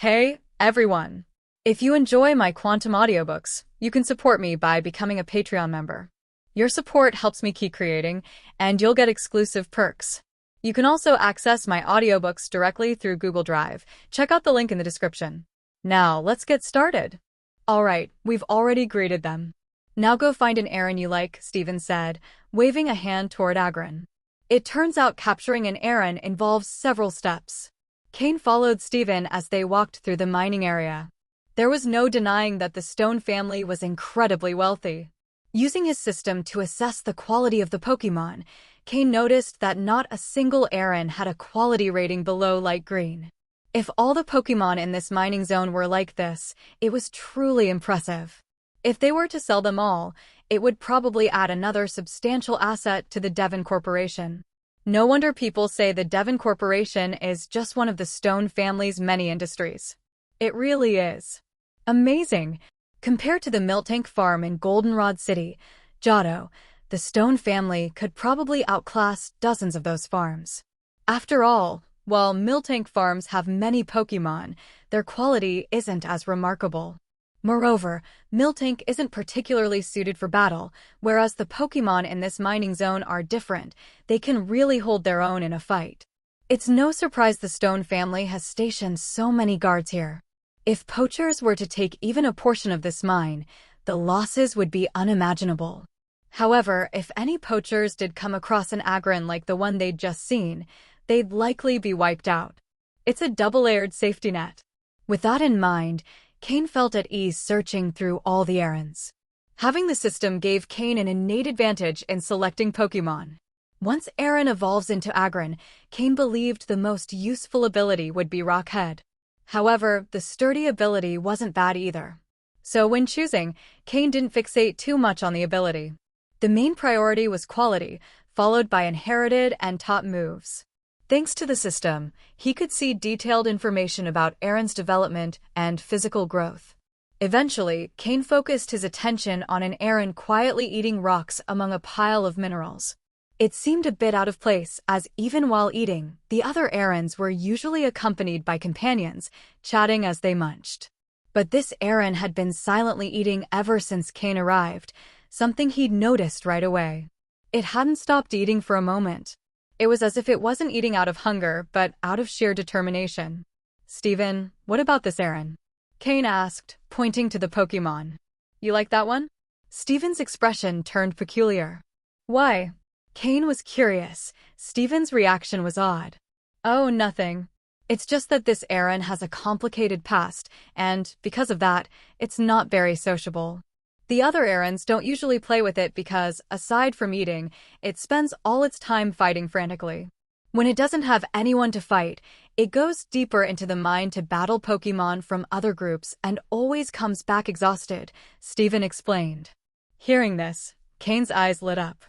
Hey, everyone! If you enjoy my quantum audiobooks, you can support me by becoming a Patreon member. Your support helps me keep creating, and you'll get exclusive perks. You can also access my audiobooks directly through Google Drive. Check out the link in the description. Now, let's get started. Alright, we've already greeted them. Now go find an errand you like, Stephen said, waving a hand toward Agron. It turns out capturing an errand involves several steps. Cain followed Stephen as they walked through the mining area. There was no denying that the Stone family was incredibly wealthy. Using his system to assess the quality of the Pokémon, Cain noticed that not a single errand had a quality rating below light green. If all the Pokémon in this mining zone were like this, it was truly impressive. If they were to sell them all, it would probably add another substantial asset to the Devon Corporation. No wonder people say the Devon Corporation is just one of the Stone family's many industries. It really is. Amazing! Compared to the Miltank farm in Goldenrod City, Johto, the Stone family could probably outclass dozens of those farms. After all, while Miltank farms have many Pokémon, their quality isn't as remarkable. Moreover, Miltank isn't particularly suited for battle, whereas the Pokémon in this mining zone are different. They can really hold their own in a fight. It's no surprise the Stone family has stationed so many guards here. If poachers were to take even a portion of this mine, the losses would be unimaginable. However, if any poachers did come across an Agron like the one they'd just seen, they'd likely be wiped out. It's a double-layered safety net. With that in mind, Cain felt at ease searching through all the errands. Having the system gave Cain an innate advantage in selecting Pokémon. Once Aaron evolves into Agron, Cain believed the most useful ability would be Rock Head. However, the sturdy ability wasn't bad either. So when choosing, Cain didn't fixate too much on the ability. The main priority was quality, followed by inherited and top moves. Thanks to the system, he could see detailed information about Aaron's development and physical growth. Eventually, Cain focused his attention on an Aaron quietly eating rocks among a pile of minerals. It seemed a bit out of place, as even while eating, the other Aarons were usually accompanied by companions, chatting as they munched. But this Aaron had been silently eating ever since Cain arrived, something he'd noticed right away. It hadn't stopped eating for a moment. It was as if it wasn't eating out of hunger, but out of sheer determination. "Stephen, what about this Aaron?" Cain asked, pointing to the Pokémon. "You like that one?" Stephen's expression turned peculiar. "Why?" Cain was curious. Stephen's reaction was odd. "Oh, nothing. It's just that this Aaron has a complicated past, and, because of that, it's not very sociable. The other Aarons don't usually play with it because, aside from eating, it spends all its time fighting frantically. When it doesn't have anyone to fight, it goes deeper into the mine to battle Pokémon from other groups and always comes back exhausted," Stephen explained. Hearing this, Cain's eyes lit up.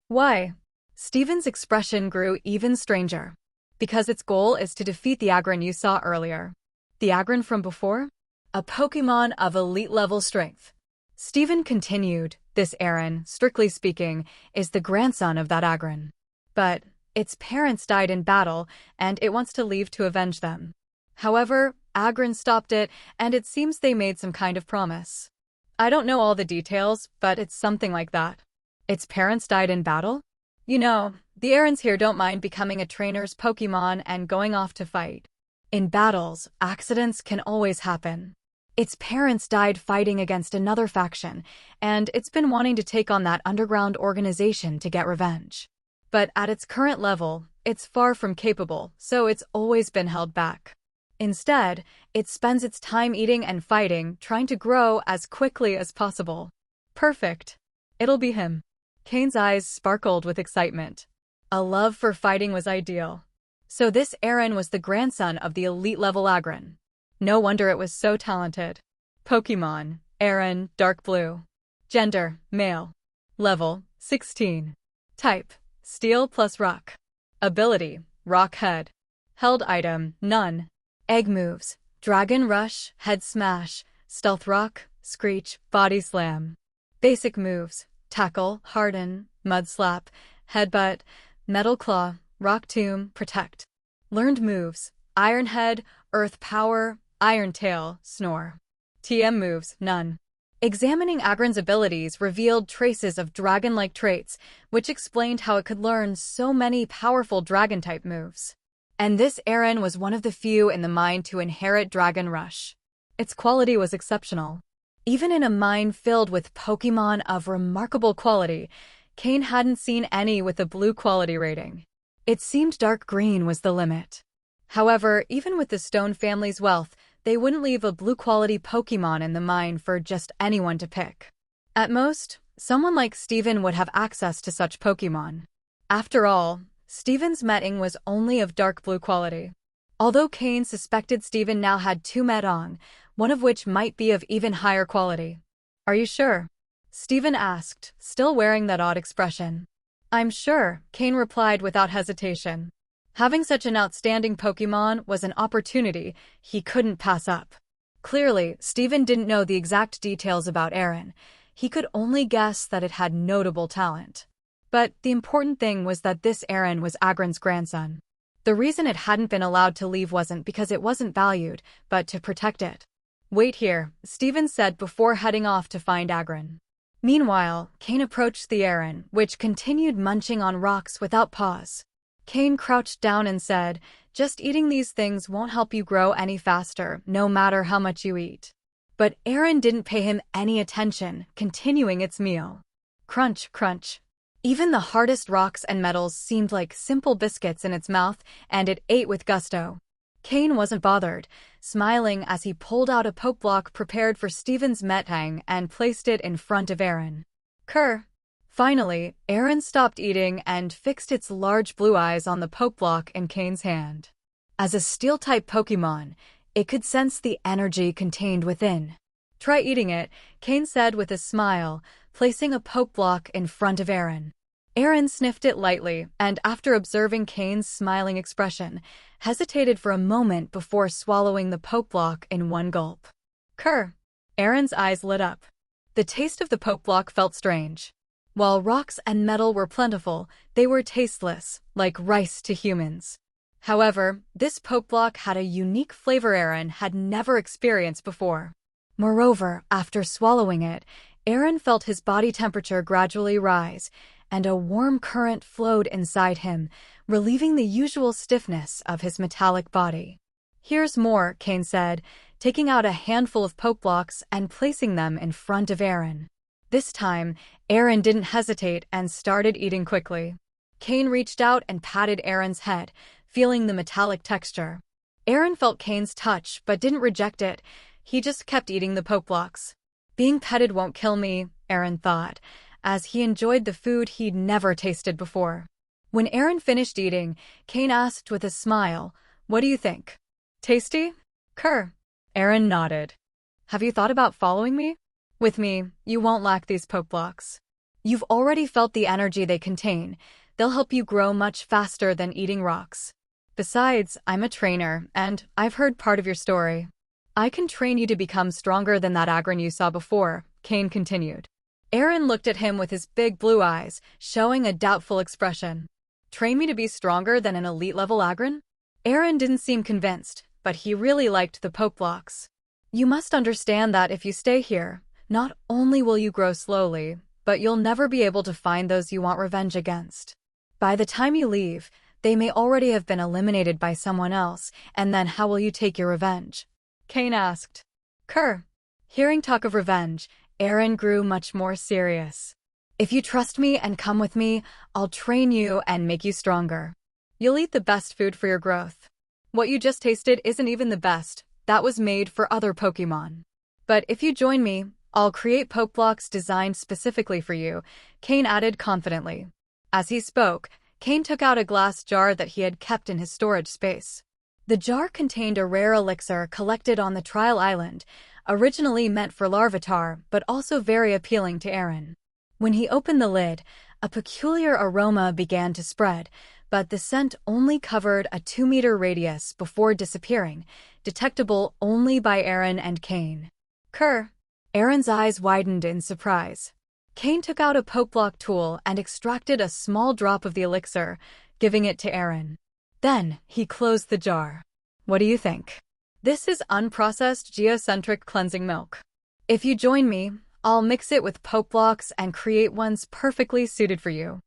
"Why?" Stephen's expression grew even stranger. "Because its goal is to defeat the Agron you saw earlier." "The Agron from before?" "A Pokémon of elite-level strength." Stephen continued, "This Aaron, strictly speaking, is the grandson of that Agron. But its parents died in battle, and it wants to leave to avenge them. However, Agron stopped it, and it seems they made some kind of promise. I don't know all the details, but it's something like that." "Its parents died in battle?" "You know, the Aarons here don't mind becoming a trainer's Pokémon and going off to fight. In battles, accidents can always happen. Its parents died fighting against another faction, and it's been wanting to take on that underground organization to get revenge. But at its current level, it's far from capable, so it's always been held back. Instead, it spends its time eating and fighting, trying to grow as quickly as possible." "Perfect. It'll be him." Cain's eyes sparkled with excitement. A love for fighting was ideal. So this Aaron was the grandson of the elite-level Agron. No wonder it was so talented. Pokémon, Aaron, dark blue. Gender, male. Level, 16. Type, steel plus rock. Ability, rock head. Held item, none. Egg moves, dragon rush, head smash, stealth rock, screech, body slam. Basic moves, tackle, harden, mud slap, headbutt, metal claw, rock tomb, protect. Learned moves, iron head, earth power, Iron Tail, Snore. TM moves, none. Examining Agron's abilities revealed traces of dragon-like traits, which explained how it could learn so many powerful dragon-type moves. And this Aron was one of the few in the mine to inherit Dragon Rush. Its quality was exceptional. Even in a mine filled with Pokémon of remarkable quality, Cain hadn't seen any with a blue quality rating. It seemed dark green was the limit. However, even with the Stone family's wealth, they wouldn't leave a blue-quality Pokémon in the mine for just anyone to pick. At most, someone like Steven would have access to such Pokémon. After all, Steven's Metang was only of dark blue quality. Although Cain suspected Steven now had two Metang, one of which might be of even higher quality. "Are you sure?" Steven asked, still wearing that odd expression. "I'm sure," Cain replied without hesitation. Having such an outstanding Pokémon was an opportunity he couldn't pass up. Clearly, Steven didn't know the exact details about Aron. He could only guess that it had notable talent. But the important thing was that this Aron was Agron's grandson. The reason it hadn't been allowed to leave wasn't because it wasn't valued, but to protect it. "Wait here," Steven said before heading off to find Agron. Meanwhile, Cain approached the Aron, which continued munching on rocks without pause. Cain crouched down and said, "Just eating these things won't help you grow any faster, no matter how much you eat." But Aron didn't pay him any attention, continuing its meal. Crunch, crunch. Even the hardest rocks and metals seemed like simple biscuits in its mouth, and it ate with gusto. Cain wasn't bothered, smiling as he pulled out a poke block prepared for Steven's Metang and placed it in front of Aron. Kerr. Finally, Aron stopped eating and fixed its large blue eyes on the poke block in Cain's hand. As a steel-type Pokémon, it could sense the energy contained within. "Try eating it," Cain said with a smile, placing a poke block in front of Aron. Aron sniffed it lightly, and after observing Cain's smiling expression, hesitated for a moment before swallowing the poke block in one gulp. Kerr. Aron's eyes lit up. The taste of the poke block felt strange. While rocks and metal were plentiful, they were tasteless, like rice to humans. However, this poke block had a unique flavor Aron had never experienced before. Moreover, after swallowing it, Aron felt his body temperature gradually rise, and a warm current flowed inside him, relieving the usual stiffness of his metallic body. "Here's more," Cain said, taking out a handful of poke blocks and placing them in front of Aron. This time, Aron didn't hesitate and started eating quickly. Cain reached out and patted Aron's head, feeling the metallic texture. Aron felt Cain's touch but didn't reject it. He just kept eating the poke blocks. "Being petted won't kill me," Aron thought, as he enjoyed the food he'd never tasted before. When Aron finished eating, Cain asked with a smile, "What do you think? Tasty?" Kerr. Aron nodded. "Have you thought about following me? With me, you won't lack these poke blocks. You've already felt the energy they contain. They'll help you grow much faster than eating rocks. Besides, I'm a trainer, and I've heard part of your story. I can train you to become stronger than that Agron you saw before," Cain continued. Aron looked at him with his big blue eyes, showing a doubtful expression. "Train me to be stronger than an elite-level Agron?" Aron didn't seem convinced, but he really liked the poke blocks. "You must understand that if you stay here, not only will you grow slowly, but you'll never be able to find those you want revenge against. By the time you leave, they may already have been eliminated by someone else, and then how will you take your revenge?" Cain asked. Kerr. Hearing talk of revenge, Aron grew much more serious. "If you trust me and come with me, I'll train you and make you stronger. You'll eat the best food for your growth. What you just tasted isn't even the best, that was made for other Pokémon. But if you join me, I'll create poke blocks designed specifically for you," Cain added confidently. As he spoke, Cain took out a glass jar that he had kept in his storage space. The jar contained a rare elixir collected on the trial island, originally meant for Larvitar, but also very appealing to Aron. When he opened the lid, a peculiar aroma began to spread, but the scent only covered a 2-meter radius before disappearing, detectable only by Aron and Cain. Kerr. Aron's eyes widened in surprise. Cain took out a poke block tool and extracted a small drop of the elixir, giving it to Aron. Then, he closed the jar. "What do you think?" This is unprocessed geocentric cleansing milk. If you join me, I'll mix it with poke blocks and create ones perfectly suited for you.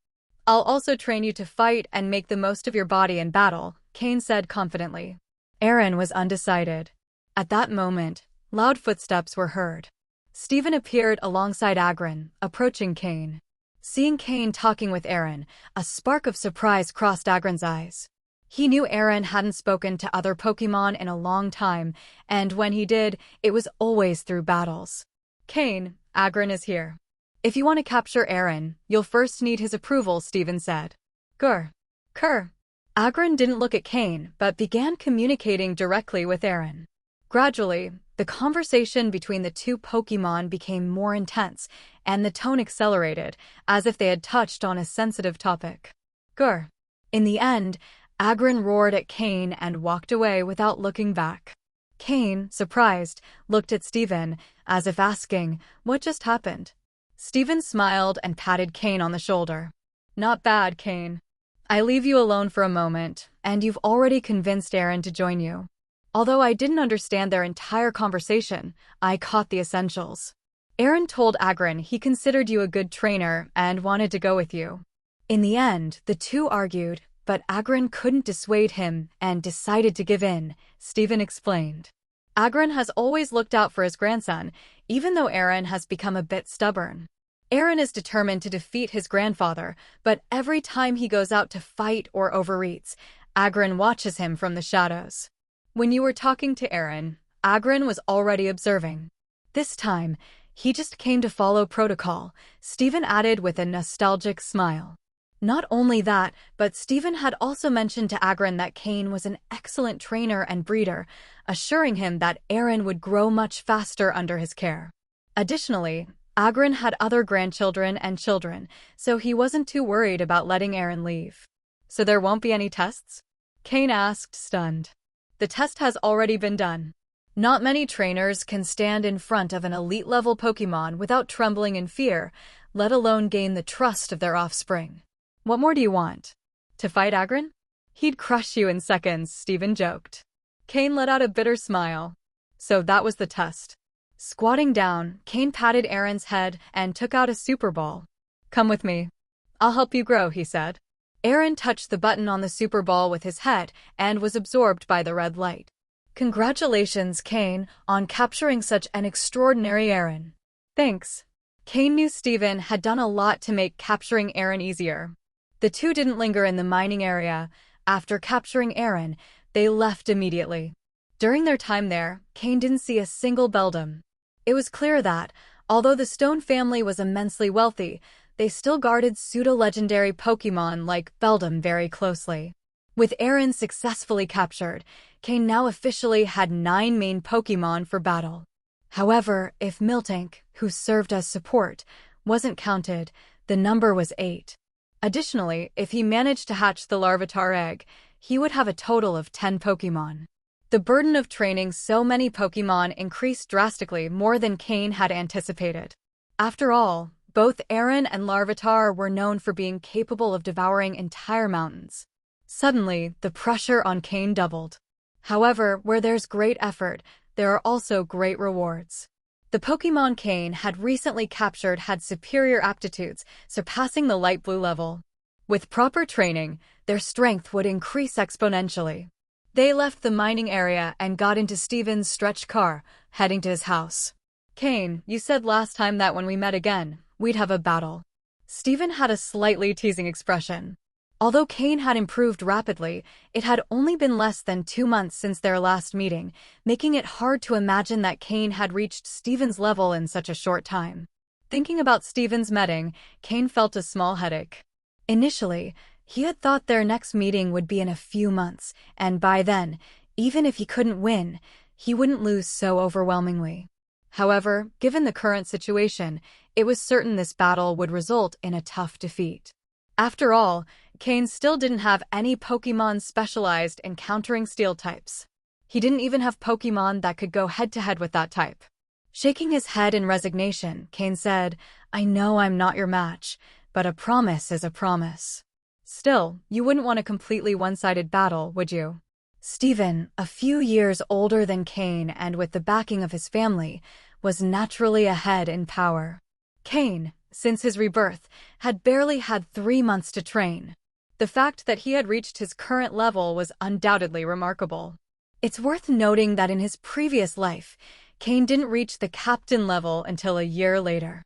I'll also train you to fight and make the most of your body in battle, Cain said confidently. Aaron was undecided. At that moment, loud footsteps were heard. Stephen appeared alongside Agron, approaching Cain. Seeing Cain talking with Aaron, a spark of surprise crossed Agron's eyes. He knew Aaron hadn't spoken to other Pokémon in a long time, and when he did, it was always through battles. Cain, Agron is here. If you want to capture Aaron, you'll first need his approval, Stephen said. Grr. Kerr. Agron didn't look at Cain, but began communicating directly with Aaron. Gradually, the conversation between the two Pokémon became more intense, and the tone accelerated, as if they had touched on a sensitive topic. Grr. In the end, Agron roared at Cain and walked away without looking back. Cain, surprised, looked at Stephen, as if asking, "What just happened?" Stephen smiled and patted Cain on the shoulder. "Not bad, Cain. I leave you alone for a moment, and you've already convinced Aaron to join you. Although I didn't understand their entire conversation, I caught the essentials. Aaron told Agron he considered you a good trainer and wanted to go with you." In the end, the two argued, but Agron couldn't dissuade him and decided to give in, Stephen explained. Agron has always looked out for his grandson, even though Aaron has become a bit stubborn. Aaron is determined to defeat his grandfather, but every time he goes out to fight or overeats, Agron watches him from the shadows. When you were talking to Aaron, Agron was already observing. This time, he just came to follow protocol, Stephen added with a nostalgic smile. Not only that, but Stephen had also mentioned to Agron that Cain was an excellent trainer and breeder, assuring him that Aaron would grow much faster under his care. Additionally, Agron had other grandchildren and children, so he wasn't too worried about letting Aaron leave. "So there won't be any tests?" Cain asked, stunned. "The test has already been done. Not many trainers can stand in front of an elite-level Pokémon without trembling in fear, let alone gain the trust of their offspring. What more do you want? To fight Agron? He'd crush you in seconds," Stephen joked. Cain let out a bitter smile. So that was the test. Squatting down, Cain patted Aaron's head and took out a super ball. "Come with me. I'll help you grow," he said. Aaron touched the button on the super ball with his head and was absorbed by the red light. "Congratulations, Cain, on capturing such an extraordinary Aaron." "Thanks." Cain knew Stephen had done a lot to make capturing Aaron easier. The two didn't linger in the mining area. After capturing Aaron, they left immediately. During their time there, Cain didn't see a single beldam. It was clear that, although the Stone family was immensely wealthy, they still guarded pseudo-legendary Pokémon like beldam very closely. With Aaron successfully captured, Cain now officially had 9 main Pokémon for battle. However, if Miltank, who served as support, wasn't counted, the number was 8. Additionally, if he managed to hatch the Larvitar egg, he would have a total of 10 Pokémon. The burden of training so many Pokémon increased drastically more than Cain had anticipated. After all, both Aaron and Larvitar were known for being capable of devouring entire mountains. Suddenly, the pressure on Cain doubled. However, where there's great effort, there are also great rewards. The Pokémon Cain had recently captured had superior aptitudes, surpassing the light blue level. With proper training, their strength would increase exponentially. They left the mining area and got into Stephen's stretch car, heading to his house. "Cain, you said last time that when we met again, we'd have a battle." Stephen had a slightly teasing expression. Although Cain had improved rapidly, it had only been less than 2 months since their last meeting, making it hard to imagine that Cain had reached Stephen's level in such a short time. Thinking about Stephen's meeting, Cain felt a small headache. Initially, he had thought their next meeting would be in a few months, and by then, even if he couldn't win, he wouldn't lose so overwhelmingly. However, given the current situation, it was certain this battle would result in a tough defeat. After all, Cain still didn't have any Pokémon specialized in countering steel types. He didn't even have Pokémon that could go head-to-head with that type. Shaking his head in resignation, Cain said, "I know I'm not your match, but a promise is a promise." "Still, you wouldn't want a completely one-sided battle, would you?" Stephen, a few years older than Cain and with the backing of his family, was naturally ahead in power. Cain, since his rebirth, had barely had 3 months to train. The fact that he had reached his current level was undoubtedly remarkable. It's worth noting that in his previous life, Cain didn't reach the captain level until a year later.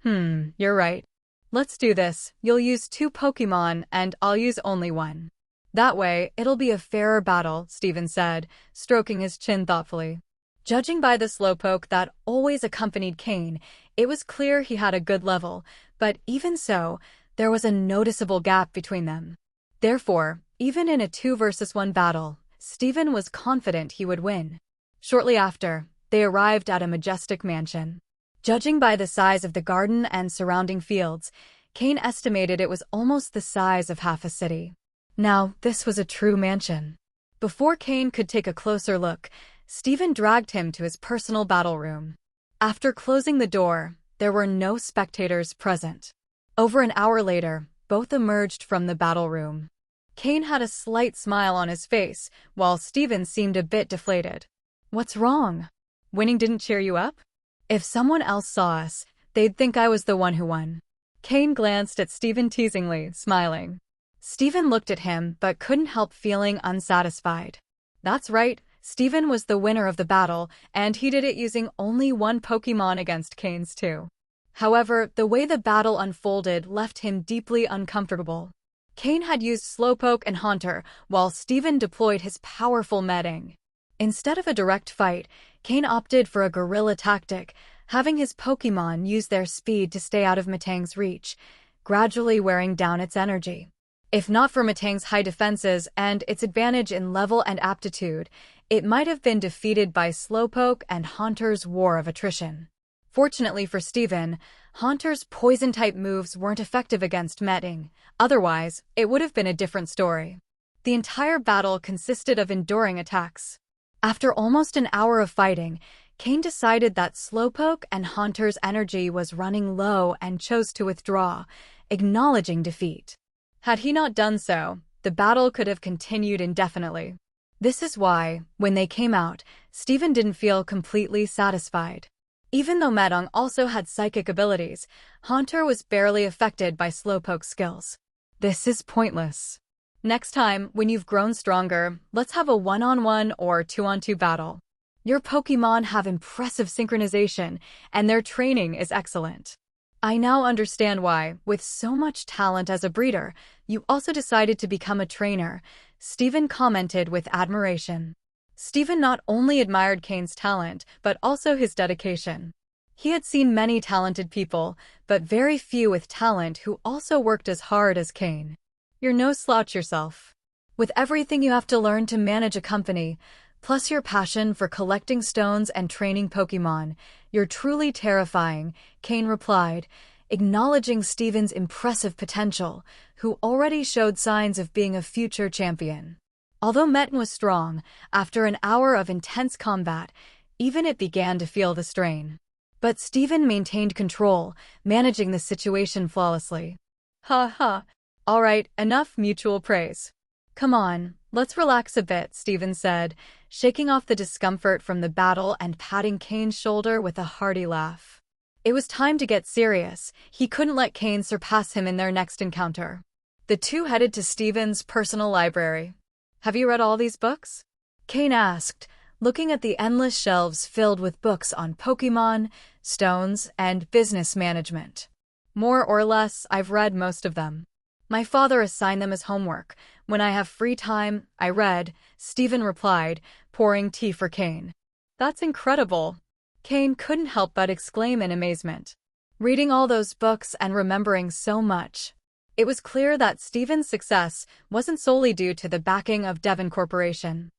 You're right. Let's do this. You'll use 2 Pokémon and I'll use only 1. That way, it'll be a fairer battle, Stephen said, stroking his chin thoughtfully. Judging by the slowpoke that always accompanied Cain, it was clear he had a good level, but even so, there was a noticeable gap between them. Therefore, even in a 2-versus-1 battle, Stephen was confident he would win. Shortly after, they arrived at a majestic mansion. Judging by the size of the garden and surrounding fields, Cain estimated it was almost the size of half a city. Now, this was a true mansion. Before Cain could take a closer look, Stephen dragged him to his personal battle room. After closing the door, there were no spectators present. Over an hour later, both emerged from the battle room. Cain had a slight smile on his face, while Stephen seemed a bit deflated. What's wrong? Winning didn't cheer you up? If someone else saw us, they'd think I was the one who won. Cain glanced at Stephen teasingly, smiling. Stephen looked at him but couldn't help feeling unsatisfied. That's right, Stephen was the winner of the battle, and he did it using only 1 Pokémon against Cain's 2. However, the way the battle unfolded left him deeply uncomfortable. Cain had used Slowpoke and Haunter, while Stephen deployed his powerful Metang. Instead of a direct fight, Cain opted for a guerrilla tactic, having his Pokémon use their speed to stay out of Metang's reach, gradually wearing down its energy. If not for Metang's high defenses and its advantage in level and aptitude, it might have been defeated by Slowpoke and Haunter's war of attrition. Fortunately for Stephen, Haunter's poison-type moves weren't effective against Metang. Otherwise, it would have been a different story. The entire battle consisted of enduring attacks. After almost an hour of fighting, Cain decided that Slowpoke and Haunter's energy was running low and chose to withdraw, acknowledging defeat. Had he not done so, the battle could have continued indefinitely. This is why, when they came out, Stephen didn't feel completely satisfied. Even though Metang also had psychic abilities, Haunter was barely affected by Slowpoke's skills. This is pointless. Next time, when you've grown stronger, let's have a 1-on-1 or 2-on-2 battle. Your Pokémon have impressive synchronization, and their training is excellent. I now understand why, with so much talent as a breeder, you also decided to become a trainer, Stephen commented with admiration. Stephen not only admired Cain's talent, but also his dedication. He had seen many talented people, but very few with talent who also worked as hard as Cain. You're no slouch yourself. With everything you have to learn to manage a company, plus your passion for collecting stones and training Pokémon, you're truly terrifying, Cain replied, acknowledging Stephen's impressive potential, who already showed signs of being a future champion. Although Metang was strong, after an hour of intense combat, even it began to feel the strain. But Stephen maintained control, managing the situation flawlessly. Ha ha. All right, enough mutual praise. Come on, let's relax a bit, Stephen said, shaking off the discomfort from the battle and patting Cain's shoulder with a hearty laugh. It was time to get serious. He couldn't let Cain surpass him in their next encounter. The two headed to Stephen's personal library. Have you read all these books? Cain asked, looking at the endless shelves filled with books on Pokémon, stones, and business management. More or less, I've read most of them. My father assigned them as homework. When I have free time, I read, Stephen replied, pouring tea for Cain. That's incredible. Cain couldn't help but exclaim in amazement. Reading all those books and remembering so much. It was clear that Stephen's success wasn't solely due to the backing of Devon Corporation.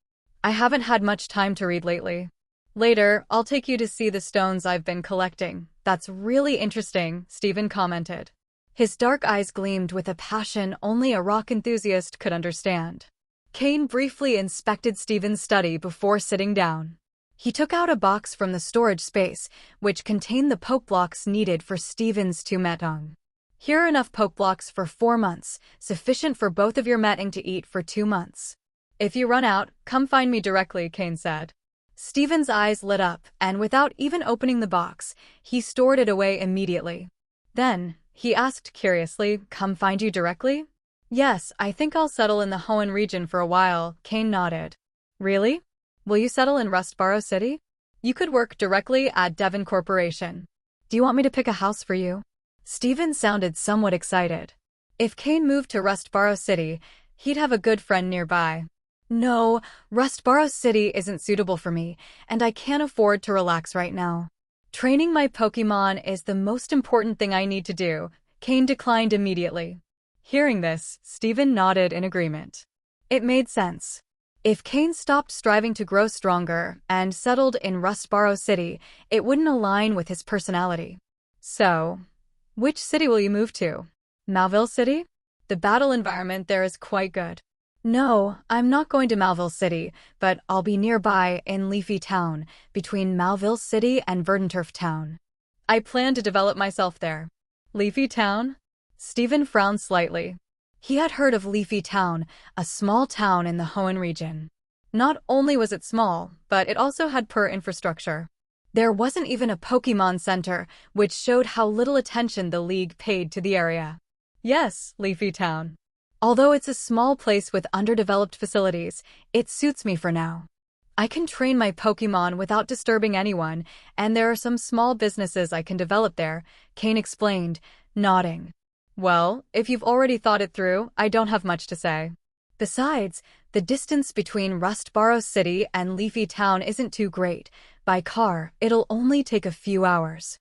I haven't had much time to read lately. Later, I'll take you to see the stones I've been collecting. That's really interesting, Stephen commented. His dark eyes gleamed with a passion only a rock enthusiast could understand. Cain briefly inspected Stephen's study before sitting down. He took out a box from the storage space, which contained the poke blocks needed for Stephen's 2 Metang. Here are enough poke blocks for 4 months, sufficient for both of your Metang to eat for 2 months. If you run out, come find me directly, Cain said. Stephen's eyes lit up, and without even opening the box, he stored it away immediately. Then, he asked curiously, come find you directly? Yes, I think I'll settle in the Hoenn region for a while, Cain nodded. Really? Will you settle in Rustboro City? You could work directly at Devon Corporation. Do you want me to pick a house for you? Stephen sounded somewhat excited. If Cain moved to Rustboro City, he'd have a good friend nearby. No, Rustboro City isn't suitable for me, and I can't afford to relax right now. Training my Pokémon is the most important thing I need to do, Cain declined immediately. Hearing this, Stephen nodded in agreement. It made sense. If Cain stopped striving to grow stronger and settled in Rustboro City, it wouldn't align with his personality. So, which city will you move to? Malville City? The battle environment there is quite good. No, I'm not going to Malville City, but I'll be nearby in Leafy Town, between Malville City and Verdanturf Town. I plan to develop myself there. Leafy Town? Stephen frowned slightly. He had heard of Leafy Town, a small town in the Hoenn region. Not only was it small, but it also had poor infrastructure. There wasn't even a Pokémon Center, which showed how little attention the League paid to the area. Yes, Leafy Town. Although it's a small place with underdeveloped facilities, it suits me for now. I can train my Pokémon without disturbing anyone, and there are some small businesses I can develop there, Cain explained, nodding. Well, if you've already thought it through, I don't have much to say. Besides, the distance between Rustboro City and Leafy Town isn't too great. By car, it'll only take a few hours.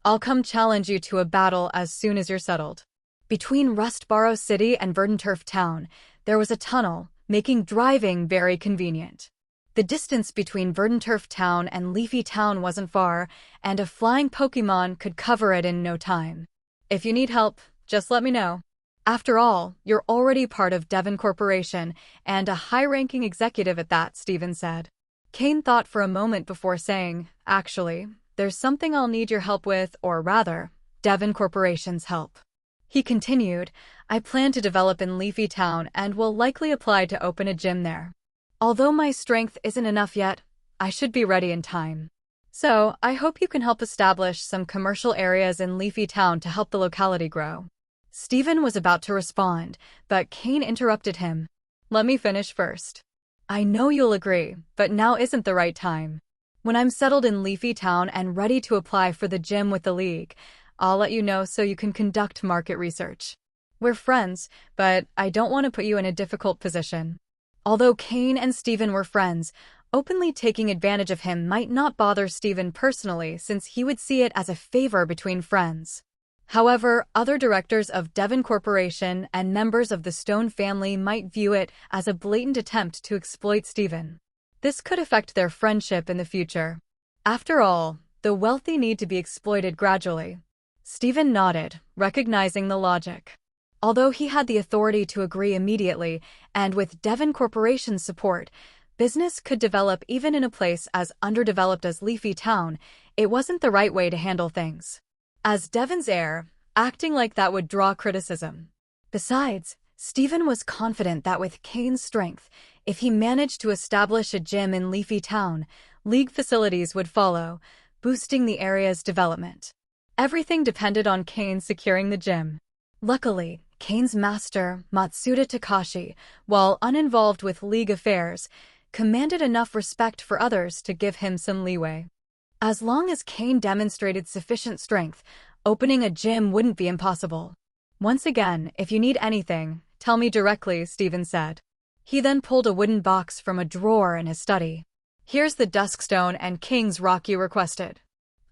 I'll come challenge you to a battle as soon as you're settled. Between Rustboro City and Verdanturf Town, there was a tunnel, making driving very convenient. The distance between Verdanturf Town and Leafy Town wasn't far, and a flying Pokémon could cover it in no time. If you need help, just let me know. After all, you're already part of Devon Corporation, and a high-ranking executive at that, Stephen said. Cain thought for a moment before saying, actually, there's something I'll need your help with, or rather, Devon Corporation's help. He continued, I plan to develop in Leafy Town and will likely apply to open a gym there. Although my strength isn't enough yet, I should be ready in time. So, I hope you can help establish some commercial areas in Leafy Town to help the locality grow. Stephen was about to respond, but Cain interrupted him. Let me finish first. I know you'll agree, but now isn't the right time. When I'm settled in Leafy Town and ready to apply for the gym with the League, I'll let you know so you can conduct market research. We're friends, but I don't want to put you in a difficult position. Although Cain and Stephen were friends, openly taking advantage of him might not bother Stephen personally since he would see it as a favor between friends. However, other directors of Devon Corporation and members of the Stone family might view it as a blatant attempt to exploit Stephen. This could affect their friendship in the future. After all, the wealthy need to be exploited gradually. Stephen nodded, recognizing the logic. Although he had the authority to agree immediately, and with Devon Corporation's support, business could develop even in a place as underdeveloped as Leafy Town, it wasn't the right way to handle things. As Devon's heir, acting like that would draw criticism. Besides, Stephen was confident that with Cain's strength, if he managed to establish a gym in Leafy Town, League facilities would follow, boosting the area's development. Everything depended on Cain securing the gym. Luckily, Cain's master, Matsuda Takashi, while uninvolved with League affairs, commanded enough respect for others to give him some leeway. As long as Cain demonstrated sufficient strength, opening a gym wouldn't be impossible. Once again, if you need anything, tell me directly, Stephen said. He then pulled a wooden box from a drawer in his study. Here's the Duskstone and King's Rock you requested.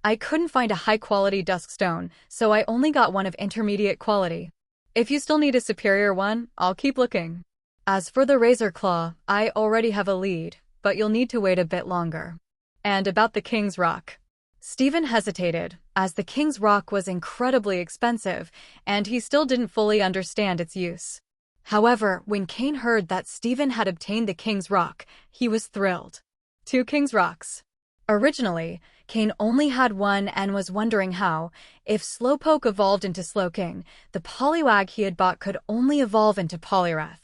I couldn't find a high-quality Duskstone, so I only got one of intermediate quality. If you still need a superior one, I'll keep looking. As for the Razor Claw, I already have a lead, but you'll need to wait a bit longer. And about the King's Rock. Stephen hesitated, as the King's Rock was incredibly expensive, and he still didn't fully understand its use. However, when Cain heard that Stephen had obtained the King's Rock, he was thrilled. 2 King's Rocks. Originally, Cain only had one and was wondering how, if Slowpoke evolved into Slowking, the Poliwag he had bought could only evolve into Poliwrath.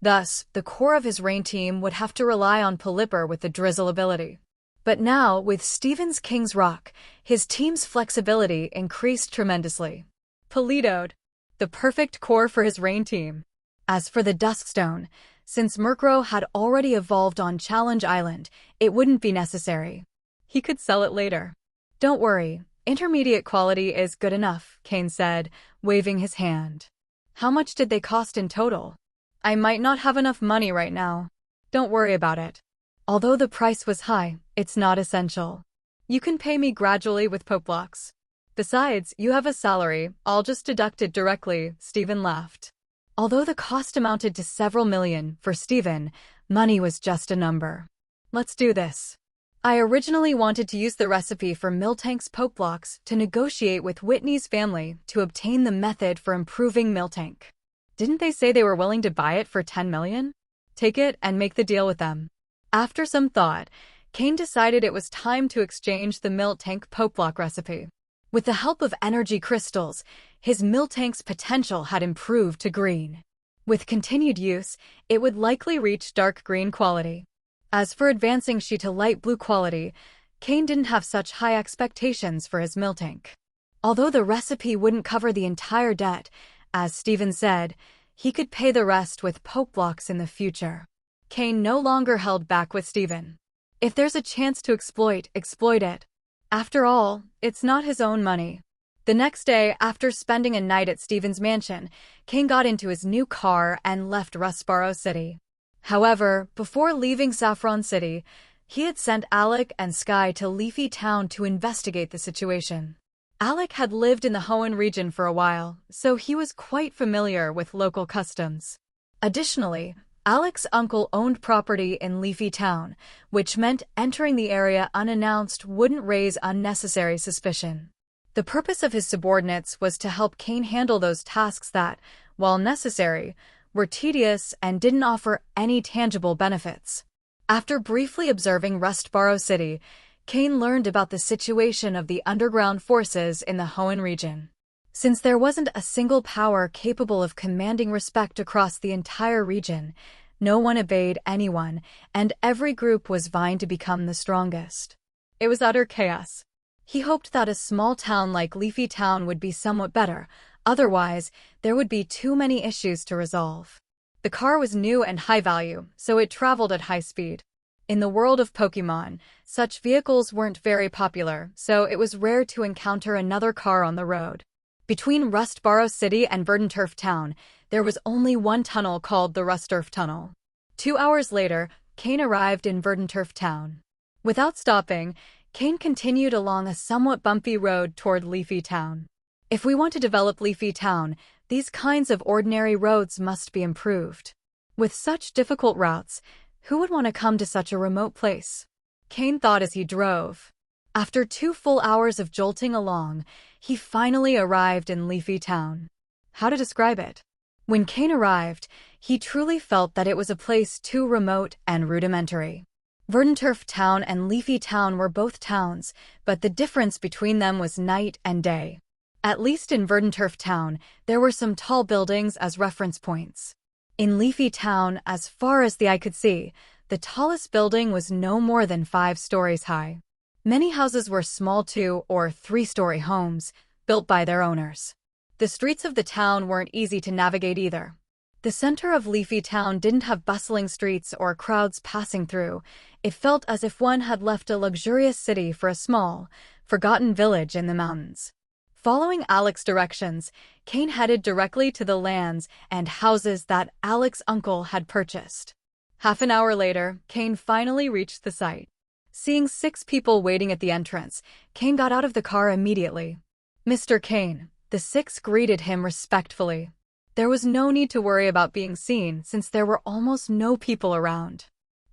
Thus, the core of his rain team would have to rely on Pelipper with the drizzle ability. But now, with Steven's King's Rock, his team's flexibility increased tremendously. Politoed, the perfect core for his rain team. As for the Duskstone, since Murkrow had already evolved on Challenge Island, it wouldn't be necessary. He could sell it later. Don't worry, intermediate quality is good enough, Cain said, waving his hand. How much did they cost in total? I might not have enough money right now. Don't worry about it. Although the price was high, it's not essential. You can pay me gradually with Pokeblocks. Besides, you have a salary, I'll just deduct it directly, Steven laughed. Although the cost amounted to several million, for Steven, money was just a number. Let's do this. I originally wanted to use the recipe for Miltank's Pokeblocks to negotiate with Whitney's family to obtain the method for improving Miltank. Didn't they say they were willing to buy it for 10 million? Take it and make the deal with them. After some thought, Cain decided it was time to exchange the Miltank Pokeblock recipe. With the help of energy crystals, his Miltank's potential had improved to green. With continued use, it would likely reach dark green quality. As for advancing she to light blue quality, Cain didn't have such high expectations for his Miltank. Although the recipe wouldn't cover the entire debt, as Steven said, he could pay the rest with Pokeblocks in the future. Cain no longer held back with Steven. If there's a chance to exploit it. After all, it's not his own money. The next day, after spending a night at Steven's mansion, Cain got into his new car and left Rustboro City. However, before leaving Saffron City, he had sent Alec and Sky to Leafy Town to investigate the situation. Alec had lived in the Hoenn region for a while, so he was quite familiar with local customs. Additionally, Alec's uncle owned property in Leafy Town, which meant entering the area unannounced wouldn't raise unnecessary suspicion. The purpose of his subordinates was to help Cain handle those tasks that, while necessary, were tedious and didn't offer any tangible benefits. After briefly observing Rustboro City, Cain learned about the situation of the underground forces in the Hoenn region. Since there wasn't a single power capable of commanding respect across the entire region, no one obeyed anyone, and every group was vying to become the strongest. It was utter chaos. He hoped that a small town like Leafy Town would be somewhat better, otherwise, there would be too many issues to resolve. The car was new and high value, so it traveled at high speed. In the world of Pokémon, such vehicles weren't very popular, so it was rare to encounter another car on the road. Between Rustboro City and Verdanturf Town, there was only one tunnel called the Rusturf Tunnel. 2 hours later, Cain arrived in Verdanturf Town. Without stopping, Cain continued along a somewhat bumpy road toward Leafy Town. If we want to develop Leafy Town, these kinds of ordinary roads must be improved. With such difficult routes, who would want to come to such a remote place? Cain thought as he drove. After 2 full hours of jolting along, he finally arrived in Leafy Town. How to describe it? When Cain arrived, he truly felt that it was a place too remote and rudimentary. Verdanturf Town and Leafy Town were both towns, but the difference between them was night and day. At least in Verdanturf Town, there were some tall buildings as reference points. In Leafy Town, as far as the eye could see, the tallest building was no more than 5 stories high. Many houses were small 2- or 3-story homes, built by their owners. The streets of the town weren't easy to navigate either. The center of Leafy Town didn't have bustling streets or crowds passing through. It felt as if one had left a luxurious city for a small, forgotten village in the mountains. Following Alec's directions, Cain headed directly to the lands and houses that Alec's uncle had purchased. Half an hour later, Cain finally reached the site. Seeing 6 people waiting at the entrance, Cain got out of the car immediately. "Mr. Cain," the 6 greeted him respectfully. There was no need to worry about being seen since there were almost no people around.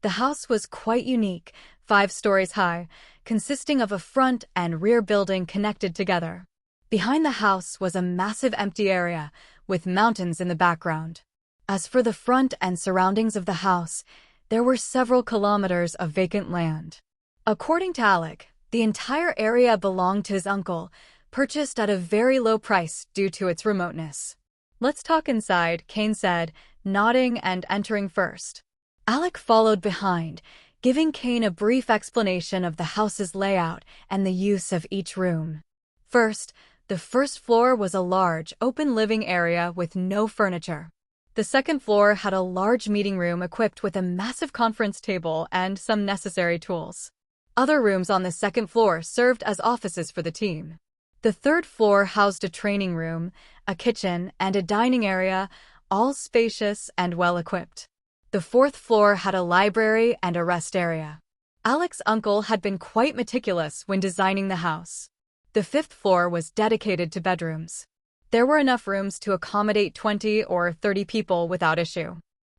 The house was quite unique, 5 stories high, consisting of a front and rear building connected together. Behind the house was a massive empty area, with mountains in the background. As for the front and surroundings of the house, there were several kilometers of vacant land. According to Alec, the entire area belonged to his uncle, purchased at a very low price due to its remoteness. "Let's talk inside," Cain said, nodding and entering first. Alec followed behind, giving Cain a brief explanation of the house's layout and the use of each room. First, the first floor was a large, open living area with no furniture. The second floor had a large meeting room equipped with a massive conference table and some necessary tools. Other rooms on the second floor served as offices for the team. The third floor housed a training room, a kitchen, and a dining area, all spacious and well-equipped. The fourth floor had a library and a rest area. Alec's uncle had been quite meticulous when designing the house. The fifth floor was dedicated to bedrooms. There were enough rooms to accommodate 20 or 30 people without issue.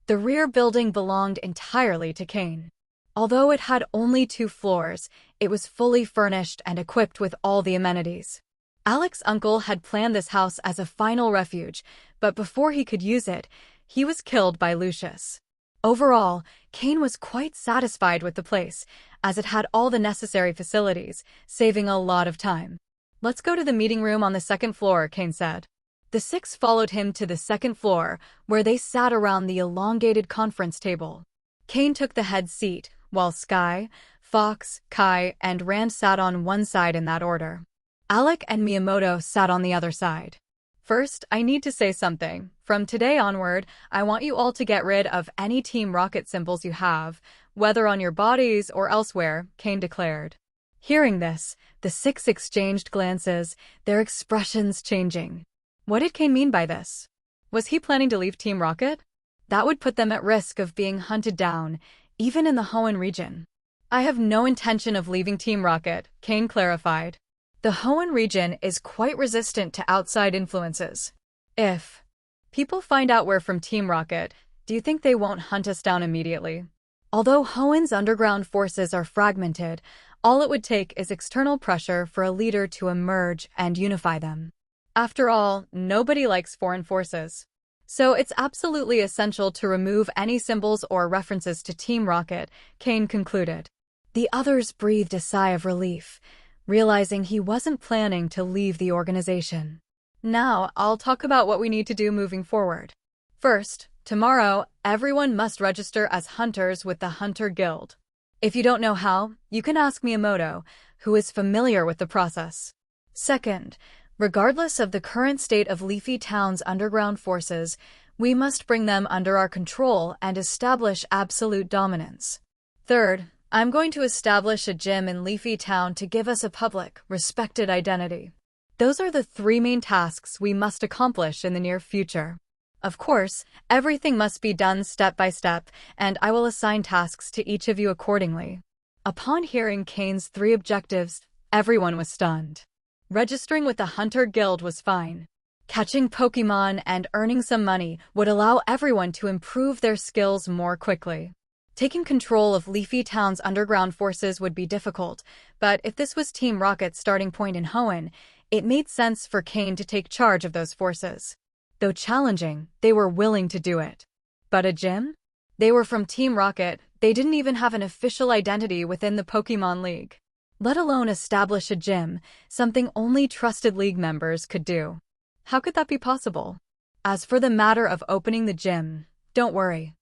The rear building belonged entirely to Cain. Although it had only 2 floors, it was fully furnished and equipped with all the amenities. Alec's uncle had planned this house as a final refuge, but before he could use it, he was killed by Lucius. Overall, Cain was quite satisfied with the place, as it had all the necessary facilities, saving a lot of time. "Let's go to the meeting room on the second floor," Cain said. The 6 followed him to the second floor, where they sat around the elongated conference table. Cain took the head seat, while Sky, Fox, Kai, and Rand sat on one side in that order. Alec and Miyamoto sat on the other side. "First, I need to say something. From today onward, I want you all to get rid of any Team Rocket symbols you have, whether on your bodies or elsewhere," Cain declared. Hearing this, the 6 exchanged glances, their expressions changing. What did Cain mean by this? Was he planning to leave Team Rocket? That would put them at risk of being hunted down, even in the Hoenn region. "I have no intention of leaving Team Rocket," Cain clarified. The Hoenn region is quite resistant to outside influences. If people find out we're from Team Rocket, do you think they won't hunt us down immediately? Although Hoenn's underground forces are fragmented, all it would take is external pressure for a leader to emerge and unify them. After all, nobody likes foreign forces. So it's absolutely essential to remove any symbols or references to Team Rocket, Cain concluded. The others breathed a sigh of relief, realizing he wasn't planning to leave the organization. Now, I'll talk about what we need to do moving forward. First, tomorrow, everyone must register as hunters with the Hunter Guild. If you don't know how, you can ask Miyamoto, who is familiar with the process. Second, regardless of the current state of Leafy Town's underground forces, we must bring them under our control and establish absolute dominance. Third, I'm going to establish a gym in Leafy Town to give us a public, respected identity. Those are the 3 main tasks we must accomplish in the near future. Of course, everything must be done step by step, and I will assign tasks to each of you accordingly. Upon hearing Cain's 3 objectives, everyone was stunned. Registering with the Hunter Guild was fine. Catching Pokémon and earning some money would allow everyone to improve their skills more quickly. Taking control of Leafy Town's underground forces would be difficult, but if this was Team Rocket's starting point in Hoenn, it made sense for Cain to take charge of those forces. Though challenging, they were willing to do it. But a gym? They were from Team Rocket, they didn't even have an official identity within the Pokémon League. Let alone establish a gym, something only trusted League members could do. How could that be possible? As for the matter of opening the gym, don't worry.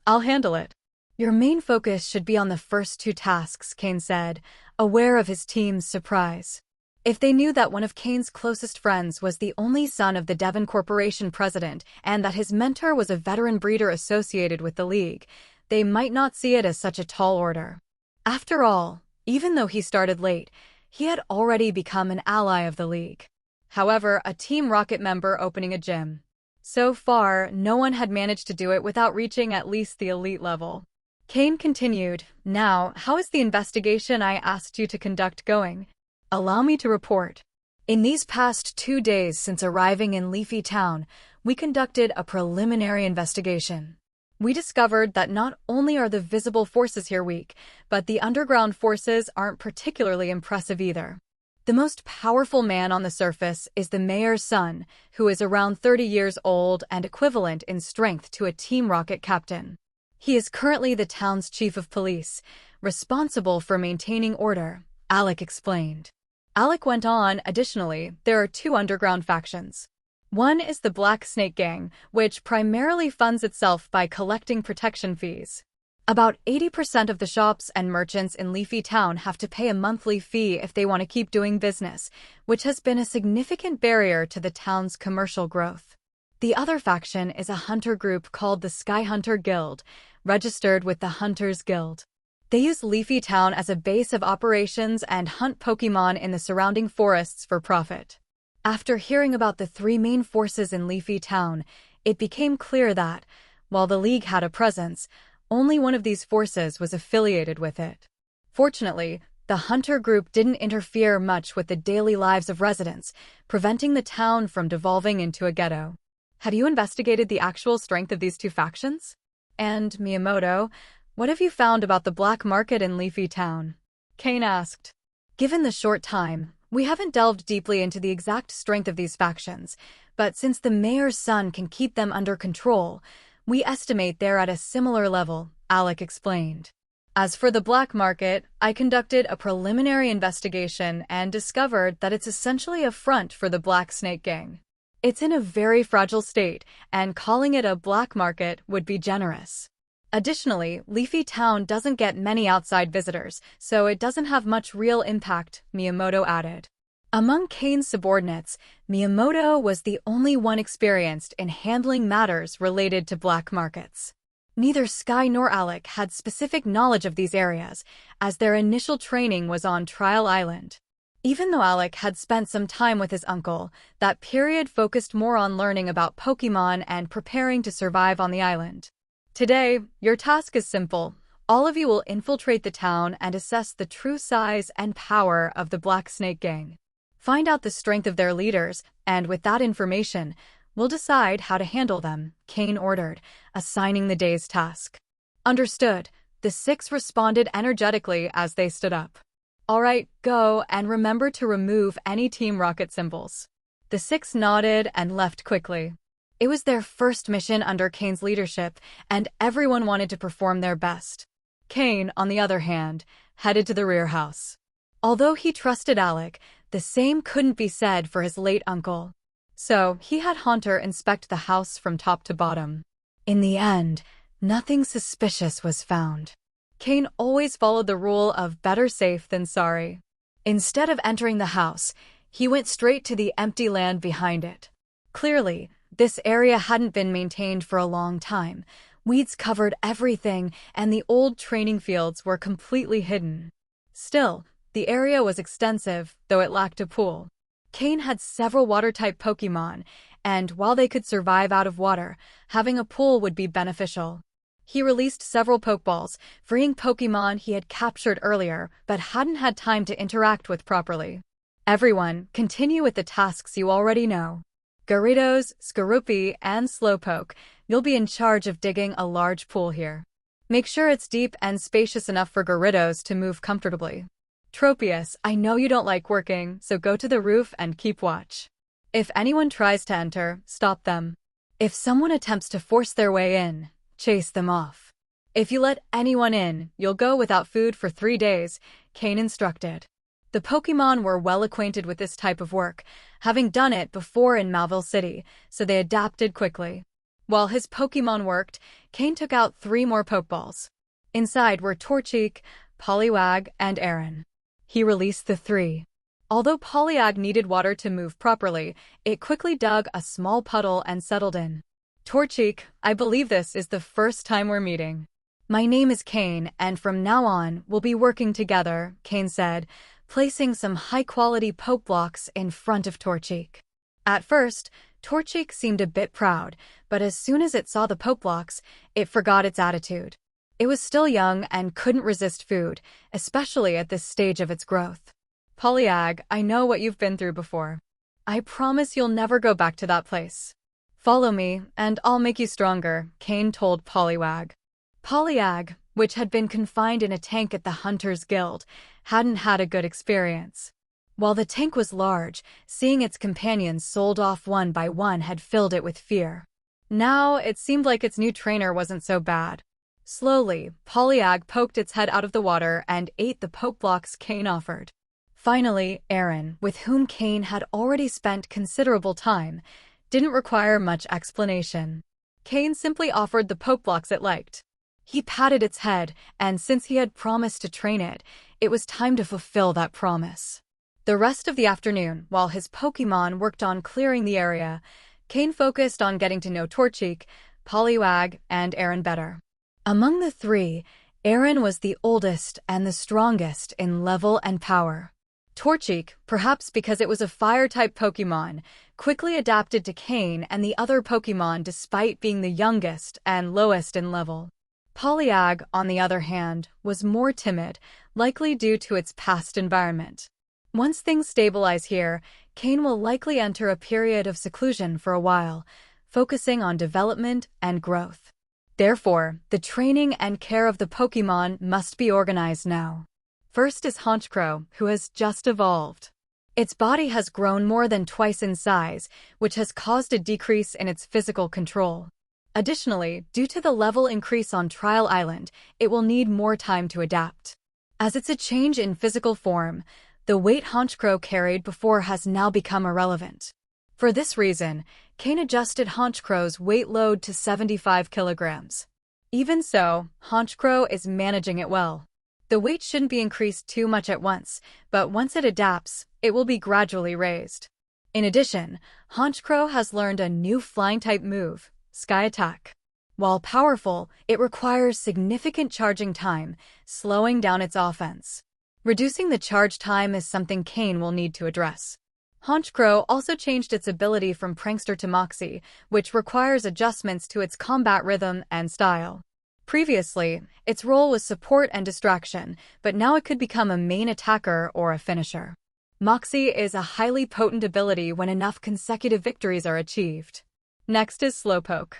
I'll handle it. Your main focus should be on the first 2 tasks, Cain said, aware of his team's surprise. If they knew that one of Cain's closest friends was the only son of the Devon Corporation president and that his mentor was a veteran breeder associated with the League, they might not see it as such a tall order. After all, even though he started late, he had already become an ally of the League. However, a Team Rocket member opening a gym. So far, no one had managed to do it without reaching at least the elite level. Cain continued, "Now, how is the investigation I asked you to conduct going? Allow me to report. In these past 2 days since arriving in Leafy Town, we conducted a preliminary investigation. We discovered that not only are the visible forces here weak, but the underground forces aren't particularly impressive either. The most powerful man on the surface is the mayor's son, who is around 30 years old and equivalent in strength to a Team Rocket captain. He is currently the town's chief of police, responsible for maintaining order," Alec explained. Alec went on, additionally, there are 2 underground factions. One is the Black Snake Gang, which primarily funds itself by collecting protection fees. About 80% of the shops and merchants in Leafy Town have to pay a monthly fee if they want to keep doing business, which has been a significant barrier to the town's commercial growth. The other faction is a hunter group called the Sky Hunter Guild, registered with the Hunters Guild. They use Leafy Town as a base of operations and hunt Pokémon in the surrounding forests for profit. After hearing about the three main forces in Leafy Town, it became clear that, while the League had a presence, only one of these forces was affiliated with it. Fortunately, the hunter group didn't interfere much with the daily lives of residents, preventing the town from devolving into a ghetto. Have you investigated the actual strength of these two factions? And, Miyamoto, what have you found about the black market in Leafy Town? Cain asked. Given the short time, we haven't delved deeply into the exact strength of these factions, but since the mayor's son can keep them under control, we estimate they're at a similar level, Alec explained. As for the black market, I conducted a preliminary investigation and discovered that it's essentially a front for the Black Snake Gang. It's in a very fragile state, and calling it a black market would be generous. Additionally, Leafy Town doesn't get many outside visitors, so it doesn't have much real impact, Miyamoto added. Among Cain's subordinates, Miyamoto was the only one experienced in handling matters related to black markets. Neither Sky nor Alec had specific knowledge of these areas, as their initial training was on Trial Island. Even though Alec had spent some time with his uncle, that period focused more on learning about Pokémon and preparing to survive on the island. Today, your task is simple. All of you will infiltrate the town and assess the true size and power of the Black Snake Gang. Find out the strength of their leaders, and with that information, we'll decide how to handle them, Cain ordered, assigning the day's task. Understood. The six responded energetically as they stood up. All right, go, and remember to remove any Team Rocket symbols. The six nodded and left quickly. It was their first mission under Cain's leadership, and everyone wanted to perform their best. Cain, on the other hand, headed to the rear house. Although he trusted Alec, the same couldn't be said for his late uncle. So, he had Haunter inspect the house from top to bottom. In the end, nothing suspicious was found. Cain always followed the rule of better safe than sorry. Instead of entering the house, he went straight to the empty land behind it. Clearly, this area hadn't been maintained for a long time. Weeds covered everything, and the old training fields were completely hidden. Still, the area was extensive, though it lacked a pool. Cain had several water-type Pokémon, and while they could survive out of water, having a pool would be beneficial. He released several Pokeballs, freeing Pokémon he had captured earlier but hadn't had time to interact with properly. Everyone, continue with the tasks you already know. Gyarados, Skorupi, and Slowpoke, you'll be in charge of digging a large pool here. Make sure it's deep and spacious enough for Gyarados to move comfortably. Tropius, I know you don't like working, so go to the roof and keep watch. If anyone tries to enter, stop them. If someone attempts to force their way in, chase them off. If you let anyone in, you'll go without food for 3 days, Cain instructed. The Pokémon were well acquainted with this type of work, having done it before in Malville City, so they adapted quickly. While his Pokémon worked, Cain took out 3 more Pokeballs. Inside were Torchic, Poliwag, and Aaron. He released the 3. Although Poliwag needed water to move properly, it quickly dug a small puddle and settled in. Torchic, I believe this is the first time we're meeting. My name is Cain, and from now on, we'll be working together, Cain said, placing some high-quality Poke Blocks in front of Torchic. At first, Torchic seemed a bit proud, but as soon as it saw the Poke Blocks, it forgot its attitude. It was still young and couldn't resist food, especially at this stage of its growth. Poliwag, I know what you've been through before. I promise you'll never go back to that place. Follow me, and I'll make you stronger, Cain told Poliwag. Poliwag, which had been confined in a tank at the Hunters Guild, hadn't had a good experience. While the tank was large, seeing its companions sold off one by one had filled it with fear. Now, it seemed like its new trainer wasn't so bad. Slowly, Poliwag poked its head out of the water and ate the Poke Blocks Cain offered. Finally, Aaron, with whom Cain had already spent considerable time, didn't require much explanation. Cain simply offered the poke blocks it liked. He patted its head, and since he had promised to train it, it was time to fulfill that promise. The rest of the afternoon, while his Pokémon worked on clearing the area, Cain focused on getting to know Torchic, Poliwag, and Aaron better. Among the three, Aaron was the oldest and the strongest in level and power. Torchic, perhaps because it was a fire-type Pokémon, quickly adapted to Cain and the other Pokémon despite being the youngest and lowest in level. Poliwag, on the other hand, was more timid, likely due to its past environment. Once things stabilize here, Cain will likely enter a period of seclusion for a while, focusing on development and growth. Therefore, the training and care of the Pokémon must be organized now. First is Honchkrow, who has just evolved. Its body has grown more than twice in size, which has caused a decrease in its physical control. Additionally, due to the level increase on Trial Island, it will need more time to adapt. As it's a change in physical form, the weight Honchkrow carried before has now become irrelevant. For this reason, Cain adjusted Honchkrow's weight load to 75 kilograms. Even so, Honchkrow is managing it well. The weight shouldn't be increased too much at once, but once it adapts, it will be gradually raised. In addition, Honchkrow has learned a new flying-type move, Sky Attack. While powerful, it requires significant charging time, slowing down its offense. Reducing the charge time is something Cain will need to address. Honchkrow also changed its ability from Prankster to Moxie, which requires adjustments to its combat rhythm and style. Previously, its role was support and distraction, but now it could become a main attacker or a finisher. Moxie is a highly potent ability when enough consecutive victories are achieved. Next is Slowpoke.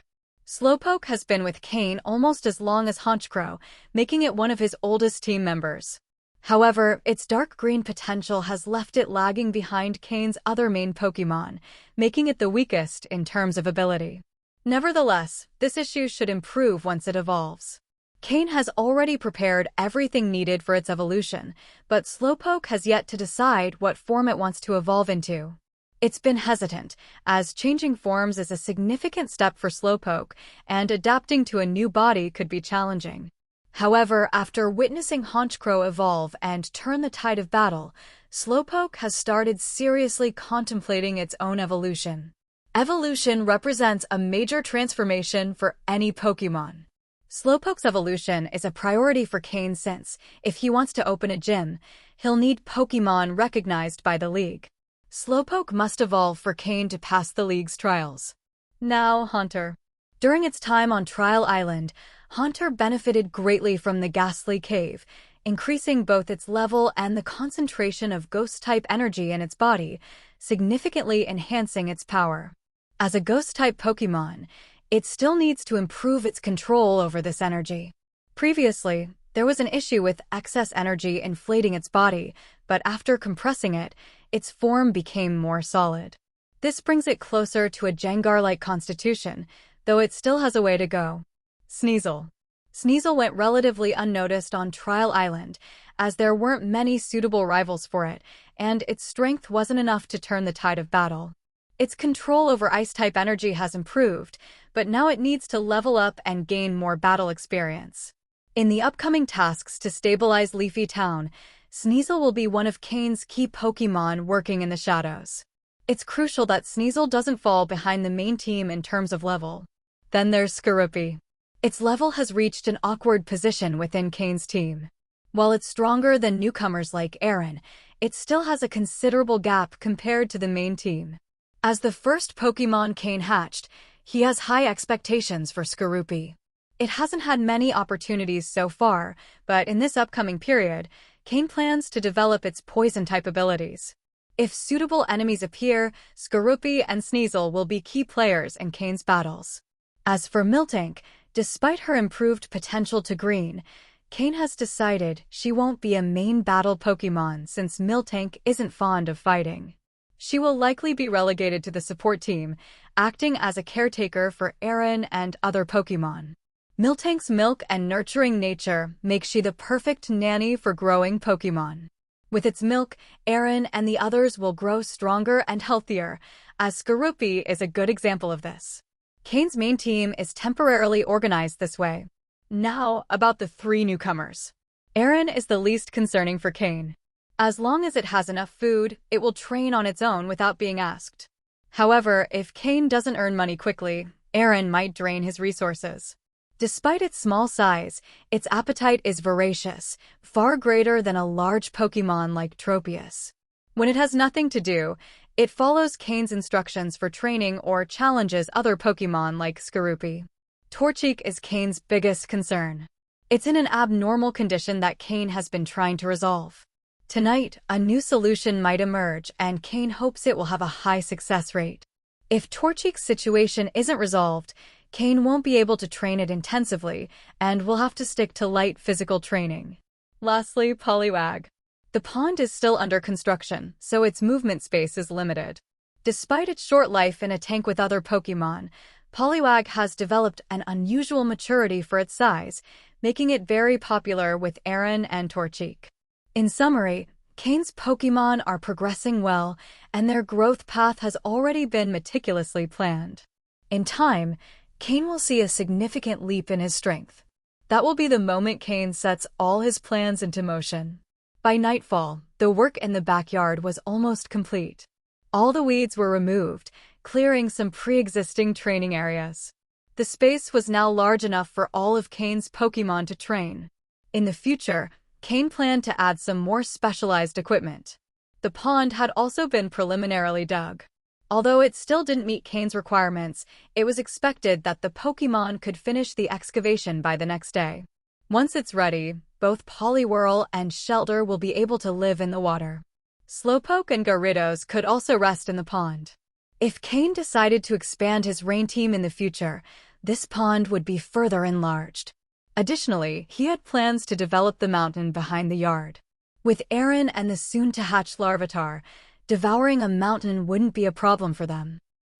Slowpoke has been with Cain almost as long as Honchkrow, making it one of his oldest team members. However, its dark green potential has left it lagging behind Cain's other main Pokémon, making it the weakest in terms of ability. Nevertheless, this issue should improve once it evolves. Cain has already prepared everything needed for its evolution, but Slowpoke has yet to decide what form it wants to evolve into. It's been hesitant, as changing forms is a significant step for Slowpoke, and adapting to a new body could be challenging. However, after witnessing Honchkrow evolve and turn the tide of battle, Slowpoke has started seriously contemplating its own evolution. Evolution represents a major transformation for any Pokémon. Slowpoke's evolution is a priority for Cain since, if he wants to open a gym, he'll need Pokémon recognized by the League. Slowpoke must evolve for Cain to pass the League's trials. Now, Haunter. During its time on Trial Island, Haunter benefited greatly from the Ghastly Cave, increasing both its level and the concentration of Ghost-type energy in its body, significantly enhancing its power. As a Ghost-type Pokémon, it still needs to improve its control over this energy. Previously, there was an issue with excess energy inflating its body, but after compressing it, its form became more solid. This brings it closer to a Jengar-like constitution, though it still has a way to go. Sneasel. Sneasel went relatively unnoticed on Trial Island, as there weren't many suitable rivals for it, and its strength wasn't enough to turn the tide of battle. Its control over Ice-type energy has improved, but now it needs to level up and gain more battle experience. In the upcoming tasks to stabilize Leafy Town, Sneasel will be one of Cain's key Pokémon working in the shadows. It's crucial that Sneasel doesn't fall behind the main team in terms of level. Then there's Skorupi. Its level has reached an awkward position within Cain's team. While it's stronger than newcomers like Aaron, it still has a considerable gap compared to the main team. As the first Pokémon Cain hatched, he has high expectations for Skorupi. It hasn't had many opportunities so far, but in this upcoming period, Cain plans to develop its Poison-type abilities. If suitable enemies appear, Skorupi and Sneasel will be key players in Cain's battles. As for Miltank, despite her improved potential to green, Cain has decided she won't be a main battle Pokémon since Miltank isn't fond of fighting. She will likely be relegated to the support team, acting as a caretaker for Aaron and other Pokémon. Miltank's milk and nurturing nature makes she the perfect nanny for growing Pokémon. With its milk, Aaron and the others will grow stronger and healthier, as Skorupi is a good example of this. Cain's main team is temporarily organized this way. Now, about the three newcomers. Aaron is the least concerning for Cain. As long as it has enough food, it will train on its own without being asked. However, if Cain doesn't earn money quickly, Aaron might drain his resources. Despite its small size, its appetite is voracious, far greater than a large Pokémon like Tropius. When it has nothing to do, it follows Cain's instructions for training or challenges other Pokémon like Skorupi. Torchic is Cain's biggest concern. It's in an abnormal condition that Cain has been trying to resolve. Tonight, a new solution might emerge, and Cain hopes it will have a high success rate. If Torchic's situation isn't resolved, Cain won't be able to train it intensively, and will have to stick to light physical training. Lastly, Poliwag. The pond is still under construction, so its movement space is limited. Despite its short life in a tank with other Pokémon, Poliwag has developed an unusual maturity for its size, making it very popular with Aaron and Torchic. In summary, Cain's Pokémon are progressing well, and their growth path has already been meticulously planned. In time, Cain will see a significant leap in his strength. That will be the moment Cain sets all his plans into motion. By nightfall, the work in the backyard was almost complete. All the weeds were removed, clearing some pre-existing training areas. The space was now large enough for all of Cain's Pokémon to train. In the future, Cain planned to add some more specialized equipment. The pond had also been preliminarily dug. Although it still didn't meet Cain's requirements, it was expected that the Pokémon could finish the excavation by the next day. Once it's ready, both Poliwhirl and Shelter will be able to live in the water. Slowpoke and Gyarados could also rest in the pond. If Cain decided to expand his rain team in the future, this pond would be further enlarged. Additionally, he had plans to develop the mountain behind the yard. With Aaron and the soon-to-hatch Larvitar, devouring a mountain wouldn't be a problem for them.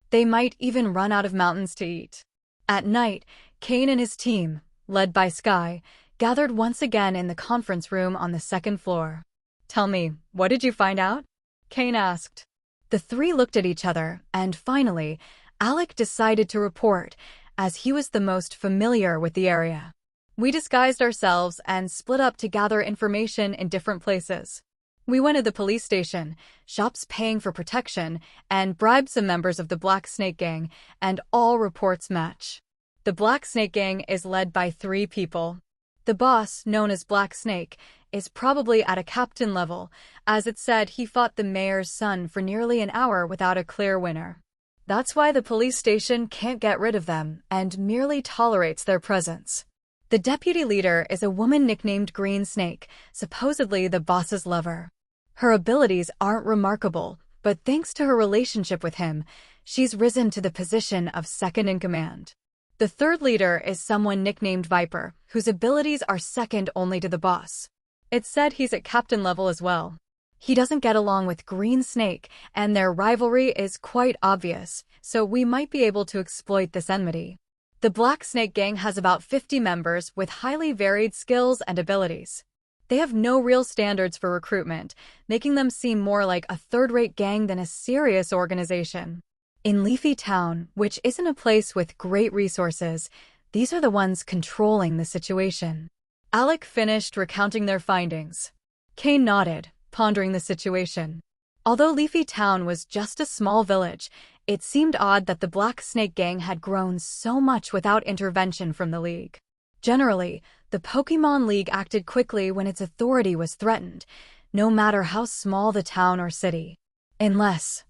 They might even run out of mountains to eat. At night, Cain and his team, led by Sky, gathered once again in the conference room on the second floor. "Tell me, what did you find out?" Cain asked. The three looked at each other, and finally, Alec decided to report, as he was the most familiar with the area. "We disguised ourselves and split up to gather information in different places. We went to the police station, shops paying for protection, and bribed some members of the Black Snake Gang, and all reports match. The Black Snake Gang is led by 3 people. The boss, known as Black Snake, is probably at a captain level, as it said he fought the mayor's son for nearly an hour without a clear winner. That's why the police station can't get rid of them and merely tolerates their presence. The deputy leader is a woman nicknamed Green Snake, supposedly the boss's lover. Her abilities aren't remarkable, but thanks to her relationship with him, she's risen to the position of second in command. The third leader is someone nicknamed Viper, whose abilities are second only to the boss. It's said he's at captain level as well. He doesn't get along with Green Snake, and their rivalry is quite obvious, so we might be able to exploit this enmity. The Black Snake Gang has about 50 members with highly varied skills and abilities. They have no real standards for recruitment, making them seem more like a third-rate gang than a serious organization. In Leafy Town, which isn't a place with great resources, these are the ones controlling the situation. Alec finished recounting their findings. Cain nodded, pondering the situation. Although Leafy Town was just a small village, it seemed odd that the Black Snake Gang had grown so much without intervention from the League. Generally, the Pokémon League acted quickly when its authority was threatened, no matter how small the town or city. Unless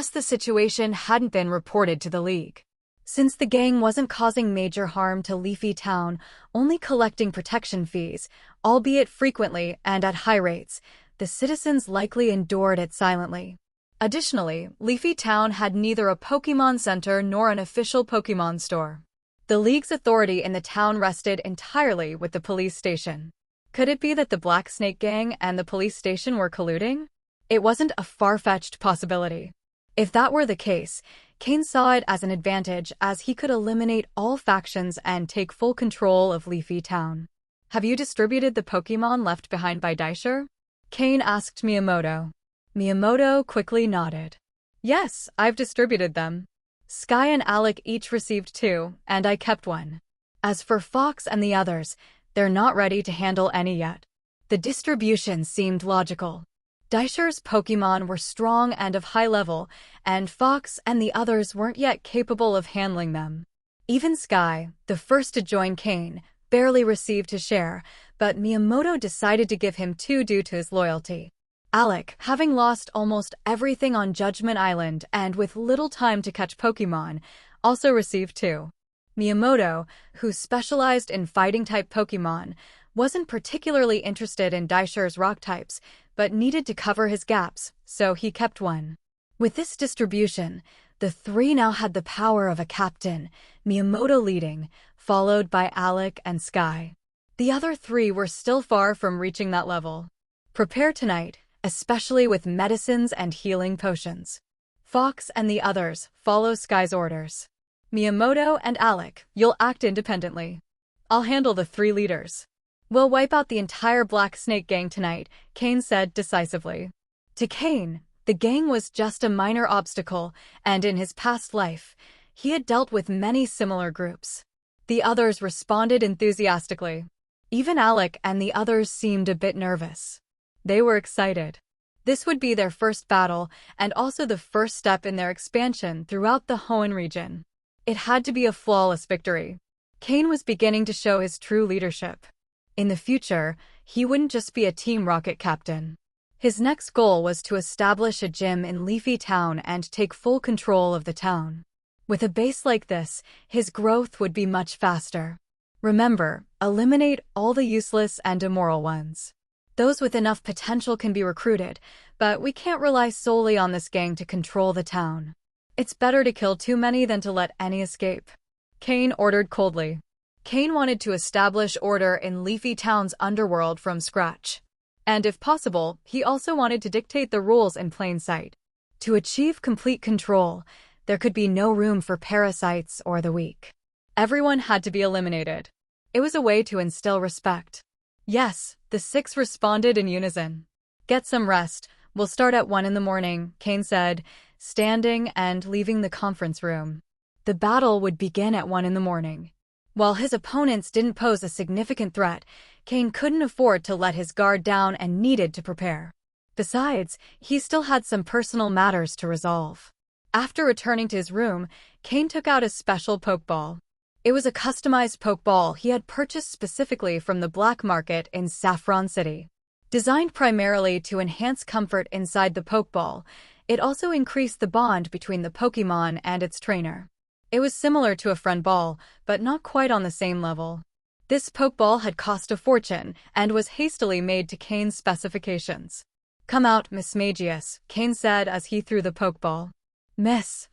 the situation hadn't been reported to the League. Since the gang wasn't causing major harm to Leafy Town, only collecting protection fees, albeit frequently and at high rates, the citizens likely endured it silently. Additionally, Leafy Town had neither a Pokémon Center nor an official Pokémon store. The League's authority in the town rested entirely with the police station. Could it be that the Black Snake Gang and the police station were colluding? It wasn't a far-fetched possibility. If that were the case, Cain saw it as an advantage, as he could eliminate all factions and take full control of Leafy Town. "Have you distributed the Pokémon left behind by Daisher?" Cain asked Miyamoto. Miyamoto quickly nodded. Yes, I've distributed them. Sky and Alec each received 2, and I kept 1. As for Fox and the others, they're not ready to handle any yet. The distribution seemed logical. Daisher's Pokémon were strong and of high level, and Fox and the others weren't yet capable of handling them. Even Sky, the first to join Cain, barely received his share, but Miyamoto decided to give him 2 due to his loyalty. Alec, having lost almost everything on Judgment Island and with little time to catch Pokémon, also received 2. Miyamoto, who specialized in fighting-type Pokémon, wasn't particularly interested in Daisher's rock types, but needed to cover his gaps, so he kept 1. With this distribution, the 3 now had the power of a captain, Miyamoto leading, followed by Alec and Sky. The other 3 were still far from reaching that level. Prepare tonight, especially with medicines and healing potions. Fox and the others follow Sky's orders. Miyamoto and Alec, you'll act independently. I'll handle the 3 leaders. We'll wipe out the entire Black Snake gang tonight, Cain said decisively. To Cain, the gang was just a minor obstacle, and in his past life, he had dealt with many similar groups. The others responded enthusiastically. Even Alec and the others seemed a bit nervous. They were excited. This would be their first battle, and also the first step in their expansion throughout the Hoenn region. It had to be a flawless victory. Cain was beginning to show his true leadership. In the future, he wouldn't just be a Team Rocket captain. His next goal was to establish a gym in Leafy Town and take full control of the town. With a base like this, his growth would be much faster. Remember, eliminate all the useless and immoral ones. Those with enough potential can be recruited, but we can't rely solely on this gang to control the town. It's better to kill too many than to let any escape. Cain ordered coldly. Cain wanted to establish order in Leafy Town's underworld from scratch. And if possible, he also wanted to dictate the rules in plain sight. To achieve complete control, there could be no room for parasites or the weak. Everyone had to be eliminated. It was a way to instill respect. Yes, the 6 responded in unison. Get some rest. We'll start at 1 in the morning, Cain said, standing and leaving the conference room. The battle would begin at 1 in the morning. While his opponents didn't pose a significant threat, Cain couldn't afford to let his guard down and needed to prepare. Besides, he still had some personal matters to resolve. After returning to his room, Cain took out a special Pokeball. It was a customized Pokeball he had purchased specifically from the black market in Saffron City. Designed primarily to enhance comfort inside the Pokeball, it also increased the bond between the Pokémon and its trainer. It was similar to a friend ball, but not quite on the same level. This Pokeball had cost a fortune and was hastily made to Cain's specifications. Come out, Miss Magius, Cain said as he threw the Pokeball. Miss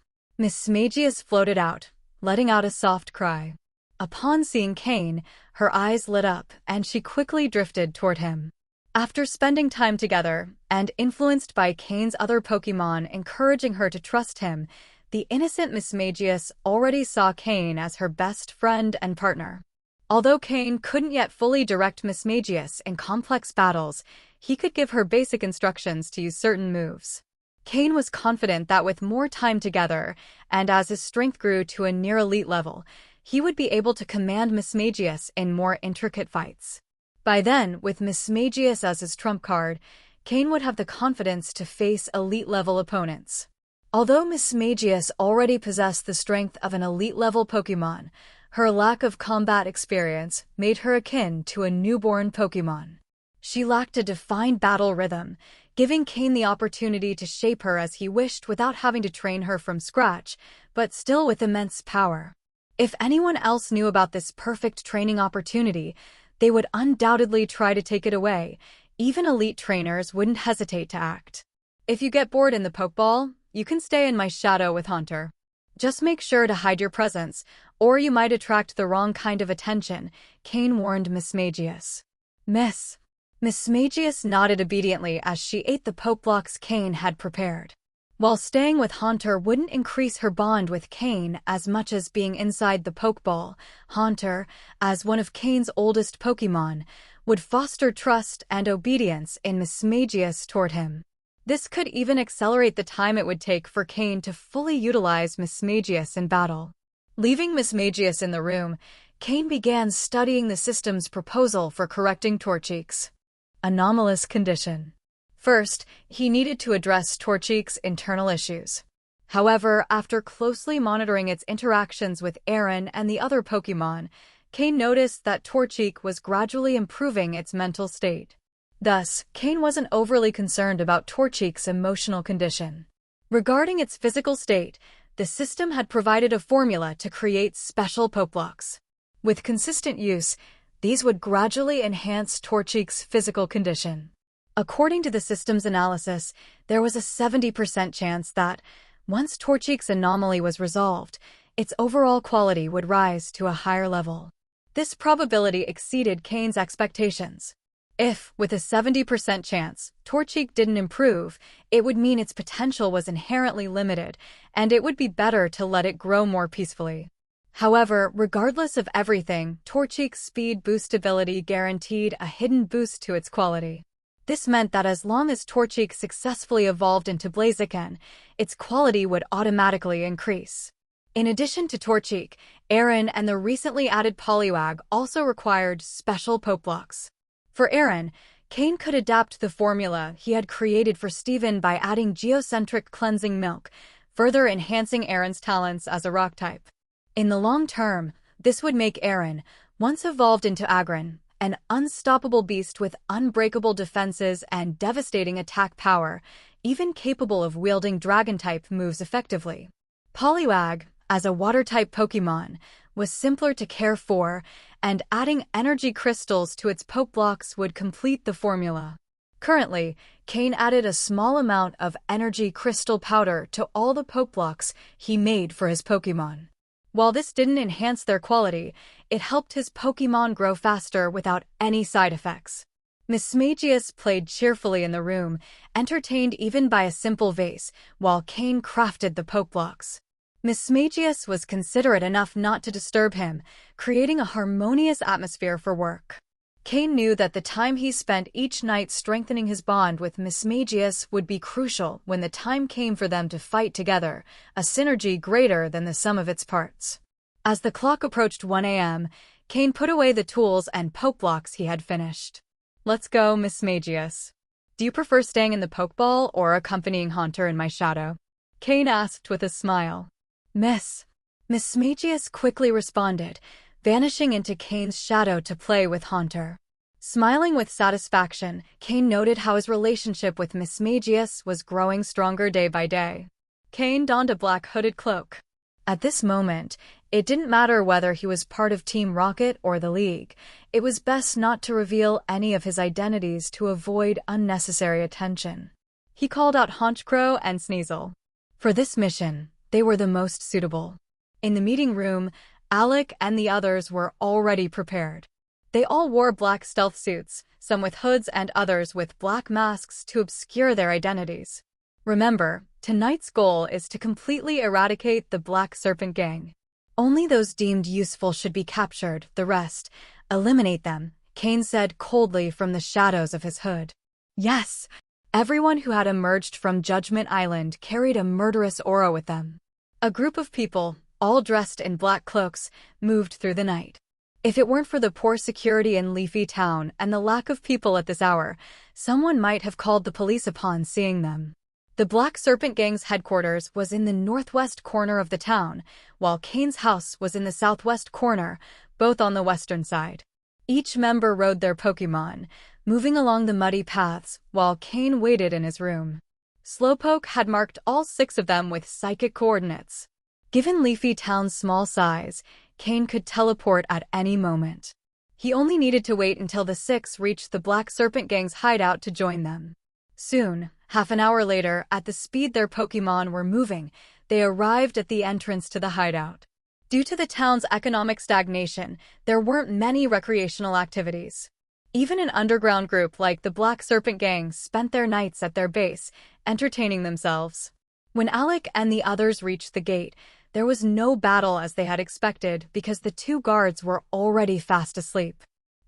Magius floated out, letting out a soft cry. Upon seeing Cain, her eyes lit up and she quickly drifted toward him. After spending time together, and influenced by Cain's other Pokémon encouraging her to trust him, the innocent Miss Magius already saw Cain as her best friend and partner. Although Cain couldn't yet fully direct Miss Magius in complex battles, he could give her basic instructions to use certain moves. Cain was confident that with more time together, and as his strength grew to a near-elite level, he would be able to command Miss Magius in more intricate fights. By then, with Miss Magius as his trump card, Cain would have the confidence to face elite-level opponents. Although Miss Magius already possessed the strength of an elite-level Pokémon, her lack of combat experience made her akin to a newborn Pokémon. She lacked a defined battle rhythm, giving Cain the opportunity to shape her as he wished without having to train her from scratch, but still with immense power. If anyone else knew about this perfect training opportunity, they would undoubtedly try to take it away. Even elite trainers wouldn't hesitate to act. If you get bored in the Pokeball, you can stay in my shadow with Haunter. Just make sure to hide your presence, or you might attract the wrong kind of attention, Cain warned Miss Magius. Miss Magius nodded obediently as she ate the Pokeblocks Cain had prepared. While staying with Haunter wouldn't increase her bond with Cain as much as being inside the Pokeball, Haunter, as one of Cain's oldest Pokémon, would foster trust and obedience in Mismagius toward him. This could even accelerate the time it would take for Cain to fully utilize Mismagius in battle. Leaving Mismagius in the room, Cain began studying the system's proposal for correcting Torchique's anomalous condition. First, he needed to address Torchique's internal issues. However, after closely monitoring its interactions with Aaron and the other Pokémon, Cain noticed that Torchique was gradually improving its mental state. Thus, Cain wasn't overly concerned about Torchique's emotional condition. Regarding its physical state, the system had provided a formula to create special Pokeblocks. With consistent use, these would gradually enhance Torchique's physical condition. According to the system's analysis, there was a 70% chance that, once Torchique's anomaly was resolved, its overall quality would rise to a higher level. This probability exceeded Cain's expectations. If, with a 70% chance, Torchique didn't improve, it would mean its potential was inherently limited, and it would be better to let it grow more peacefully. However, regardless of everything, Torchique's speed boost ability guaranteed a hidden boost to its quality. This meant that as long as Torchique successfully evolved into Blaziken, its quality would automatically increase. In addition to Torchique, Aaron and the recently added Poliwag also required special Pokeblocks. For Aaron, Cain could adapt the formula he had created for Steven by adding geocentric cleansing milk, further enhancing Aaron's talents as a rock type. In the long term, this would make Aaron, once evolved into Agron, an unstoppable beast with unbreakable defenses and devastating attack power, even capable of wielding dragon-type moves effectively. Poliwag, as a water-type Pokémon, was simpler to care for, and adding energy crystals to its Pokeblocks would complete the formula. Currently, Cain added a small amount of energy crystal powder to all the Pokeblocks he made for his Pokémon. While this didn't enhance their quality, it helped his Pokémon grow faster without any side effects. Mismagius played cheerfully in the room, entertained even by a simple vase, while Cain crafted the Pokeblocks. Mismagius was considerate enough not to disturb him, creating a harmonious atmosphere for work. Cain knew that the time he spent each night strengthening his bond with Mismagius would be crucial when the time came for them to fight together, a synergy greater than the sum of its parts. As the clock approached 1 a.m., Cain put away the tools and Pokeblocks he had finished. "Let's go, Mismagius. Do you prefer staying in the Pokeball or accompanying Haunter in my shadow?" Cain asked with a smile. Mismagius quickly responded, vanishing into Cain's shadow to play with Haunter. Smiling with satisfaction, Cain noted how his relationship with Mismagius was growing stronger day by day. Cain donned a black hooded cloak. At this moment, it didn't matter whether he was part of Team Rocket or the League. It was best not to reveal any of his identities to avoid unnecessary attention. He called out Honchcrow and Sneasel. For this mission, they were the most suitable. In the meeting room, Alec and the others were already prepared. They all wore black stealth suits, some with hoods and others with black masks to obscure their identities. Remember, tonight's goal is to completely eradicate the Black Serpent Gang. Only those deemed useful should be captured, the rest, eliminate them, Cain said coldly from the shadows of his hood. Yes, everyone who had emerged from Judgment Island carried a murderous aura with them. A group of people, all dressed in black cloaks, moved through the night. If it weren't for the poor security in Leafy Town and the lack of people at this hour, someone might have called the police upon seeing them. The Black Serpent Gang's headquarters was in the northwest corner of the town, while Cain's house was in the southwest corner, both on the western side. Each member rode their Pokémon, moving along the muddy paths, while Cain waited in his room. Slowpoke had marked all 6 of them with psychic coordinates. Given Leafy Town's small size, Cain could teleport at any moment. He only needed to wait until the 6 reached the Black Serpent Gang's hideout to join them. Soon, half an hour later, at the speed their Pokémon were moving, they arrived at the entrance to the hideout. Due to the town's economic stagnation, there weren't many recreational activities. Even an underground group like the Black Serpent Gang spent their nights at their base, entertaining themselves. When Alec and the others reached the gate, there was no battle as they had expected because the 2 guards were already fast asleep.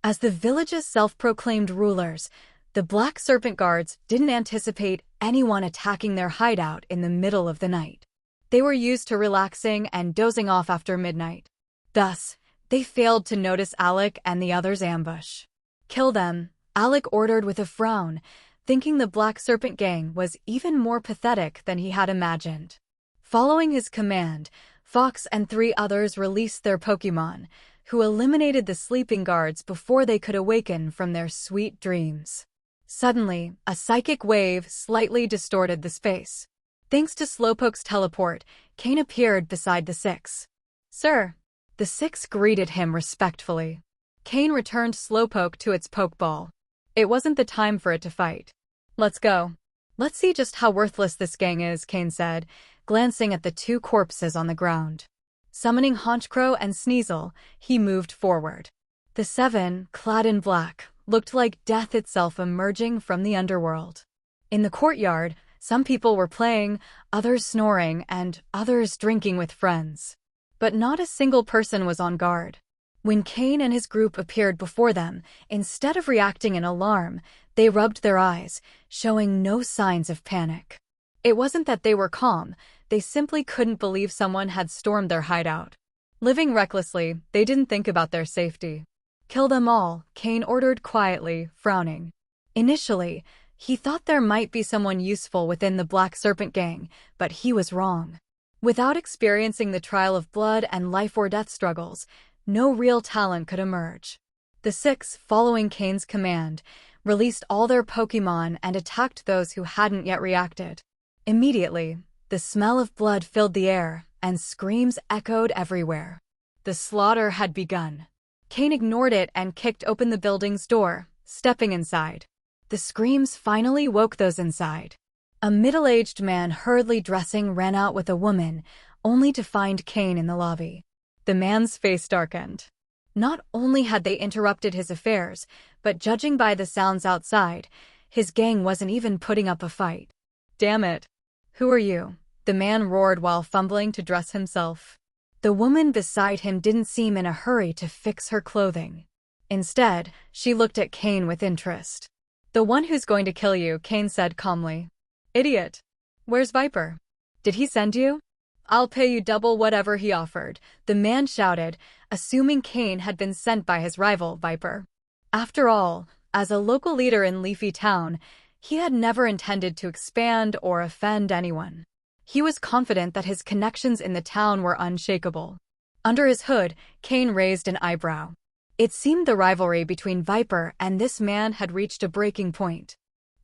As the village's self-proclaimed rulers, the Black Serpent Guards didn't anticipate anyone attacking their hideout in the middle of the night. They were used to relaxing and dozing off after midnight. Thus, they failed to notice Alec and the others' ambush. "Kill them," Alec ordered with a frown, thinking the Black Serpent gang was even more pathetic than he had imagined. Following his command, Fox and 3 others released their Pokémon, who eliminated the sleeping guards before they could awaken from their sweet dreams. Suddenly, a psychic wave slightly distorted the space. Thanks to Slowpoke's teleport, Cain appeared beside the 6. "Sir." The 6 greeted him respectfully. Cain returned Slowpoke to its Pokeball. It wasn't the time for it to fight. "Let's go. Let's see just how worthless this gang is," Cain said, glancing at the 2 corpses on the ground. Summoning Honchkrow and Sneasel, he moved forward. The 7, clad in black, looked like death itself emerging from the underworld. In the courtyard, some people were playing, others snoring, and others drinking with friends. But not a single person was on guard. When Cain and his group appeared before them, instead of reacting in alarm, they rubbed their eyes, showing no signs of panic. It wasn't that they were calm, they simply couldn't believe someone had stormed their hideout. Living recklessly, they didn't think about their safety. "Kill them all," Cain ordered quietly, frowning. Initially, he thought there might be someone useful within the Black Serpent gang, but he was wrong. Without experiencing the trial of blood and life-or-death struggles, no real talent could emerge. The 6, following Cain's command, released all their Pokémon and attacked those who hadn't yet reacted. Immediately, the smell of blood filled the air, and screams echoed everywhere. The slaughter had begun. Cain ignored it and kicked open the building's door, stepping inside. The screams finally woke those inside. A middle-aged man hurriedly dressing ran out with a woman, only to find Cain in the lobby. The man's face darkened. Not only had they interrupted his affairs, but judging by the sounds outside, his gang wasn't even putting up a fight. "Damn it. Who are you?" the man roared while fumbling to dress himself. The woman beside him didn't seem in a hurry to fix her clothing. Instead, she looked at Cain with interest. "The one who's going to kill you," Cain said calmly. "Idiot. Where's Viper? Did he send you?" "I'll pay you double whatever he offered," the man shouted, assuming Cain had been sent by his rival, Viper. After all, as a local leader in Leafy Town, he had never intended to expand or offend anyone. He was confident that his connections in the town were unshakable. Under his hood, Cain raised an eyebrow. It seemed the rivalry between Viper and this man had reached a breaking point.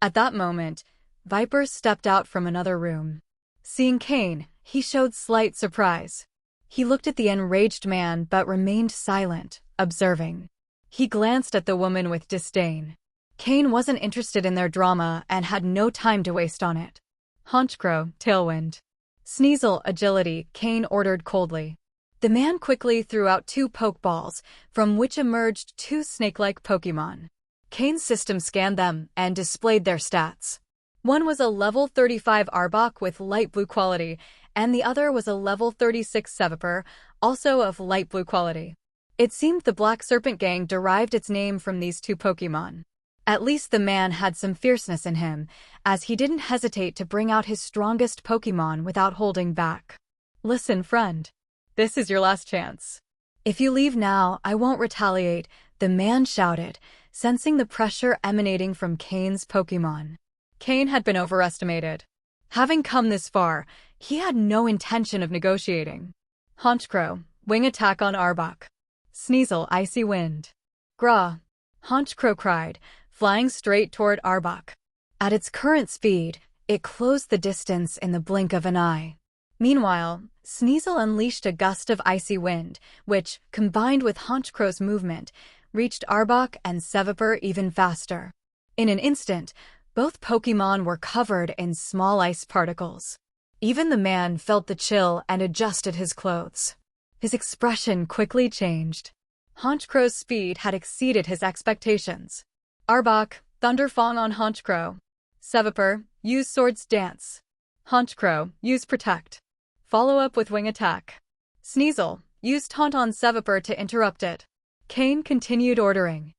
At that moment, Viper stepped out from another room. Seeing Cain, he showed slight surprise. He looked at the enraged man but remained silent, observing. He glanced at the woman with disdain. Cain wasn't interested in their drama and had no time to waste on it. "Honchkrow, Tailwind. Sneasel, Agility," Cain ordered coldly. The man quickly threw out 2 Pokeballs, from which emerged 2 snake-like Pokémon. Cain's system scanned them and displayed their stats. One was a level 35 Arbok with light blue quality, and the other was a level 36 Seviper, also of light blue quality. It seemed the Black Serpent Gang derived its name from these 2 Pokémon. At least the man had some fierceness in him, as he didn't hesitate to bring out his strongest Pokémon without holding back. "Listen, friend. This is your last chance. If you leave now, I won't retaliate," the man shouted, sensing the pressure emanating from Cain's Pokémon. Cain had been overestimated. Having come this far, he had no intention of negotiating. "Honchkrow, Wing Attack on Arbok. Sneasel, Icy Wind." "Gra!" Honchkrow cried, flying straight toward Arbok. At its current speed, it closed the distance in the blink of an eye. Meanwhile, Sneasel unleashed a gust of icy wind, which, combined with Honchkrow's movement, reached Arbok and Seviper even faster. In an instant, both Pokémon were covered in small ice particles. Even the man felt the chill and adjusted his clothes. His expression quickly changed. Honchkrow's speed had exceeded his expectations. "Arbok, Thunderfang on Honchkrow. Seviper, use Swords Dance. Honchkrow, use Protect. Follow up with Wing Attack. Sneasel, use Taunt on Seviper to interrupt it." Cain continued ordering.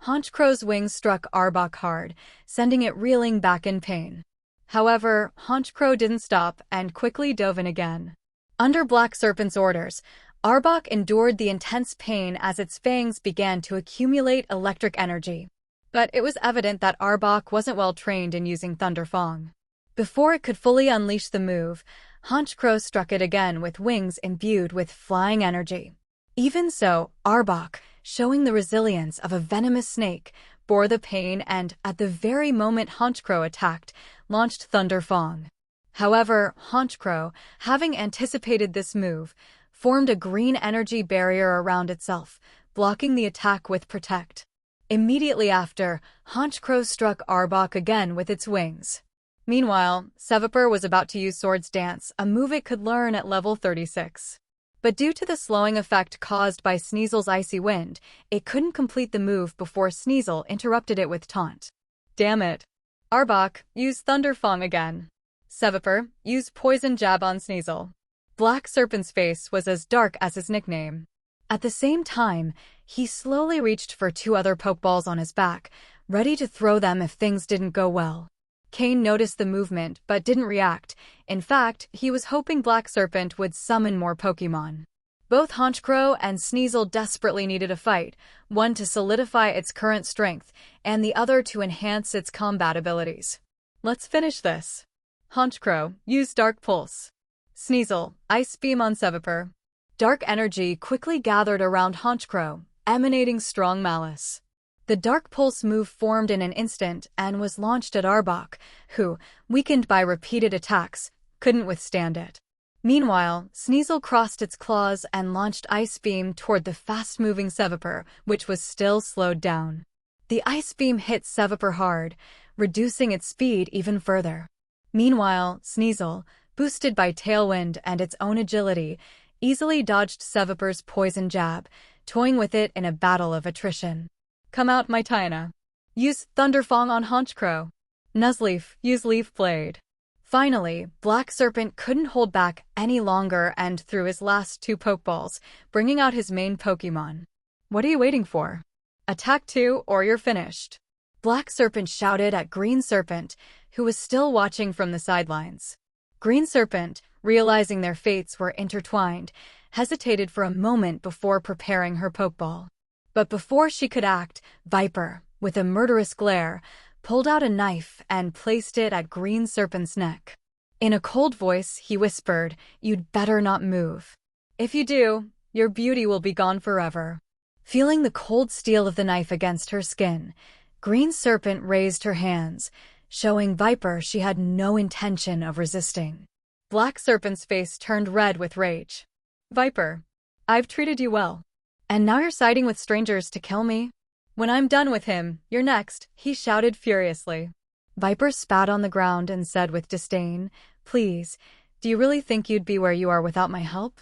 Honchkro's wings struck Arbok hard, sending it reeling back in pain. However, Honchkro didn't stop and quickly dove in again. Under Black Serpent's orders, Arbok endured the intense pain as its fangs began to accumulate electric energy. But it was evident that Arbok wasn't well trained in using Thunderfang. Before it could fully unleash the move, Honchkro struck it again with wings imbued with flying energy. Even so, Arbok, showing the resilience of a venomous snake, bore the pain and, at the very moment Honchkro attacked, launched Thunderfang. However, Honchkro, having anticipated this move, formed a green energy barrier around itself, blocking the attack with Protect. Immediately after, Honchkro struck Arbok again with its wings. Meanwhile, Seviper was about to use Sword's Dance, a move it could learn at level 36. But due to the slowing effect caused by Sneasel's icy wind, it couldn't complete the move before Sneasel interrupted it with Taunt. Damn it. Arbok, use Thunderfang again. Seviper, use Poison Jab on Sneasel. Black Serpent's face was as dark as his nickname. At the same time, he slowly reached for 2 other Pokeballs on his back, ready to throw them if things didn't go well. Cain noticed the movement but didn't react. In fact, he was hoping Black Serpent would summon more Pokémon. Both Honchkro and Sneasel desperately needed a fight, one to solidify its current strength, and the other to enhance its combat abilities. Let's finish this. Honchkro, use Dark Pulse. Sneasel, Ice Beam on Seviper. Dark energy quickly gathered around Honchkro, emanating strong malice. The Dark Pulse move formed in an instant and was launched at Arbok, who, weakened by repeated attacks, couldn't withstand it. Meanwhile, Sneasel crossed its claws and launched Ice Beam toward the fast-moving Seviper, which was still slowed down. The Ice Beam hit Seviper hard, reducing its speed even further. Meanwhile, Sneasel, boosted by Tailwind and its own agility, easily dodged Seviper's Poison Jab, toying with it in a battle of attrition. Come out, my Taina. Use Thunderfang on Honchkro. Nuzleaf, use Leaf Blade. Finally, Black Serpent couldn't hold back any longer and threw his last 2 Pokeballs, bringing out his main Pokémon. What are you waiting for? Attack 2 or you're finished. Black Serpent shouted at Green Serpent, who was still watching from the sidelines. Green Serpent, realizing their fates were intertwined, hesitated for a moment before preparing her Pokeball. But before she could act, Viper, with a murderous glare, pulled out a knife and placed it at Green Serpent's neck. In a cold voice, he whispered, "You'd better not move. If you do, your beauty will be gone forever." Feeling the cold steel of the knife against her skin, Green Serpent raised her hands, showing Viper she had no intention of resisting. Black Serpent's face turned red with rage. "Viper, I've treated you well. And now you're siding with strangers to kill me? When I'm done with him, you're next," he shouted furiously. Viper spat on the ground and said with disdain, "Please, do you really think you'd be where you are without my help?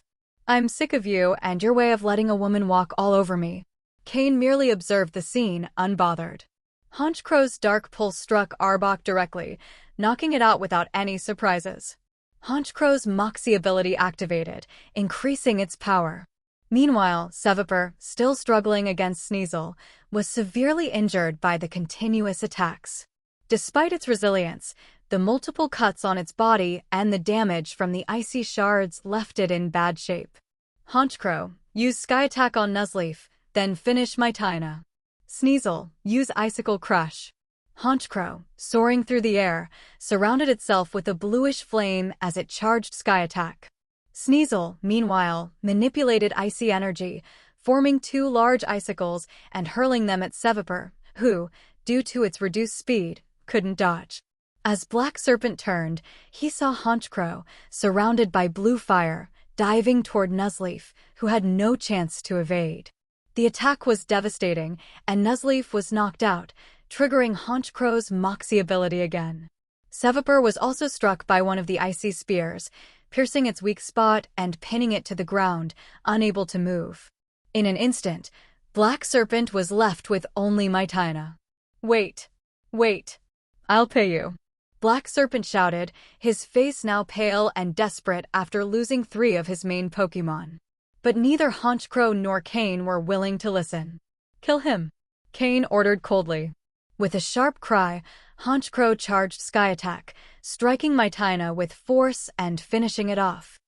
I'm sick of you and your way of letting a woman walk all over me." Cain merely observed the scene, unbothered. Honchkro's Dark Pulse struck Arbok directly, knocking it out without any surprises. Honchkro's Moxie ability activated, increasing its power. Meanwhile, Seviper, still struggling against Sneasel, was severely injured by the continuous attacks. Despite its resilience, the multiple cuts on its body and the damage from the icy shards left it in bad shape. Honchkro, use Sky Attack on Nuzleaf, then finish my Taina. Sneasel, use Icicle Crush. Honchkro, soaring through the air, surrounded itself with a bluish flame as it charged Sky Attack. Sneasel, meanwhile, manipulated icy energy, forming 2 large icicles and hurling them at Seviper, who, due to its reduced speed, couldn't dodge. As Black Serpent turned, he saw Honchkro, surrounded by blue fire, diving toward Nuzleaf, who had no chance to evade. The attack was devastating, and Nuzleaf was knocked out, triggering Honchkro's Moxie ability again. Seviper was also struck by one of the icy spears, piercing its weak spot and pinning it to the ground, unable to move. In an instant, Black Serpent was left with only Taina. Wait. I'll pay you." Black Serpent shouted, his face now pale and desperate after losing 3 of his main Pokémon. But neither Honchkro nor Cain were willing to listen. "Kill him. Cain ordered coldly. With a sharp cry, Honchkrow charged Sky Attack, striking Mytina with force and finishing it off.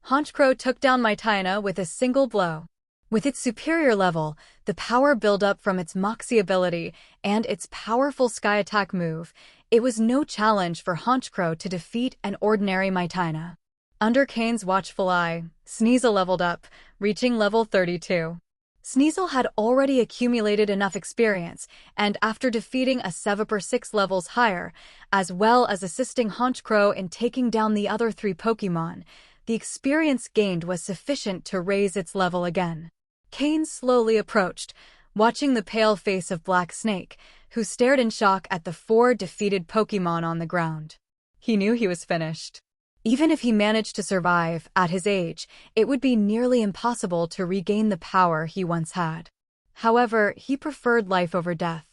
Honchkrow took down Mytina with a single blow. With its superior level, the power buildup from its Moxie ability, and its powerful Sky Attack move, it was no challenge for Honchkrow to defeat an ordinary Mytina. Under Cain's watchful eye, Sneasel leveled up, reaching level 32. Sneasel had already accumulated enough experience, and after defeating a Seviper 6 levels higher, as well as assisting Honchkrow in taking down the other 3 Pokémon, the experience gained was sufficient to raise its level again. Cain slowly approached, watching the pale face of Black Snake, who stared in shock at the 4 defeated Pokémon on the ground. He knew he was finished. Even if he managed to survive, at his age, it would be nearly impossible to regain the power he once had. However, he preferred life over death.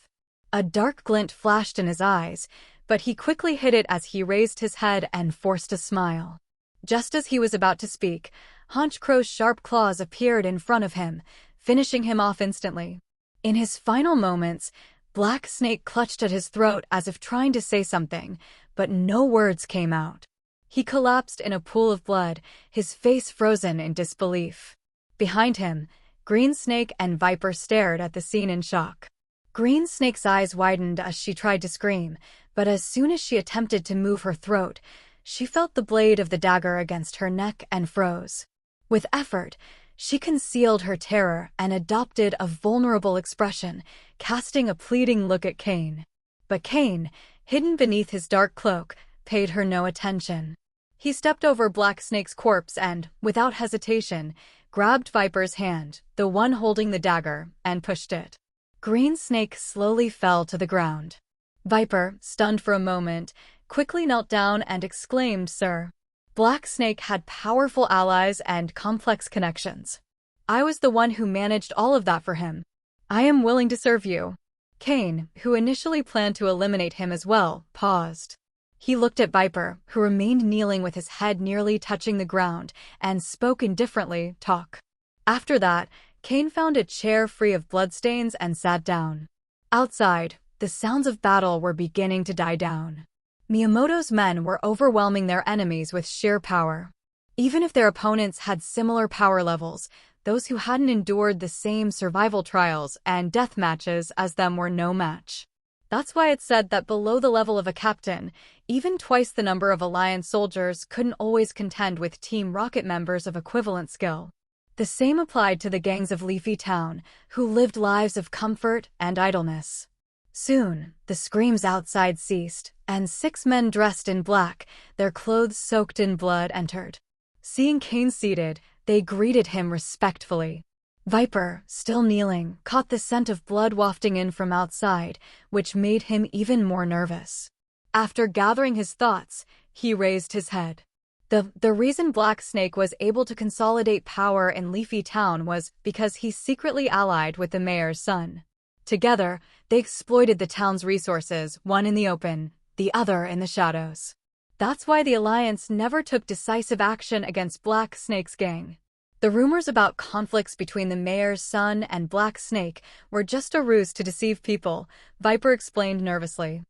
A dark glint flashed in his eyes, but he quickly hid it as he raised his head and forced a smile. Just as he was about to speak, Honchkrow's sharp claws appeared in front of him, finishing him off instantly. In his final moments, Black Snake clutched at his throat as if trying to say something, but no words came out. He collapsed in a pool of blood, his face frozen in disbelief. Behind him, Green Snake and Viper stared at the scene in shock. Green Snake's eyes widened as she tried to scream, but as soon as she attempted to move her throat, she felt the blade of the dagger against her neck and froze. With effort, she concealed her terror and adopted a vulnerable expression, casting a pleading look at Cain. But Cain, hidden beneath his dark cloak, paid her no attention. He stepped over Black Snake's corpse and, without hesitation, grabbed Viper's hand, the one holding the dagger, and pushed it. Green Snake slowly fell to the ground. Viper, stunned for a moment, quickly knelt down and exclaimed, "Sir." Black Snake had powerful allies and complex connections. "I was the one who managed all of that for him. I am willing to serve you." Cain, who initially planned to eliminate him as well, paused. He looked at Viper, who remained kneeling with his head nearly touching the ground, and spoke indifferently, "Talk." After that, Cain found a chair free of bloodstains and sat down. Outside, the sounds of battle were beginning to die down. Miyamoto's men were overwhelming their enemies with sheer power. Even if their opponents had similar power levels, those who hadn't endured the same survival trials and death matches as them were no match. That's why it's said that below the level of a captain, even twice the number of Alliance soldiers couldn't always contend with Team Rocket members of equivalent skill. The same applied to the gangs of Leafy Town, who lived lives of comfort and idleness. Soon, the screams outside ceased, and 6 men dressed in black, their clothes soaked in blood, entered. Seeing Cain seated, they greeted him respectfully. Viper, still kneeling, caught the scent of blood wafting in from outside, which made him even more nervous. After gathering his thoughts, he raised his head. The reason Black Snake was able to consolidate power in Leafy Town was because he secretly allied with the mayor's son. Together, they exploited the town's resources, one in the open, the other in the shadows. That's why the Alliance never took decisive action against Black Snake's gang. The rumors about conflicts between the mayor's son and Black Snake were just a ruse to deceive people, Viper explained nervously.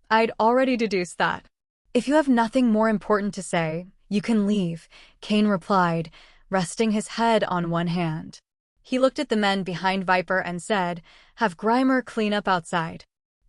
I'd already deduced that. If you have nothing more important to say, you can leave, Cain replied, resting his head on one hand. He looked at the men behind Viper and said, "Have Grimer clean up outside.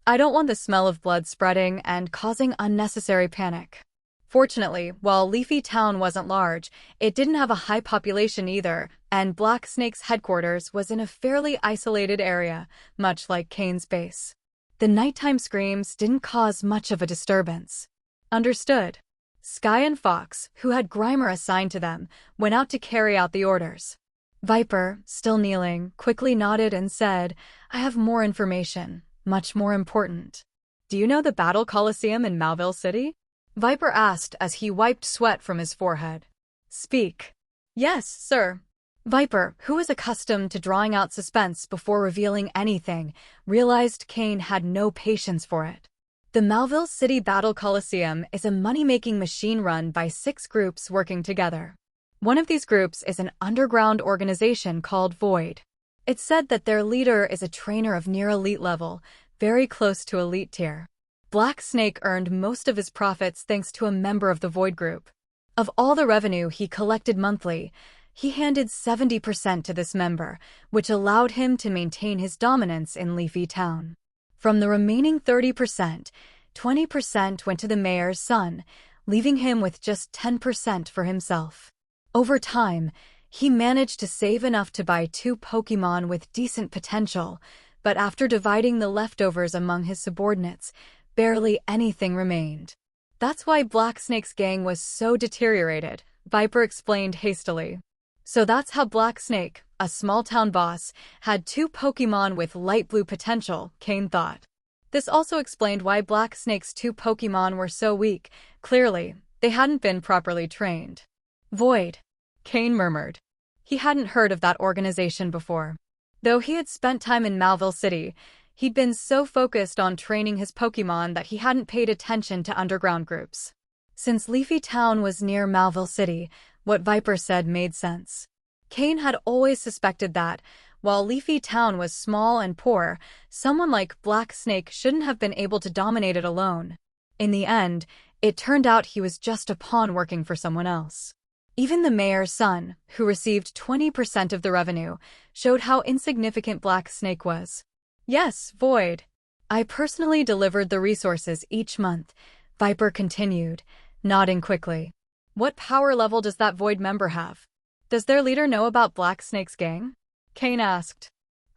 I don't want the smell of blood spreading and causing unnecessary panic." Fortunately, while Leafy Town wasn't large, it didn't have a high population either, and Black Snake's headquarters was in a fairly isolated area, much like Cain's base. The nighttime screams didn't cause much of a disturbance. Understood. Sky and Fox, who had Grimer assigned to them, went out to carry out the orders. Viper, still kneeling, quickly nodded and said, "I have more information, much more important." "Do you know the Battle Coliseum in Malville City?" Viper asked as he wiped sweat from his forehead. "Speak." "Yes, sir." Viper, who was accustomed to drawing out suspense before revealing anything, realized Cain had no patience for it. The Malville City Battle Coliseum is a money-making machine run by 6 groups working together. One of these groups is an underground organization called Void. It's said that their leader is a trainer of near elite level, very close to elite tier. Black Snake earned most of his profits thanks to a member of the Void Group. Of all the revenue he collected monthly, he handed 70% to this member, which allowed him to maintain his dominance in Leafy Town. From the remaining 30%, 20% went to the mayor's son, leaving him with just 10% for himself. Over time, he managed to save enough to buy 2 Pokémon with decent potential, but after dividing the leftovers among his subordinates, barely anything remained. That's why Black Snake's gang was so deteriorated, Viper explained hastily. So that's how Black Snake, a small-town boss, had 2 Pokémon with light blue potential, Cain thought. This also explained why Black Snake's 2 Pokémon were so weak. Clearly, they hadn't been properly trained. Void, Cain murmured. He hadn't heard of that organization before. Though he had spent time in Malville City, he'd been so focused on training his Pokémon that he hadn't paid attention to underground groups. Since Leafy Town was near Malville City, what Viper said made sense. Cain had always suspected that, while Leafy Town was small and poor, someone like Black Snake shouldn't have been able to dominate it alone. In the end, it turned out he was just a pawn working for someone else. Even the mayor's son, who received 20% of the revenue, showed how insignificant Black Snake was. Yes, Void. I personally delivered the resources each month, Viper continued, nodding quickly. What power level does that Void member have? Does their leader know about Black Snake's gang? Cain asked.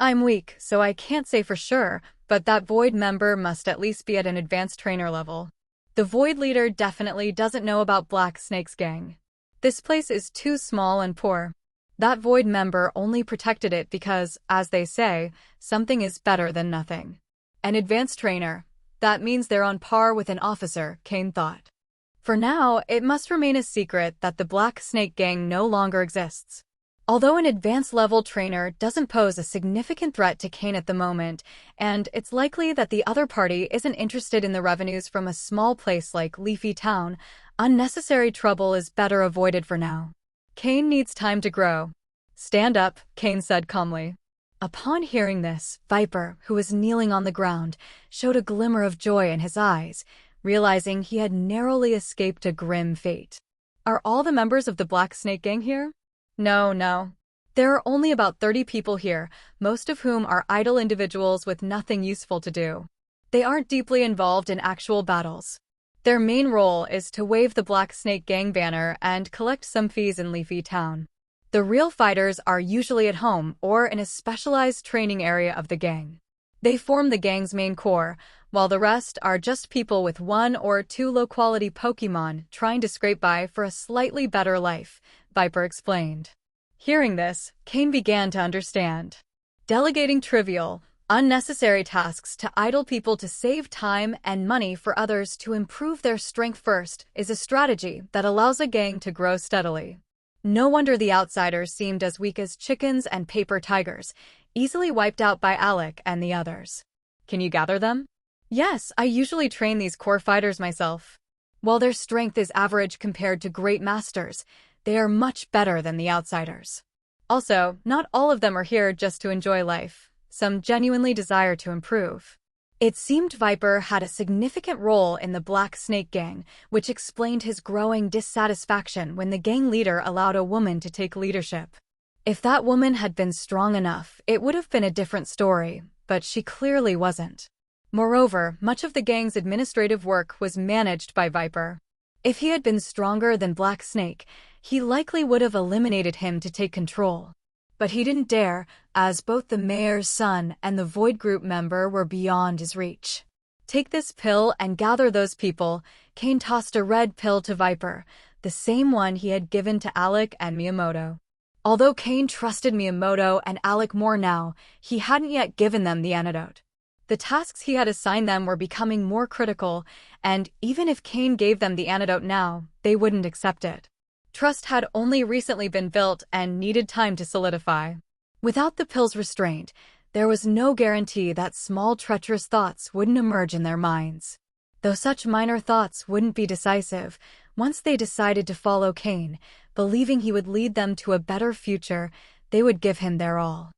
I'm weak, so I can't say for sure, but that Void member must at least be at an advanced trainer level. The Void leader definitely doesn't know about Black Snake's gang. This place is too small and poor. That Void member only protected it because, as they say, something is better than nothing. An advanced trainer. That means they're on par with an officer, Cain thought. For now, it must remain a secret that the Black Snake gang no longer exists. Although an advanced-level trainer doesn't pose a significant threat to Cain at the moment, and it's likely that the other party isn't interested in the revenues from a small place like Leafy Town, unnecessary trouble is better avoided for now. Cain needs time to grow. Stand up, Cain said calmly. Upon hearing this, Viper, who was kneeling on the ground, showed a glimmer of joy in his eyes, realizing he had narrowly escaped a grim fate. Are all the members of the Black Snake gang here? No. There are only about 30 people here, most of whom are idle individuals with nothing useful to do. They aren't deeply involved in actual battles. Their main role is to wave the Black Snake gang banner and collect some fees in Leafy Town. The real fighters are usually at home or in a specialized training area of the gang. They form the gang's main core, while the rest are just people with 1 or 2 low-quality Pokémon trying to scrape by for a slightly better life, Viper explained. Hearing this, Cain began to understand. Delegating trivial, unnecessary tasks to idle people to save time and money for others to improve their strength first is a strategy that allows a gang to grow steadily. No wonder the outsiders seemed as weak as chickens and paper tigers, easily wiped out by Alec and the others. Can you gather them? Yes, I usually train these core fighters myself. While their strength is average compared to great masters, they are much better than the outsiders. Also, not all of them are here just to enjoy life. Some genuinely desire to improve. It seemed Viper had a significant role in the Black Snake gang, which explained his growing dissatisfaction when the gang leader allowed a woman to take leadership. If that woman had been strong enough, it would have been a different story, but she clearly wasn't. Moreover, much of the gang's administrative work was managed by Viper. If he had been stronger than Black Snake, he likely would have eliminated him to take control. But he didn't dare, as both the mayor's son and the Void Group member were beyond his reach. Take this pill and gather those people. Cain tossed a red pill to Viper, the same one he had given to Alec and Miyamoto. Although Cain trusted Miyamoto and Alec more now, he hadn't yet given them the antidote. The tasks he had assigned them were becoming more critical, and even if Cain gave them the antidote now, they wouldn't accept it. Trust had only recently been built and needed time to solidify. Without the pill's restraint, there was no guarantee that small treacherous thoughts wouldn't emerge in their minds. Though such minor thoughts wouldn't be decisive, once they decided to follow Cain, believing he would lead them to a better future, they would give him their all.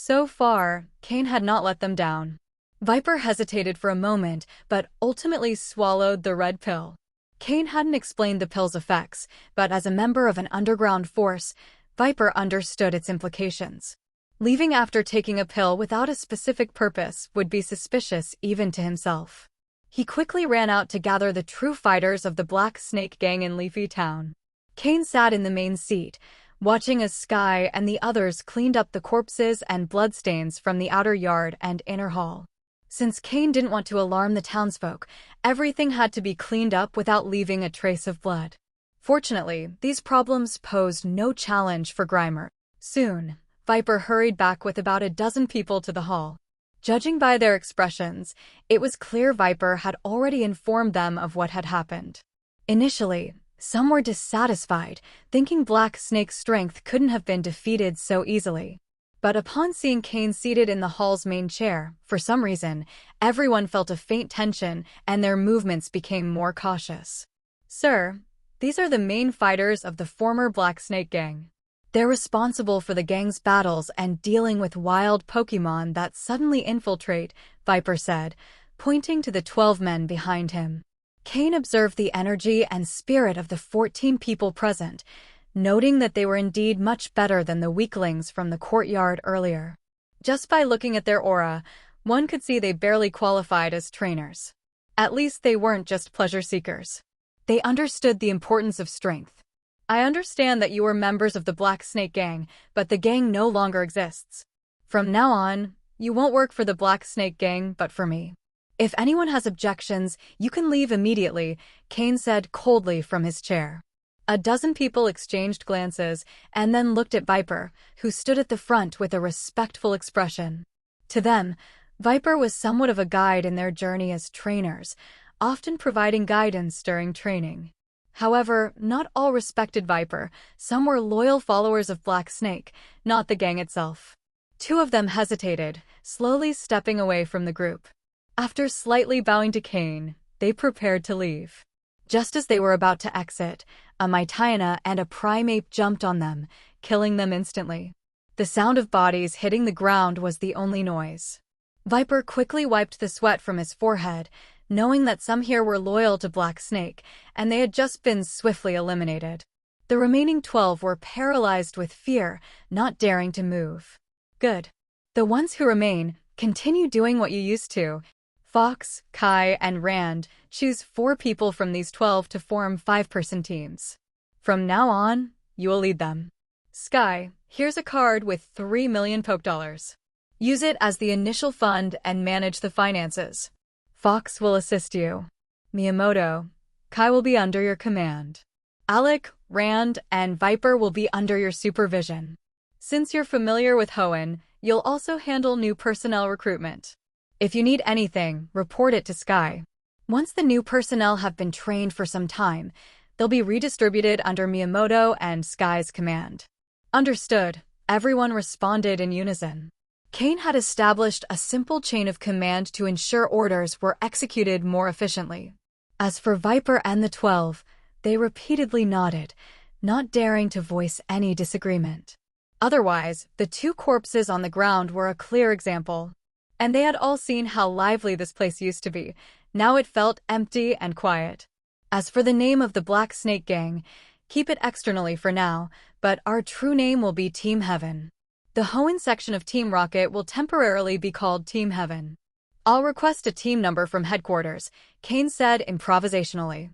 So far, Cain had not let them down. Viper hesitated for a moment, but ultimately swallowed the red pill. Cain hadn't explained the pill's effects, but as a member of an underground force, Viper understood its implications. Leaving after taking a pill without a specific purpose would be suspicious even to himself. He quickly ran out to gather the true fighters of the Black Snake Gang in Leafy Town. Cain sat in the main seat, watching as Sky and the others cleaned up the corpses and bloodstains from the outer yard and inner hall. Since Cain didn't want to alarm the townsfolk, everything had to be cleaned up without leaving a trace of blood. Fortunately, these problems posed no challenge for Grimer. Soon, Viper hurried back with about a dozen people to the hall. Judging by their expressions, it was clear Viper had already informed them of what had happened. Initially, some were dissatisfied, thinking Black Snake's strength couldn't have been defeated so easily. But upon seeing Cain seated in the hall's main chair, for some reason, everyone felt a faint tension and their movements became more cautious. "Sir, these are the main fighters of the former Black Snake Gang. They're responsible for the gang's battles and dealing with wild Pokémon that suddenly infiltrate," Viper said, pointing to the 12 men behind him. Cain observed the energy and spirit of the 14 people present, noting that they were indeed much better than the weaklings from the courtyard earlier. Just by looking at their aura, one could see they barely qualified as trainers. At least they weren't just pleasure seekers. They understood the importance of strength. "I understand that you are members of the Black Snake Gang, but the gang no longer exists. From now on, you won't work for the Black Snake Gang but for me. If anyone has objections, you can leave immediately," Cain said coldly from his chair. A dozen people exchanged glances and then looked at Viper, who stood at the front with a respectful expression. To them, Viper was somewhat of a guide in their journey as trainers, often providing guidance during training. However, not all respected Viper. Some were loyal followers of Black Snake, not the gang itself. Two of them hesitated, slowly stepping away from the group. After slightly bowing to Cain, they prepared to leave. Just as they were about to exit, a Mytiana and a Primeape jumped on them, killing them instantly. The sound of bodies hitting the ground was the only noise. Viper quickly wiped the sweat from his forehead, knowing that some here were loyal to Black Snake, and they had just been swiftly eliminated. The remaining 12 were paralyzed with fear, not daring to move. "Good. The ones who remain, continue doing what you used to. Fox, Kai, and Rand, choose 4 people from these 12 to form 5-person teams. From now on, you will lead them. Sky, here's a card with 3 million Poke Dollars. Use it as the initial fund and manage the finances. Fox will assist you. Miyamoto, Kai will be under your command. Alec, Rand, and Viper will be under your supervision. Since you're familiar with Hoenn, you'll also handle new personnel recruitment. If you need anything, report it to Sky. Once the new personnel have been trained for some time, they'll be redistributed under Miyamoto and Sky's command." "Understood," everyone responded in unison. Cain had established a simple chain of command to ensure orders were executed more efficiently. As for Viper and the 12, they repeatedly nodded, not daring to voice any disagreement. Otherwise, the 2 corpses on the ground were a clear example. And they had all seen how lively this place used to be. Now it felt empty and quiet. As for the name of the Black Snake Gang, keep it externally for now, but our true name will be Team Heaven. The Hoenn section of Team Rocket will temporarily be called Team Heaven. I'll request a team number from headquarters, Cain said improvisationally.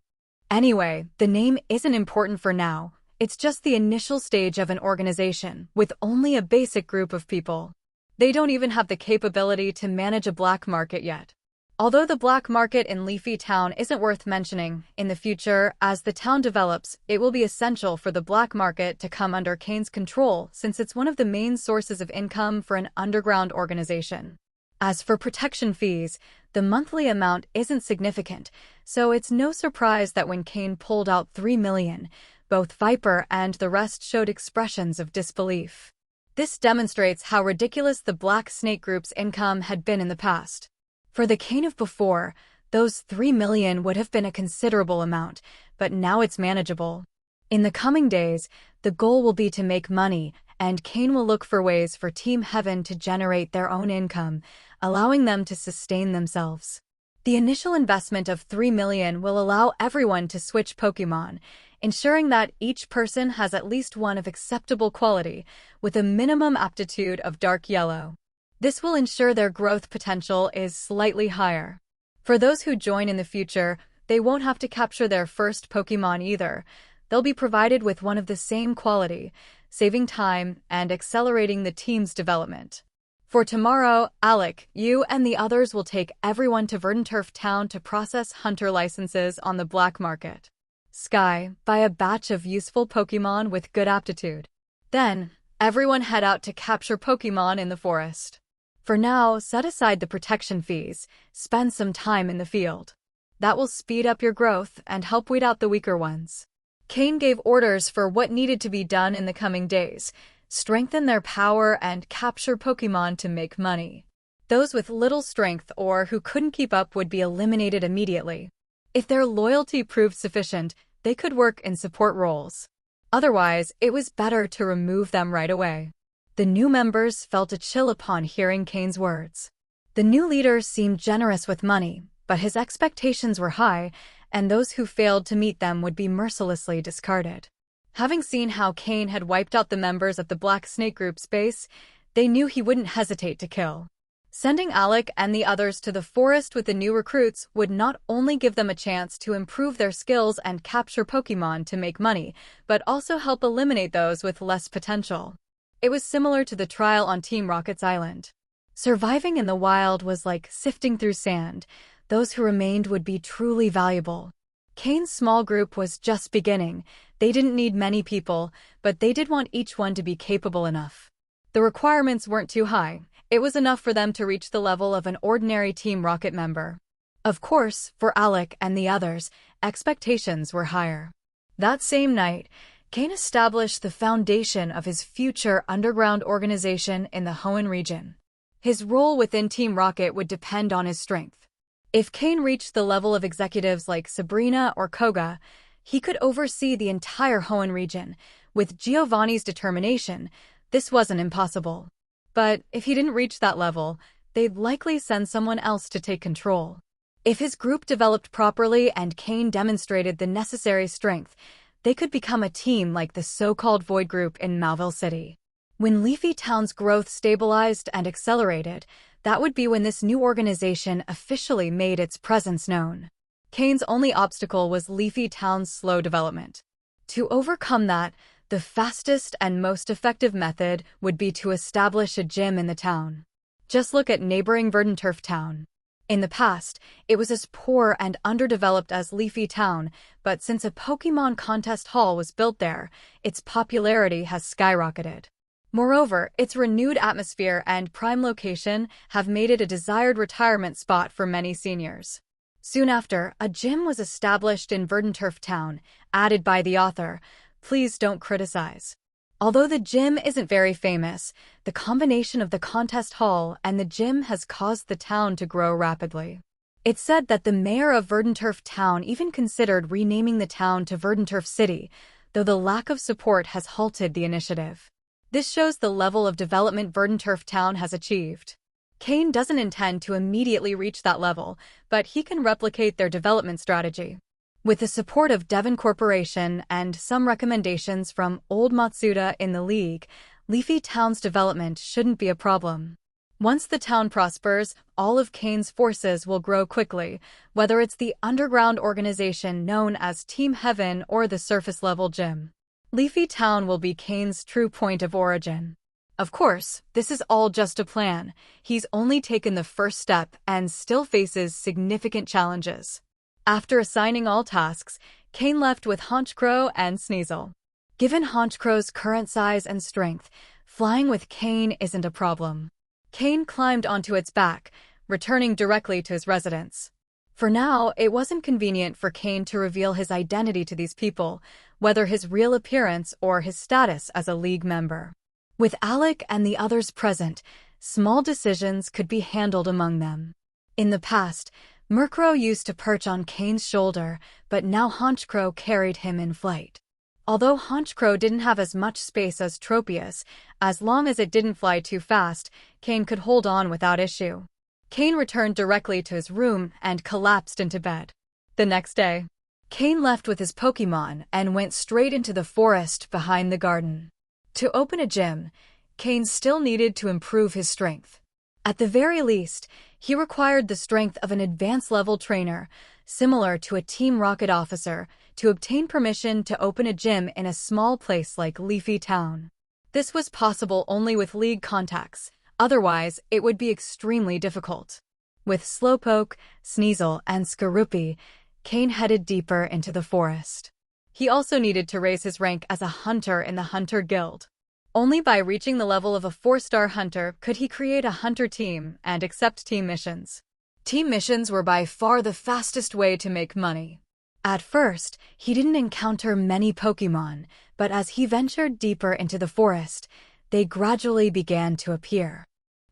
Anyway, the name isn't important for now. It's just the initial stage of an organization, with only a basic group of people. They don't even have the capability to manage a black market yet. Although the black market in Leafy Town isn't worth mentioning, in the future, as the town develops, it will be essential for the black market to come under Cain's control since it's one of the main sources of income for an underground organization. As for protection fees, the monthly amount isn't significant, so it's no surprise that when Cain pulled out 3 million, both Viper and the rest showed expressions of disbelief. This demonstrates how ridiculous the Black Snake Group's income had been in the past. For the Cain of before, those 3 million would have been a considerable amount, but now it's manageable. In the coming days, the goal will be to make money and Cain will look for ways for Team Heaven to generate their own income, allowing them to sustain themselves. The initial investment of $3 million will allow everyone to switch Pokémon, ensuring that each person has at least one of acceptable quality, with a minimum aptitude of dark yellow. This will ensure their growth potential is slightly higher. For those who join in the future, they won't have to capture their first Pokémon either. They'll be provided with one of the same quality, saving time and accelerating the team's development. For tomorrow, Alec, you and the others will take everyone to Verdanturf Town to process hunter licenses on the black market. Sky, buy a batch of useful Pokémon with good aptitude. Then, everyone head out to capture Pokémon in the forest. For now, set aside the protection fees, spend some time in the field. That will speed up your growth and help weed out the weaker ones. Cain gave orders for what needed to be done in the coming days: strengthen their power and capture Pokémon to make money. Those with little strength or who couldn't keep up would be eliminated immediately. If their loyalty proved sufficient, they could work in support roles. Otherwise, it was better to remove them right away. The new members felt a chill upon hearing Cain's words. The new leader seemed generous with money, but his expectations were high, and those who failed to meet them would be mercilessly discarded. Having seen how Cain had wiped out the members of the Black Snake Group's base, they knew he wouldn't hesitate to kill. Sending Alec and the others to the forest with the new recruits would not only give them a chance to improve their skills and capture Pokémon to make money, but also help eliminate those with less potential. It was similar to the trial on Team Rocket's island. Surviving in the wild was like sifting through sand. Those who remained would be truly valuable. Cain's small group was just beginning. They didn't need many people, but they did want each one to be capable enough. The requirements weren't too high. It was enough for them to reach the level of an ordinary Team Rocket member. Of course, for Alec and the others, expectations were higher. That same night, Cain established the foundation of his future underground organization in the Hoenn region. His role within Team Rocket would depend on his strength. If Cain reached the level of executives like Sabrina or Koga, he could oversee the entire Hoenn region. With Giovanni's determination, this wasn't impossible. But if he didn't reach that level, they'd likely send someone else to take control. If his group developed properly and Cain demonstrated the necessary strength, they could become a team like the so-called Void Group in Mauville City. When Leafy Town's growth stabilized and accelerated, that would be when this new organization officially made its presence known. Cain's only obstacle was Leafy Town's slow development. To overcome that, the fastest and most effective method would be to establish a gym in the town. Just look at neighboring Verdanturf Town. In the past, it was as poor and underdeveloped as Leafy Town, but since a Pokémon contest hall was built there, its popularity has skyrocketed. Moreover, its renewed atmosphere and prime location have made it a desired retirement spot for many seniors. Soon after, a gym was established in Verdanturf Town, added by the author. Please don't criticize. Although the gym isn't very famous, the combination of the contest hall and the gym has caused the town to grow rapidly. It's said that the mayor of Verdanturf Town even considered renaming the town to Verdanturf City, though the lack of support has halted the initiative. This shows the level of development Verdanturf Town has achieved. Cain doesn't intend to immediately reach that level, but he can replicate their development strategy. With the support of Devon Corporation and some recommendations from Old Matsuda in the League, Leafy Town's development shouldn't be a problem. Once the town prospers, all of Cain's forces will grow quickly, whether it's the underground organization known as Team Heaven or the surface-level gym. Leafy Town will be Cain's true point of origin. Of course, this is all just a plan. He's only taken the first step and still faces significant challenges. After assigning all tasks, Cain left with Honchkrow and Sneasel. Given Honchkrow's current size and strength, flying with Cain isn't a problem. Cain climbed onto its back, returning directly to his residence. For now, it wasn't convenient for Cain to reveal his identity to these people, whether his real appearance or his status as a League member. With Alec and the others present, small decisions could be handled among them. In the past, Murkrow used to perch on Cain's shoulder, but now Honchkrow carried him in flight. Although Honchkrow didn't have as much space as Tropius, as long as it didn't fly too fast, Cain could hold on without issue. Cain returned directly to his room and collapsed into bed. The next day, Cain left with his Pokémon and went straight into the forest behind the garden. To open a gym, Cain still needed to improve his strength. At the very least, he required the strength of an advanced-level trainer, similar to a Team Rocket officer, to obtain permission to open a gym in a small place like Leafy Town. This was possible only with League contacts, otherwise it would be extremely difficult. With Slowpoke, Sneasel, and Skorupi, Cain headed deeper into the forest. He also needed to raise his rank as a hunter in the Hunter Guild. Only by reaching the level of a 4-star hunter could he create a hunter team and accept team missions. Team missions were by far the fastest way to make money. At first, he didn't encounter many Pokémon, but as he ventured deeper into the forest, they gradually began to appear.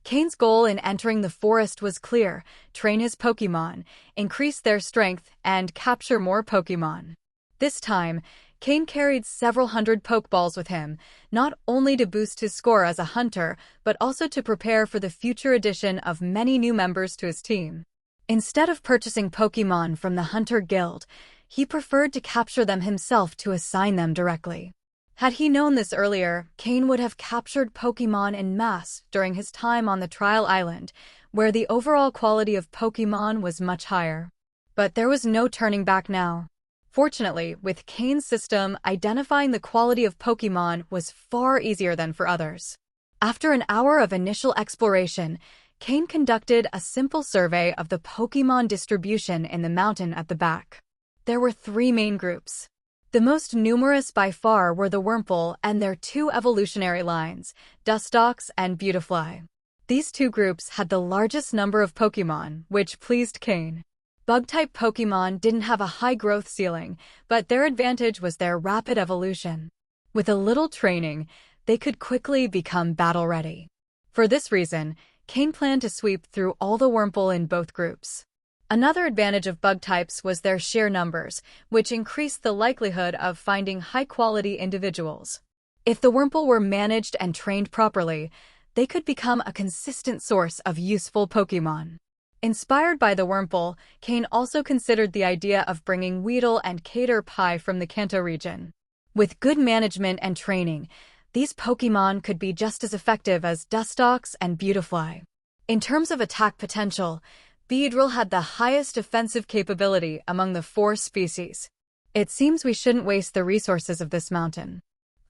Cain's goal in entering the forest was clear: train his Pokémon, increase their strength, and capture more Pokémon. This time, Cain carried several hundred Pokeballs with him, not only to boost his score as a hunter, but also to prepare for the future addition of many new members to his team. Instead of purchasing Pokémon from the Hunter Guild, he preferred to capture them himself to assign them directly. Had he known this earlier, Cain would have captured Pokémon en masse during his time on the Trial Island, where the overall quality of Pokémon was much higher. But there was no turning back now. Fortunately, with Cain's system, identifying the quality of Pokémon was far easier than for others. After an hour of initial exploration, Cain conducted a simple survey of the Pokémon distribution in the mountain at the back. There were 3 main groups. The most numerous by far were the Wurmple and their 2 evolutionary lines, Dustox and Beautifly. These 2 groups had the largest number of Pokémon, which pleased Cain. Bug-type Pokémon didn't have a high growth ceiling, but their advantage was their rapid evolution. With a little training, they could quickly become battle-ready. For this reason, Cain planned to sweep through all the Wurmple in both groups. Another advantage of bug types was their sheer numbers, which increased the likelihood of finding high-quality individuals. If the Wurmple were managed and trained properly, they could become a consistent source of useful Pokémon. Inspired by the Wurmple, Cain also considered the idea of bringing Weedle and Caterpie from the Kanto region. With good management and training, these Pokémon could be just as effective as Dustox and Beautifly. In terms of attack potential, Beedrill had the highest offensive capability among the 4 species. It seems we shouldn't waste the resources of this mountain.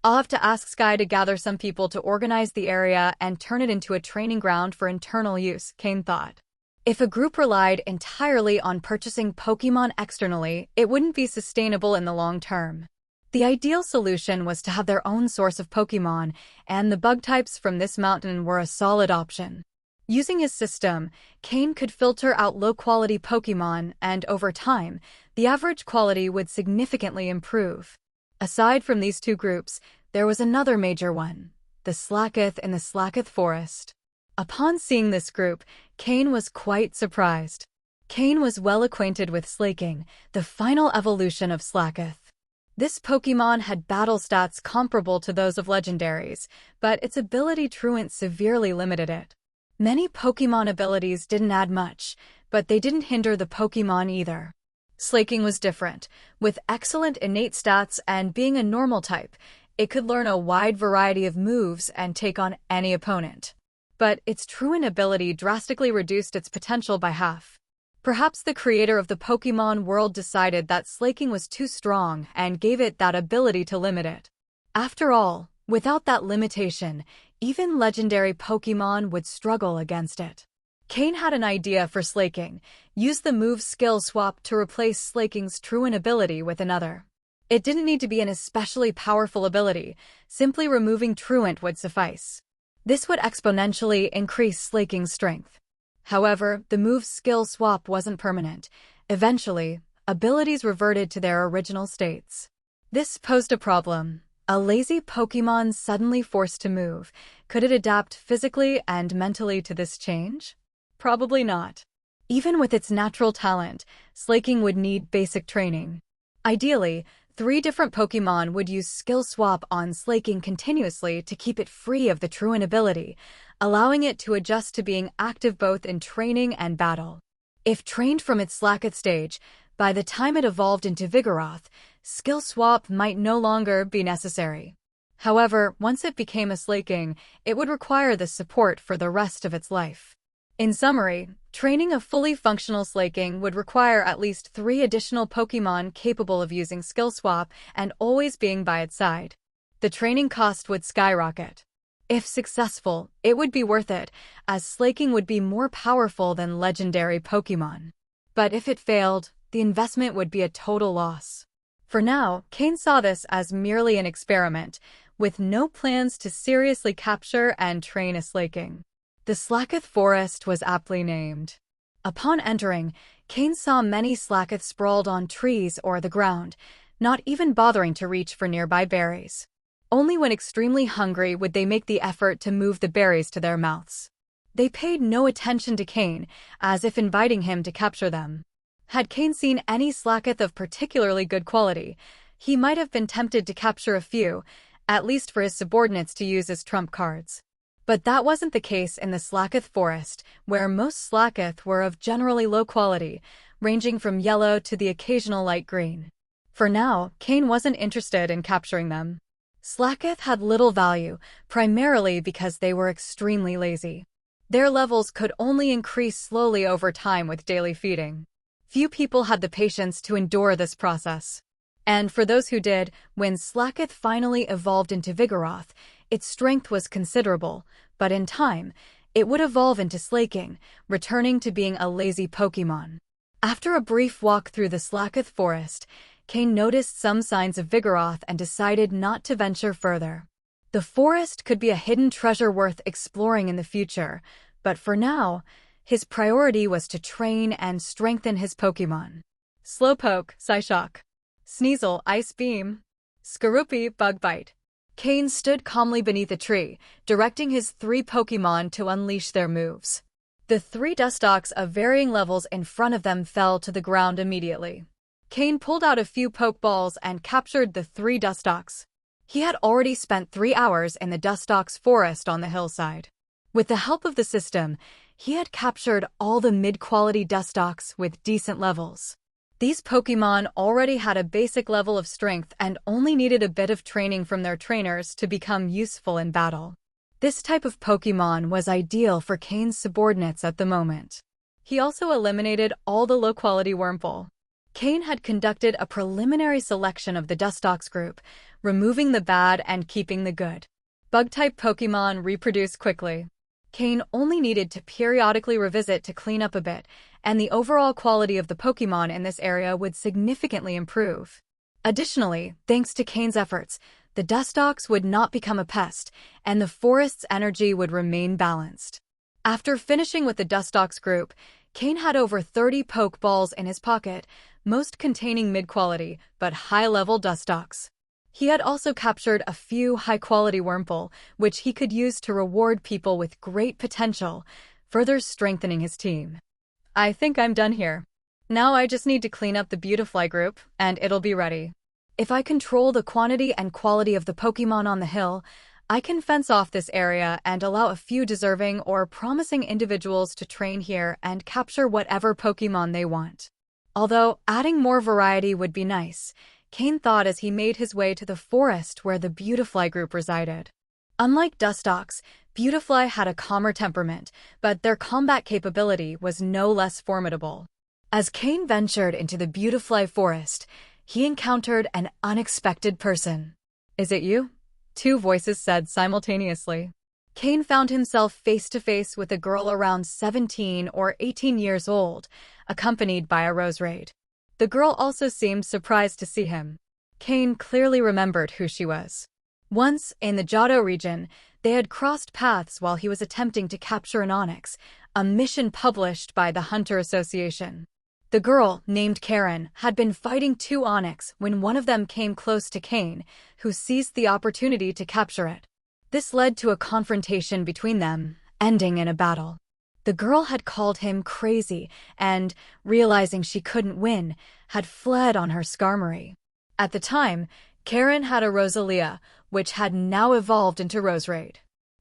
I'll have to ask Sky to gather some people to organize the area and turn it into a training ground for internal use, Cain thought. If a group relied entirely on purchasing Pokémon externally, it wouldn't be sustainable in the long term. The ideal solution was to have their own source of Pokémon, and the bug types from this mountain were a solid option. Using his system, Cain could filter out low-quality Pokémon, and over time, the average quality would significantly improve. Aside from these 2 groups, there was another major one, the Slakoth in the Slakoth Forest. Upon seeing this group, Cain was quite surprised. Cain was well acquainted with Slaking, the final evolution of Slakoth. This Pokémon had battle stats comparable to those of legendaries, but its ability truant severely limited it. Many Pokémon abilities didn't add much, but they didn't hinder the Pokémon either. Slaking was different. With excellent innate stats and being a normal type, it could learn a wide variety of moves and take on any opponent. But its truant ability drastically reduced its potential by half. Perhaps the creator of the Pokémon World decided that Slaking was too strong and gave it that ability to limit it. After all, without that limitation, even legendary Pokémon would struggle against it. Cain had an idea for Slaking: use the move skill swap to replace Slaking's truant ability with another. It didn't need to be an especially powerful ability, simply removing truant would suffice. This would exponentially increase Slaking's strength. However, the move's skill swap wasn't permanent. Eventually, abilities reverted to their original states. This posed a problem. A lazy Pokémon suddenly forced to move. Could it adapt physically and mentally to this change? Probably not. Even with its natural talent, Slaking would need basic training. Ideally, 3 different Pokémon would use skill swap on Slaking continuously to keep it free of the Truant ability, allowing it to adjust to being active both in training and battle. If trained from its Slacketh stage, by the time it evolved into Vigoroth, skill swap might no longer be necessary. However, once it became a Slaking, it would require this support for the rest of its life. In summary, training a fully functional Slaking would require at least 3 additional Pokémon capable of using skill swap and always being by its side. The training cost would skyrocket. If successful, it would be worth it, as Slaking would be more powerful than legendary Pokémon. But if it failed, the investment would be a total loss. For now, Cain saw this as merely an experiment, with no plans to seriously capture and train a Slaking. The Slacketh Forest was aptly named. Upon entering, Cain saw many Slacketh sprawled on trees or the ground, not even bothering to reach for nearby berries. Only when extremely hungry would they make the effort to move the berries to their mouths. They paid no attention to Cain, as if inviting him to capture them. Had Cain seen any Slacketh of particularly good quality, he might have been tempted to capture a few, at least for his subordinates to use as trump cards. But that wasn't the case in the Slacketh Forest, where most Slacketh were of generally low quality, ranging from yellow to the occasional light green. For now, Cain wasn't interested in capturing them. Slacketh had little value, primarily because they were extremely lazy. Their levels could only increase slowly over time with daily feeding. Few people had the patience to endure this process. And for those who did, when Slacketh finally evolved into Vigoroth, its strength was considerable, but in time, it would evolve into Slaking, returning to being a lazy Pokémon. After a brief walk through the Slacketh Forest, Cain noticed some signs of Vigoroth and decided not to venture further. The forest could be a hidden treasure worth exploring in the future, but for now, his priority was to train and strengthen his Pokémon. Slowpoke, Psyshock. Sneasel, Ice Beam. Skorupi, Bug Bite. Cain stood calmly beneath a tree, directing his 3 Pokémon to unleash their moves. The 3 Dustox of varying levels in front of them fell to the ground immediately. Cain pulled out a few Pokeballs and captured the 3 Dustox. He had already spent 3 hours in the Dustox forest on the hillside. With the help of the system, he had captured all the mid-quality Dustox with decent levels. These Pokémon already had a basic level of strength and only needed a bit of training from their trainers to become useful in battle. This type of Pokémon was ideal for Cain's subordinates at the moment. He also eliminated all the low-quality Wurmple. Cain had conducted a preliminary selection of the Dustox group, removing the bad and keeping the good. Bug-type Pokémon reproduce quickly. Cain only needed to periodically revisit to clean up a bit, and the overall quality of the Pokémon in this area would significantly improve. Additionally, thanks to Cain's efforts, the Dustox would not become a pest, and the forest's energy would remain balanced. After finishing with the Dustox group, Cain had over 30 Pokeballs in his pocket, most containing mid-quality but high-level Dustox. He had also captured a few high-quality Wurmple, which he could use to reward people with great potential, further strengthening his team. I think I'm done here. Now I just need to clean up the Beautifly group, and it'll be ready. If I control the quantity and quality of the Pokémon on the hill, I can fence off this area and allow a few deserving or promising individuals to train here and capture whatever Pokémon they want. Although adding more variety would be nice, Cain thought as he made his way to the forest where the Beautifly group resided. Unlike Dustox, Beautifly had a calmer temperament, but their combat capability was no less formidable. As Cain ventured into the Beautifly forest, he encountered an unexpected person. "Is it you?" 2 voices said simultaneously. Cain found himself face-to-face with a girl around 17 or 18 years old, accompanied by a Roserade. The girl also seemed surprised to see him. Cain clearly remembered who she was. Once, in the Johto region, they had crossed paths while he was attempting to capture an Onyx, a mission published by the Hunter Association. The girl, named Karen, had been fighting 2 Onyx when one of them came close to Cain, who seized the opportunity to capture it. This led to a confrontation between them, ending in a battle. The girl had called him crazy and, realizing she couldn't win, had fled on her Skarmory. At the time, Cain had a Rosalia, which had now evolved into Roserade.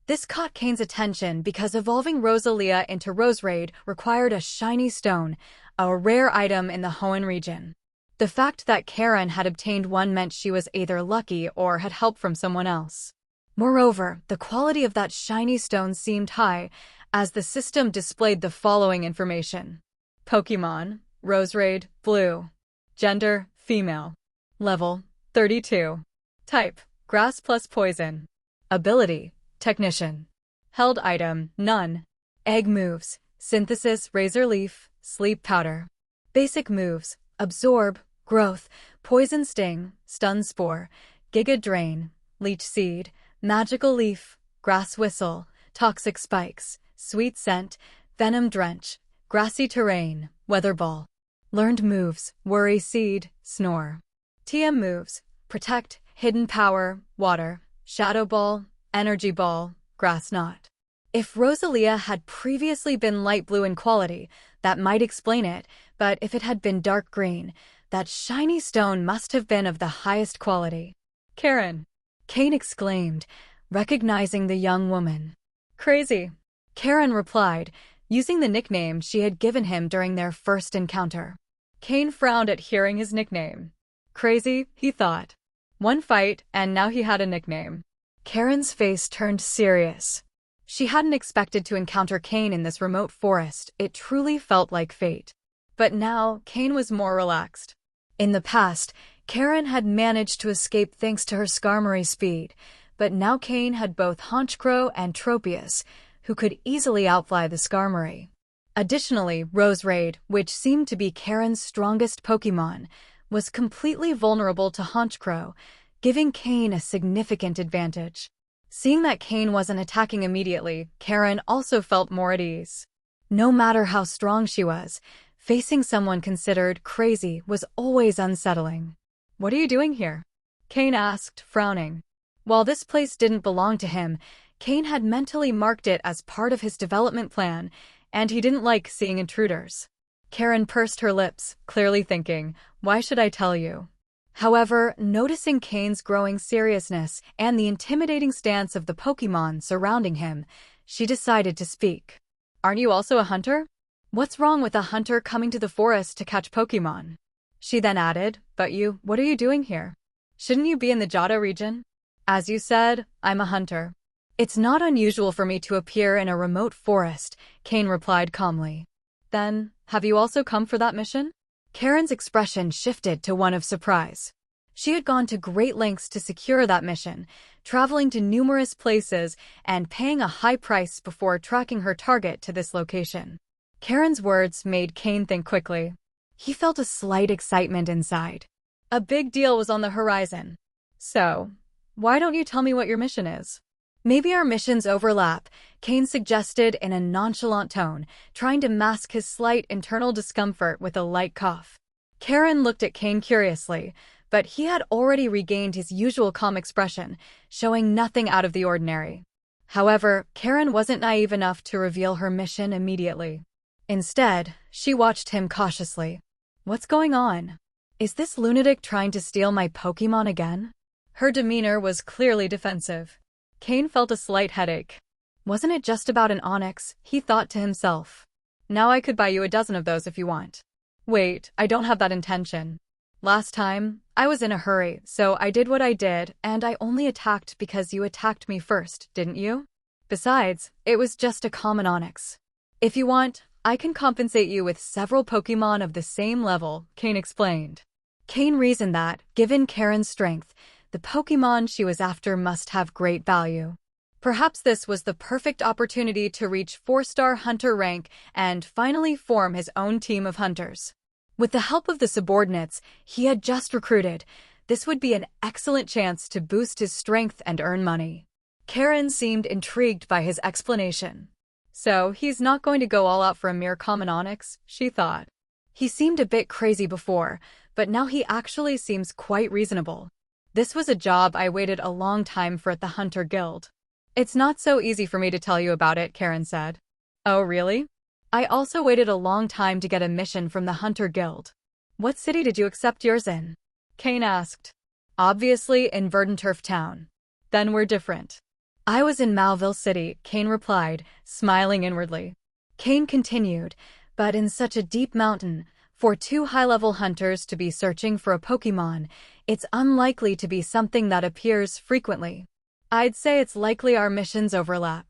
This caught Cain's attention because evolving Rosalia into Roserade required a shiny stone, a rare item in the Hoenn region. The fact that Cain had obtained one meant she was either lucky or had help from someone else. Moreover, the quality of that shiny stone seemed high, as the system displayed the following information. Pokémon, Roserade, Blue. Gender, female. Level, 32. Type, Grass plus Poison. Ability, Technician. Held item, none. Egg moves, Synthesis, Razor Leaf, Sleep Powder. Basic moves, Absorb, Growth, Poison Sting, Stun Spore, Giga Drain, Leech Seed, Magical Leaf, Grass Whistle, Toxic Spikes, Sweet Scent, Venom Drench, Grassy Terrain, Weather Ball. Learned moves, Worry Seed, Snore. TM moves, Protect, Hidden Power, Water, Shadow Ball, Energy Ball, Grass Knot. If Rosalia had previously been light blue in quality, that might explain it, but if it had been dark green, that shiny stone must have been of the highest quality. Cain exclaimed, recognizing the young woman. Crazy. Cain replied, using the nickname she had given him during their first encounter. Cain frowned at hearing his nickname. Crazy, he thought. One fight, and now he had a nickname. Cain's face turned serious. She hadn't expected to encounter Cain in this remote forest. It truly felt like fate. But now, Cain was more relaxed. In the past, Cain had managed to escape thanks to her Skarmory speed, but now Cain had both Honchkrow and Tropius, who could easily outfly the Skarmory. Additionally, Roserade, which seemed to be Cain's strongest Pokémon, was completely vulnerable to Honchkrow, giving Cain a significant advantage. Seeing that Cain wasn't attacking immediately, Cain also felt more at ease. No matter how strong she was, facing someone considered crazy was always unsettling. What are you doing here? Cain asked, frowning. While this place didn't belong to him, Cain had mentally marked it as part of his development plan, and he didn't like seeing intruders. Cain pursed her lips, clearly thinking, why should I tell you? However, noticing Cain's growing seriousness and the intimidating stance of the Pokémon surrounding him, she decided to speak. Aren't you also a hunter? What's wrong with a hunter coming to the forest to catch Pokémon? She then added, but you, what are you doing here? Shouldn't you be in the Johto region? As you said, I'm a hunter. It's not unusual for me to appear in a remote forest, Cain replied calmly. Then, have you also come for that mission? Cain's expression shifted to one of surprise. She had gone to great lengths to secure that mission, traveling to numerous places and paying a high price before tracking her target to this location. Cain's words made Cain think quickly. He felt a slight excitement inside. A big deal was on the horizon. So, why don't you tell me what your mission is? Maybe our missions overlap, Cain suggested in a nonchalant tone, trying to mask his slight internal discomfort with a light cough. Cain looked at Cain curiously, but he had already regained his usual calm expression, showing nothing out of the ordinary. However, Cain wasn't naive enough to reveal her mission immediately. Instead, she watched him cautiously. What's going on? Is this lunatic trying to steal my Pokémon again? Her demeanor was clearly defensive. Cain felt a slight headache. Wasn't it just about an onyx, he thought to himself. Now I could buy you a dozen of those if you want. Wait, I don't have that intention. Last time, I was in a hurry, so I did what I did, and I only attacked because you attacked me first, didn't you? Besides, it was just a common onyx. If you want, I can compensate you with several Pokémon of the same level, Cain explained. Cain reasoned that, given Cain's strength, the Pokémon she was after must have great value. Perhaps this was the perfect opportunity to reach 4-star hunter rank and finally form his own team of hunters. With the help of the subordinates he had just recruited, this would be an excellent chance to boost his strength and earn money. Cain seemed intrigued by his explanation. So he's not going to go all out for a mere common onyx, she thought. He seemed a bit crazy before, but now he actually seems quite reasonable. This was a job I waited a long time for at the Hunter Guild. It's not so easy for me to tell you about it, Cain said. Oh, really? I also waited a long time to get a mission from the Hunter Guild. What city did you accept yours in? Cain asked. Obviously in Verdanturf Town. Then we're different. I was in Malville City, Cain replied, smiling inwardly. Cain continued, but in such a deep mountain, for two high-level hunters to be searching for a Pokémon, it's unlikely to be something that appears frequently. I'd say it's likely our missions overlap.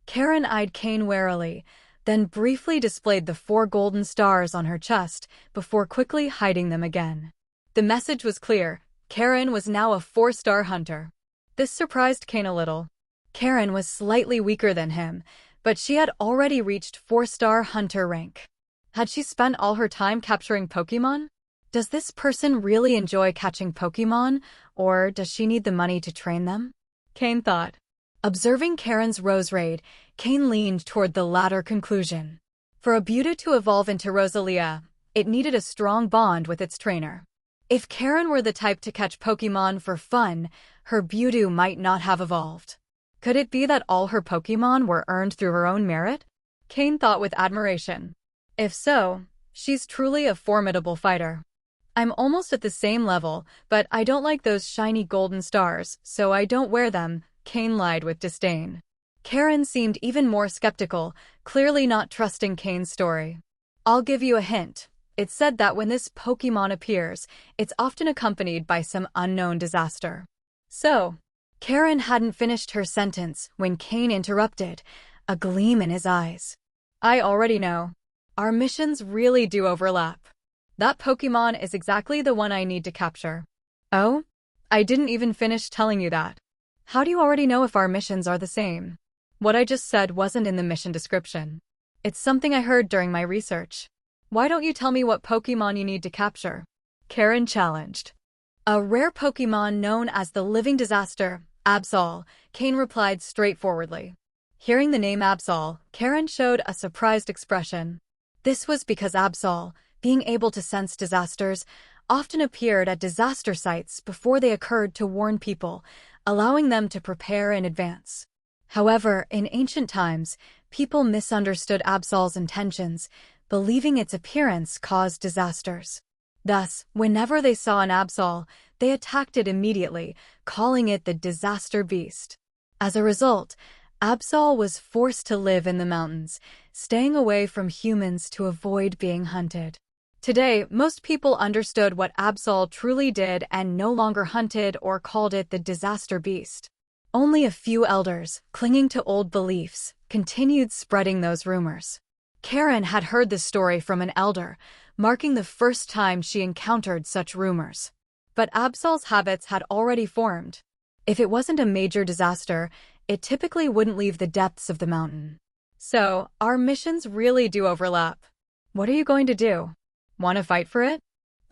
Karen eyed Cain warily, then briefly displayed the 4 golden stars on her chest before quickly hiding them again. The message was clear. Karen was now a 4-star hunter. This surprised Cain a little. Karen was slightly weaker than him, but she had already reached 4-star hunter rank. Had she spent all her time capturing Pokémon? Does this person really enjoy catching Pokémon, or does she need the money to train them? Cain thought. Observing Karen's Rose Raid, Cain leaned toward the latter conclusion. For a Beauty to evolve into Rosalia, it needed a strong bond with its trainer. If Karen were the type to catch Pokémon for fun, her Beauty might not have evolved. Could it be that all her Pokémon were earned through her own merit? Cain thought with admiration. If so, she's truly a formidable fighter. I'm almost at the same level, but I don't like those shiny golden stars, so I don't wear them, Cain lied with disdain. Karen seemed even more skeptical, clearly not trusting Cain's story. I'll give you a hint. It's said that when this Pokémon appears, it's often accompanied by some unknown disaster. So, Karen hadn't finished her sentence when Cain interrupted, a gleam in his eyes. I already know. Our missions really do overlap. That Pokémon is exactly the one I need to capture. Oh? I didn't even finish telling you that. How do you already know if our missions are the same? What I just said wasn't in the mission description. It's something I heard during my research. Why don't you tell me what Pokémon you need to capture? Karen challenged. A rare Pokémon known as the Living Disaster, Absol, Cain replied straightforwardly. Hearing the name Absol, Karen showed a surprised expression. This was because Absol, being able to sense disasters, often appeared at disaster sites before they occurred to warn people, allowing them to prepare in advance. However, in ancient times, people misunderstood Absol's intentions, believing its appearance caused disasters. Thus, whenever they saw an Absol, they attacked it immediately, calling it the disaster beast. As a result, Absol was forced to live in the mountains, staying away from humans to avoid being hunted. Today, most people understood what Absol truly did and no longer hunted or called it the disaster beast. Only a few elders, clinging to old beliefs, continued spreading those rumors. Karen had heard the story from an elder, marking the first time she encountered such rumors. But Absol's habits had already formed. If it wasn't a major disaster, it typically wouldn't leave the depths of the mountain. So, our missions really do overlap. What are you going to do? Want to fight for it?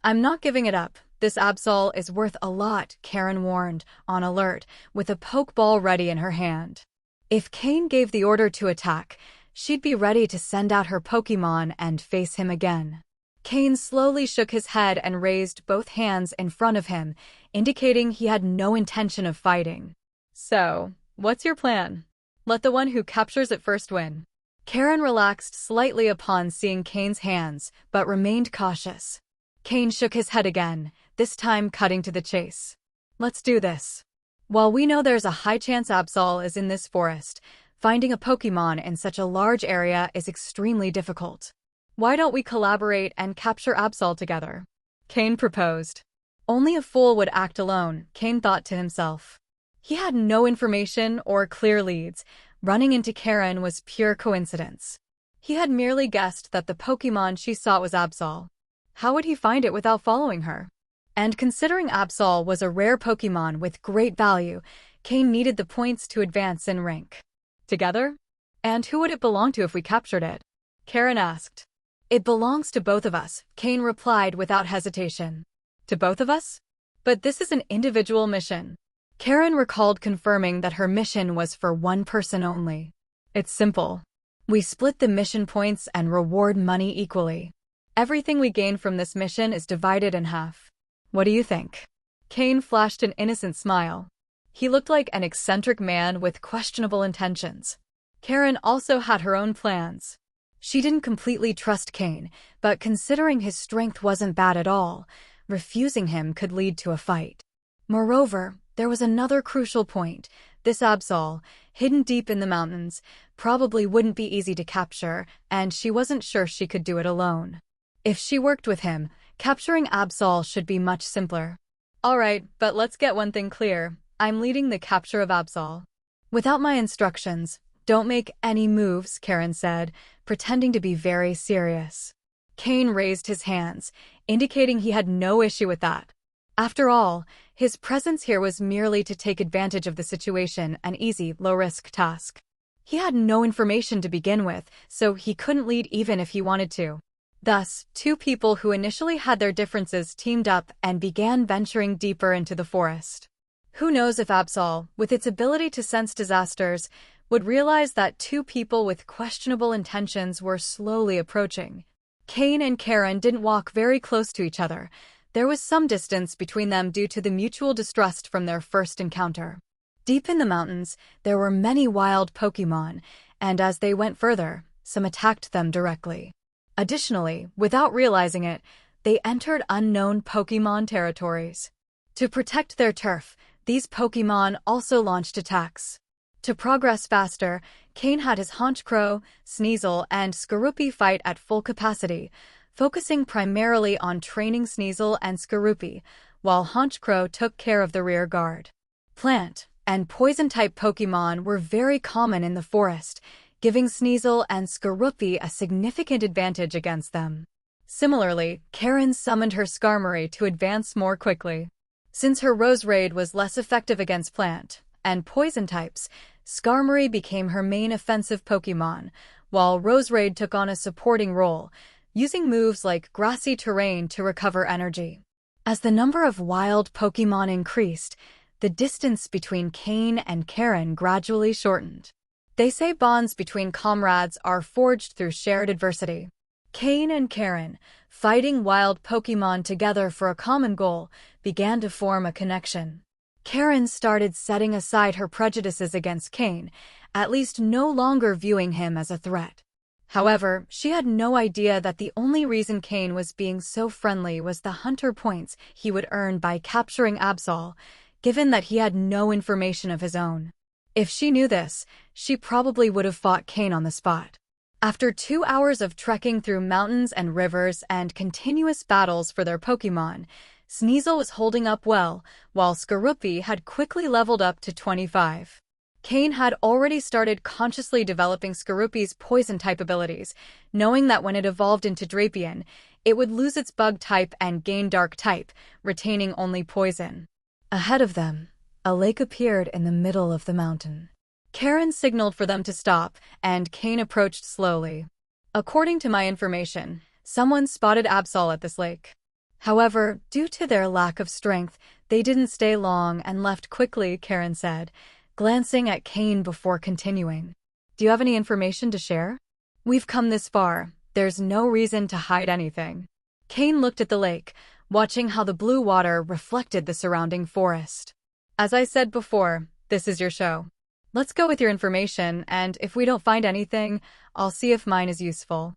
I'm not giving it up. This Absol is worth a lot, Karen warned, on alert, with a Pokeball ready in her hand. If Cain gave the order to attack, she'd be ready to send out her Pokémon and face him again. Cain slowly shook his head and raised both hands in front of him, indicating he had no intention of fighting. So, what's your plan? Let the one who captures it first win. Karen relaxed slightly upon seeing Cain's hands, but remained cautious. Cain shook his head again, this time cutting to the chase. Let's do this. While we know there's a high chance Absol is in this forest, finding a Pokémon in such a large area is extremely difficult. Why don't we collaborate and capture Absol together? Cain proposed. Only a fool would act alone, Cain thought to himself. He had no information or clear leads. Running into Karen was pure coincidence. He had merely guessed that the Pokémon she sought was Absol. How would he find it without following her? And considering Absol was a rare Pokémon with great value, Cain needed the points to advance in rank. Together? And who would it belong to if we captured it? Karen asked. It belongs to both of us, Cain replied without hesitation. To both of us? But this is an individual mission. Karen recalled confirming that her mission was for one person only. It's simple. We split the mission points and reward money equally. Everything we gain from this mission is divided in half. What do you think? Cain flashed an innocent smile. He looked like an eccentric man with questionable intentions. Karen also had her own plans. She didn't completely trust Cain, but considering his strength wasn't bad at all, refusing him could lead to a fight. Moreover, there was another crucial point. This Absol, hidden deep in the mountains, probably wouldn't be easy to capture, and she wasn't sure she could do it alone. If she worked with him, capturing Absol should be much simpler. Alright, but let's get one thing clear. I'm leading the capture of Absol. Without my instructions, don't make any moves, Cain said, pretending to be very serious. Cain raised his hands, indicating he had no issue with that. After all, his presence here was merely to take advantage of the situation, an easy, low-risk task. He had no information to begin with, so he couldn't lead even if he wanted to. Thus, two people who initially had their differences teamed up and began venturing deeper into the forest. Who knows if Absol, with its ability to sense disasters, would realize that two people with questionable intentions were slowly approaching. Cain and Cain didn't walk very close to each other. There was some distance between them due to the mutual distrust from their first encounter. Deep in the mountains, there were many wild Pokémon, and as they went further, some attacked them directly. Additionally, without realizing it, they entered unknown Pokémon territories. To protect their turf, these Pokémon also launched attacks. To progress faster, Cain had his Honchkrow, Sneasel, and Skorupi fight at full capacity, focusing primarily on training Sneasel and Skorupi, while Honchkrow took care of the rear guard. Plant and poison-type Pokémon were very common in the forest, giving Sneasel and Skorupi a significant advantage against them. Similarly, Cain summoned her Skarmory to advance more quickly. Since her Roserade was less effective against plant and poison types, Skarmory became her main offensive Pokémon, while Roserade took on a supporting role, using moves like grassy terrain to recover energy. As the number of wild Pokémon increased, the distance between Cain and Cain gradually shortened. They say bonds between comrades are forged through shared adversity. Cain and Cain, fighting wild Pokémon together for a common goal, began to form a connection. Cain started setting aside her prejudices against Cain, at least no longer viewing him as a threat. However, she had no idea that the only reason Cain was being so friendly was the hunter points he would earn by capturing Absol, given that he had no information of his own. If she knew this, she probably would have fought Cain on the spot. After 2 hours of trekking through mountains and rivers and continuous battles for their Pokémon, Sneasel was holding up well, while Skorupi had quickly leveled up to 25. Cain had already started consciously developing Skorupi's poison-type abilities, knowing that when it evolved into Drapion, it would lose its bug type and gain dark type, retaining only poison. Ahead of them, a lake appeared in the middle of the mountain. Cain signaled for them to stop, and Cain approached slowly. According to my information, someone spotted Absol at this lake. However, due to their lack of strength, they didn't stay long and left quickly, Cain said, glancing at Cain before continuing. Do you have any information to share? We've come this far. There's no reason to hide anything. Cain looked at the lake, watching how the blue water reflected the surrounding forest. As I said before, this is your show. Let's go with your information, and if we don't find anything, I'll see if mine is useful.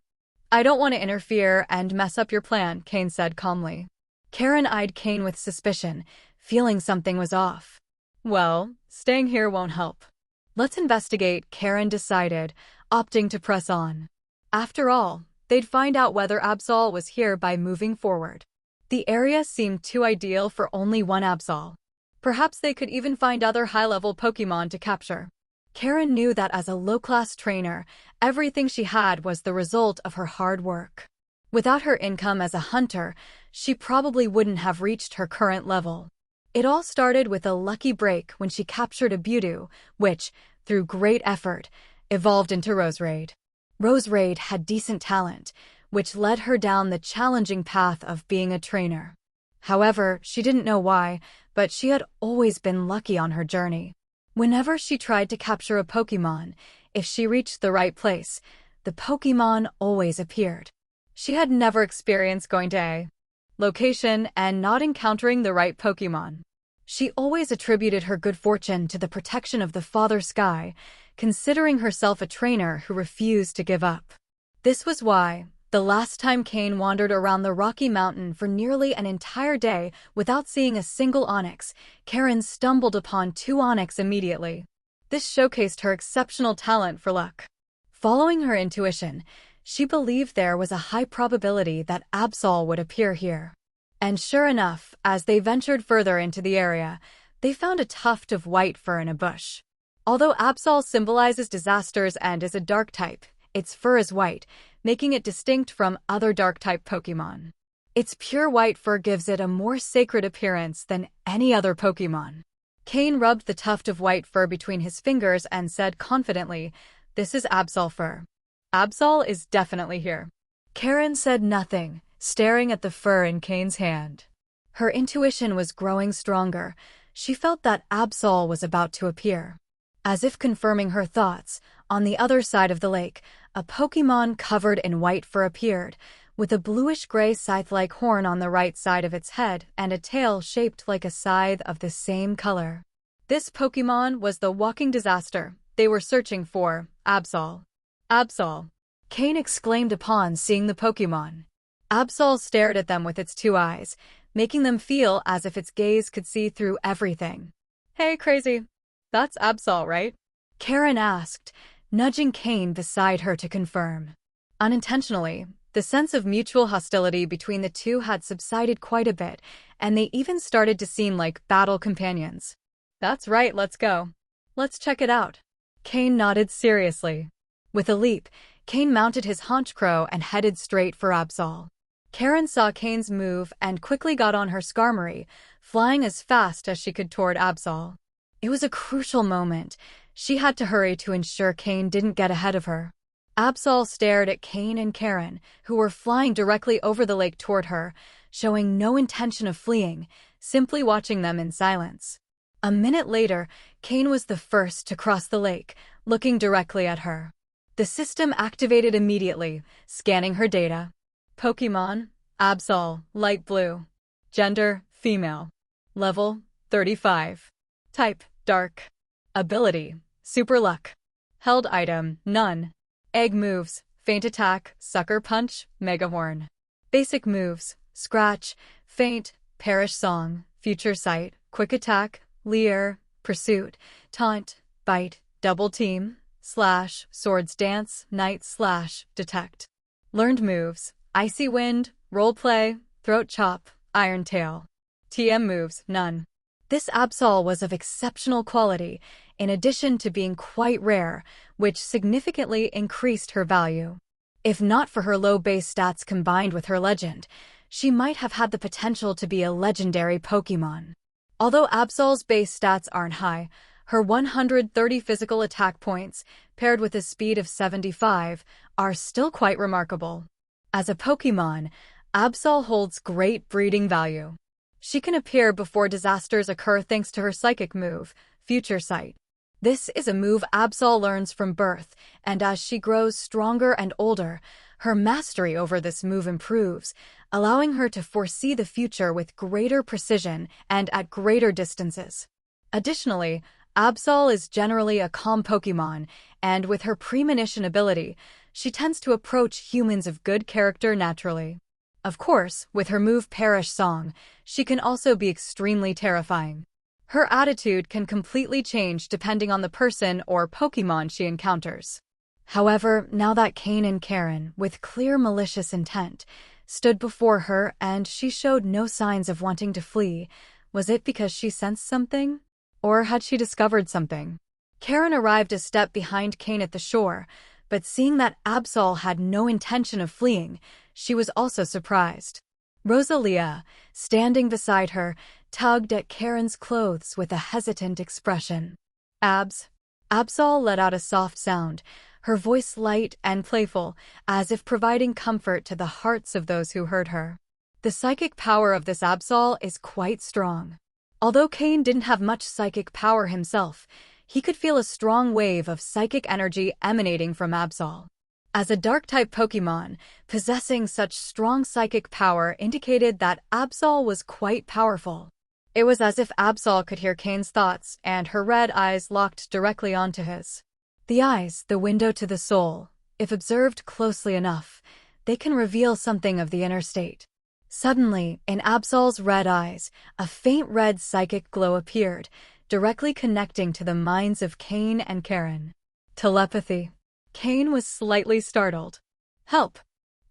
I don't want to interfere and mess up your plan, Cain said calmly. Cain eyed Cain with suspicion, feeling something was off. Well, staying here won't help. Let's investigate, Cain decided, opting to press on. After all, they'd find out whether Absol was here by moving forward. The area seemed too ideal for only one Absol. Perhaps they could even find other high-level Pokémon to capture. Cain knew that as a low-class trainer, everything she had was the result of her hard work. Without her income as a hunter, she probably wouldn't have reached her current level. It all started with a lucky break when she captured a Budew, which, through great effort, evolved into Roserade. Roserade had decent talent, which led her down the challenging path of being a trainer. However, she didn't know why, but she had always been lucky on her journey. Whenever she tried to capture a Pokémon, if she reached the right place, the Pokémon always appeared. She had never experienced going to a location and not encountering the right Pokémon. She always attributed her good fortune to the protection of the Father Sky, considering herself a trainer who refused to give up. This was why, The last time Cain wandered around the Rocky Mountain for nearly an entire day without seeing a single onyx, Karen stumbled upon 2 onyx immediately. This showcased her exceptional talent for luck. Following her intuition, she believed there was a high probability that Absol would appear here. And sure enough, as they ventured further into the area, they found a tuft of white fur in a bush. Although Absol symbolizes disasters and is a dark type, its fur is white, making it distinct from other dark-type Pokémon. Its pure white fur gives it a more sacred appearance than any other Pokémon. Cain rubbed the tuft of white fur between his fingers and said confidently, "This is Absol fur. Absol is definitely here." Karen said nothing, staring at the fur in Cain's hand. Her intuition was growing stronger. She felt that Absol was about to appear. As if confirming her thoughts, on the other side of the lake, a Pokémon covered in white fur appeared, with a bluish-gray scythe-like horn on the right side of its head and a tail shaped like a scythe of the same color. This Pokémon was the walking disaster they were searching for, Absol. Absol! Cain exclaimed upon seeing the Pokémon. Absol stared at them with its 2 eyes, making them feel as if its gaze could see through everything. "Hey, crazy! That's Absol, right?" Karen asked, nudging Cain beside her to confirm. Unintentionally, the sense of mutual hostility between the two had subsided quite a bit, and they even started to seem like battle companions. "That's right, let's go. Let's check it out." Cain nodded seriously. With a leap, Cain mounted his haunch crow and headed straight for Absol. Karen saw Cain's move and quickly got on her Skarmory, flying as fast as she could toward Absol. It was a crucial moment. She had to hurry to ensure Cain didn't get ahead of her. Absol stared at Cain and Karen, who were flying directly over the lake toward her, showing no intention of fleeing, simply watching them in silence. A minute later, Cain was the first to cross the lake, looking directly at her. The system activated immediately, scanning her data. Pokémon, Absol, light blue. Gender, female. Level, 35. Type, dark. Ability, super luck. Held item, none. Egg moves, feint attack, sucker punch, mega horn. Basic moves, scratch, feint, perish song, future sight, quick attack, leer, pursuit, taunt, bite, double team, slash, swords dance, night slash, detect. Learned moves, icy wind, roleplay, throat chop, iron tail. TM moves, none. This Absol was of exceptional quality, in addition to being quite rare, which significantly increased her value. If not for her low base stats combined with her legend, she might have had the potential to be a legendary Pokémon. Although Absol's base stats aren't high, her 130 physical attack points, paired with a speed of 75, are still quite remarkable. As a Pokémon, Absol holds great breeding value. She can appear before disasters occur thanks to her psychic move, Future Sight. This is a move Absol learns from birth, and as she grows stronger and older, her mastery over this move improves, allowing her to foresee the future with greater precision and at greater distances. Additionally, Absol is generally a calm Pokémon, and with her premonition ability, she tends to approach humans of good character naturally. Of course, with her move Perish Song, she can also be extremely terrifying. Her attitude can completely change depending on the person or Pokémon she encounters. However, now that Cain and Karen, with clear malicious intent, stood before her and she showed no signs of wanting to flee, was it because she sensed something? Or had she discovered something? Karen arrived a step behind Cain at the shore, but seeing that Absol had no intention of fleeing, she was also surprised. Rosalia, standing beside her, tugged at Karen's clothes with a hesitant expression. Absol let out a soft sound, her voice light and playful, as if providing comfort to the hearts of those who heard her. The psychic power of this Absol is quite strong. Although Cain didn't have much psychic power himself, he could feel a strong wave of psychic energy emanating from Absol. As a Dark-type Pokémon, possessing such strong psychic power indicated that Absol was quite powerful. It was as if Absol could hear Cain's thoughts, and her red eyes locked directly onto his. The eyes, the window to the soul. If observed closely enough, they can reveal something of the inner state. Suddenly, in Absol's red eyes, a faint red psychic glow appeared, directly connecting to the minds of Cain and Karen. Telepathy. Cain was slightly startled. "Help!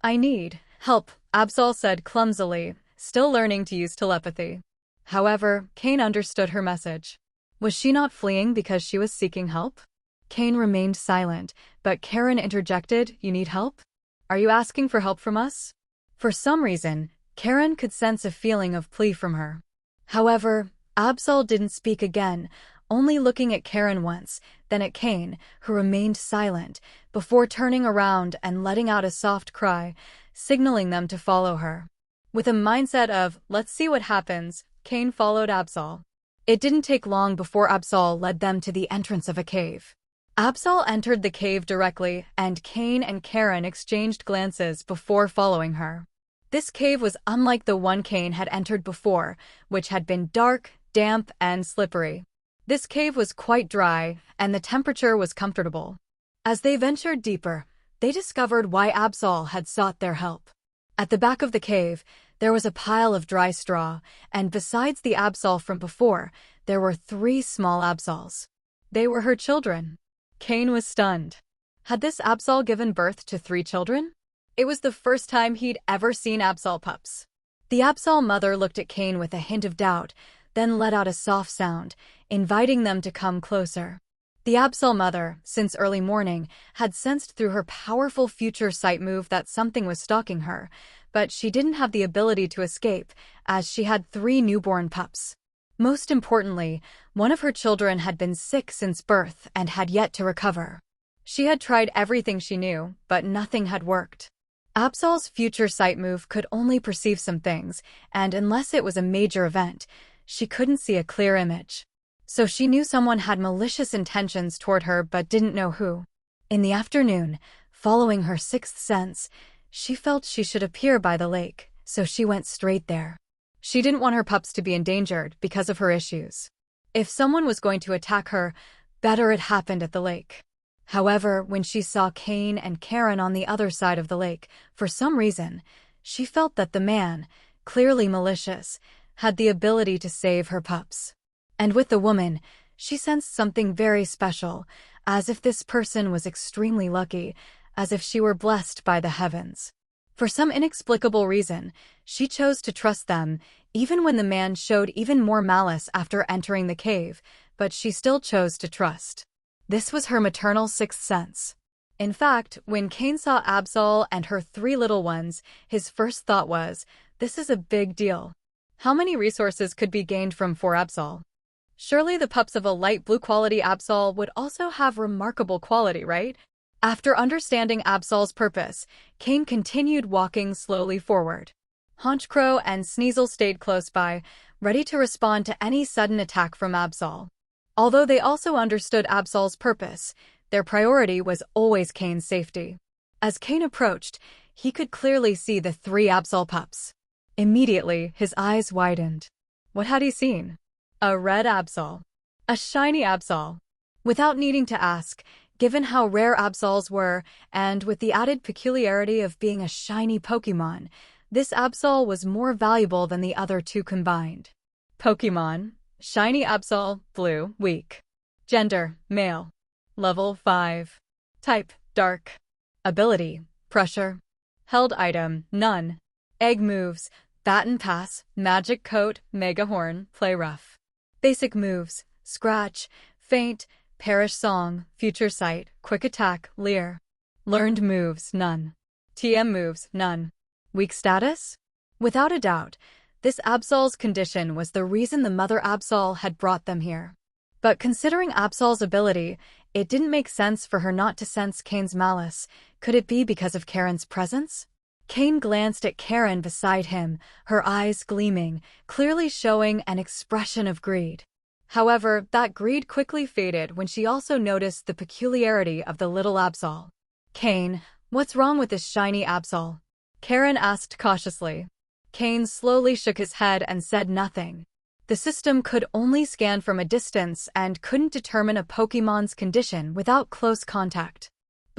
I need help," Absol said clumsily, still learning to use telepathy. However, Cain understood her message. Was she not fleeing because she was seeking help? Cain remained silent, but Karen interjected, "You need help? Are you asking for help from us?" For some reason, Karen could sense a feeling of plea from her. However, Absol didn't speak again, only looking at Karen once, then at Cain, who remained silent, before turning around and letting out a soft cry, signaling them to follow her. With a mindset of, "Let's see what happens," Cain followed Absol. It didn't take long before Absol led them to the entrance of a cave. Absol entered the cave directly, and Cain and Karen exchanged glances before following her. This cave was unlike the one Cain had entered before, which had been dark, damp, and slippery. This cave was quite dry, and the temperature was comfortable. As they ventured deeper, they discovered why Absol had sought their help. At the back of the cave, there was a pile of dry straw, and besides the Absol from before, there were 3 small Absols. They were her children. Cain was stunned. Had this Absol given birth to 3 children? It was the first time he'd ever seen Absol pups. The Absol mother looked at Cain with a hint of doubt, then let out a soft sound, inviting them to come closer. The Absol mother, since early morning, had sensed through her powerful future sight move that something was stalking her, but she didn't have the ability to escape, as she had 3 newborn pups. Most importantly, one of her children had been sick since birth and had yet to recover. She had tried everything she knew, but nothing had worked. Absol's future sight move could only perceive some things, and unless it was a major event, she couldn't see a clear image. So she knew someone had malicious intentions toward her but didn't know who. In the afternoon, following her 6th sense, she felt she should appear by the lake, so she went straight there. She didn't want her pups to be endangered because of her issues. If someone was going to attack her, better it happened at the lake. However, when she saw Cain and Karen on the other side of the lake, for some reason, she felt that the man, clearly malicious, had the ability to save her pups. And with the woman, she sensed something very special, as if this person was extremely lucky, as if she were blessed by the heavens. For some inexplicable reason, she chose to trust them, even when the man showed even more malice after entering the cave, but she still chose to trust. This was her maternal 6th sense. In fact, when Cain saw Absol and her 3 little ones, his first thought was, "This is a big deal. How many resources could be gained from 4 Absol? Surely the pups of a light blue quality Absol would also have remarkable quality, right?" After understanding Absol's purpose, Cain continued walking slowly forward. Honchcrow and Sneasel stayed close by, ready to respond to any sudden attack from Absol. Although they also understood Absol's purpose, their priority was always Cain's safety. As Cain approached, he could clearly see the 3 Absol pups. Immediately, his eyes widened. What had he seen? A red Absol. A shiny Absol. Without needing to ask, given how rare Absols were, and with the added peculiarity of being a shiny Pokémon, this Absol was more valuable than the other 2 combined. Pokémon: Shiny Absol, blue, weak. Gender: male. Level 5. Type: dark. Ability: pressure. Held item: none. Egg moves: Baton Pass, Magic Coat, Mega Horn, Play Rough. Basic moves: Scratch, Faint, Perish Song, Future Sight, Quick Attack, Leer. Learned moves: none. TM moves: none. Weak status? Without a doubt, this Absol's condition was the reason the mother Absol had brought them here. But considering Absol's ability, it didn't make sense for her not to sense Cain's malice. Could it be because of Karen's presence? Cain glanced at Karen beside him, her eyes gleaming, clearly showing an expression of greed. However, that greed quickly faded when she also noticed the peculiarity of the little Absol. "Cain, what's wrong with this shiny Absol?" Karen asked cautiously. Cain slowly shook his head and said nothing. The system could only scan from a distance and couldn't determine a Pokémon's condition without close contact.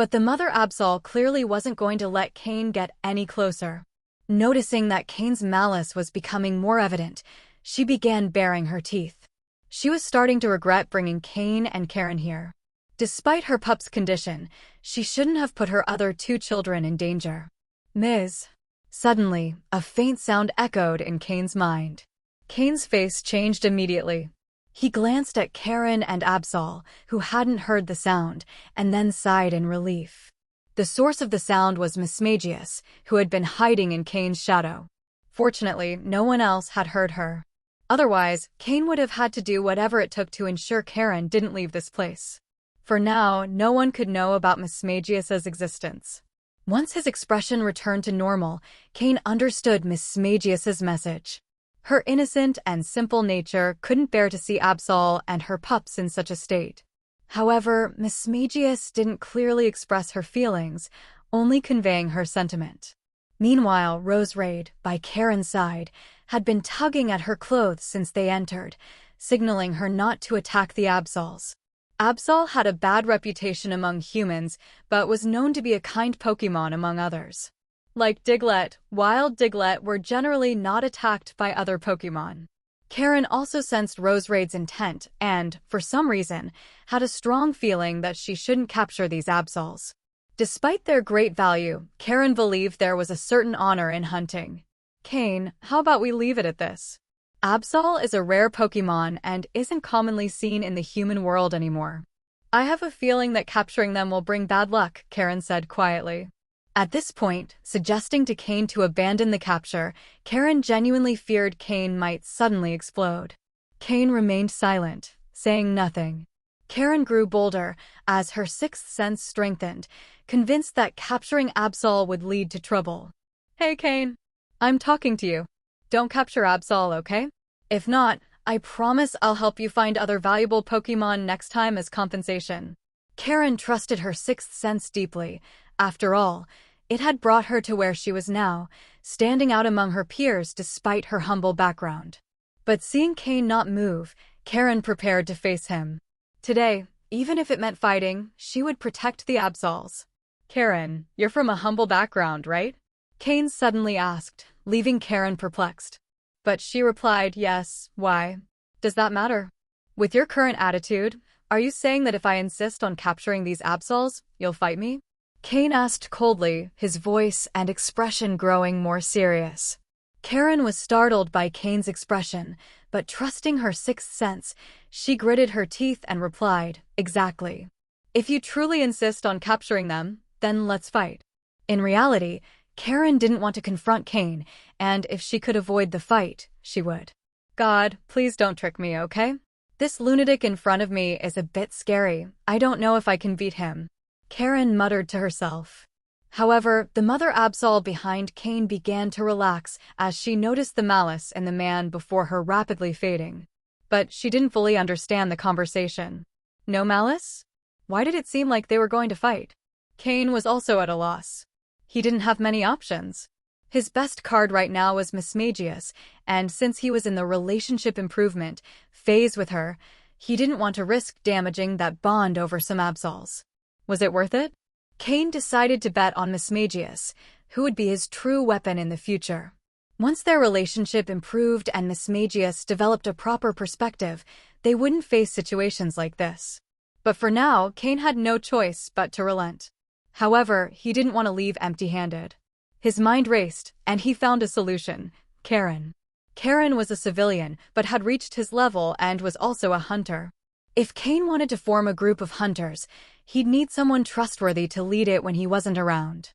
But the mother Absol clearly wasn't going to let Cain get any closer. Noticing that Cain's malice was becoming more evident, she began baring her teeth. She was starting to regret bringing Cain and Karen here. Despite her pup's condition, she shouldn't have put her other two children in danger. Ms. Suddenly, a faint sound echoed in Cain's mind. Cain's face changed immediately. He glanced at Karen and Absol, who hadn't heard the sound, and then sighed in relief. The source of the sound was Mismagius, who had been hiding in Cain's shadow. Fortunately, no one else had heard her. Otherwise, Cain would have had to do whatever it took to ensure Karen didn't leave this place. For now, no one could know about Mismagius's existence. Once his expression returned to normal, Cain understood Mismagius's message. Her innocent and simple nature couldn't bear to see Absol and her pups in such a state. However, Mismagius didn't clearly express her feelings, only conveying her sentiment. Meanwhile, Rose Raid, by Karen's side, had been tugging at her clothes since they entered, signaling her not to attack the Absols. Absol had a bad reputation among humans, but was known to be a kind Pokémon among others. Like Diglett, wild Diglett were generally not attacked by other Pokémon. Karen also sensed Rose Raid's intent and, for some reason, had a strong feeling that she shouldn't capture these Absols. Despite their great value, Karen believed there was a certain honor in hunting. Cain, how about we leave it at this? Absol is a rare Pokémon and isn't commonly seen in the human world anymore. I have a feeling that capturing them will bring bad luck, Karen said quietly. At this point, suggesting to Cain to abandon the capture, Karen genuinely feared Cain might suddenly explode. Cain remained silent, saying nothing. Karen grew bolder as her sixth sense strengthened, convinced that capturing Absol would lead to trouble. Hey Cain, I'm talking to you. Don't capture Absol, okay? If not, I promise I'll help you find other valuable Pokémon next time as compensation. Karen trusted her sixth sense deeply. After all, it had brought her to where she was now, standing out among her peers despite her humble background. But seeing Cain not move, Karen prepared to face him. Today, even if it meant fighting, she would protect the Absols. Karen, you're from a humble background, right? Cain suddenly asked, leaving Karen perplexed. But she replied, yes, why? Does that matter? With your current attitude, are you saying that if I insist on capturing these Absols, you'll fight me? Cain asked coldly, his voice and expression growing more serious. Karen was startled by Cain's expression, but trusting her sixth sense, she gritted her teeth and replied, exactly. If you truly insist on capturing them, then let's fight. In reality, Karen didn't want to confront Cain, and if she could avoid the fight, she would. God, please don't trick me, okay? This lunatic in front of me is a bit scary. I don't know if I can beat him. Karen muttered to herself. However, the mother Absol behind Cain began to relax as she noticed the malice in the man before her rapidly fading. But she didn't fully understand the conversation. No malice? Why did it seem like they were going to fight? Cain was also at a loss. He didn't have many options. His best card right now was Mismagius, and since he was in the relationship improvement phase with her, he didn't want to risk damaging that bond over some Absols. Was it worth it? Cain decided to bet on Mismagius, who would be his true weapon in the future. Once their relationship improved and Mismagius developed a proper perspective, they wouldn't face situations like this. But for now, Cain had no choice but to relent. However, he didn't want to leave empty-handed. His mind raced, and he found a solution: Karen. Karen was a civilian, but had reached his level and was also a hunter. If Cain wanted to form a group of hunters, he'd need someone trustworthy to lead it when he wasn't around.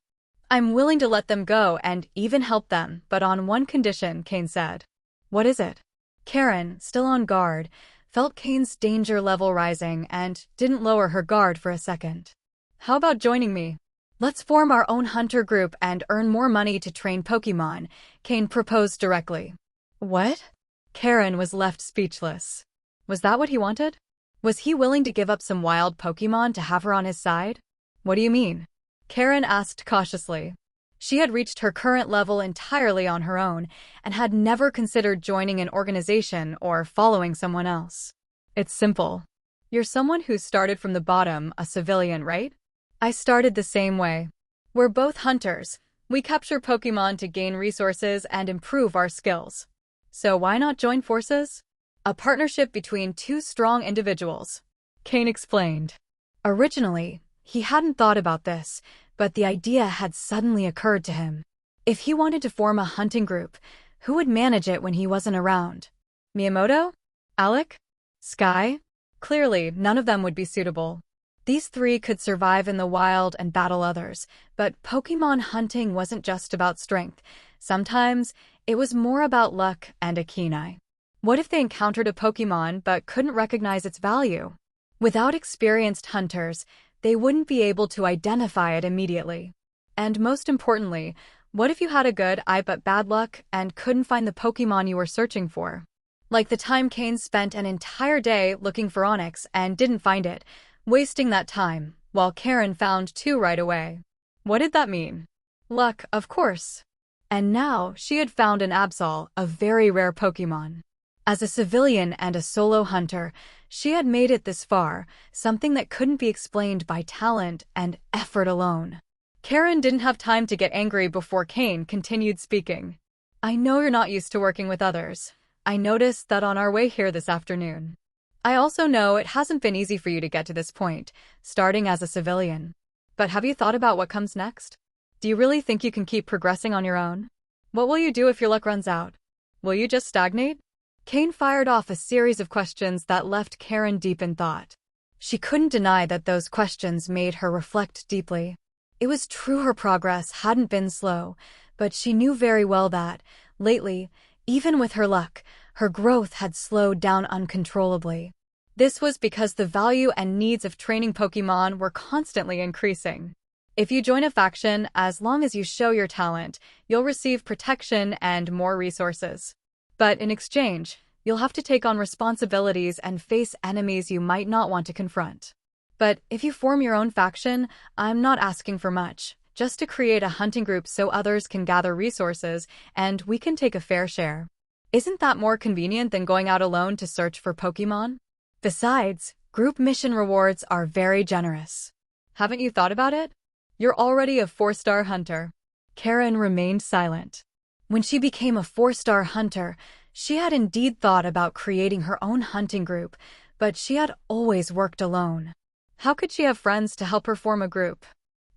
I'm willing to let them go and even help them, but on one condition, Cain said. What is it? Karen, still on guard, felt Cain's danger level rising and didn't lower her guard for a second. How about joining me? Let's form our own hunter group and earn more money to train Pokémon, Cain proposed directly. What? Karen was left speechless. Was that what he wanted? Was he willing to give up some wild Pokémon to have her on his side? What do you mean? Karen asked cautiously. She had reached her current level entirely on her own and had never considered joining an organization or following someone else. It's simple. You're someone who started from the bottom, a civilian, right? I started the same way. We're both hunters. We capture Pokémon to gain resources and improve our skills. So why not join forces? A partnership between two strong individuals, Cain explained. Originally, he hadn't thought about this, but the idea had suddenly occurred to him. If he wanted to form a hunting group, who would manage it when he wasn't around? Miyamoto? Alec? Sky? Clearly, none of them would be suitable. These three could survive in the wild and battle others, but Pokémon hunting wasn't just about strength. Sometimes, it was more about luck and a keen eye. What if they encountered a Pokémon but couldn't recognize its value? Without experienced hunters, they wouldn't be able to identify it immediately. And most importantly, what if you had a good eye but bad luck and couldn't find the Pokémon you were searching for? Like the time Cain spent an entire day looking for Onyx and didn't find it, wasting that time, while Karen found two right away. What did that mean? Luck, of course. And now she had found an Absol, a very rare Pokémon. As a civilian and a solo hunter, she had made it this far, something that couldn't be explained by talent and effort alone. Karen didn't have time to get angry before Cain continued speaking. I know you're not used to working with others. I noticed that on our way here this afternoon. I also know it hasn't been easy for you to get to this point, starting as a civilian. But have you thought about what comes next? Do you really think you can keep progressing on your own? What will you do if your luck runs out? Will you just stagnate? Cain fired off a series of questions that left Karen deep in thought. She couldn't deny that those questions made her reflect deeply. It was true her progress hadn't been slow, but she knew very well that, lately, even with her luck, her growth had slowed down uncontrollably. This was because the value and needs of training Pokémon were constantly increasing. If you join a faction, as long as you show your talent, you'll receive protection and more resources. But in exchange, you'll have to take on responsibilities and face enemies you might not want to confront. But if you form your own faction, I'm not asking for much, just to create a hunting group so others can gather resources and we can take a fair share. Isn't that more convenient than going out alone to search for Pokémon? Besides, group mission rewards are very generous. Haven't you thought about it? You're already a 4-star hunter. Karen remained silent. When she became a 4-star hunter, she had indeed thought about creating her own hunting group, but she had always worked alone. How could she have friends to help her form a group?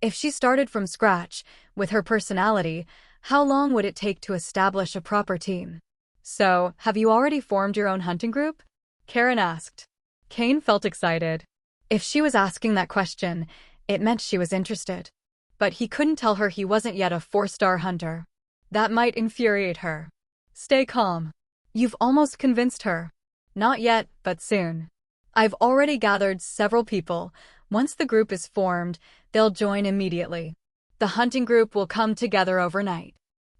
If she started from scratch, with her personality, how long would it take to establish a proper team? So, have you already formed your own hunting group? Karen asked. Cain felt excited. If she was asking that question, it meant she was interested. But he couldn't tell her he wasn't yet a 4-star hunter. That might infuriate her. Stay calm. You've almost convinced her. Not yet, but soon. I've already gathered several people. Once the group is formed, they'll join immediately. The hunting group will come together overnight.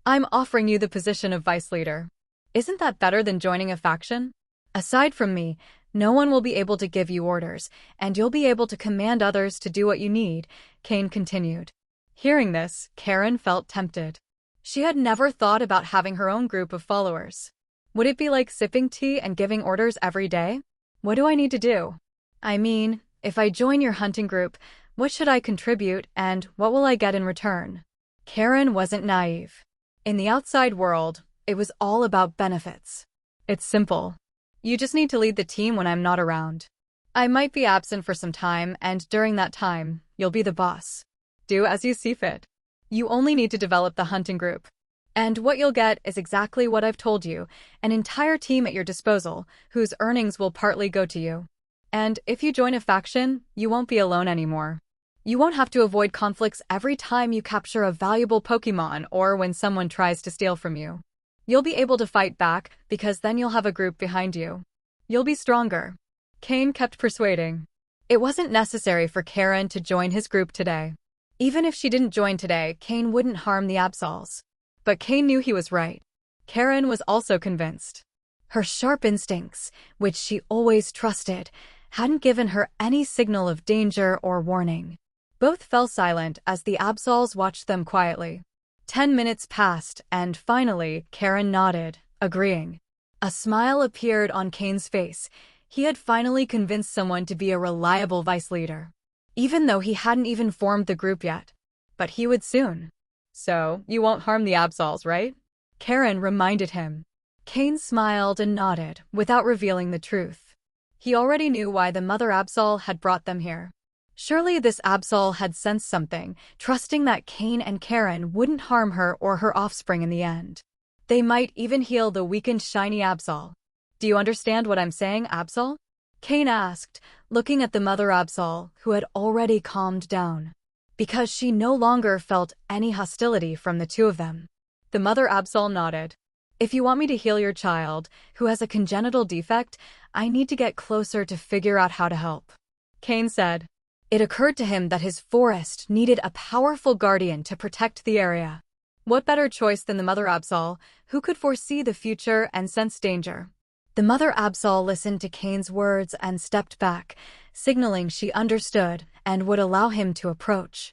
I'm offering you the position of vice leader. Isn't that better than joining a faction? Aside from me, no one will be able to give you orders, and you'll be able to command others to do what you need, Cain continued. Hearing this, Karen felt tempted. She had never thought about having her own group of followers. Would it be like sipping tea and giving orders every day? What do I need to do? I mean, if I join your hunting group, what should I contribute and what will I get in return? Karen wasn't naive. In the outside world, it was all about benefits. It's simple. You just need to lead the team when I'm not around. I might be absent for some time, and during that time, you'll be the boss. Do as you see fit. You only need to develop the hunting group. And what you'll get is exactly what I've told you, an entire team at your disposal, whose earnings will partly go to you. And if you join a faction, you won't be alone anymore. You won't have to avoid conflicts every time you capture a valuable Pokémon or when someone tries to steal from you. You'll be able to fight back because then you'll have a group behind you. You'll be stronger. Cain kept persuading. It wasn't necessary for Karen to join his group today. Even if she didn't join today, Cain wouldn't harm the Absols. But Cain knew he was right. Karen was also convinced. Her sharp instincts, which she always trusted, hadn't given her any signal of danger or warning. Both fell silent as the Absols watched them quietly. 10 minutes passed, and finally, Karen nodded, agreeing. A smile appeared on Cain's face. He had finally convinced someone to be a reliable vice leader. even though he hadn't even formed the group yet. But he would soon. So, you won't harm the Absols, right? Karen reminded him. Cain smiled and nodded, without revealing the truth. He already knew why the Mother Absol had brought them here. Surely this Absol had sensed something, trusting that Cain and Karen wouldn't harm her or her offspring in the end. They might even heal the weakened shiny Absol. Do you understand what I'm saying, Absol? Cain asked, looking at the Mother Absol, who had already calmed down, because she no longer felt any hostility from the two of them. The Mother Absol nodded. If you want me to heal your child, who has a congenital defect, I need to get closer to figure out how to help. Cain said. It occurred to him that his forest needed a powerful guardian to protect the area. What better choice than the Mother Absol, who could foresee the future and sense danger? The Mother Absol listened to Cain's words and stepped back, signaling she understood and would allow him to approach.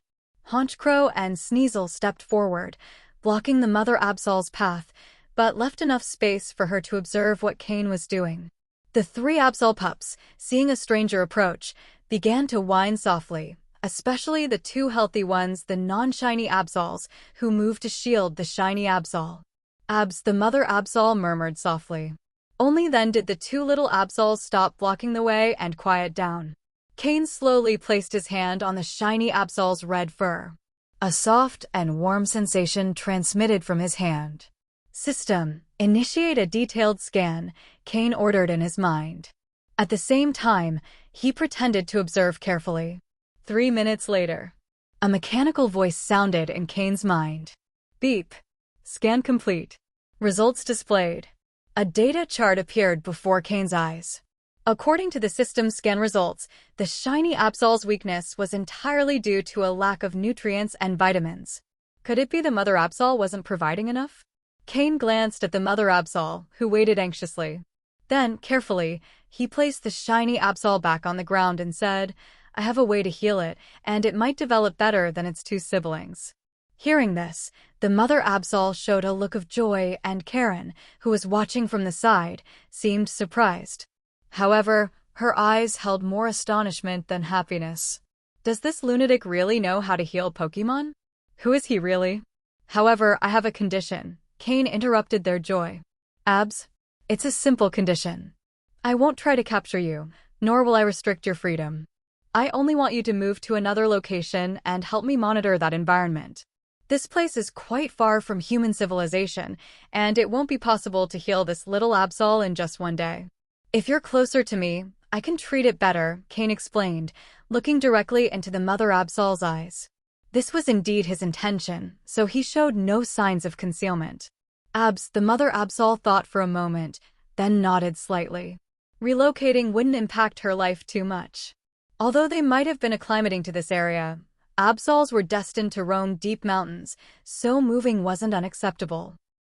Honchcrow and Sneasel stepped forward, blocking the Mother Absol's path, but left enough space for her to observe what Cain was doing. The three Absol pups, seeing a stranger approach, began to whine softly, especially the two healthy ones, the non-shiny Absols, who moved to shield the shiny Absol. Abs, the Mother Absol murmured softly. Only then did the two little Absols stop blocking the way and quiet down. Cain slowly placed his hand on the shiny Absol's red fur. A soft and warm sensation transmitted from his hand. System, initiate a detailed scan, Cain ordered in his mind. At the same time, he pretended to observe carefully. 3 minutes later, a mechanical voice sounded in Cain's mind. Beep. Scan complete. Results displayed. A data chart appeared before Cain's eyes. According to the system scan results, the shiny Absol's weakness was entirely due to a lack of nutrients and vitamins. Could it be the Mother Absol wasn't providing enough? Cain glanced at the Mother Absol, who waited anxiously. Then, carefully, he placed the shiny Absol back on the ground and said, I have a way to heal it, and it might develop better than its two siblings. Hearing this, the Mother Absol showed a look of joy, and Karen, who was watching from the side, seemed surprised. However, her eyes held more astonishment than happiness. Does this lunatic really know how to heal Pokémon? Who is he really? However, I have a condition. Cain interrupted their joy. Abs, it's a simple condition. I won't try to capture you, nor will I restrict your freedom. I only want you to move to another location and help me monitor that environment. This place is quite far from human civilization, and it won't be possible to heal this little Absol in just one day. If you're closer to me, I can treat it better, Cain explained, looking directly into the Mother Absol's eyes. This was indeed his intention, so he showed no signs of concealment. Abs, the Mother Absol thought for a moment, then nodded slightly. Relocating wouldn't impact her life too much. Although they might have been acclimating to this area, Absols were destined to roam deep mountains, so moving wasn't unacceptable.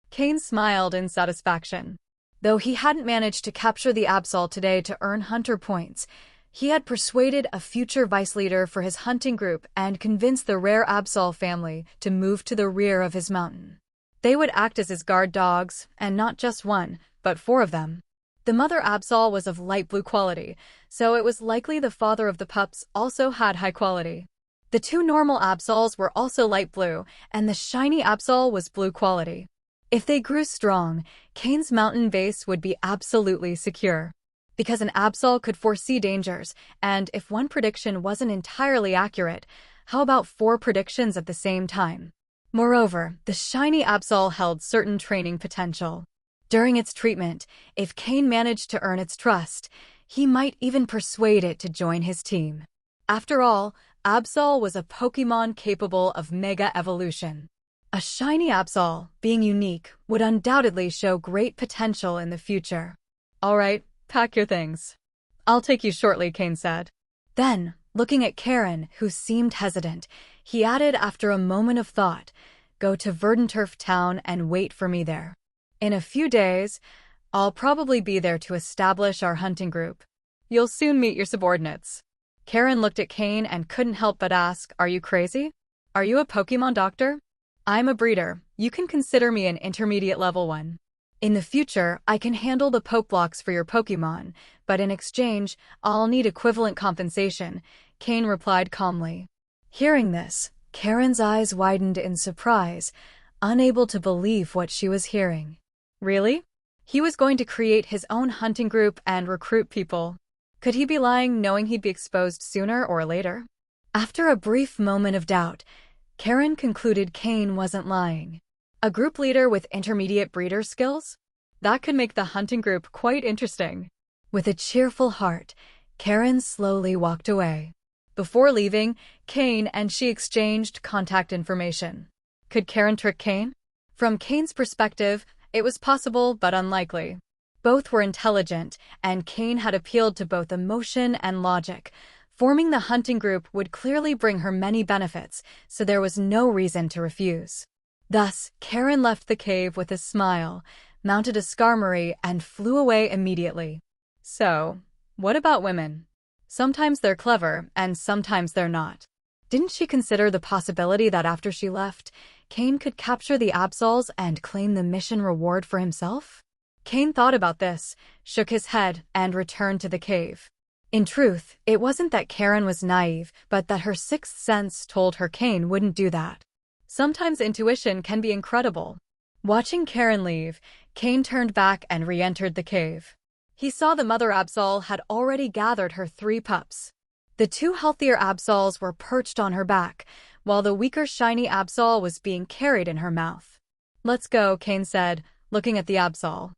Cain smiled in satisfaction. Though he hadn't managed to capture the Absol today to earn hunter points, he had persuaded a future vice leader for his hunting group and convinced the rare Absol family to move to the rear of his mountain. They would act as his guard dogs, and not just one, but 4 of them. The Mother Absol was of light blue quality, so it was likely the father of the pups also had high quality. The 2 normal Absols were also light blue, and the shiny Absol was blue quality. If they grew strong, Cain's mountain base would be absolutely secure. Because an Absol could foresee dangers, and if one prediction wasn't entirely accurate, how about 4 predictions at the same time? Moreover, the shiny Absol held certain training potential. During its treatment, if Cain managed to earn its trust, he might even persuade it to join his team. After all, Absol was a Pokémon capable of mega evolution. A shiny Absol, being unique, would undoubtedly show great potential in the future. All right, pack your things. I'll take you shortly, Cain said. Then, looking at Karen, who seemed hesitant, he added after a moment of thought, Go to Verdanturf Town and wait for me there. In a few days, I'll probably be there to establish our hunting group. You'll soon meet your subordinates. Karen looked at Cain and couldn't help but ask, Are you crazy? Are you a Pokémon doctor? I'm a breeder. You can consider me an intermediate level one. In the future, I can handle the poke blocks for your Pokémon, but in exchange, I'll need equivalent compensation, Cain replied calmly. Hearing this, Karen's eyes widened in surprise, unable to believe what she was hearing. Really? He was going to create his own hunting group and recruit people. Could he be lying, knowing he'd be exposed sooner or later? After a brief moment of doubt, Karen concluded Cain wasn't lying. A group leader with intermediate breeder skills? That could make the hunting group quite interesting. With a cheerful heart, Karen slowly walked away. Before leaving, Cain and she exchanged contact information. Could Karen trick Cain? From Cain's perspective, it was possible but unlikely. Both were intelligent, and Cain had appealed to both emotion and logic. Forming the hunting group would clearly bring her many benefits, so there was no reason to refuse. Thus, Karen left the cave with a smile, mounted a skarmory, and flew away immediately. So, what about women? Sometimes they're clever, and sometimes they're not. Didn't she consider the possibility that after she left, Cain could capture the Absols and claim the mission reward for himself? Cain thought about this, shook his head, and returned to the cave. In truth, it wasn't that Karen was naive, but that her sixth sense told her Cain wouldn't do that. Sometimes intuition can be incredible. Watching Karen leave, Cain turned back and re-entered the cave. He saw the mother Absol had already gathered her 3 pups. The 2 healthier Absols were perched on her back, while the weaker shiny Absol was being carried in her mouth. "Let's go," Cain said, looking at the Absol.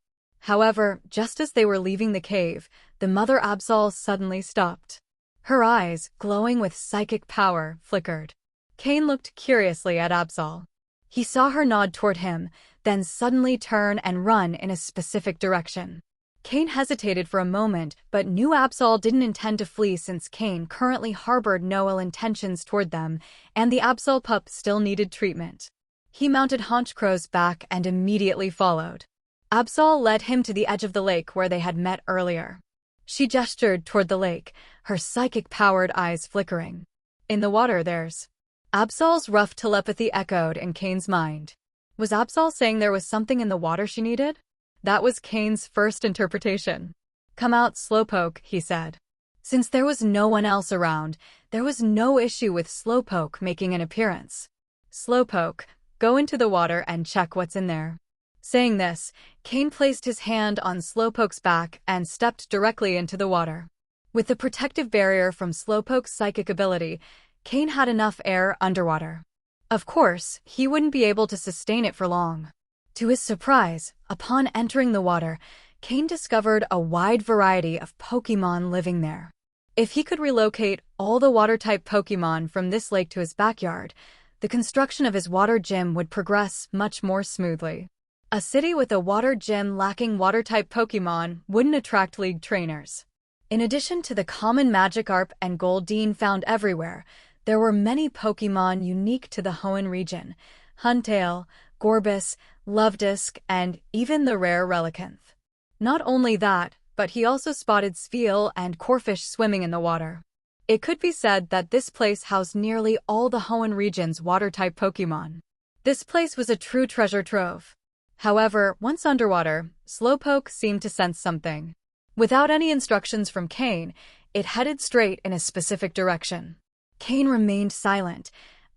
However, just as they were leaving the cave, the mother Absol suddenly stopped. Her eyes, glowing with psychic power, flickered. Cain looked curiously at Absol. He saw her nod toward him, then suddenly turn and run in a specific direction. Cain hesitated for a moment, but knew Absol didn't intend to flee since Cain currently harbored no ill intentions toward them, and the Absol pup still needed treatment. He mounted Haunchcrow's back and immediately followed. Absol led him to the edge of the lake where they had met earlier. She gestured toward the lake, her psychic-powered eyes flickering. "In the water, there's..." Absol's rough telepathy echoed in Cain's mind. Was Absol saying there was something in the water she needed? That was Cain's first interpretation. "Come out, Slowpoke," he said. Since there was no one else around, there was no issue with Slowpoke making an appearance. "Slowpoke, go into the water and check what's in there." Saying this, Cain placed his hand on Slowpoke's back and stepped directly into the water. With the protective barrier from Slowpoke's psychic ability, Cain had enough air underwater. Of course, he wouldn't be able to sustain it for long. To his surprise, upon entering the water, Cain discovered a wide variety of Pokémon living there. If he could relocate all the water-type Pokémon from this lake to his backyard, the construction of his water gym would progress much more smoothly. A city with a water gym lacking water-type Pokémon wouldn't attract league trainers. In addition to the common Magikarp and Goldeen found everywhere, there were many Pokémon unique to the Hoenn region: Huntail, Gorbis, Lovedisc, and even the rare Relicanth. Not only that, but he also spotted Spheal and Corphish swimming in the water. It could be said that this place housed nearly all the Hoenn region's water-type Pokémon. This place was a true treasure trove. However, once underwater, Slowpoke seemed to sense something. Without any instructions from Cain, it headed straight in a specific direction. Cain remained silent.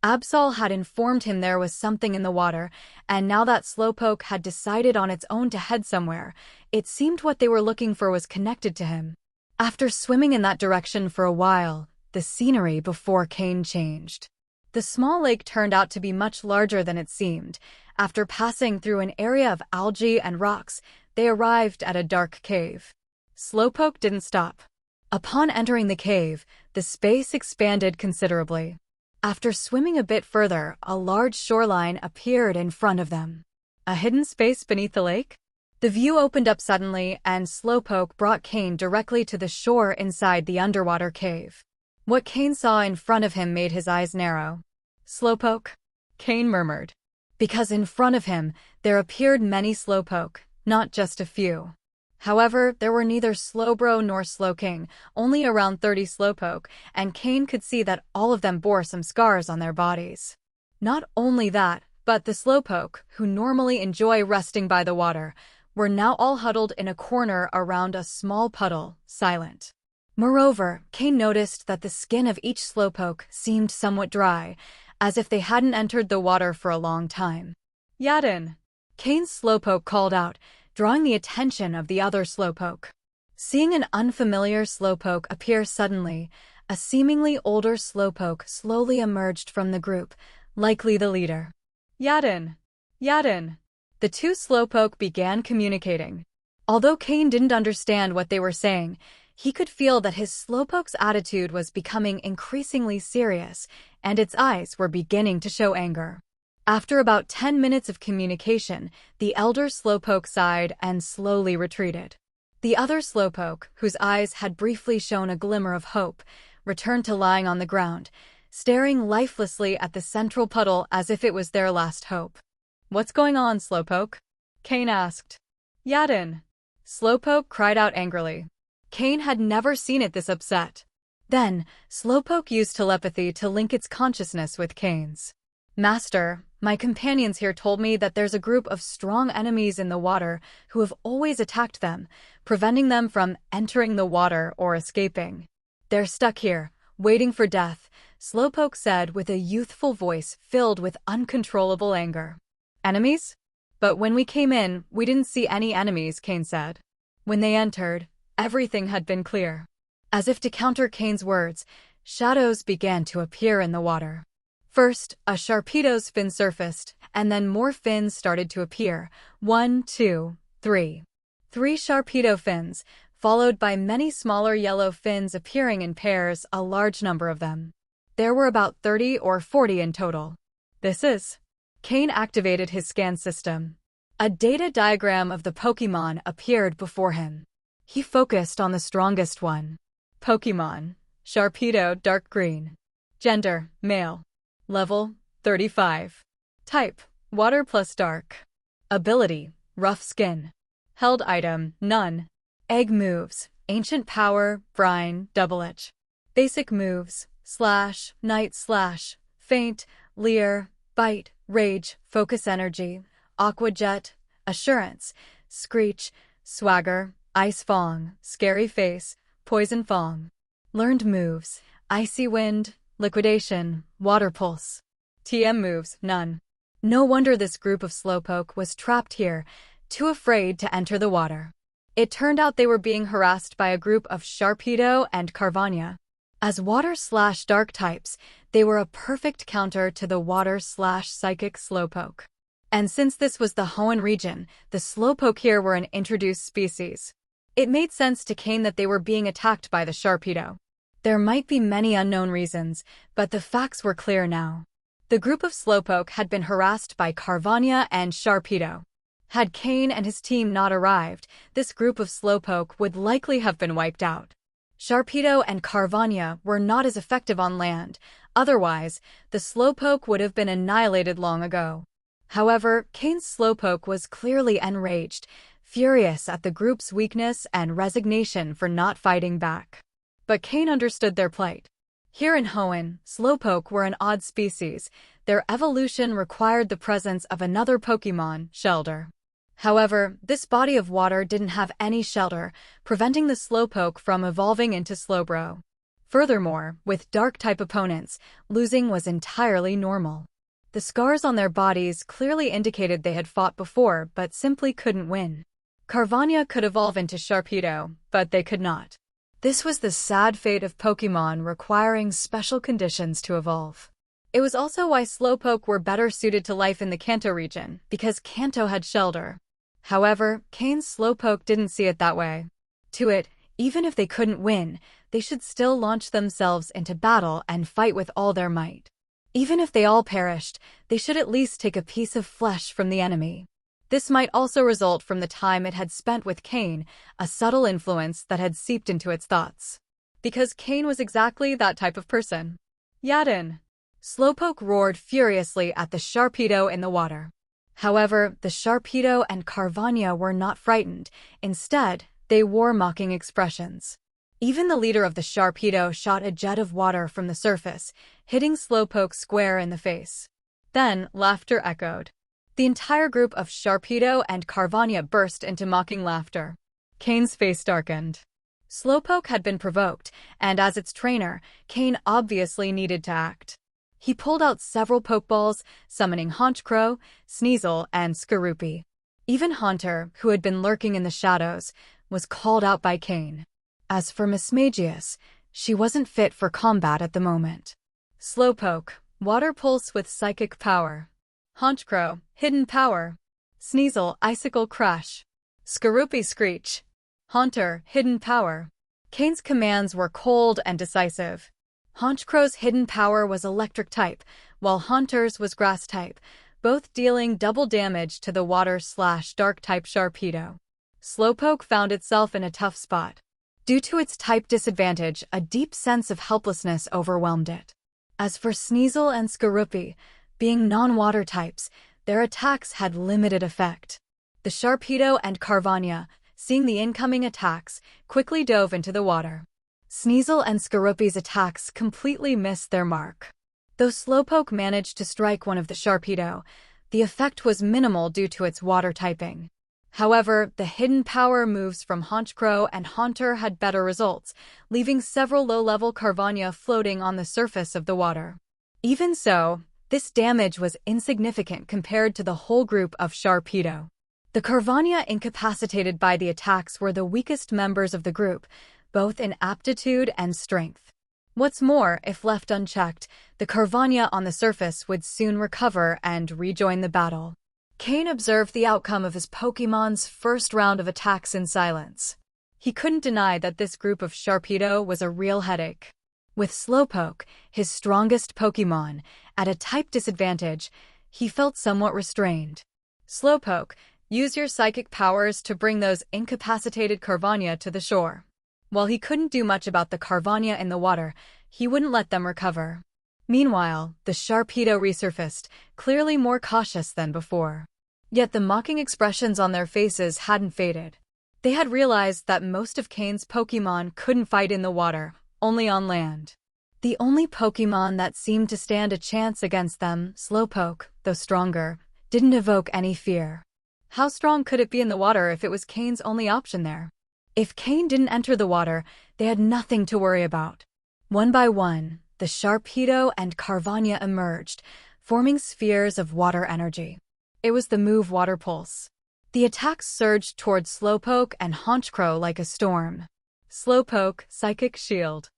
Absol had informed him there was something in the water, and now that Slowpoke had decided on its own to head somewhere, it seemed what they were looking for was connected to him. After swimming in that direction for a while, the scenery before Cain changed. The small lake turned out to be much larger than it seemed. After passing through an area of algae and rocks, they arrived at a dark cave. Slowpoke didn't stop. Upon entering the cave, the space expanded considerably. After swimming a bit further, a large shoreline appeared in front of them. A hidden space beneath the lake? The view opened up suddenly, and Slowpoke brought Cain directly to the shore inside the underwater cave. What Cain saw in front of him made his eyes narrow. "Slowpoke?" Cain murmured. Because in front of him, there appeared many Slowpoke, not just a few. However, there were neither Slowbro nor Slowking, only around 30 Slowpoke, and Cain could see that all of them bore some scars on their bodies. Not only that, but the Slowpoke, who normally enjoy resting by the water, were now all huddled in a corner around a small puddle, silent. Moreover, Cain noticed that the skin of each slowpoke seemed somewhat dry, as if they hadn't entered the water for a long time. Yadin! Cain's slowpoke called out, drawing the attention of the other slowpoke. Seeing an unfamiliar slowpoke appear suddenly, a seemingly older slowpoke slowly emerged from the group, likely the leader. Yadin! Yadin! The two slowpoke began communicating. Although Cain didn't understand what they were saying, he could feel that his slowpoke's attitude was becoming increasingly serious, and its eyes were beginning to show anger. After about 10 minutes of communication, the elder slowpoke sighed and slowly retreated. The other slowpoke, whose eyes had briefly shown a glimmer of hope, returned to lying on the ground, staring lifelessly at the central puddle as if it was their last hope. "What's going on, slowpoke?" Cain asked. "Yadin!" Slowpoke cried out angrily. Cain had never seen it this upset. Then, Slowpoke used telepathy to link its consciousness with Cain's. "Master, my companions here told me that there's a group of strong enemies in the water who have always attacked them, preventing them from entering the water or escaping. They're stuck here, waiting for death," Slowpoke said with a youthful voice filled with uncontrollable anger. "Enemies? But when we came in, we didn't see any enemies," Cain said. When they entered, everything had been clear. As if to counter Cain's words, shadows began to appear in the water. First, a Sharpedo's fin surfaced, and then more fins started to appear. 1, 2, 3. 3 Sharpedo fins, followed by many smaller yellow fins appearing in pairs, a large number of them. There were about 30 or 40 in total. "This is..." Cain activated his scan system. A data diagram of the Pokémon appeared before him. He focused on the strongest one. Pokémon, Sharpedo dark green. Gender, male. Level, 35. Type, water plus dark. Ability, rough skin. Held item, none. Egg moves, ancient power, brine, double edge. Basic moves, slash, night slash, faint, leer, bite, rage, focus energy, aqua jet, assurance, screech, swagger, ice fong, scary face, poison fong. Learned moves, icy wind, liquidation, water pulse. TM moves, none. No wonder this group of slowpoke was trapped here, too afraid to enter the water. It turned out they were being harassed by a group of Sharpedo and Carvania. As water/dark types, they were a perfect counter to the water/psychic slowpoke. And since this was the Hoenn region, the slowpoke here were an introduced species. It made sense to Cain that they were being attacked by the Sharpedo. There might be many unknown reasons, but the facts were clear now. The group of slowpoke had been harassed by Carvania and Sharpedo. Had Cain and his team not arrived, this group of slowpoke would likely have been wiped out. Sharpedo and Carvania were not as effective on land, otherwise, the slowpoke would have been annihilated long ago. However, Cain's slowpoke was clearly enraged, furious at the group's weakness and resignation for not fighting back. But Cain understood their plight. Here in Hoenn, slowpoke were an odd species. Their evolution required the presence of another Pokémon, Shelter. However, this body of water didn't have any shelter, preventing the slowpoke from evolving into Slowbro. Furthermore, with dark-type opponents, losing was entirely normal. The scars on their bodies clearly indicated they had fought before but simply couldn't win. Carvania could evolve into Sharpedo, but they could not. This was the sad fate of Pokémon requiring special conditions to evolve. It was also why slowpoke were better suited to life in the Kanto region, because Kanto had shelter. However, Cain's slowpoke didn't see it that way. To it, even if they couldn't win, they should still launch themselves into battle and fight with all their might. Even if they all perished, they should at least take a piece of flesh from the enemy. This might also result from the time it had spent with Cain, a subtle influence that had seeped into its thoughts. Because Cain was exactly that type of person. Yadin! Slowpoke roared furiously at the Sharpedo in the water. However, the Sharpedo and Carvania were not frightened. Instead, they wore mocking expressions. Even the leader of the Sharpedo shot a jet of water from the surface, hitting Slowpoke square in the face. Then, laughter echoed. The entire group of Sharpedo and Carvania burst into mocking laughter. Cain's face darkened. Slowpoke had been provoked, and as its trainer, Cain obviously needed to act. He pulled out several Pokeballs, summoning Honchkrow, Sneasel, and Skorupi. Even Haunter, who had been lurking in the shadows, was called out by Cain. As for Miss Magius, she wasn't fit for combat at the moment. Slowpoke, Water Pulse with Psychic Power. Honchkrow, Hidden Power. Sneasel, Icicle Crush. Skorupi, Screech. Haunter, Hidden Power. Cain's commands were cold and decisive. Honchkrow's hidden power was electric type, while Haunter's was grass type, both dealing double damage to the water/dark type Sharpedo. Slowpoke found itself in a tough spot. Due to its type disadvantage, a deep sense of helplessness overwhelmed it. As for Sneasel and Skorupi, being non-water types, their attacks had limited effect. The Sharpedo and Carvania, seeing the incoming attacks, quickly dove into the water. Sneasel and Skorupi's attacks completely missed their mark. Though Slowpoke managed to strike one of the Sharpedo, the effect was minimal due to its water typing. However, the hidden power moves from Honchkrow and Haunter had better results, leaving several low-level Carvania floating on the surface of the water. Even so, this damage was insignificant compared to the whole group of Sharpedo. The Carvania incapacitated by the attacks were the weakest members of the group, both in aptitude and strength. What's more, if left unchecked, the Carvania on the surface would soon recover and rejoin the battle. Cain observed the outcome of his Pokémon's first round of attacks in silence. He couldn't deny that this group of Sharpedo was a real headache. With Slowpoke, his strongest Pokémon, at a type disadvantage, he felt somewhat restrained. Slowpoke, use your psychic powers to bring those incapacitated Carvania to the shore. While he couldn't do much about the Carvania in the water, he wouldn't let them recover. Meanwhile, the Sharpedo resurfaced, clearly more cautious than before. Yet the mocking expressions on their faces hadn't faded. They had realized that most of Cain's Pokémon couldn't fight in the water, only on land. The only Pokémon that seemed to stand a chance against them, Slowpoke, though stronger, didn't evoke any fear. How strong could it be in the water if it was Cain's only option there? If Cain didn't enter the water, they had nothing to worry about. One by one, the Sharpedo and Carvania emerged, forming spheres of water energy. It was the move Water Pulse. The attacks surged toward Slowpoke and Honchkrow like a storm. Slowpoke, Psychic Shield.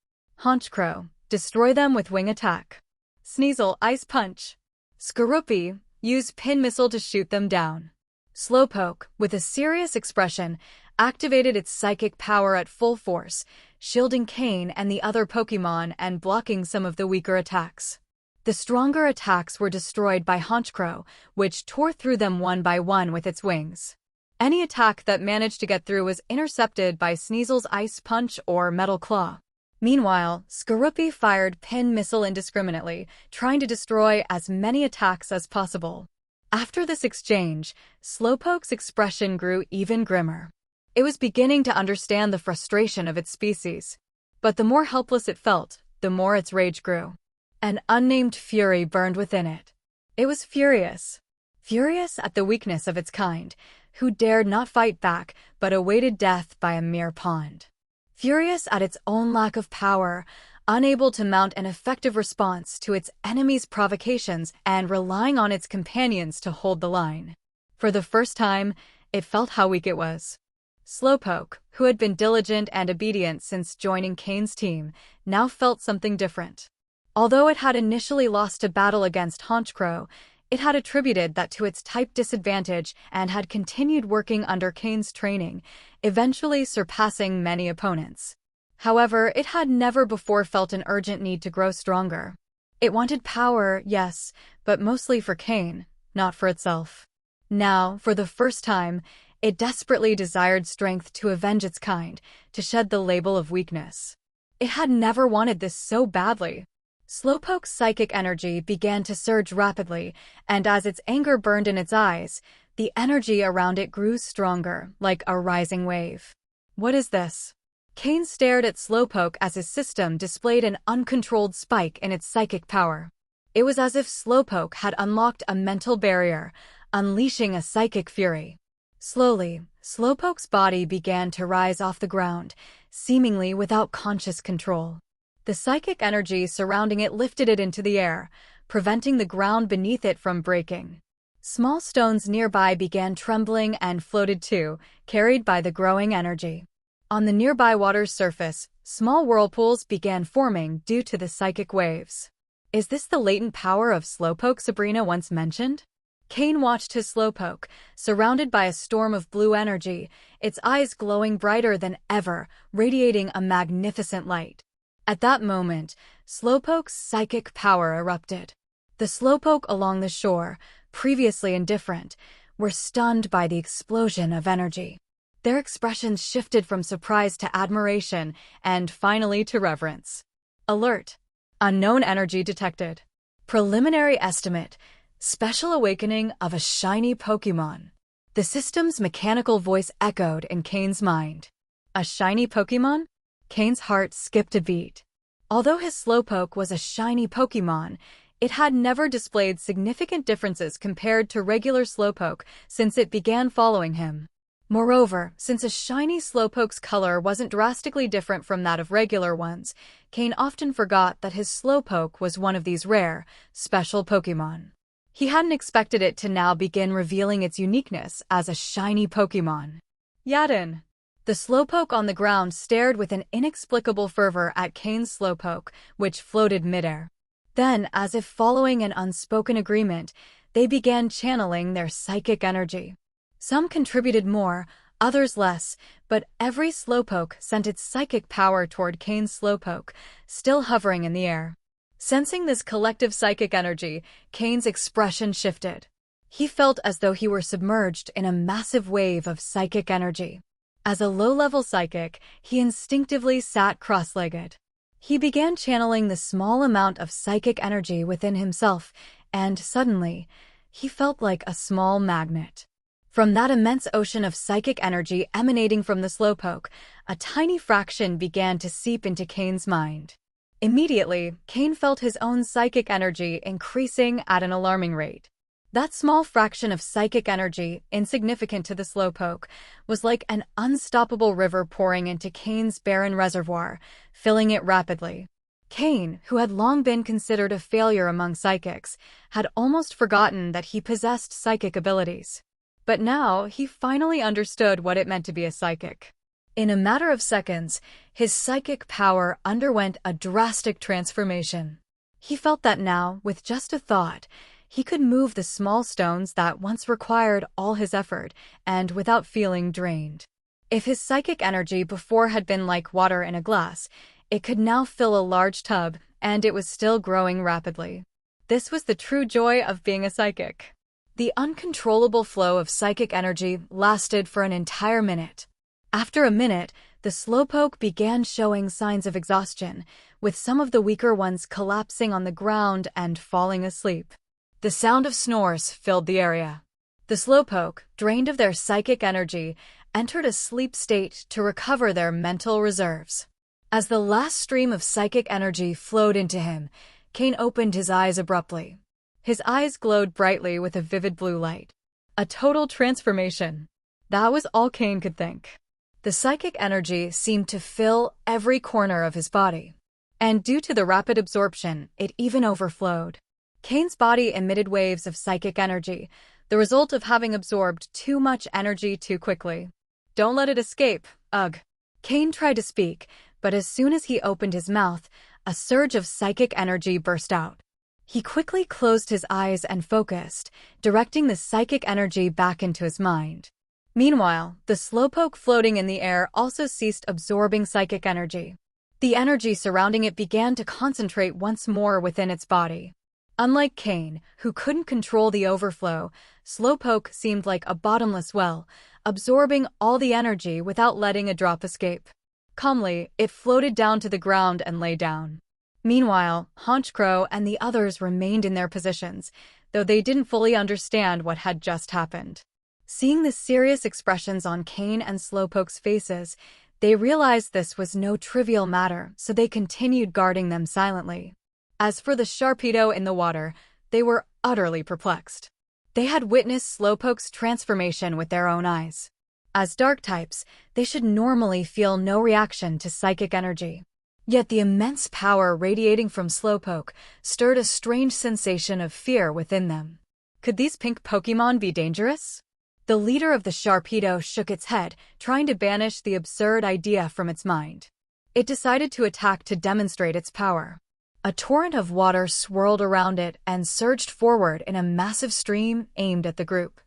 Honchkrow, destroy them with Wing Attack. Sneasel, Ice Punch. Skorupi, use Pin Missile to shoot them down. Slowpoke, with a serious expression, activated its psychic power at full force, shielding Cain and the other Pokémon and blocking some of the weaker attacks. The stronger attacks were destroyed by Honchkrow, which tore through them one by one with its wings. Any attack that managed to get through was intercepted by Sneasel's Ice Punch or Metal Claw. Meanwhile, Skorupi fired Pin Missile indiscriminately, trying to destroy as many attacks as possible. After this exchange, Slowpoke's expression grew even grimmer. It was beginning to understand the frustration of its species. But the more helpless it felt, the more its rage grew. An unnamed fury burned within it. It was furious. Furious at the weakness of its kind, who dared not fight back but awaited death by a mere pond. Furious at its own lack of power, unable to mount an effective response to its enemies' provocations and relying on its companions to hold the line. For the first time, it felt how weak it was. Slowpoke, who had been diligent and obedient since joining Cain's team, now felt something different. Although it had initially lost a battle against Honchkrow, it had attributed that to its type disadvantage and had continued working under Cain's training, eventually surpassing many opponents. However, it had never before felt an urgent need to grow stronger. It wanted power, yes, but mostly for Cain, not for itself. Now, for the first time, it desperately desired strength to avenge its kind, to shed the label of weakness. It had never wanted this so badly. Slowpoke's psychic energy began to surge rapidly, and as its anger burned in its eyes, the energy around it grew stronger, like a rising wave. What is this? Cain stared at Slowpoke as his system displayed an uncontrolled spike in its psychic power. It was as if Slowpoke had unlocked a mental barrier, unleashing a psychic fury. Slowly, Slowpoke's body began to rise off the ground, seemingly without conscious control. The psychic energy surrounding it lifted it into the air, preventing the ground beneath it from breaking. Small stones nearby began trembling and floated too, carried by the growing energy. On the nearby water's surface, small whirlpools began forming due to the psychic waves. Is this the latent power of Slowpoke Sabrina once mentioned? Cain watched his Slowpoke, surrounded by a storm of blue energy, its eyes glowing brighter than ever, radiating a magnificent light. At that moment, Slowpoke's psychic power erupted. The Slowpoke along the shore, previously indifferent, were stunned by the explosion of energy. Their expressions shifted from surprise to admiration and finally to reverence. Alert! Unknown energy detected. Preliminary estimate: special awakening of a shiny Pokémon. The system's mechanical voice echoed in Cain's mind. A shiny Pokémon? Cain's heart skipped a beat. Although his Slowpoke was a shiny Pokémon, it had never displayed significant differences compared to regular Slowpoke since it began following him. Moreover, since a shiny Slowpoke's color wasn't drastically different from that of regular ones, Cain often forgot that his Slowpoke was one of these rare, special Pokémon. He hadn't expected it to now begin revealing its uniqueness as a shiny Pokémon. Yadin! The Slowpoke on the ground stared with an inexplicable fervor at Cain's Slowpoke, which floated midair. Then, as if following an unspoken agreement, they began channeling their psychic energy. Some contributed more, others less, but every Slowpoke sent its psychic power toward Cain's Slowpoke, still hovering in the air. Sensing this collective psychic energy, Cain's expression shifted. He felt as though he were submerged in a massive wave of psychic energy. As a low-level psychic, he instinctively sat cross-legged. He began channeling the small amount of psychic energy within himself, and suddenly, he felt like a small magnet. From that immense ocean of psychic energy emanating from the Slowpoke, a tiny fraction began to seep into Cain's mind. Immediately, Cain felt his own psychic energy increasing at an alarming rate. That small fraction of psychic energy, insignificant to the Slowpoke, was like an unstoppable river pouring into Cain's barren reservoir, filling it rapidly. Cain, who had long been considered a failure among psychics, had almost forgotten that he possessed psychic abilities. But now, he finally understood what it meant to be a psychic. In a matter of seconds, his psychic power underwent a drastic transformation. He felt that now, with just a thought, he could move the small stones that once required all his effort, and without feeling drained. If his psychic energy before had been like water in a glass, it could now fill a large tub, and it was still growing rapidly. This was the true joy of being a psychic. The uncontrollable flow of psychic energy lasted for an entire minute. After a minute, the Slowpoke began showing signs of exhaustion, with some of the weaker ones collapsing on the ground and falling asleep. The sound of snores filled the area. The Slowpoke, drained of their psychic energy, entered a sleep state to recover their mental reserves. As the last stream of psychic energy flowed into him, Cain opened his eyes abruptly. His eyes glowed brightly with a vivid blue light. A total transformation. That was all Cain could think. The psychic energy seemed to fill every corner of his body. And due to the rapid absorption, it even overflowed. Cain's body emitted waves of psychic energy, the result of having absorbed too much energy too quickly. Don't let it escape, ugh. Cain tried to speak, but as soon as he opened his mouth, a surge of psychic energy burst out. He quickly closed his eyes and focused, directing the psychic energy back into his mind. Meanwhile, the Slowpoke floating in the air also ceased absorbing psychic energy. The energy surrounding it began to concentrate once more within its body. Unlike Cain, who couldn't control the overflow, Slowpoke seemed like a bottomless well, absorbing all the energy without letting a drop escape. Calmly, it floated down to the ground and lay down. Meanwhile, Honchcrow and the others remained in their positions, though they didn't fully understand what had just happened. Seeing the serious expressions on Cain and Slowpoke's faces, they realized this was no trivial matter, so they continued guarding them silently. As for the Sharpedo in the water, they were utterly perplexed. They had witnessed Slowpoke's transformation with their own eyes. As dark types, they should normally feel no reaction to psychic energy. Yet the immense power radiating from Slowpoke stirred a strange sensation of fear within them. Could these pink Pokémon be dangerous? The leader of the Sharpedo shook its head, trying to banish the absurd idea from its mind. It decided to attack to demonstrate its power. A torrent of water swirled around it and surged forward in a massive stream aimed at the group.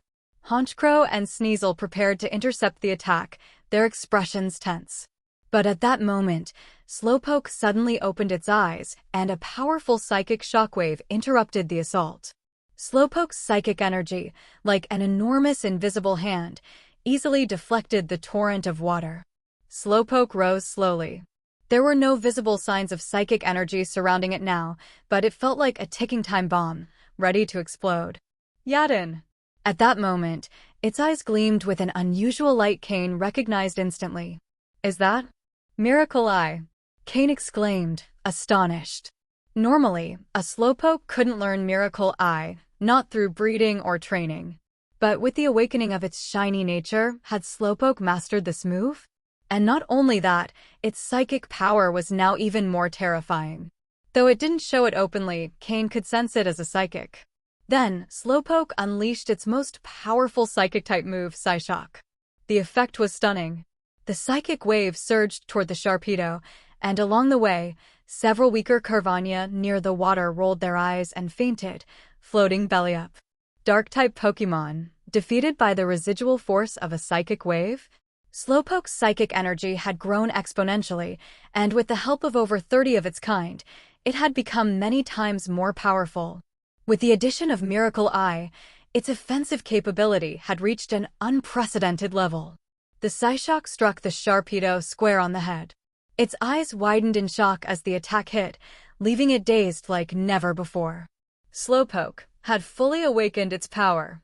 Honchcrow and Sneasel prepared to intercept the attack, their expressions tense. But at that moment, Slowpoke suddenly opened its eyes, and a powerful psychic shockwave interrupted the assault. Slowpoke's psychic energy, like an enormous invisible hand, easily deflected the torrent of water. Slowpoke rose slowly. There were no visible signs of psychic energy surrounding it now, but it felt like a ticking time bomb, ready to explode. Yadin! At that moment, its eyes gleamed with an unusual light Cain recognized instantly. Is that Miracle Eye? Cain exclaimed, astonished. Normally, a Slowpoke couldn't learn Miracle Eye, not through breeding or training. But with the awakening of its shiny nature, had Slowpoke mastered this move? And not only that, its psychic power was now even more terrifying. Though it didn't show it openly, Cain could sense it as a psychic. Then, Slowpoke unleashed its most powerful psychic-type move, Psyshock. The effect was stunning. The psychic wave surged toward the Sharpedo, and along the way, several weaker Carvania near the water rolled their eyes and fainted, floating belly up. Dark-type Pokémon, defeated by the residual force of a psychic wave? Slowpoke's psychic energy had grown exponentially, and with the help of over 30 of its kind, it had become many times more powerful. With the addition of Miracle Eye, its offensive capability had reached an unprecedented level. The Psyshock struck the Sharpedo square on the head. Its eyes widened in shock as the attack hit, leaving it dazed like never before. Slowpoke had fully awakened its power.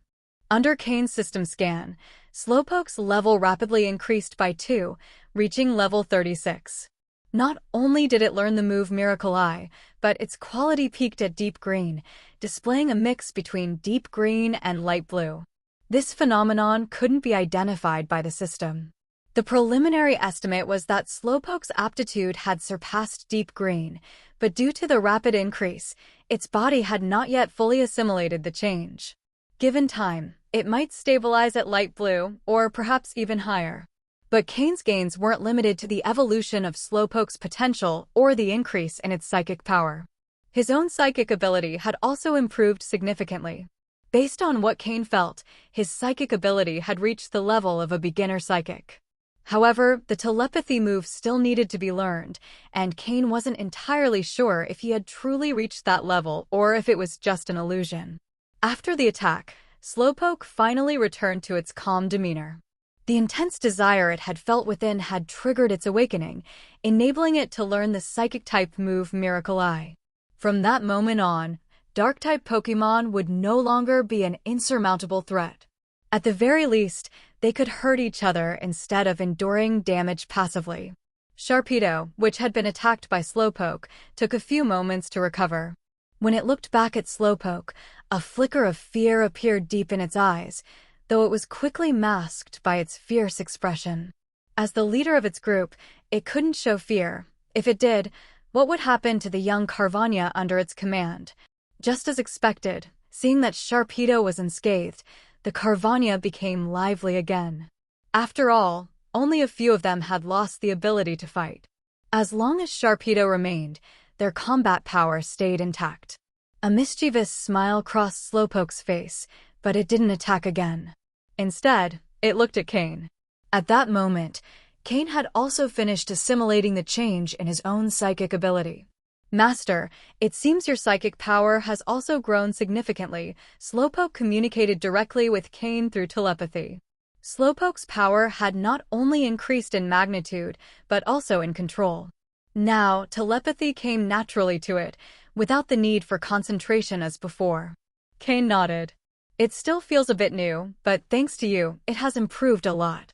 Under Cain's system scan, Slowpoke's level rapidly increased by 2, reaching level 36. Not only did it learn the move Miracle Eye, but its quality peaked at deep green, displaying a mix between deep green and light blue. This phenomenon couldn't be identified by the system. The preliminary estimate was that Slowpoke's aptitude had surpassed deep green, but due to the rapid increase, its body had not yet fully assimilated the change. Given time, it might stabilize at light blue, or perhaps even higher. But Cain's gains weren't limited to the evolution of Slowpoke's potential or the increase in its psychic power. His own psychic ability had also improved significantly. Based on what Cain felt, his psychic ability had reached the level of a beginner psychic. However, the telepathy move still needed to be learned, and Cain wasn't entirely sure if he had truly reached that level or if it was just an illusion. After the attack, Slowpoke finally returned to its calm demeanor. The intense desire it had felt within had triggered its awakening, enabling it to learn the psychic-type move Miracle Eye. From that moment on, Dark-type Pokémon would no longer be an insurmountable threat. At the very least, they could hurt each other instead of enduring damage passively. Sharpedo, which had been attacked by Slowpoke, took a few moments to recover. When it looked back at Slowpoke, a flicker of fear appeared deep in its eyes, though it was quickly masked by its fierce expression. As the leader of its group, it couldn't show fear. If it did, what would happen to the young Carvania under its command? Just as expected, seeing that Sharpedo was unscathed, the Carvania became lively again. After all, only a few of them had lost the ability to fight. As long as Sharpedo remained, their combat power stayed intact. A mischievous smile crossed Slowpoke's face, but it didn't attack again. Instead, it looked at Cain. At that moment, Cain had also finished assimilating the change in his own psychic ability. Master, it seems your psychic power has also grown significantly. Slowpoke communicated directly with Cain through telepathy. Slowpoke's power had not only increased in magnitude, but also in control. Now, telepathy came naturally to it, without the need for concentration as before. Cain nodded. It still feels a bit new, but thanks to you, it has improved a lot.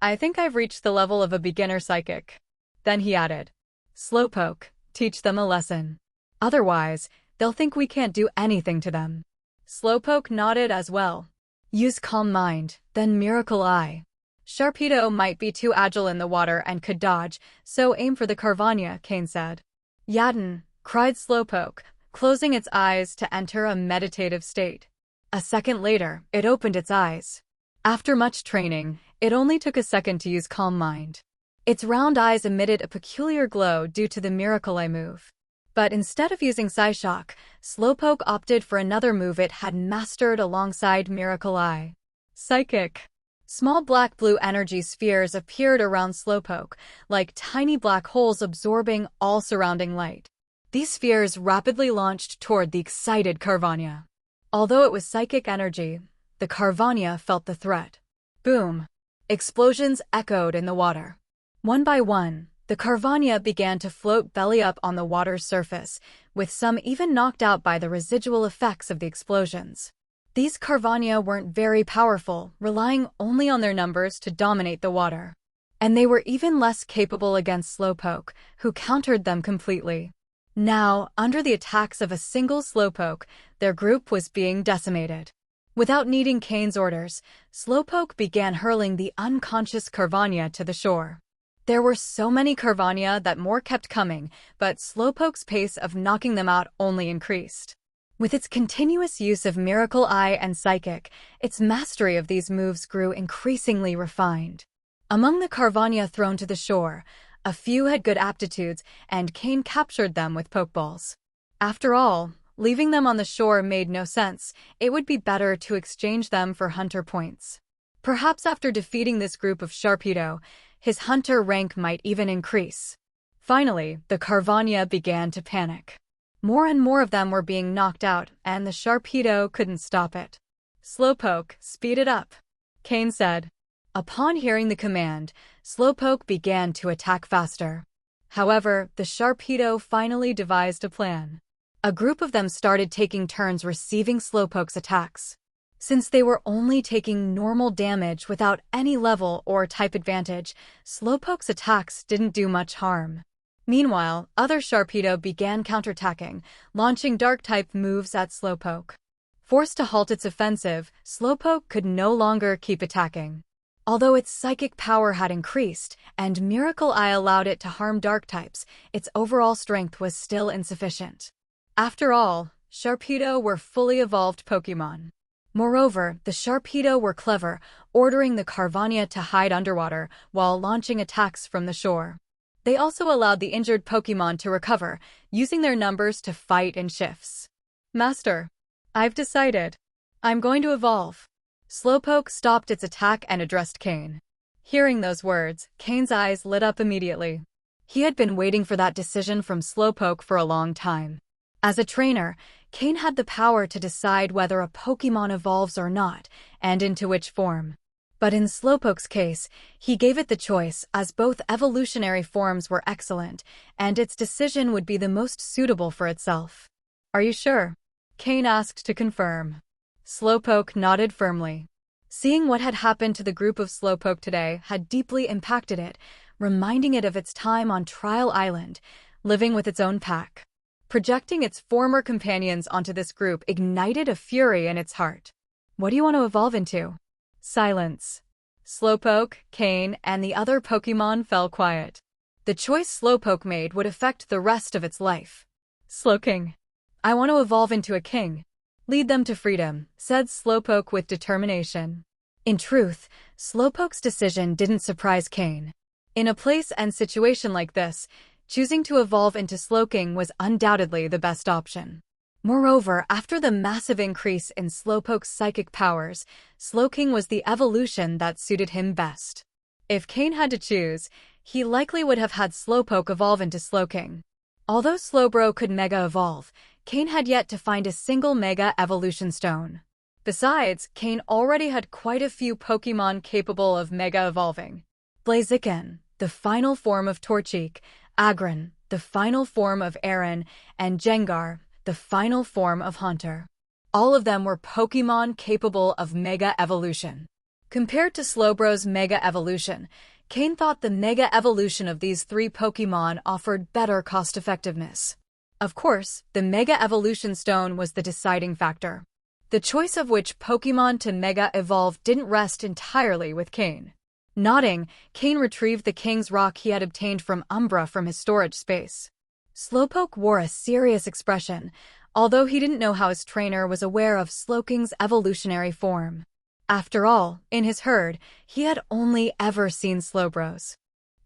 I think I've reached the level of a beginner psychic. Then he added, Slowpoke, teach them a lesson. Otherwise, they'll think we can't do anything to them. Slowpoke nodded as well. Use Calm Mind, then Miracle Eye. Sharpedo might be too agile in the water and could dodge, so aim for the Carvania, Cain said. Yadin, cried Slowpoke, closing its eyes to enter a meditative state. A second later, it opened its eyes. After much training, it only took a second to use Calm Mind. Its round eyes emitted a peculiar glow due to the Miracle Eye move. But instead of using Psyshock, Slowpoke opted for another move it had mastered alongside Miracle Eye. Psychic. Small black-blue energy spheres appeared around Slowpoke, like tiny black holes absorbing all surrounding light. These spheres rapidly launched toward the excited Carvania. Although it was psychic energy, the Carvania felt the threat. Boom! Explosions echoed in the water. One by one, the Carvania began to float belly up on the water's surface, with some even knocked out by the residual effects of the explosions. These Carvania weren't very powerful, relying only on their numbers to dominate the water. And they were even less capable against Slowpoke, who countered them completely. Now, under the attacks of a single Slowpoke, their group was being decimated. Without needing Cain's orders, Slowpoke began hurling the unconscious Carvania to the shore. There were so many Carvania that more kept coming, but Slowpoke's pace of knocking them out only increased. With its continuous use of Miracle Eye and Psychic, its mastery of these moves grew increasingly refined. Among the Carvania thrown to the shore, a few had good aptitudes, and Cain captured them with Pokeballs. After all, leaving them on the shore made no sense. It would be better to exchange them for hunter points. Perhaps after defeating this group of Sharpedo, his hunter rank might even increase. Finally, the Carvania began to panic. More and more of them were being knocked out, and the Sharpedo couldn't stop it. Slowpoke, speed it up, Cain said. Upon hearing the command, Slowpoke began to attack faster. However, the Sharpedo finally devised a plan. A group of them started taking turns receiving Slowpoke's attacks. Since they were only taking normal damage without any level or type advantage, Slowpoke's attacks didn't do much harm. Meanwhile, other Sharpedo began counterattacking, launching Dark-type moves at Slowpoke. Forced to halt its offensive, Slowpoke could no longer keep attacking. Although its psychic power had increased, and Miracle Eye allowed it to harm Dark-types, its overall strength was still insufficient. After all, Sharpedo were fully evolved Pokémon. Moreover, the Sharpedo were clever, ordering the Carvania to hide underwater while launching attacks from the shore. They also allowed the injured Pokémon to recover, using their numbers to fight in shifts. Master, I've decided. I'm going to evolve. Slowpoke stopped its attack and addressed Cain. Hearing those words, Cain's eyes lit up immediately. He had been waiting for that decision from Slowpoke for a long time. As a trainer, Cain had the power to decide whether a Pokémon evolves or not, and into which form. But in Slowpoke's case, he gave it the choice, as both evolutionary forms were excellent, and its decision would be the most suitable for itself. Are you sure? Cain asked to confirm. Slowpoke nodded firmly. Seeing what had happened to the group of Slowpoke today had deeply impacted it, reminding it of its time on Trial Island, living with its own pack. Projecting its former companions onto this group ignited a fury in its heart. What do you want to evolve into? Silence. Slowpoke, Cain, and the other Pokémon fell quiet. The choice Slowpoke made would affect the rest of its life. Slowking. I want to evolve into a king. Lead them to freedom, said Slowpoke with determination. In truth, Slowpoke's decision didn't surprise Cain. In a place and situation like this, choosing to evolve into Slowking was undoubtedly the best option. Moreover, after the massive increase in Slowpoke's psychic powers, Slowking was the evolution that suited him best. If Cain had to choose, he likely would have had Slowpoke evolve into Slowking. Although Slowbro could Mega Evolve, Cain had yet to find a single Mega Evolution Stone. Besides, Cain already had quite a few Pokémon capable of Mega Evolving. Blaziken, the final form of Torchic, Agron, the final form of Aaron, and Gengar, the final form of Haunter. All of them were Pokémon capable of Mega Evolution. Compared to Slowbro's Mega Evolution, Cain thought the Mega Evolution of these three Pokémon offered better cost-effectiveness. Of course, the Mega Evolution Stone was the deciding factor. The choice of which Pokémon to Mega Evolve didn't rest entirely with Cain. Nodding, Cain retrieved the king's rock he had obtained from Umbra from his storage space. Slowpoke wore a serious expression, although he didn't know how his trainer was aware of Slowking's evolutionary form. After all, in his herd, he had only ever seen Slowbros.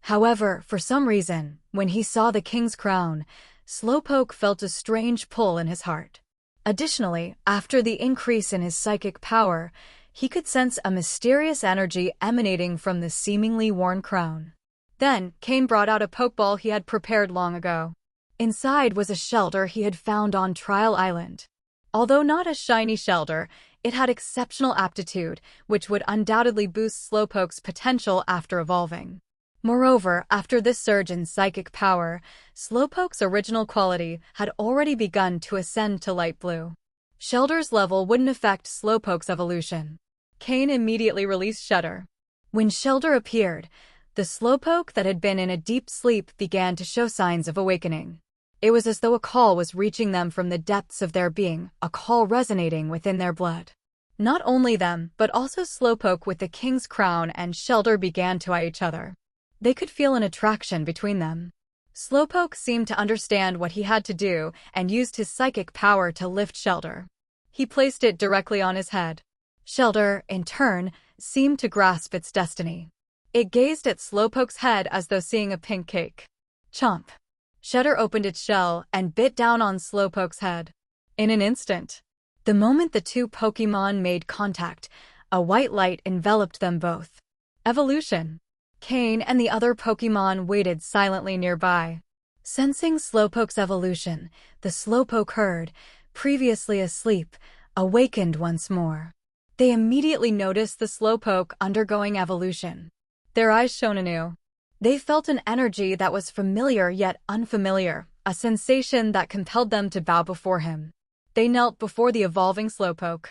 However, for some reason, when he saw the king's crown, Slowpoke felt a strange pull in his heart. Additionally, after the increase in his psychic power, he could sense a mysterious energy emanating from the seemingly worn crown. Then, Cain brought out a Pokeball he had prepared long ago. Inside was a shelter he had found on Trial Island. Although not a shiny shelter, it had exceptional aptitude, which would undoubtedly boost Slowpoke's potential after evolving. Moreover, after this surge in psychic power, Slowpoke's original quality had already begun to ascend to light blue. Shelter's level wouldn't affect Slowpoke's evolution. Cain immediately released Shelter. When Shelter appeared, the Slowpoke that had been in a deep sleep began to show signs of awakening. It was as though a call was reaching them from the depths of their being, a call resonating within their blood. Not only them, but also Slowpoke with the king's crown and Shelter began to eye each other. They could feel an attraction between them. Slowpoke seemed to understand what he had to do and used his psychic power to lift Shelter. He placed it directly on his head. Shelter, in turn, seemed to grasp its destiny. It gazed at Slowpoke's head as though seeing a pink cake. Chomp! Shelter opened its shell and bit down on Slowpoke's head. In an instant, the moment the two Pokémon made contact, a white light enveloped them both. Evolution. Cain and the other Pokémon waited silently nearby. Sensing Slowpoke's evolution, the Slowpoke herd, previously asleep, awakened once more. They immediately noticed the Slowpoke undergoing evolution. Their eyes shone anew. They felt an energy that was familiar yet unfamiliar, a sensation that compelled them to bow before him. They knelt before the evolving Slowpoke.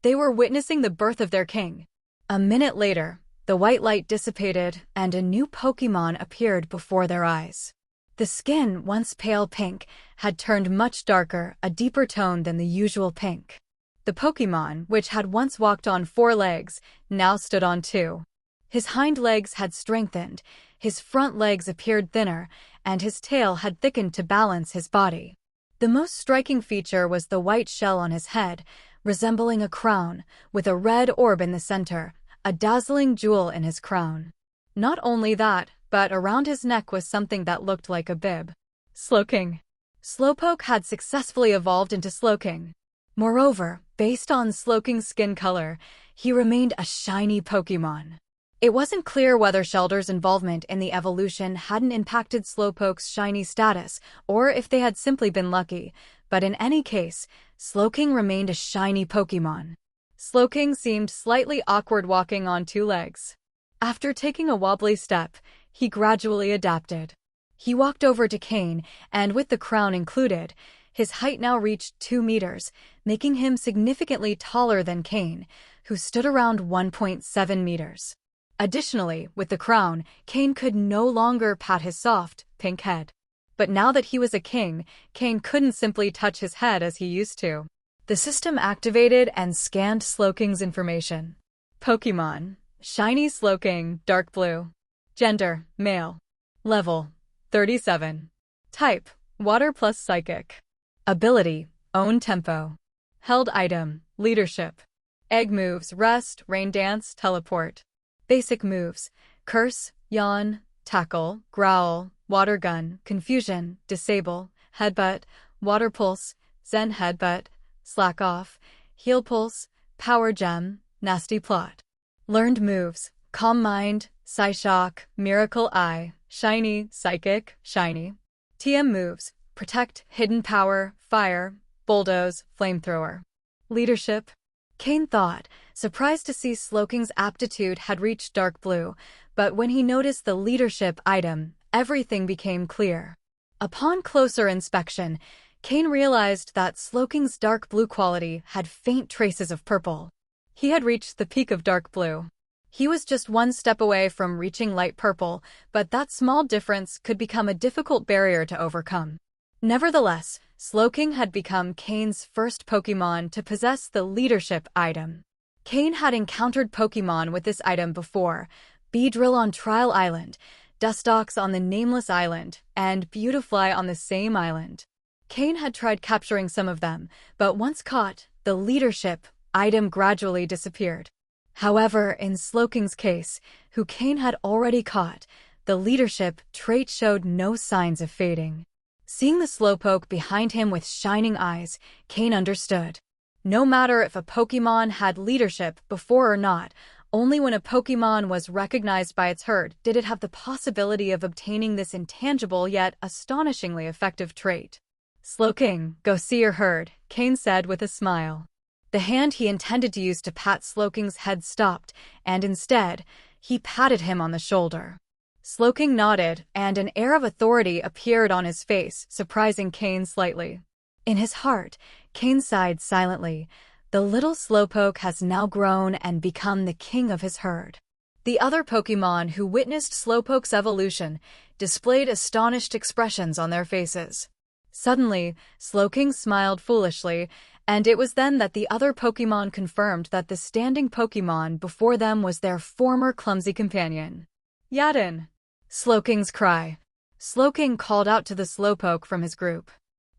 They were witnessing the birth of their king. A minute later, the white light dissipated and a new Pokémon appeared before their eyes. The skin, once pale pink, had turned much darker, a deeper tone than the usual pink. The Pokémon, which had once walked on 4 legs, now stood on 2. His hind legs had strengthened, his front legs appeared thinner, and his tail had thickened to balance his body. The most striking feature was the white shell on his head, resembling a crown, with a red orb in the center, a dazzling jewel in his crown. Not only that, but around his neck was something that looked like a bib. Slowking. Slowpoke had successfully evolved into Slowking. Moreover, based on Slowking's skin color, he remained a shiny Pokémon. It wasn't clear whether Shelter's involvement in the evolution hadn't impacted Slowpoke's shiny status, or if they had simply been lucky, but in any case, Slowking remained a shiny Pokémon. Slowking seemed slightly awkward walking on 2 legs. After taking a wobbly step, he gradually adapted. He walked over to Cain, and with the crown included, his height now reached 2 meters, making him significantly taller than Cain, who stood around 1.7 meters. Additionally, with the crown, Cain could no longer pat his soft, pink head. But now that he was a king, Cain couldn't simply touch his head as he used to. The system activated and scanned Slowking's information. Pokémon: Shiny Slowking, dark blue. Gender: male. Level: 37. Type: water plus psychic. Ability: own tempo. Held item: leadership. Egg moves: rest, rain dance, teleport. Basic moves: curse, yawn, tackle, growl, water gun, confusion, disable, headbutt, water pulse, zen headbutt, slack off, heal pulse, power gem, nasty plot. Learned moves: calm mind, psyshock, miracle eye, shiny, psychic, shiny. TM moves: protect, hidden power, fire, bulldoze, flamethrower. Leadership. Cain thought, surprised to see Slowking's aptitude had reached dark blue, but when he noticed the leadership item, everything became clear. Upon closer inspection, Cain realized that Slowking's dark blue quality had faint traces of purple. He had reached the peak of dark blue. He was just 1 step away from reaching light purple, but that small difference could become a difficult barrier to overcome. Nevertheless, Slowking had become Cain's first Pokémon to possess the leadership item. Cain had encountered Pokémon with this item before, Beedrill on Trial Island, Dustox on the Nameless Island, and Beautifly on the same island. Cain had tried capturing some of them, but once caught, the leadership item gradually disappeared. However, in Sloking's case, who Cain had already caught, the leadership trait showed no signs of fading. Seeing the Slowpoke behind him with shining eyes, Cain understood. No matter if a Pokémon had leadership before or not, only when a Pokémon was recognized by its herd did it have the possibility of obtaining this intangible yet astonishingly effective trait. Sloking, go see your herd, Cain said with a smile. The hand he intended to use to pat Sloking's head stopped, and instead, he patted him on the shoulder. Sloking nodded, and an air of authority appeared on his face, surprising Cain slightly. In his heart, Cain sighed silently. The little Slowpoke has now grown and become the king of his herd. The other Pokémon who witnessed Slowpoke's evolution displayed astonished expressions on their faces. Suddenly, Sloking smiled foolishly, and it was then that the other Pokémon confirmed that the standing Pokémon before them was their former clumsy companion. Yadin! Sloking's cry. Sloking called out to the Slowpoke from his group.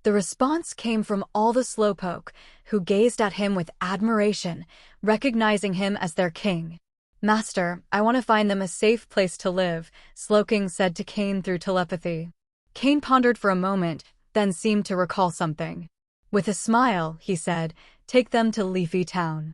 The response came from all the Slowpoke, who gazed at him with admiration, recognizing him as their king. Master, I want to find them a safe place to live, Sloking said to Cain through telepathy. Cain pondered for a moment, then seemed to recall something. With a smile, he said, take them to Leafy Town.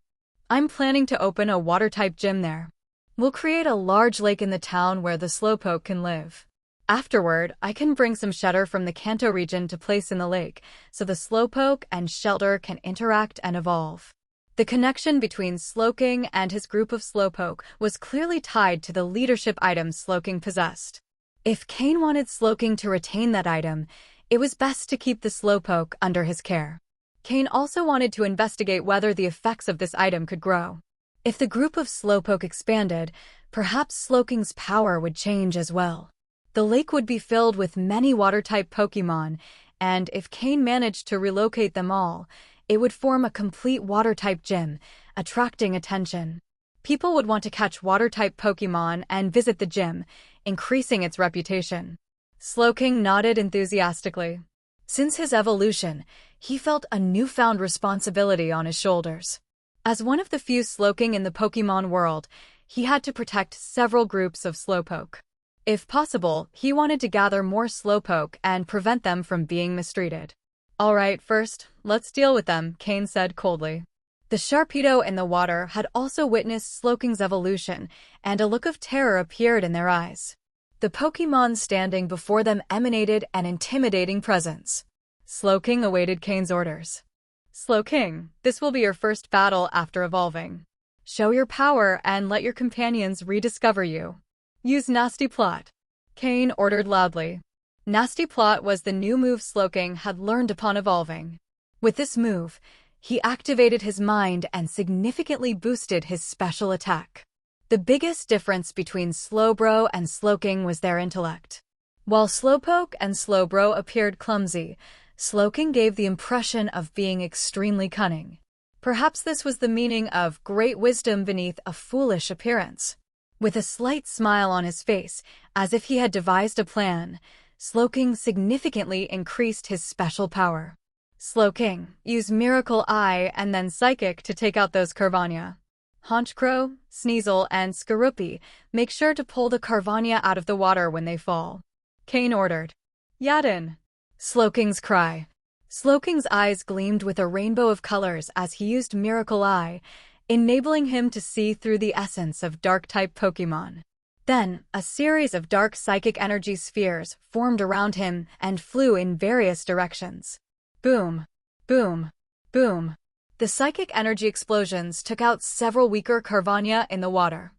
I'm planning to open a water-type gym there. We'll create a large lake in the town where the Slowpoke can live. Afterward, I can bring some Shedder from the Kanto region to place in the lake, so the Slowpoke and Shelter can interact and evolve. The connection between Sloking and his group of Slowpoke was clearly tied to the leadership item Sloking possessed. If Cain wanted Sloking to retain that item, it was best to keep the Slowpoke under his care. Cain also wanted to investigate whether the effects of this item could grow. If the group of Slowpoke expanded, perhaps Sloking's power would change as well. The lake would be filled with many water-type Pokémon, and if Cain managed to relocate them all, it would form a complete water-type gym, attracting attention. People would want to catch water-type Pokémon and visit the gym, increasing its reputation. Sloking nodded enthusiastically. Since his evolution, he felt a newfound responsibility on his shoulders. As one of the few Sloking in the Pokémon world, he had to protect several groups of Slowpoke. If possible, he wanted to gather more Slowpoke and prevent them from being mistreated. All right, first, let's deal with them, Cain said coldly. The Sharpedo in the water had also witnessed Sloking's evolution, and a look of terror appeared in their eyes. The Pokémon standing before them emanated an intimidating presence. Sloking awaited Cain's orders. Sloking, this will be your first battle after evolving. Show your power and let your companions rediscover you. Use Nasty Plot. Cain ordered loudly. Nasty Plot was the new move Sloking had learned upon evolving. With this move, he activated his mind and significantly boosted his special attack. The biggest difference between Slowbro and Sloking was their intellect. While Slowpoke and Slowbro appeared clumsy, Sloking gave the impression of being extremely cunning. Perhaps this was the meaning of great wisdom beneath a foolish appearance. With a slight smile on his face, as if he had devised a plan, Sloking significantly increased his special power. Sloking, use Miracle Eye and then Psychic to take out those Carvania. Honchcrow, Sneasel, and Skorupi, make sure to pull the Carvania out of the water when they fall. Cain ordered. Yadin! Sloking's cry. Sloking's eyes gleamed with a rainbow of colors as he used Miracle Eye, enabling him to see through the essence of Dark-type Pokémon. Then, a series of dark psychic energy spheres formed around him and flew in various directions. Boom! Boom! Boom! The psychic energy explosions took out several weaker Carvania in the water.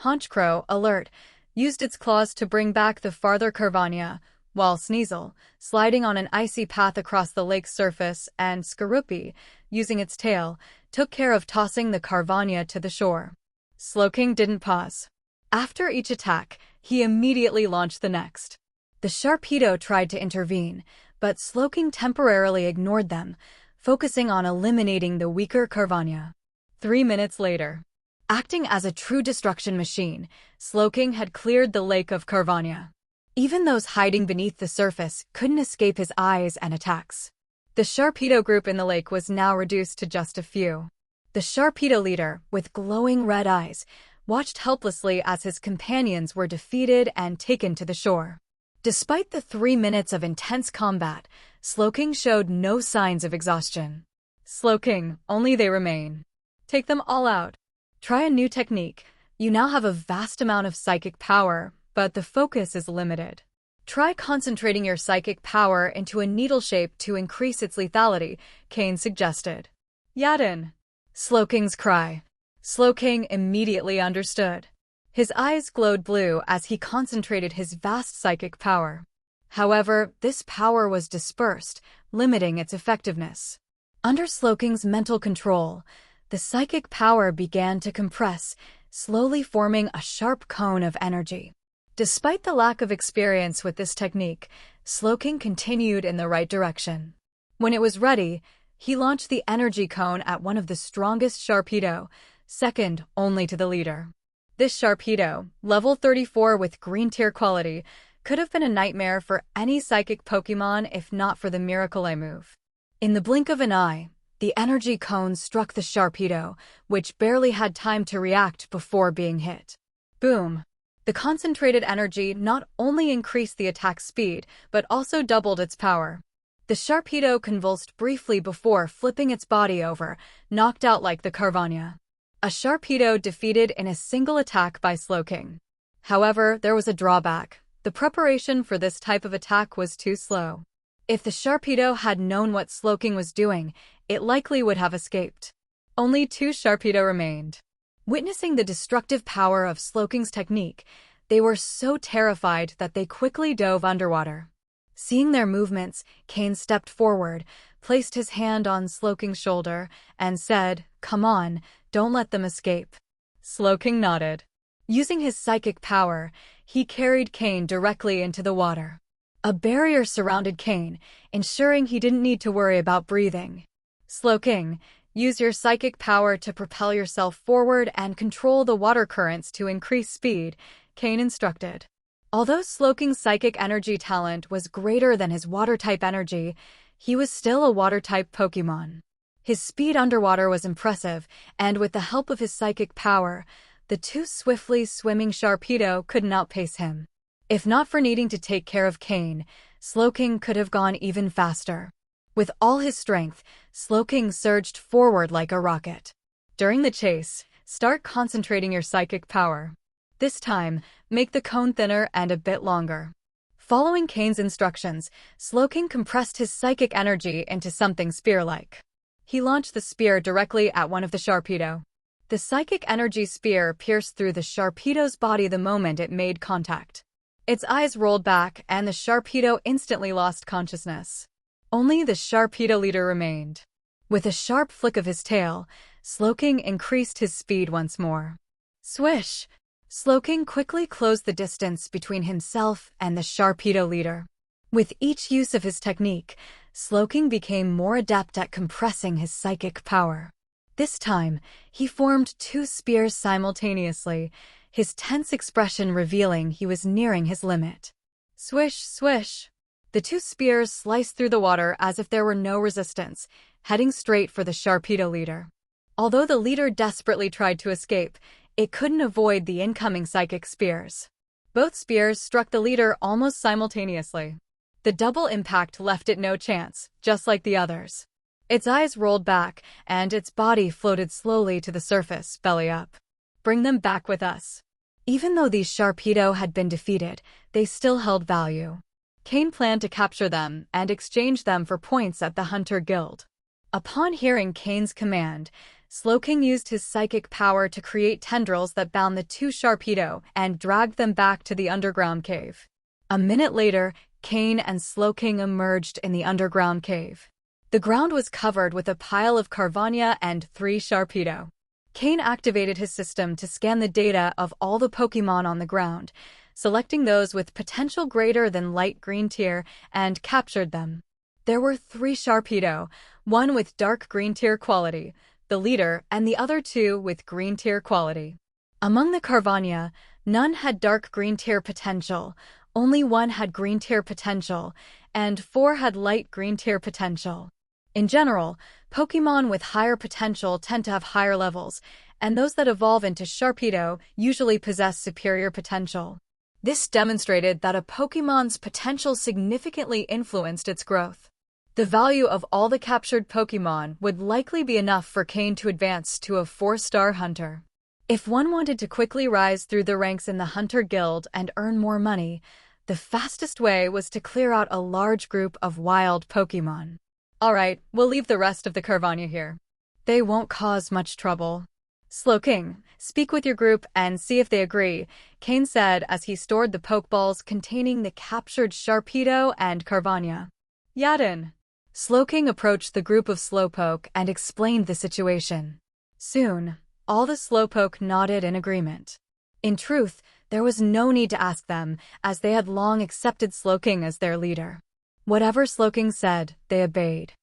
Honchcrow, alert, used its claws to bring back the farther Carvania, while Sneasel, sliding on an icy path across the lake's surface, and Skorupi, using its tail, took care of tossing the Carvania to the shore. Sloking didn't pause. After each attack, he immediately launched the next. The Sharpedo tried to intervene, but Sloking temporarily ignored them, focusing on eliminating the weaker Carvania. 3 minutes later. Acting as a true destruction machine, Slowking had cleared the lake of Carvania. Even those hiding beneath the surface couldn't escape his eyes and attacks. The Sharpedo group in the lake was now reduced to just a few. The Sharpedo leader, with glowing red eyes, watched helplessly as his companions were defeated and taken to the shore. Despite the 3 minutes of intense combat, Slowking showed no signs of exhaustion. Slowking, only they remain. Take them all out. Try a new technique. You now have a vast amount of psychic power, but the focus is limited. Try concentrating your psychic power into a needle shape to increase its lethality, Cain suggested. Yadin! Slowking's cry. Slowking immediately understood. His eyes glowed blue as he concentrated his vast psychic power. However, this power was dispersed, limiting its effectiveness. Under Slowking's mental control, the psychic power began to compress, slowly forming a sharp cone of energy. Despite the lack of experience with this technique, Slowking continued in the right direction. When it was ready, he launched the energy cone at one of the strongest Sharpedo, second only to the leader. This Sharpedo, level 34 with green tier quality, could have been a nightmare for any psychic Pokémon if not for the Miracle Eye move. In the blink of an eye, the energy cone struck the Sharpedo, which barely had time to react before being hit. Boom! The concentrated energy not only increased the attack speed, but also doubled its power. The Sharpedo convulsed briefly before flipping its body over, knocked out like the Carvania. A Sharpedo defeated in a single attack by Slowking. However, there was a drawback. The preparation for this type of attack was too slow. If the Sharpedo had known what Slowking was doing, it likely would have escaped. Only 2 Sharpedo remained. Witnessing the destructive power of Slowking's technique, they were so terrified that they quickly dove underwater. Seeing their movements, Cain stepped forward, placed his hand on Slowking's shoulder, and said, "Come on, don't let them escape." Slowking nodded. Using his psychic power, he carried Cain directly into the water. A barrier surrounded Cain, ensuring he didn't need to worry about breathing. Slowking, use your psychic power to propel yourself forward and control the water currents to increase speed, Cain instructed. Although Slowking's psychic energy talent was greater than his water-type energy, he was still a water-type Pokémon. His speed underwater was impressive, and with the help of his psychic power, the 2 swiftly swimming Sharpedo couldn't outpace him. If not for needing to take care of Cain, Slowking could have gone even faster. With all his strength, Slowking surged forward like a rocket. During the chase, start concentrating your psychic power. This time, make the cone thinner and a bit longer. Following Cain's instructions, Slowking compressed his psychic energy into something spear-like. He launched the spear directly at one of the Sharpedo. The psychic energy spear pierced through the Sharpedo's body the moment it made contact. Its eyes rolled back, and the Sharpedo instantly lost consciousness. Only the Sharpedo leader remained. With a sharp flick of his tail, Slowking increased his speed once more. Swish! Slowking quickly closed the distance between himself and the Sharpedo leader. With each use of his technique, Slowking became more adept at compressing his psychic power. This time, he formed 2 spears simultaneously, his tense expression revealing he was nearing his limit. Swish, swish! The 2 spears sliced through the water as if there were no resistance, heading straight for the Sharpedo leader. Although the leader desperately tried to escape, it couldn't avoid the incoming psychic spears. Both spears struck the leader almost simultaneously. The double impact left it no chance, just like the others. Its eyes rolled back, and its body floated slowly to the surface, belly up. Bring them back with us. Even though these Sharpedo had been defeated, they still held value. Cain planned to capture them and exchange them for points at the Hunter Guild. Upon hearing Cain's command, Slowking used his psychic power to create tendrils that bound the 2 Sharpedo and dragged them back to the underground cave. A minute later, Cain and Slowking emerged in the underground cave. The ground was covered with a pile of Carvania and 3 Sharpedo. Cain activated his system to scan the data of all the Pokémon on the ground, selecting those with potential greater than light green tier, and captured them. There were 3 Sharpedo, one with dark green tier quality, the leader, and the other two with green tier quality. Among the Carvania, none had dark green tier potential, only one had green tier potential, and 4 had light green tier potential. In general, Pokémon with higher potential tend to have higher levels, and those that evolve into Sharpedo usually possess superior potential. This demonstrated that a Pokémon's potential significantly influenced its growth. The value of all the captured Pokémon would likely be enough for Cain to advance to a 4-star hunter. If one wanted to quickly rise through the ranks in the Hunter Guild and earn more money, the fastest way was to clear out a large group of wild Pokémon. Alright, we'll leave the rest of the Carvania here. They won't cause much trouble. Slowking, speak with your group and see if they agree, Cain said as he stored the Pokeballs containing the captured Sharpedo and Carvania. Yadin. Slowking approached the group of Slowpoke and explained the situation. Soon, all the Slowpoke nodded in agreement. In truth, there was no need to ask them, as they had long accepted Slowking as their leader. Whatever Slowking said, they obeyed.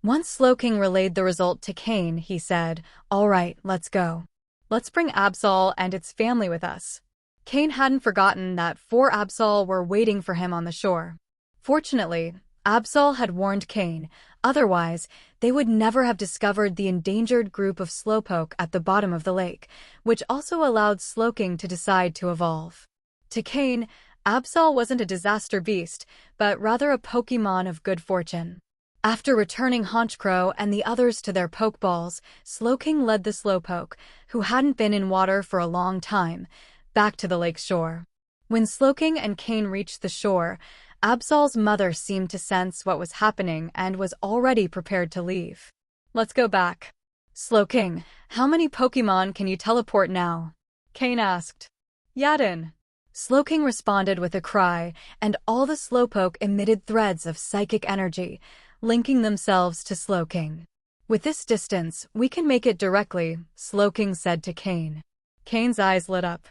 Once Slowking relayed the result to Cain, he said, "All right, let's go. Let's bring Absol and its family with us." Cain hadn't forgotten that 4 Absol were waiting for him on the shore. Fortunately, Absol had warned Cain, otherwise, they would never have discovered the endangered group of Slowpoke at the bottom of the lake, which also allowed Slowking to decide to evolve. To Cain, Absol wasn't a disaster beast, but rather a Pokémon of good fortune. After returning Honchkrow and the others to their Pokeballs, Slowking led the Slowpoke, who hadn't been in water for a long time, back to the lake's shore. When Slowking and Cain reached the shore, Absol's mother seemed to sense what was happening and was already prepared to leave. "Let's go back." "Slowking, how many Pokémon can you teleport now?" Cain asked. "Yadin." Slowking responded with a cry, and all the Slowpoke emitted threads of psychic energy, linking themselves to Slowking. "With this distance, we can make it directly," Slowking said to Cain. Cain's eyes lit up.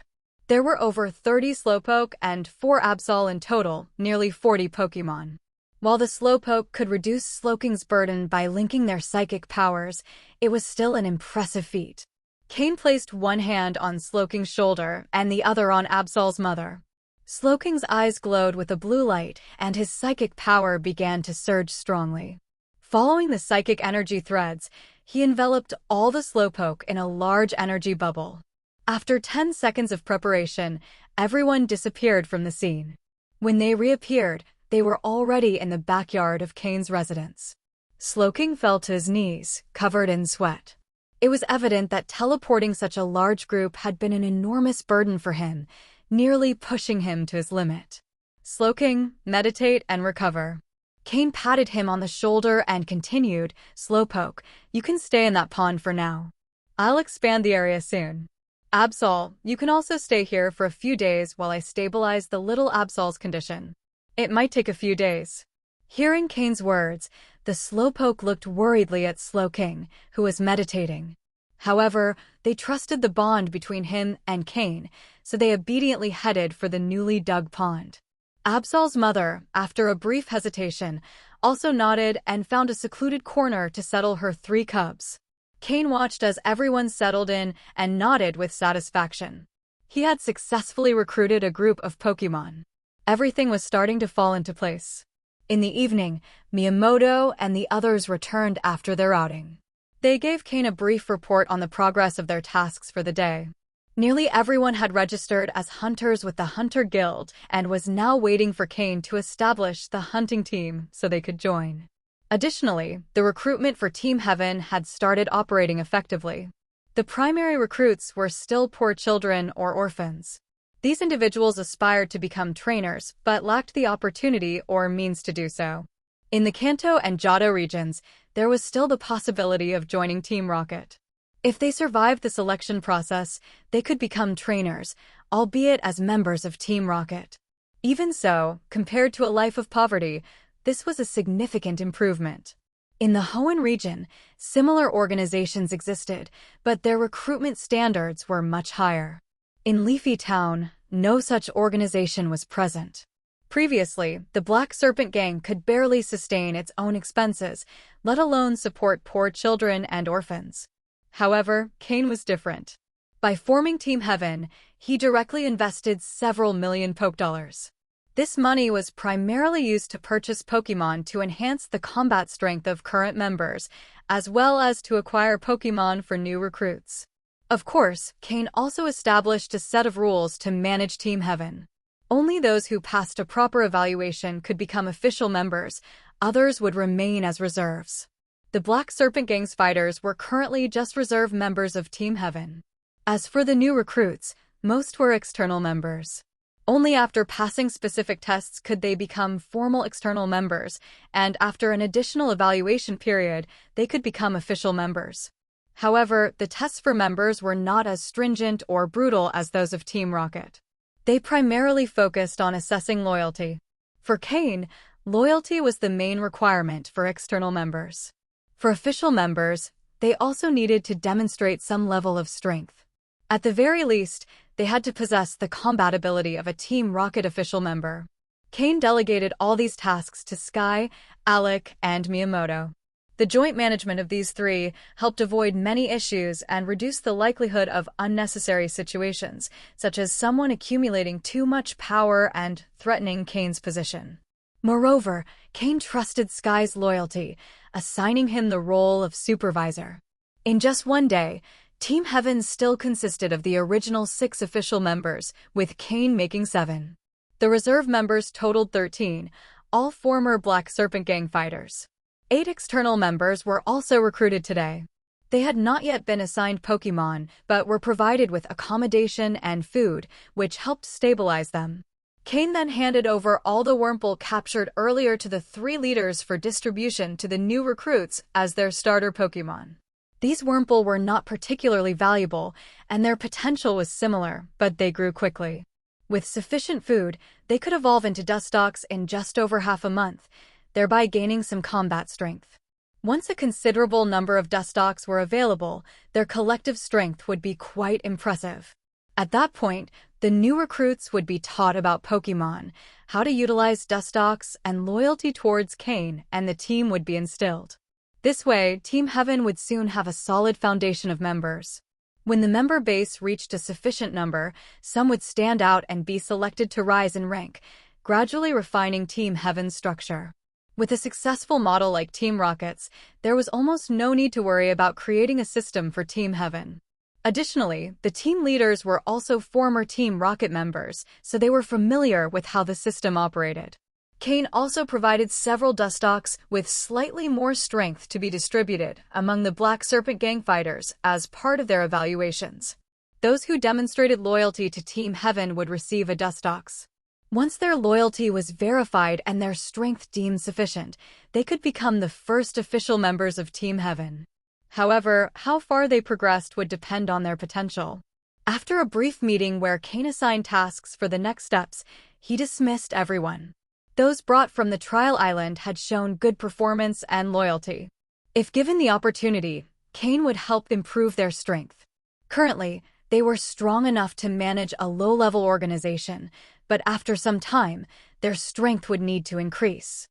There were over 30 Slowpoke and 4 Absol in total, nearly 40 Pokémon. While the Slowpoke could reduce Slowking's burden by linking their psychic powers, it was still an impressive feat. Cain placed one hand on Slowking's shoulder and the other on Absol's mother. Slowking's eyes glowed with a blue light, and his psychic power began to surge strongly. Following the psychic energy threads, he enveloped all the Slowpoke in a large energy bubble. After 10 seconds of preparation, everyone disappeared from the scene. When they reappeared, they were already in the backyard of Cain's residence. Slowking fell to his knees, covered in sweat. It was evident that teleporting such a large group had been an enormous burden for him, nearly pushing him to his limit. "Slowking, meditate and recover." Cain patted him on the shoulder and continued, "Slowpoke, you can stay in that pond for now. I'll expand the area soon. Absol, you can also stay here for a few days while I stabilize the little Absol's condition. It might take a few days." Hearing Cain's words, the Slowpoke looked worriedly at Slowking, who was meditating. However, they trusted the bond between him and Cain, so they obediently headed for the newly dug pond. Absol's mother, after a brief hesitation, also nodded and found a secluded corner to settle her 3 cubs. Cain watched as everyone settled in and nodded with satisfaction. He had successfully recruited a group of Pokémon. Everything was starting to fall into place. In the evening, Miyamoto and the others returned after their outing. They gave Cain a brief report on the progress of their tasks for the day. Nearly everyone had registered as hunters with the Hunter Guild and was now waiting for Cain to establish the hunting team so they could join. Additionally, the recruitment for Team Heaven had started operating effectively. The primary recruits were still poor children or orphans. These individuals aspired to become trainers but lacked the opportunity or means to do so. In the Kanto and Johto regions, there was still the possibility of joining Team Rocket. If they survived the selection process, they could become trainers, albeit as members of Team Rocket. Even so, compared to a life of poverty, this was a significant improvement. In the Hoenn region, similar organizations existed, but their recruitment standards were much higher. In Leafy Town, no such organization was present. Previously, the Black Serpent Gang could barely sustain its own expenses, let alone support poor children and orphans. However, Cain was different. By forming Team Heaven, he directly invested several million Poke Dollars. This money was primarily used to purchase Pokémon to enhance the combat strength of current members, as well as to acquire Pokémon for new recruits. Of course, Cain also established a set of rules to manage Team Heaven. Only those who passed a proper evaluation could become official members, others would remain as reserves. The Black Serpent Gang's fighters were currently just reserve members of Team Heaven. As for the new recruits, most were external members. Only after passing specific tests could they become formal external members, and after an additional evaluation period, they could become official members. However, the tests for members were not as stringent or brutal as those of Team Rocket. They primarily focused on assessing loyalty. For Cain, loyalty was the main requirement for external members. For official members, they also needed to demonstrate some level of strength. At the very least, they had to possess the combat ability of a Team Rocket official member. Cain delegated all these tasks to Sky, Alec, and Miyamoto. The joint management of these three helped avoid many issues and reduce the likelihood of unnecessary situations, such as someone accumulating too much power and threatening Cain's position. Moreover, Cain trusted Sky's loyalty, assigning him the role of supervisor. In just one day, Team Heaven still consisted of the original 6 official members, with Cain making 7. The reserve members totaled 13, all former Black Serpent Gang fighters. 8 external members were also recruited today. They had not yet been assigned Pokémon, but were provided with accommodation and food, which helped stabilize them. Cain then handed over all the Wurmple captured earlier to the 3 leaders for distribution to the new recruits as their starter Pokémon. These Wurmple were not particularly valuable, and their potential was similar, but they grew quickly. With sufficient food, they could evolve into Dustox in just over half a month, thereby gaining some combat strength. Once a considerable number of Dustox were available, their collective strength would be quite impressive. At that point, the new recruits would be taught about Pokémon, how to utilize Dustox, and loyalty towards Cain, and the team would be instilled. This way, Team Heaven would soon have a solid foundation of members. When the member base reached a sufficient number, some would stand out and be selected to rise in rank, gradually refining Team Heaven's structure. With a successful model like Team Rocket's, there was almost no need to worry about creating a system for Team Heaven. Additionally, the team leaders were also former Team Rocket members, so they were familiar with how the system operated. Cain also provided several Dustox with slightly more strength to be distributed among the Black Serpent Gang fighters as part of their evaluations. Those who demonstrated loyalty to Team Heaven would receive a Dustox. Once their loyalty was verified and their strength deemed sufficient, they could become the first official members of Team Heaven. However, how far they progressed would depend on their potential. After a brief meeting where Cain assigned tasks for the next steps, he dismissed everyone. Those brought from the trial island had shown good performance and loyalty. If given the opportunity, Cain would help improve their strength. Currently, they were strong enough to manage a low-level organization, but after some time, their strength would need to increase.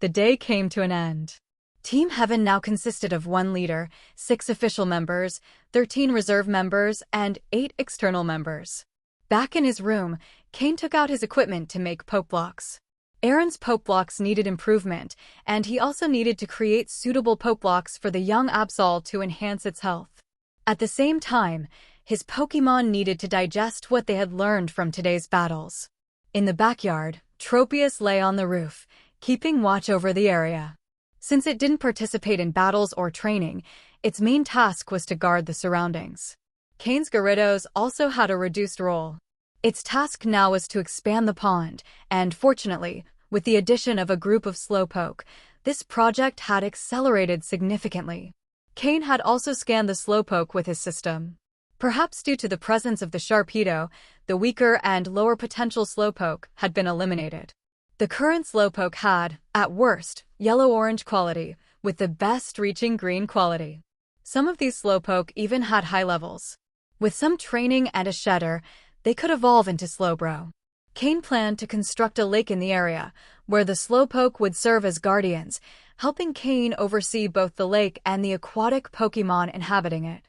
The day came to an end. Team Heaven now consisted of 1 leader, 6 official members, 13 reserve members, and 8 external members. Back in his room, Cain took out his equipment to make Poke Blocks. Aaron's Poke Blocks needed improvement, and he also needed to create suitable Poke Blocks for the young Absol to enhance its health. At the same time, his Pokémon needed to digest what they had learned from today's battles. In the backyard, Tropius lay on the roof, keeping watch over the area. Since it didn't participate in battles or training, its main task was to guard the surroundings. Cain's Gyarados also had a reduced role. Its task now was to expand the pond, and fortunately, with the addition of a group of Slowpoke, this project had accelerated significantly. Cain had also scanned the Slowpoke with his system. Perhaps due to the presence of the Sharpedo, the weaker and lower potential Slowpoke had been eliminated. The current Slowpoke had, at worst, yellow-orange quality, with the best reaching green quality. Some of these Slowpoke even had high levels. With some training and a shedder, they could evolve into Slowbro. Cain planned to construct a lake in the area, where the Slowpoke would serve as guardians, helping Cain oversee both the lake and the aquatic Pokémon inhabiting it.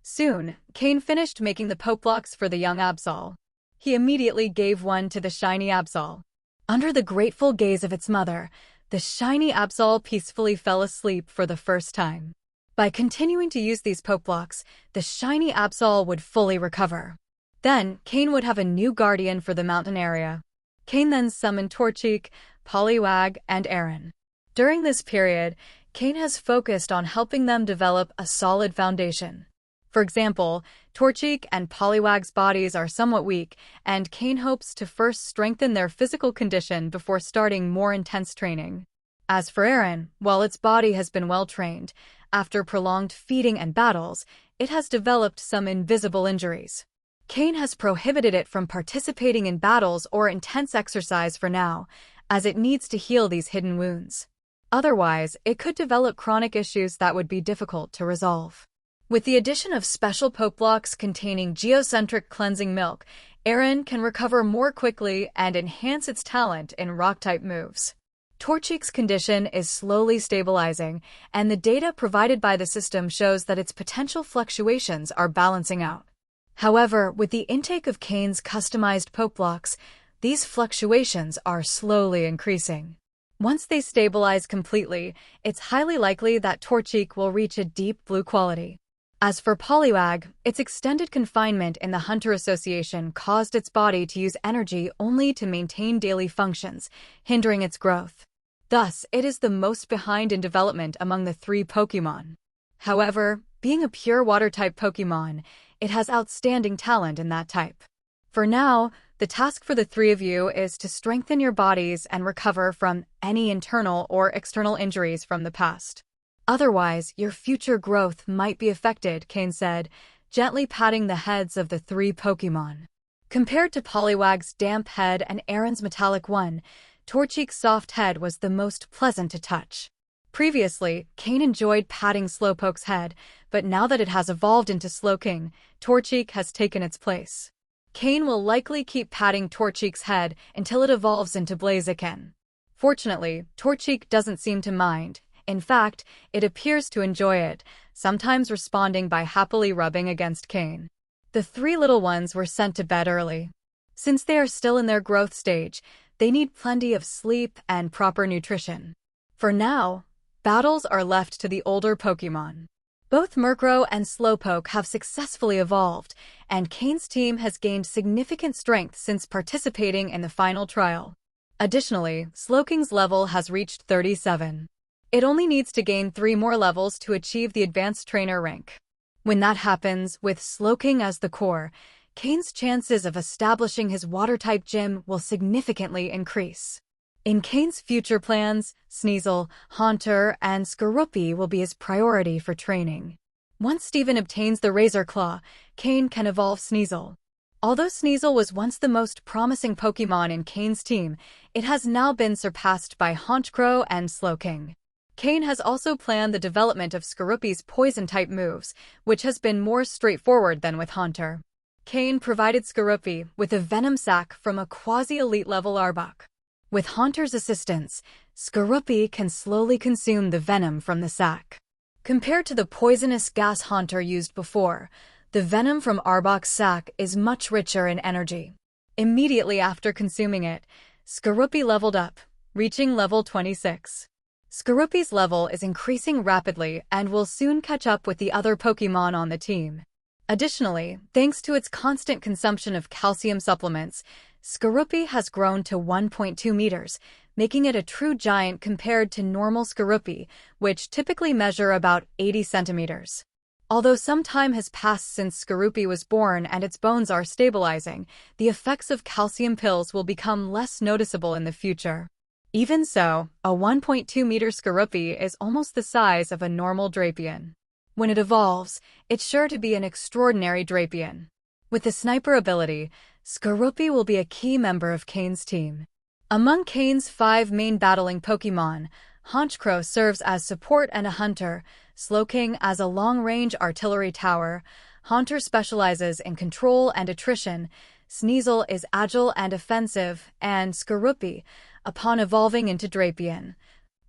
Soon, Cain finished making the poke blocks for the young Absol. He immediately gave one to the shiny Absol. Under the grateful gaze of its mother, the shiny Absol peacefully fell asleep for the first time. By continuing to use these poke blocks, the shiny Absol would fully recover. Then, Cain would have a new guardian for the mountain area. Cain then summoned Torchic, Poliwag, and Aaron. During this period, Cain has focused on helping them develop a solid foundation. For example, Torchic and Poliwag's bodies are somewhat weak, and Cain hopes to first strengthen their physical condition before starting more intense training. As for Aaron, while its body has been well trained, after prolonged feeding and battles, it has developed some invisible injuries. Cain has prohibited it from participating in battles or intense exercise for now, as it needs to heal these hidden wounds. Otherwise, it could develop chronic issues that would be difficult to resolve. With the addition of special poke blocks containing geocentric cleansing milk, Aaron can recover more quickly and enhance its talent in rock-type moves. Torchic's condition is slowly stabilizing, and the data provided by the system shows that its potential fluctuations are balancing out. However, with the intake of Cain's customized poke blocks, these fluctuations are slowly increasing. Once they stabilize completely, it's highly likely that Torchic will reach a deep blue quality. As for Poliwag, its extended confinement in the Hunter Association caused its body to use energy only to maintain daily functions, hindering its growth. Thus, it is the most behind in development among the three Pokémon. However, being a pure water-type Pokémon, it has outstanding talent in that type. For now, the task for the three of you is to strengthen your bodies and recover from any internal or external injuries from the past. Otherwise, your future growth might be affected, Cain said, gently patting the heads of the three Pokémon. Compared to Poliwag's damp head and Aaron's metallic one, Torchic's soft head was the most pleasant to touch. Previously, Cain enjoyed patting Slowpoke's head, but now that it has evolved into Slowking, Torchic has taken its place. Cain will likely keep patting Torchic's head until it evolves into Blaziken. Fortunately, Torchic doesn't seem to mind. In fact, it appears to enjoy it, sometimes responding by happily rubbing against Cain. The three little ones were sent to bed early. Since they are still in their growth stage, they need plenty of sleep and proper nutrition. For now, battles are left to the older Pokémon. Both Murkrow and Slowpoke have successfully evolved, and Cain's team has gained significant strength since participating in the final trial. Additionally, Slowking's level has reached 37. It only needs to gain 3 more levels to achieve the Advanced Trainer rank. When that happens, with Slowking as the core, Cain's chances of establishing his water-type gym will significantly increase. In Cain's future plans, Sneasel, Haunter, and Skorupi will be his priority for training. Once Steven obtains the Razor Claw, Cain can evolve Sneasel. Although Sneasel was once the most promising Pokémon in Cain's team, it has now been surpassed by Honchkrow and Slowking. Cain has also planned the development of Skorupi's Poison-type moves, which has been more straightforward than with Haunter. Cain provided Skorupi with a Venom Sac from a quasi-elite level Arbok. With Haunter's assistance, Skorupi can slowly consume the venom from the sac. Compared to the poisonous gas Haunter used before, the venom from Arbok's sac is much richer in energy. Immediately after consuming it, Skorupi leveled up, reaching level 26. Skorupi's level is increasing rapidly and will soon catch up with the other Pokémon on the team. Additionally, thanks to its constant consumption of calcium supplements, Skorupi has grown to 1.2 meters, making it a true giant compared to normal Skorupi, which typically measure about 80 centimeters. Although some time has passed since Skorupi was born and its bones are stabilizing, the effects of calcium pills will become less noticeable in the future. Even so, a 1.2-meter Skorupi is almost the size of a normal Drapion. When it evolves, it's sure to be an extraordinary Drapion. With the Sniper ability, Skorupi will be a key member of Cain's team. Among Cain's 5 main battling Pokémon, Honchkrow serves as support and a hunter, Slowking as a long-range artillery tower, Haunter specializes in control and attrition, Sneasel is agile and offensive, and Skorupi, upon evolving into Drapion,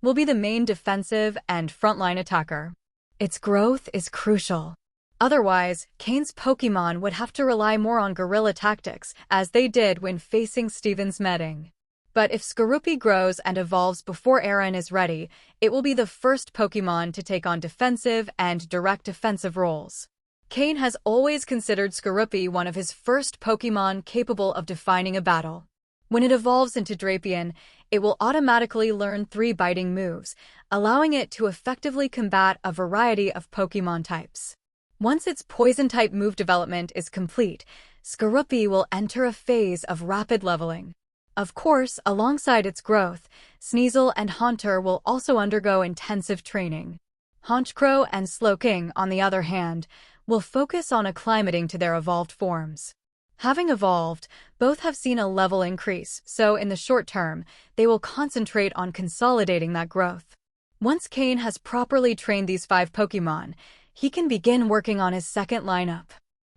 will be the main defensive and frontline attacker. Its growth is crucial. Otherwise, Cain's Pokémon would have to rely more on guerrilla tactics, as they did when facing Steven's Medding. But if Skorupi grows and evolves before Aaron is ready, it will be the first Pokémon to take on defensive and direct offensive roles. Cain has always considered Skorupi one of his first Pokémon capable of defining a battle. When it evolves into Drapion, it will automatically learn 3 biting moves, allowing it to effectively combat a variety of Pokémon types. Once its Poison-type move development is complete, Skorupi will enter a phase of rapid leveling. Of course, alongside its growth, Sneasel and Haunter will also undergo intensive training. Honchkrow and Slowking, on the other hand, will focus on acclimating to their evolved forms. Having evolved, both have seen a level increase, so in the short term, they will concentrate on consolidating that growth. Once Cain has properly trained these 5 Pokémon, he can begin working on his second lineup.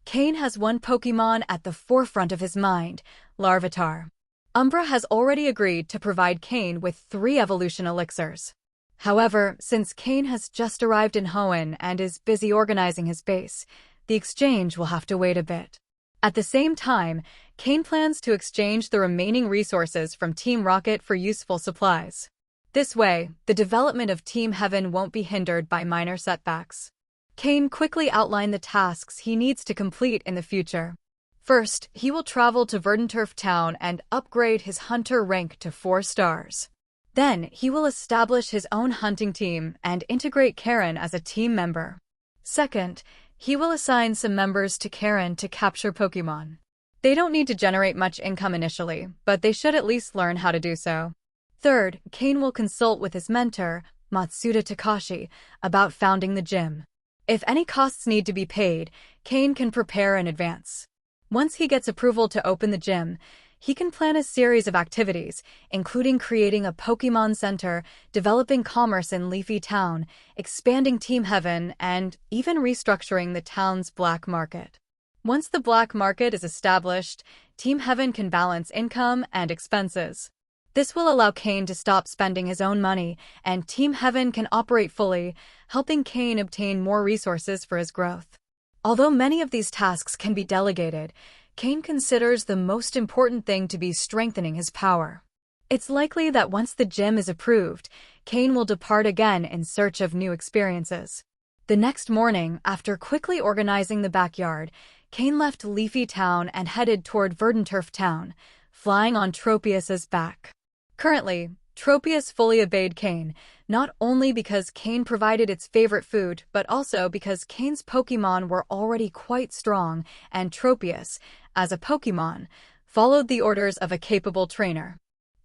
Cain has one Pokémon at the forefront of his mind, Larvitar. Umbra has already agreed to provide Cain with 3 evolution elixirs. However, since Cain has just arrived in Hoenn and is busy organizing his base, the exchange will have to wait a bit. At the same time, Cain plans to exchange the remaining resources from Team Rocket for useful supplies. This way, the development of Team Heaven won't be hindered by minor setbacks. Cain quickly outlined the tasks he needs to complete in the future. First, he will travel to Verdanturf Town and upgrade his hunter rank to 4 stars. Then, he will establish his own hunting team and integrate Karen as a team member. Second, he will assign some members to Karen to capture Pokémon. They don't need to generate much income initially, but they should at least learn how to do so. Third, Cain will consult with his mentor, Matsuda Takashi, about founding the gym. If any costs need to be paid, Cain can prepare in advance. Once he gets approval to open the gym, he can plan a series of activities, including creating a Pokémon Center, developing commerce in Leafy Town, expanding Team Heaven, and even restructuring the town's black market. Once the black market is established, Team Heaven can balance income and expenses. This will allow Cain to stop spending his own money, and Team Heaven can operate fully, helping Cain obtain more resources for his growth. Although many of these tasks can be delegated, Cain considers the most important thing to be strengthening his power. It's likely that once the gym is approved, Cain will depart again in search of new experiences. The next morning, after quickly organizing the backyard, Cain left Leafy Town and headed toward Verdanturf Town, flying on Tropius's back. Currently, Tropius fully obeyed Cain, not only because Cain provided its favorite food, but also because Cain's Pokémon were already quite strong, and Tropius, as a Pokémon, followed the orders of a capable trainer.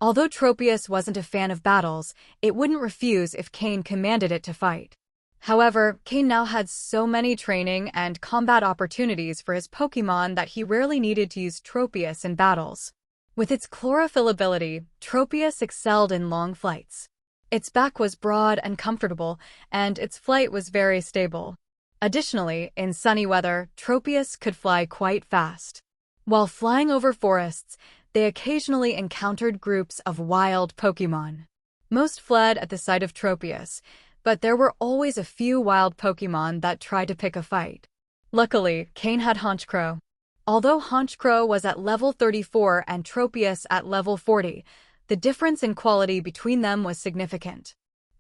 Although Tropius wasn't a fan of battles, it wouldn't refuse if Cain commanded it to fight. However, Cain now had so many training and combat opportunities for his Pokémon that he rarely needed to use Tropius in battles. With its chlorophyll ability, Tropius excelled in long flights. Its back was broad and comfortable, and its flight was very stable. Additionally, in sunny weather, Tropius could fly quite fast. While flying over forests, they occasionally encountered groups of wild Pokémon. Most fled at the sight of Tropius, but there were always a few wild Pokémon that tried to pick a fight. Luckily, Cain had Honchkrow. Although Honchkrow was at level 34 and Tropius at level 40, the difference in quality between them was significant.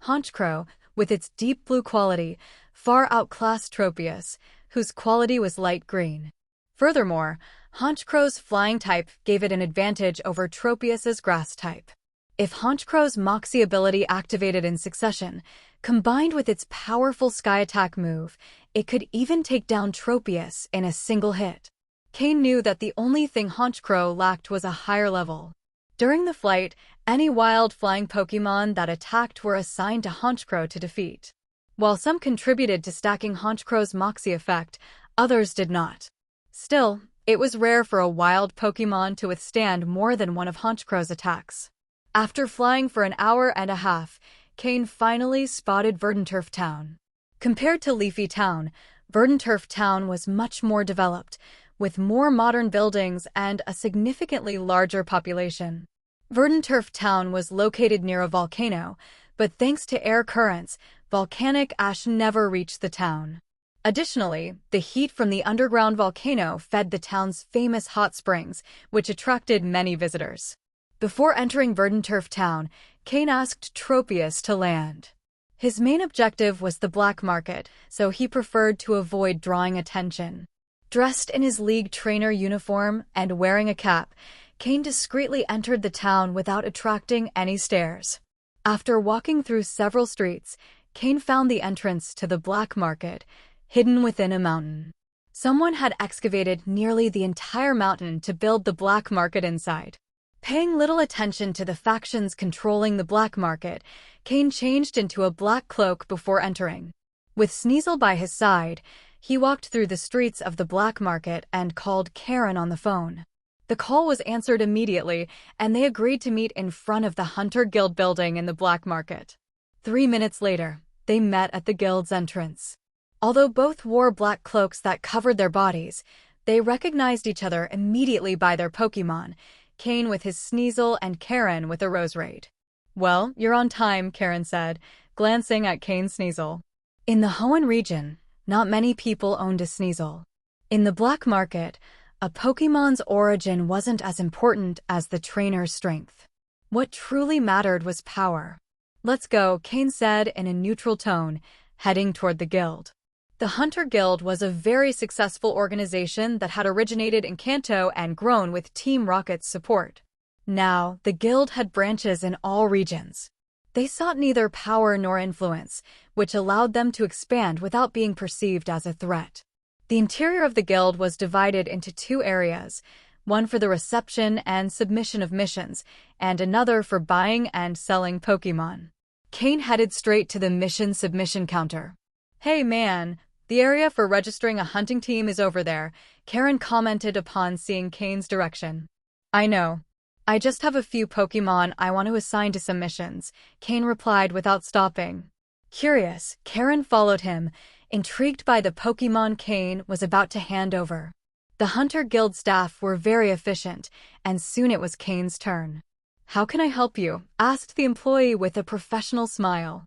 Honchkrow, with its deep blue quality, far outclassed Tropius, whose quality was light green. Furthermore, Honchkrow's flying type gave it an advantage over Tropius's grass type. If Honchkrow's Moxie ability activated in succession, combined with its powerful Sky Attack move, it could even take down Tropius in a single hit. Cain knew that the only thing Honchkrow lacked was a higher level. During the flight, any wild flying Pokémon that attacked were assigned to Honchkrow to defeat. While some contributed to stacking Honchkrow's Moxie effect, others did not. Still, it was rare for a wild Pokémon to withstand more than one of Honchkrow's attacks. After flying for an hour and a half, Cain finally spotted Verdanturf Town. Compared to Leafy Town, Verdanturf Town was much more developed, with more modern buildings and a significantly larger population. Verdanturf Town was located near a volcano, but thanks to air currents, volcanic ash never reached the town. Additionally, the heat from the underground volcano fed the town's famous hot springs, which attracted many visitors. Before entering Verdant-Turf Town, Cain asked Tropius to land. His main objective was the black market, so he preferred to avoid drawing attention. Dressed in his league trainer uniform and wearing a cap, Cain discreetly entered the town without attracting any stares. After walking through several streets, Cain found the entrance to the black market, hidden within a mountain. Someone had excavated nearly the entire mountain to build the black market inside. Paying little attention to the factions controlling the black market, Cain changed into a black cloak before entering. With Sneasel by his side, he walked through the streets of the black market and called Karen on the phone. The call was answered immediately, and they agreed to meet in front of the Hunter Guild building in the black market. 3 minutes later, they met at the guild's entrance. Although both wore black cloaks that covered their bodies, they recognized each other immediately by their Pokémon, Cain with his Sneasel and Karen with a Roserade. "Well, you're on time," Karen said, glancing at Cain's Sneasel. In the Hoenn region, not many people owned a Sneasel. In the black market, a Pokémon's origin wasn't as important as the trainer's strength. What truly mattered was power. "Let's go," Cain said in a neutral tone, heading toward the guild. The Hunter Guild was a very successful organization that had originated in Kanto and grown with Team Rocket's support. Now, the guild had branches in all regions. They sought neither power nor influence, which allowed them to expand without being perceived as a threat. The interior of the guild was divided into 2 areas, one for the reception and submission of missions, and another for buying and selling Pokémon. Cain headed straight to the mission submission counter. "Hey man, the area for registering a hunting team is over there," Karen commented upon seeing Cain's direction. "I know. I just have a few Pokémon I want to assign to some missions," Cain replied without stopping. Curious, Karen followed him, intrigued by the Pokémon Cain was about to hand over. The Hunter Guild staff were very efficient, and soon it was Cain's turn. "How can I help you?" asked the employee with a professional smile.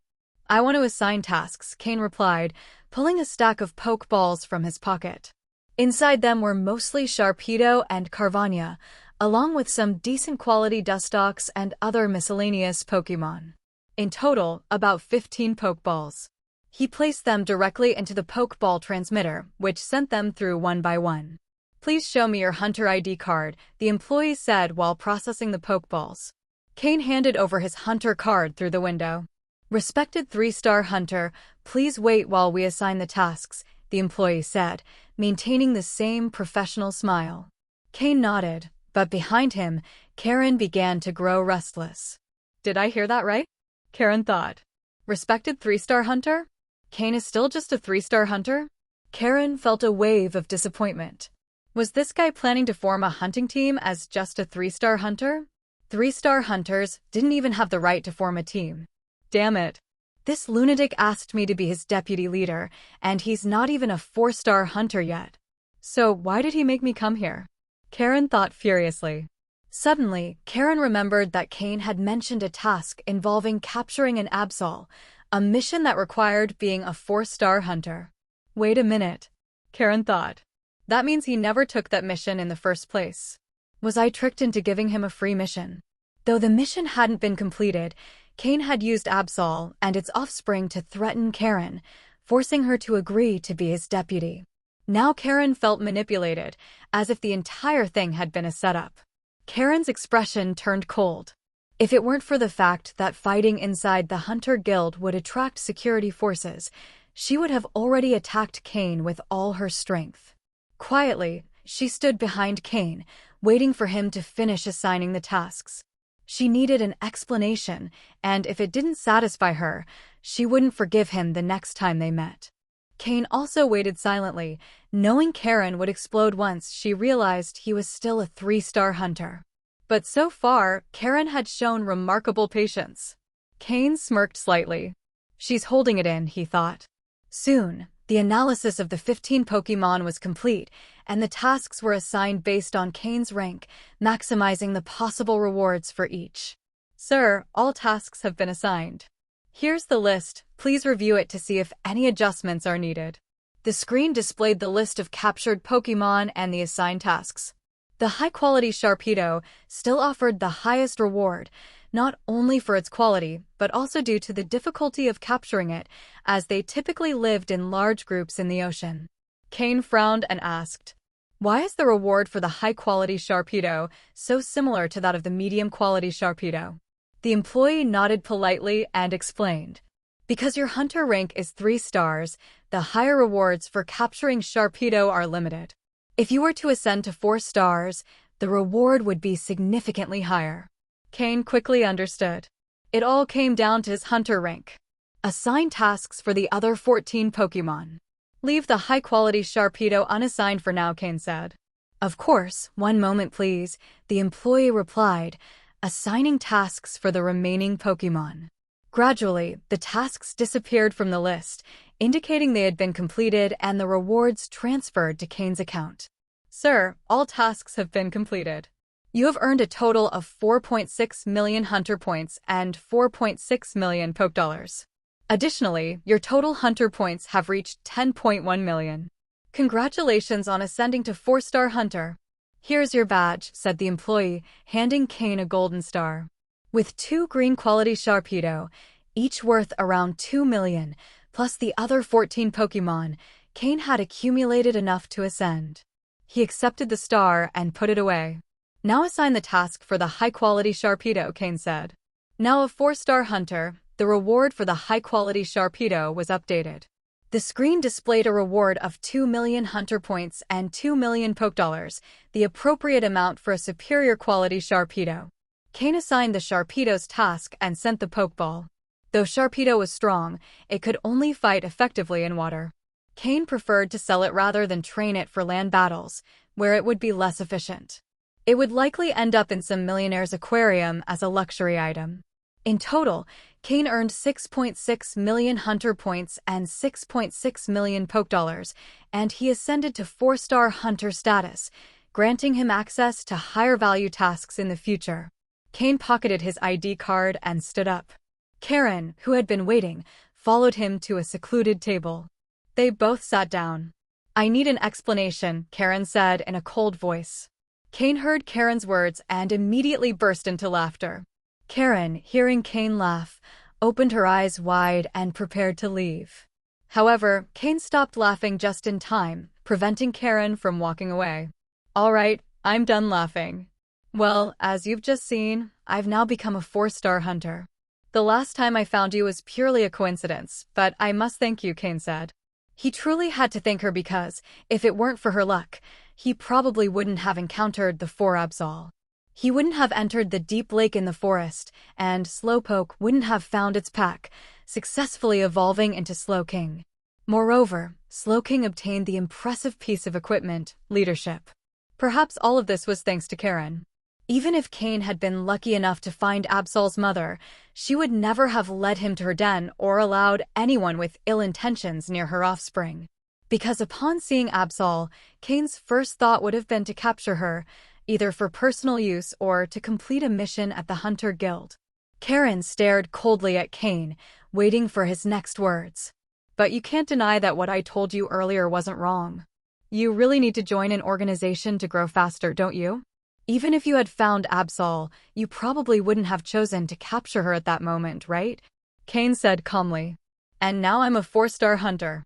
"I want to assign tasks," Cain replied, pulling a stack of Pokeballs from his pocket. Inside them were mostly Sharpedo and Carvania, along with some decent quality Dustox and other miscellaneous Pokémon. In total, about 15 Pokeballs. He placed them directly into the Pokeball transmitter, which sent them through one by one. "Please show me your Hunter ID card," the employee said while processing the Pokeballs. Cain handed over his Hunter card through the window. "Respected 3-star Hunter, please wait while we assign the tasks," the employee said, maintaining the same professional smile. Cain nodded, but behind him, Karen began to grow restless. "Did I hear that right?" Karen thought. "Respected 3-star Hunter? Cain is still just a 3-star Hunter?" Karen felt a wave of disappointment. Was this guy planning to form a hunting team as just a 3-star Hunter? 3-star Hunters didn't even have the right to form a team. Damn it. This lunatic asked me to be his deputy leader, and he's not even a 4-star Hunter yet. So why did he make me come here? Karen thought furiously. Suddenly, Karen remembered that Cain had mentioned a task involving capturing an Absol, a mission that required being a 4-star Hunter. Wait a minute, Karen thought. That means he never took that mission in the first place. Was I tricked into giving him a free mission? Though the mission hadn't been completed, Cain had used Absol and its offspring to threaten Karen, forcing her to agree to be his deputy. Now Karen felt manipulated, as if the entire thing had been a setup. Karen's expression turned cold. If it weren't for the fact that fighting inside the Hunter Guild would attract security forces, she would have already attacked Cain with all her strength. Quietly, she stood behind Cain, waiting for him to finish assigning the tasks. She needed an explanation, and if it didn't satisfy her, she wouldn't forgive him the next time they met. Cain also waited silently, knowing Karen would explode once she realized he was still a 3-star Hunter. But so far, Karen had shown remarkable patience. Cain smirked slightly. She's holding it in, he thought. Soon, the analysis of the 15 Pokémon was complete, and the tasks were assigned based on Cain's rank, maximizing the possible rewards for each. "Sir, all tasks have been assigned. Here's the list, please review it to see if any adjustments are needed." The screen displayed the list of captured Pokémon and the assigned tasks. The high-quality Sharpedo still offered the highest reward, not only for its quality, but also due to the difficulty of capturing it, as they typically lived in large groups in the ocean. Cain frowned and asked, "Why is the reward for the high-quality Sharpedo so similar to that of the medium-quality Sharpedo?" The employee nodded politely and explained, "Because your hunter rank is 3 stars, the higher rewards for capturing Sharpedo are limited. If you were to ascend to 4 stars, the reward would be significantly higher." Cain quickly understood. It all came down to his hunter rank. Assign tasks for the other 14 Pokémon. "Leave the high-quality Sharpedo unassigned for now," Cain said. "Of course, one moment please," the employee replied, assigning tasks for the remaining Pokémon. Gradually, the tasks disappeared from the list, indicating they had been completed and the rewards transferred to Cain's account. "Sir, all tasks have been completed. You have earned a total of 4.6 million Hunter Points and 4.6 million Poke Dollars. Additionally, your total Hunter Points have reached 10.1 million. Congratulations on ascending to 4-star Hunter. Here's your badge," said the employee, handing Cain a golden star. With 2 green-quality Sharpedo, each worth around 2 million, plus the other 14 Pokémon, Cain had accumulated enough to ascend. He accepted the star and put it away. "Now assign the task for the high-quality Sharpedo," Cain said. Now a 4-star hunter, the reward for the high-quality Sharpedo was updated. The screen displayed a reward of 2 million Hunter Points and 2 million Poke Dollars, the appropriate amount for a superior quality Sharpedo. Cain assigned the Sharpedo's task and sent the Pokeball. Though Sharpedo was strong, it could only fight effectively in water. Cain preferred to sell it rather than train it for land battles, where it would be less efficient. It would likely end up in some millionaire's aquarium as a luxury item. In total, Cain earned 6.6 million Hunter Points and 6.6 million Poke Dollars, and he ascended to 4-star Hunter status, granting him access to higher-value tasks in the future. Cain pocketed his ID card and stood up. Karen, who had been waiting, followed him to a secluded table. They both sat down. "I need an explanation," Karen said in a cold voice. Cain heard Karen's words and immediately burst into laughter. Karen, hearing Cain laugh, opened her eyes wide and prepared to leave. However, Cain stopped laughing just in time, preventing Karen from walking away. "All right, I'm done laughing. Well, as you've just seen, I've now become a 4-star hunter. The last time I found you was purely a coincidence, but I must thank you," Cain said. He truly had to thank her because, if it weren't for her luck, he probably wouldn't have encountered the 4 Absol. He wouldn't have entered the deep lake in the forest, and Slowpoke wouldn't have found its pack, successfully evolving into Slowking. Moreover, Slowking obtained the impressive piece of equipment, leadership. Perhaps all of this was thanks to Karen. Even if Cain had been lucky enough to find Absol's mother, she would never have led him to her den or allowed anyone with ill intentions near her offspring. Because upon seeing Absol, Cain's first thought would have been to capture her, either for personal use or to complete a mission at the Hunter Guild. Karen stared coldly at Cain, waiting for his next words. "But you can't deny that what I told you earlier wasn't wrong. You really need to join an organization to grow faster, don't you? Even if you had found Absol, you probably wouldn't have chosen to capture her at that moment, right?" Cain said calmly. "And now I'm a 4-star hunter.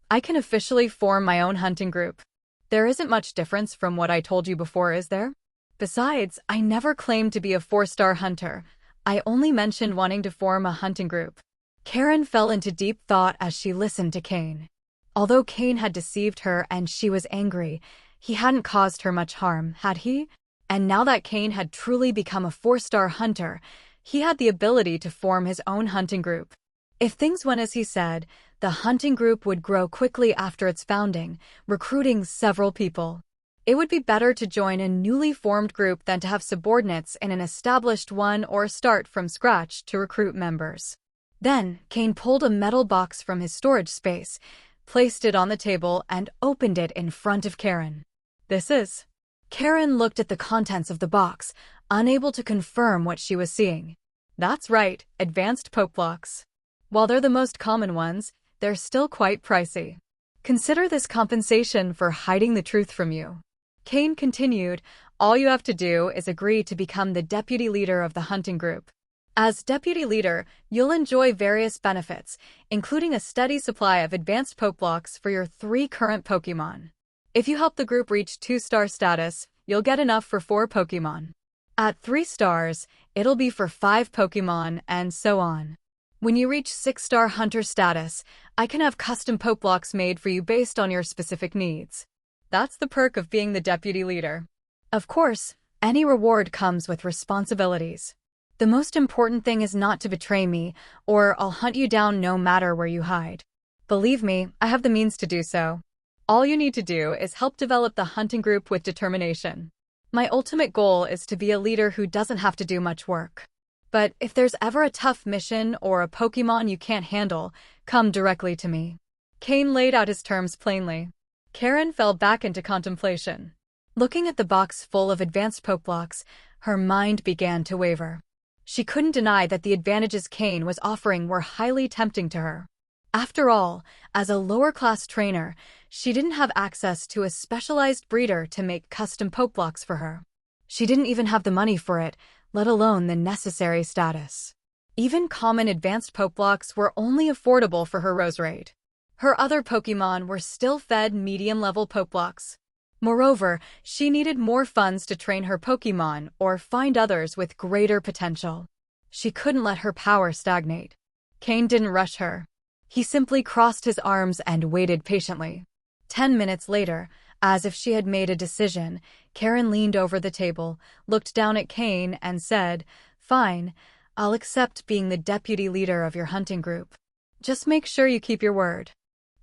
I can officially form my own hunting group. There isn't much difference from what I told you before, is there? Besides, I never claimed to be a 4-star hunter. I only mentioned wanting to form a hunting group." Karen fell into deep thought as she listened to Cain. Although Cain had deceived her and she was angry, he hadn't caused her much harm, had he? And now that Cain had truly become a 4-star hunter, he had the ability to form his own hunting group. If things went as he said, the hunting group would grow quickly after its founding, recruiting several people. It would be better to join a newly formed group than to have subordinates in an established one or start from scratch to recruit members. Then, Cain pulled a metal box from his storage space, placed it on the table, and opened it in front of Karen. "This is..." Karen looked at the contents of the box, unable to confirm what she was seeing. "That's right, advanced poke blocks. While they're the most common ones, they're still quite pricey. Consider this compensation for hiding the truth from you. Cain continued, all you have to do is agree to become the deputy leader of the hunting group. As deputy leader, you'll enjoy various benefits, including a steady supply of advanced Pokeblocks for your 3 current Pokémon. If you help the group reach 2-star status, you'll get enough for 4 Pokémon. At 3 stars, it'll be for 5 Pokémon, and so on. When you reach 6-star hunter status, I can have custom Pokeblocks made for you based on your specific needs. That's the perk of being the deputy leader. Of course, any reward comes with responsibilities. The most important thing is not to betray me, or I'll hunt you down no matter where you hide. Believe me, I have the means to do so. All you need to do is help develop the hunting group with determination. My ultimate goal is to be a leader who doesn't have to do much work. But if there's ever a tough mission or a Pokémon you can't handle, come directly to me. Cain laid out his terms plainly. Karen fell back into contemplation. Looking at the box full of advanced Pokeblocks, her mind began to waver. She couldn't deny that the advantages Cain was offering were highly tempting to her. After all, as a lower-class trainer, she didn't have access to a specialized breeder to make custom Pokeblocks for her. She didn't even have the money for it, let alone the necessary status. Even common advanced Pokeblocks were only affordable for her Roserade. Her other Pokémon were still fed medium-level Pokeblocks. Moreover, she needed more funds to train her Pokémon or find others with greater potential. She couldn't let her power stagnate. Cain didn't rush her. He simply crossed his arms and waited patiently. 10 minutes later, as if she had made a decision, Karen leaned over the table, looked down at Cain, and said, "Fine, I'll accept being the deputy leader of your hunting group. Just make sure you keep your word."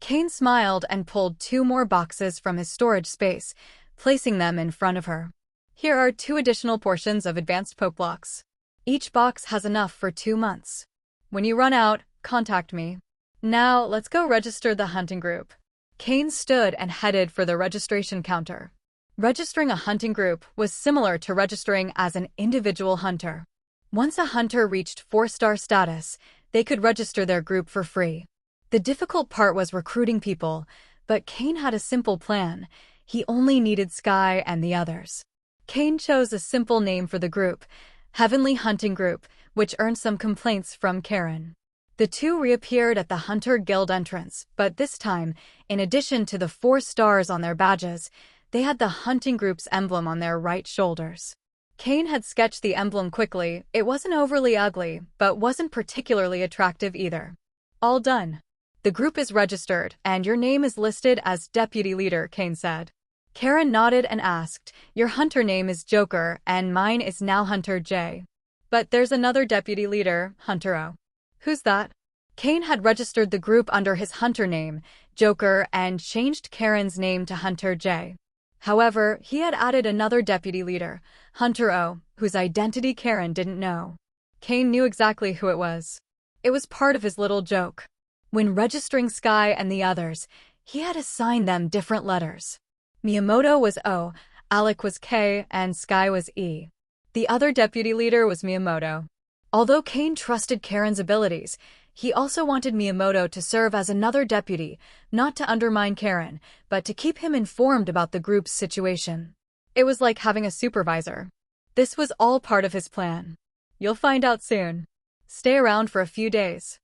Cain smiled and pulled 2 more boxes from his storage space, placing them in front of her. Here are 2 additional portions of advanced Pokeblocks. Each box has enough for 2 months. When you run out, contact me. Now, let's go register the hunting group. Cain stood and headed for the registration counter. Registering a hunting group was similar to registering as an individual hunter. Once a hunter reached 4-star status, they could register their group for free. The difficult part was recruiting people, but Cain had a simple plan. He only needed Sky and the others. Cain chose a simple name for the group, Heavenly Hunting Group, which earned some complaints from Karen. The 2 reappeared at the Hunter Guild entrance, but this time, in addition to the 4 stars on their badges, they had the hunting group's emblem on their right shoulders. Cain had sketched the emblem quickly. It wasn't overly ugly, but wasn't particularly attractive either. All done. The group is registered, and your name is listed as deputy leader, Cain said. Karen nodded and asked, "Your hunter name is Joker, and mine is now Hunter J. But there's another deputy leader, Hunter O. Who's that?" Cain had registered the group under his hunter name, Joker, and changed Karen's name to Hunter J. However, he had added another deputy leader, Hunter O, whose identity Karen didn't know. Cain knew exactly who it was. It was part of his little joke. When registering Sky and the others, he had assigned them different letters. Miyamoto was O, Alec was K, and Sky was E. The other deputy leader was Miyamoto. Although Cain trusted Karen's abilities, he also wanted Miyamoto to serve as another deputy, not to undermine Karen, but to keep him informed about the group's situation. It was like having a supervisor. This was all part of his plan. You'll find out soon. Stay around for a few days.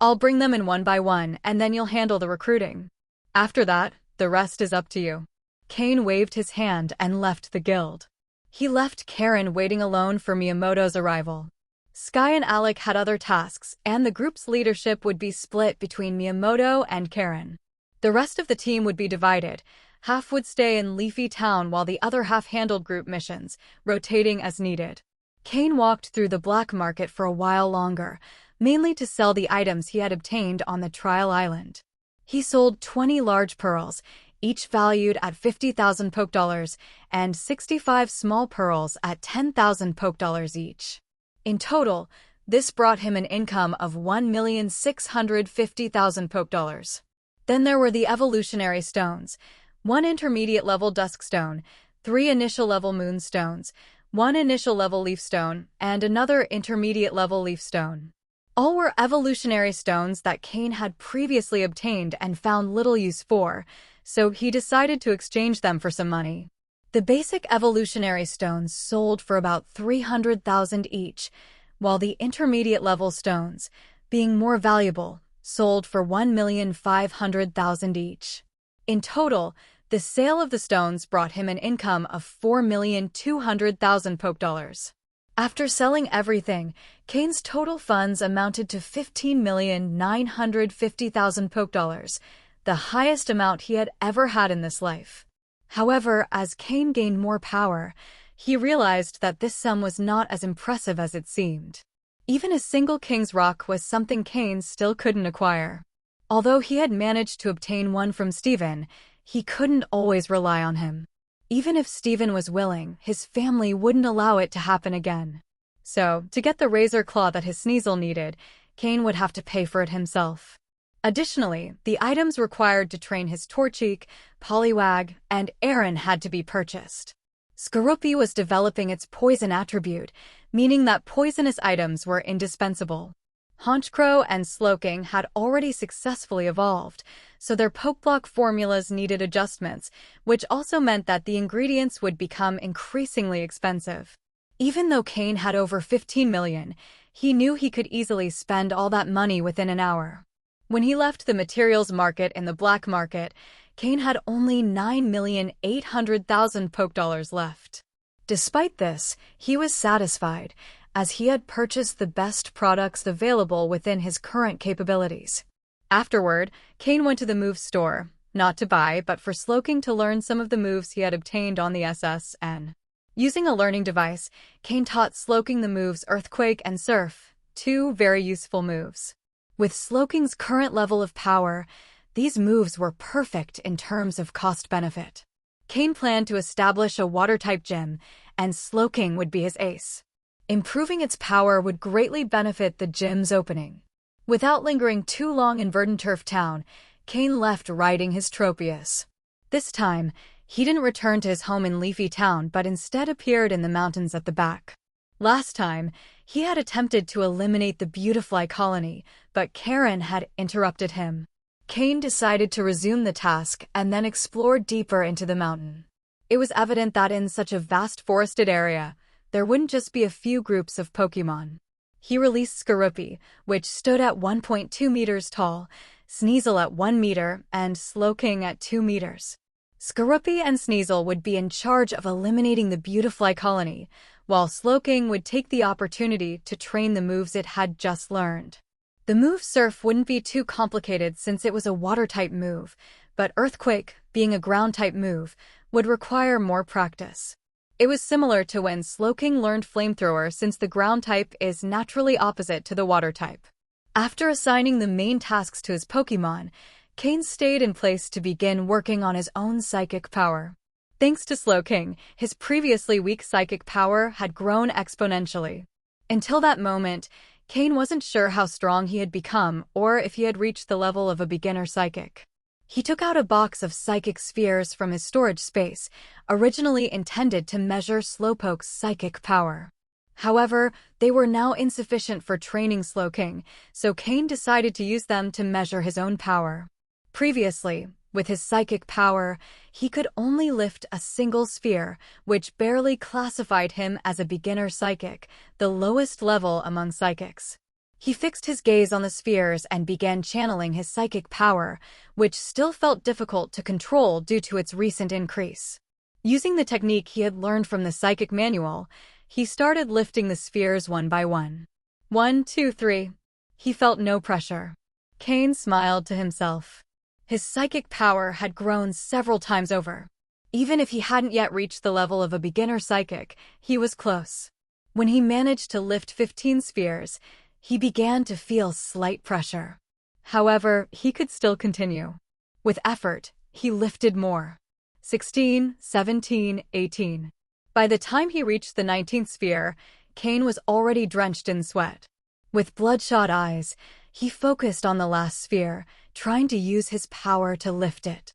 I'll bring them in one by one, and then you'll handle the recruiting. After that, the rest is up to you. Cain waved his hand and left the guild. He left Karen waiting alone for Miyamoto's arrival. Sky and Alec had other tasks, and the group's leadership would be split between Miyamoto and Karen. The rest of the team would be divided. Half would stay in Leafy Town while the other half handled group missions, rotating as needed. Cain walked through the black market for a while longer, mainly to sell the items he had obtained on the trial island. He sold 20 large pearls, each valued at 50,000 Pokedollars, and 65 small pearls at 10,000 Pokedollars each. In total, this brought him an income of 1,650,000 Pokedollars. Then there were the evolutionary stones, 1 intermediate-level dusk stone, 3 initial-level moon stones, 1 initial-level leaf stone, and another intermediate-level leaf stone. All were evolutionary stones that Cain had previously obtained and found little use for, so he decided to exchange them for some money. The basic evolutionary stones sold for about 300,000 each, while the intermediate-level stones, being more valuable, sold for 1,500,000 each. In total, the sale of the stones brought him an income of 4,200,000 Poke dollars. After selling everything, Cain's total funds amounted to 15,950,000 Poke dollars, the highest amount he had ever had in this life. However, as Cain gained more power, he realized that this sum was not as impressive as it seemed. Even a single King's Rock was something Cain still couldn't acquire. Although he had managed to obtain one from Stephen, he couldn't always rely on him. Even if Stephen was willing, his family wouldn't allow it to happen again. So, to get the razor claw that his Sneasel needed, Cain would have to pay for it himself. Additionally, the items required to train his Torchic, Poliwag, and Aaron had to be purchased. Skorupi was developing its poison attribute, meaning that poisonous items were indispensable. Honchkrow and Slowking had already successfully evolved, so their Pokeblock formulas needed adjustments, which also meant that the ingredients would become increasingly expensive. Even though Cain had over 15 million, he knew he could easily spend all that money within an hour. When he left the materials market in the black market, Cain had only 9,800,000 Poke dollars left. Despite this, he was satisfied, as he had purchased the best products available within his current capabilities. Afterward, Cain went to the move store, not to buy but for Slowking to learn some of the moves he had obtained on the SSN. Using a learning device, Cain taught Slowking the moves Earthquake and Surf, two very useful moves. With Slowking's current level of power, these moves were perfect in terms of cost-benefit. Cain planned to establish a water-type gym, and Slowking would be his ace. Improving its power would greatly benefit the gym's opening. Without lingering too long in Verdanturf Town, Cain left riding his Tropius. This time, he didn't return to his home in Leafy Town but instead appeared in the mountains at the back. Last time, he had attempted to eliminate the Beautifly colony, but Karen had interrupted him. Cain decided to resume the task and then explore deeper into the mountain. It was evident that in such a vast forested area, there wouldn't just be a few groups of Pokémon. He released Skorupi, which stood at 1.2 meters tall, Sneasel at 1 meter, and Slowking at 2 meters. Skorupi and Sneasel would be in charge of eliminating the Beautifly colony, while Slowking would take the opportunity to train the moves it had just learned. The move Surf wouldn't be too complicated since it was a water-type move, but Earthquake, being a ground-type move, would require more practice. It was similar to when Slowking learned Flamethrower since the ground type is naturally opposite to the water type. After assigning the main tasks to his Pokémon, Cain stayed in place to begin working on his own psychic power. Thanks to Slowking, his previously weak psychic power had grown exponentially. Until that moment, Cain wasn't sure how strong he had become or if he had reached the level of a beginner psychic. He took out a box of psychic spheres from his storage space, originally intended to measure Slowpoke's psychic power. However, they were now insufficient for training Slowking, so Cain decided to use them to measure his own power. Previously, with his psychic power, he could only lift a single sphere, which barely classified him as a beginner psychic, the lowest level among psychics. He fixed his gaze on the spheres and began channeling his psychic power, which still felt difficult to control due to its recent increase. Using the technique he had learned from the psychic manual, he started lifting the spheres one by one. 1, 2, 3. He felt no pressure. Cain smiled to himself. His psychic power had grown several times over. Even if he hadn't yet reached the level of a beginner psychic, he was close. When he managed to lift 15 spheres, he began to feel slight pressure. However, he could still continue. With effort, he lifted more. 16, 17, 18. By the time he reached the 19th sphere, Cain was already drenched in sweat. With bloodshot eyes, he focused on the last sphere, trying to use his power to lift it.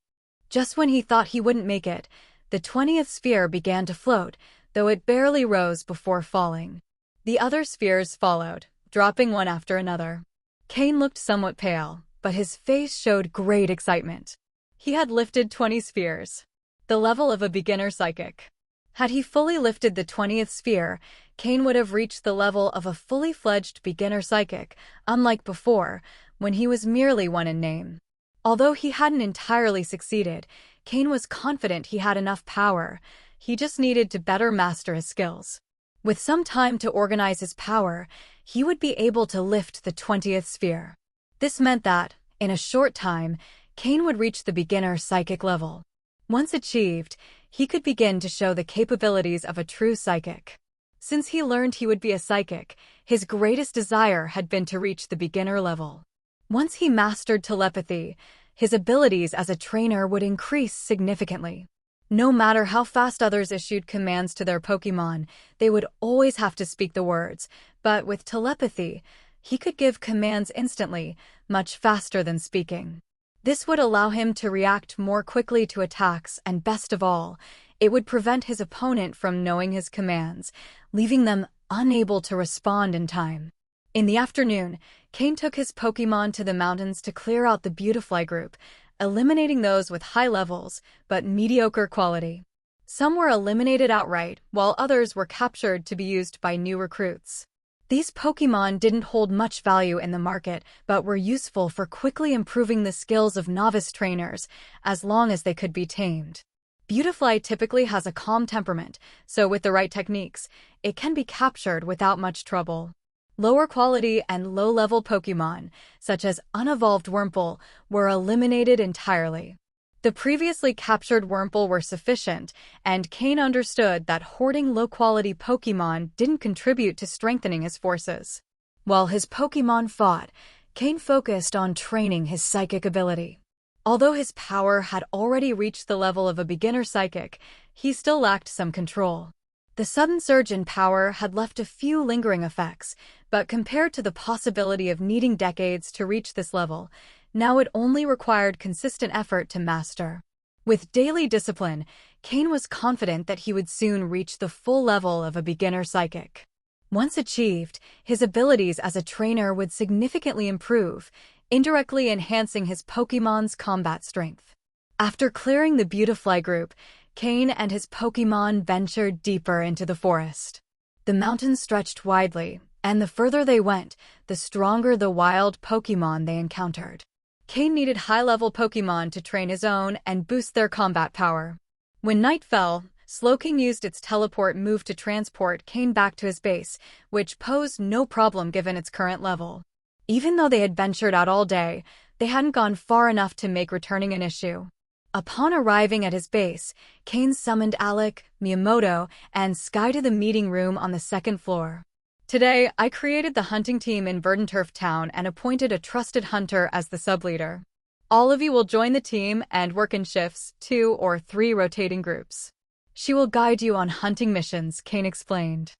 Just when he thought he wouldn't make it, the 20th sphere began to float, though it barely rose before falling. The other spheres followed, dropping one after another. Cain looked somewhat pale, but his face showed great excitement. He had lifted 20 spheres, the level of a beginner psychic. Had he fully lifted the 20th sphere, Cain would have reached the level of a fully fledged beginner psychic, unlike before, when he was merely one in name. Although he hadn't entirely succeeded, Cain was confident he had enough power. He just needed to better master his skills. With some time to organize his power, he would be able to lift the 20th sphere. This meant that, in a short time, Cain would reach the beginner psychic level. Once achieved, he could begin to show the capabilities of a true psychic. Since he learned he would be a psychic, his greatest desire had been to reach the beginner level. Once he mastered telepathy, his abilities as a trainer would increase significantly. No matter how fast others issued commands to their Pokémon, they would always have to speak the words, but with telepathy, he could give commands instantly, much faster than speaking. This would allow him to react more quickly to attacks, and best of all, it would prevent his opponent from knowing his commands, leaving them unable to respond in time. In the afternoon, Cain took his Pokémon to the mountains to clear out the Beautifly group, eliminating those with high levels, but mediocre quality. Some were eliminated outright, while others were captured to be used by new recruits. These Pokémon didn't hold much value in the market, but were useful for quickly improving the skills of novice trainers, as long as they could be tamed. Beautifly typically has a calm temperament, so with the right techniques, it can be captured without much trouble. Lower quality and low-level Pokémon, such as unevolved Wurmple, were eliminated entirely. The previously captured Wurmple were sufficient, and Cain understood that hoarding low-quality Pokémon didn't contribute to strengthening his forces. While his Pokémon fought, Cain focused on training his psychic ability. Although his power had already reached the level of a beginner psychic, he still lacked some control. The sudden surge in power had left a few lingering effects, but compared to the possibility of needing decades to reach this level, now it only required consistent effort to master. With daily discipline, Cain was confident that he would soon reach the full level of a beginner psychic. Once achieved, his abilities as a trainer would significantly improve, indirectly enhancing his Pokémon's combat strength. After clearing the Beautifly group, Cain and his Pokémon ventured deeper into the forest. The mountains stretched widely, and the further they went, the stronger the wild Pokémon they encountered. Cain needed high-level Pokémon to train his own and boost their combat power. When night fell, Slowking used its teleport move to transport Cain back to his base, which posed no problem given its current level. Even though they had ventured out all day, they hadn't gone far enough to make returning an issue. Upon arriving at his base, Cain summoned Alec, Miyamoto, and Sky to the meeting room on the second floor. Today, I created the hunting team in Verdanturf Town and appointed a trusted hunter as the sub-leader. All of you will join the team and work in shifts, 2 or 3 rotating groups. She will guide you on hunting missions, Cain explained.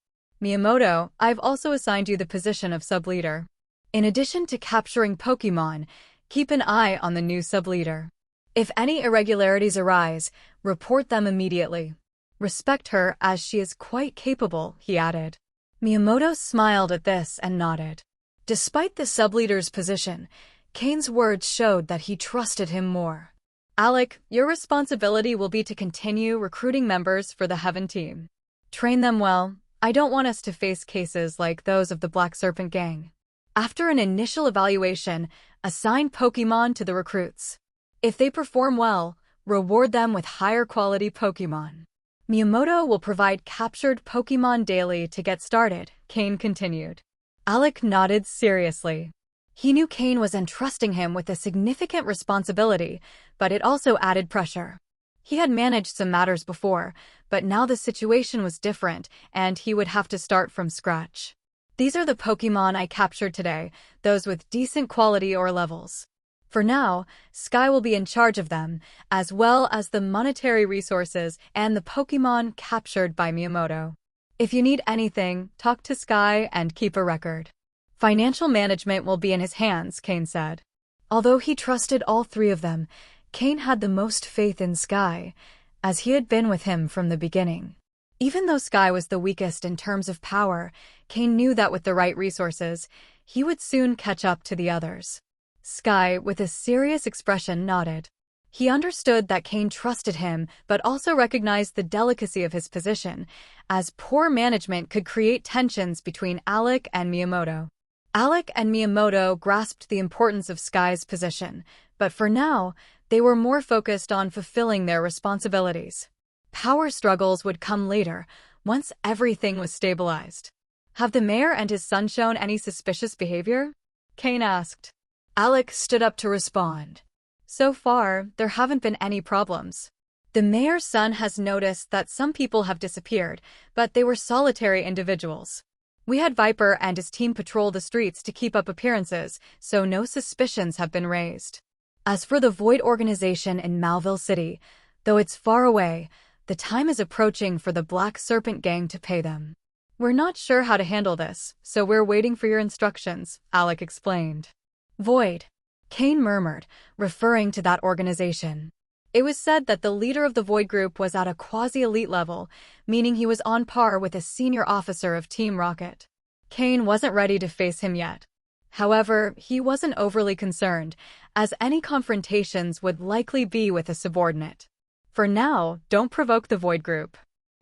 Miyamoto, I've also assigned you the position of sub-leader. In addition to capturing Pokémon, keep an eye on the new sub-leader. If any irregularities arise, report them immediately. Respect her as she is quite capable, he added. Miyamoto smiled at this and nodded. Despite the sub-leader's position, Cain's words showed that he trusted him more. Alec, your responsibility will be to continue recruiting members for the Heaven team. Train them well. I don't want us to face cases like those of the Black Serpent Gang. After an initial evaluation, assign Pokémon to the recruits. If they perform well, reward them with higher quality Pokémon. Miyamoto will provide captured Pokémon daily to get started, Cain continued. Alec nodded seriously. He knew Cain was entrusting him with a significant responsibility, but it also added pressure. He had managed some matters before, but now the situation was different, and he would have to start from scratch. These are the Pokémon I captured today, those with decent quality or levels. For now, Sky will be in charge of them, as well as the monetary resources and the Pokémon captured by Miyamoto. If you need anything, talk to Sky and keep a record. Financial management will be in his hands, Cain said. Although he trusted all 3 of them, Cain had the most faith in Sky, as he had been with him from the beginning. Even though Sky was the weakest in terms of power, Cain knew that with the right resources, he would soon catch up to the others. Sky, with a serious expression, nodded. He understood that Cain trusted him, but also recognized the delicacy of his position, as poor management could create tensions between Alec and Miyamoto. Alec and Miyamoto grasped the importance of Sky's position, but for now, they were more focused on fulfilling their responsibilities. Power struggles would come later, once everything was stabilized. Have the mayor and his son shown any suspicious behavior? Cain asked. Alec stood up to respond. So far, there haven't been any problems. The mayor's son has noticed that some people have disappeared, but they were solitary individuals. We had Viper and his team patrol the streets to keep up appearances, so no suspicions have been raised. As for the Void organization in Malville City, though it's far away, the time is approaching for the Black Serpent gang to pay them. We're not sure how to handle this, so we're waiting for your instructions, Alec explained. Void, Cain murmured, referring to that organization. It was said that the leader of the Void group was at a quasi-elite level, meaning he was on par with a senior officer of Team Rocket. Cain wasn't ready to face him yet. However, he wasn't overly concerned, as any confrontations would likely be with a subordinate. For now, don't provoke the Void group.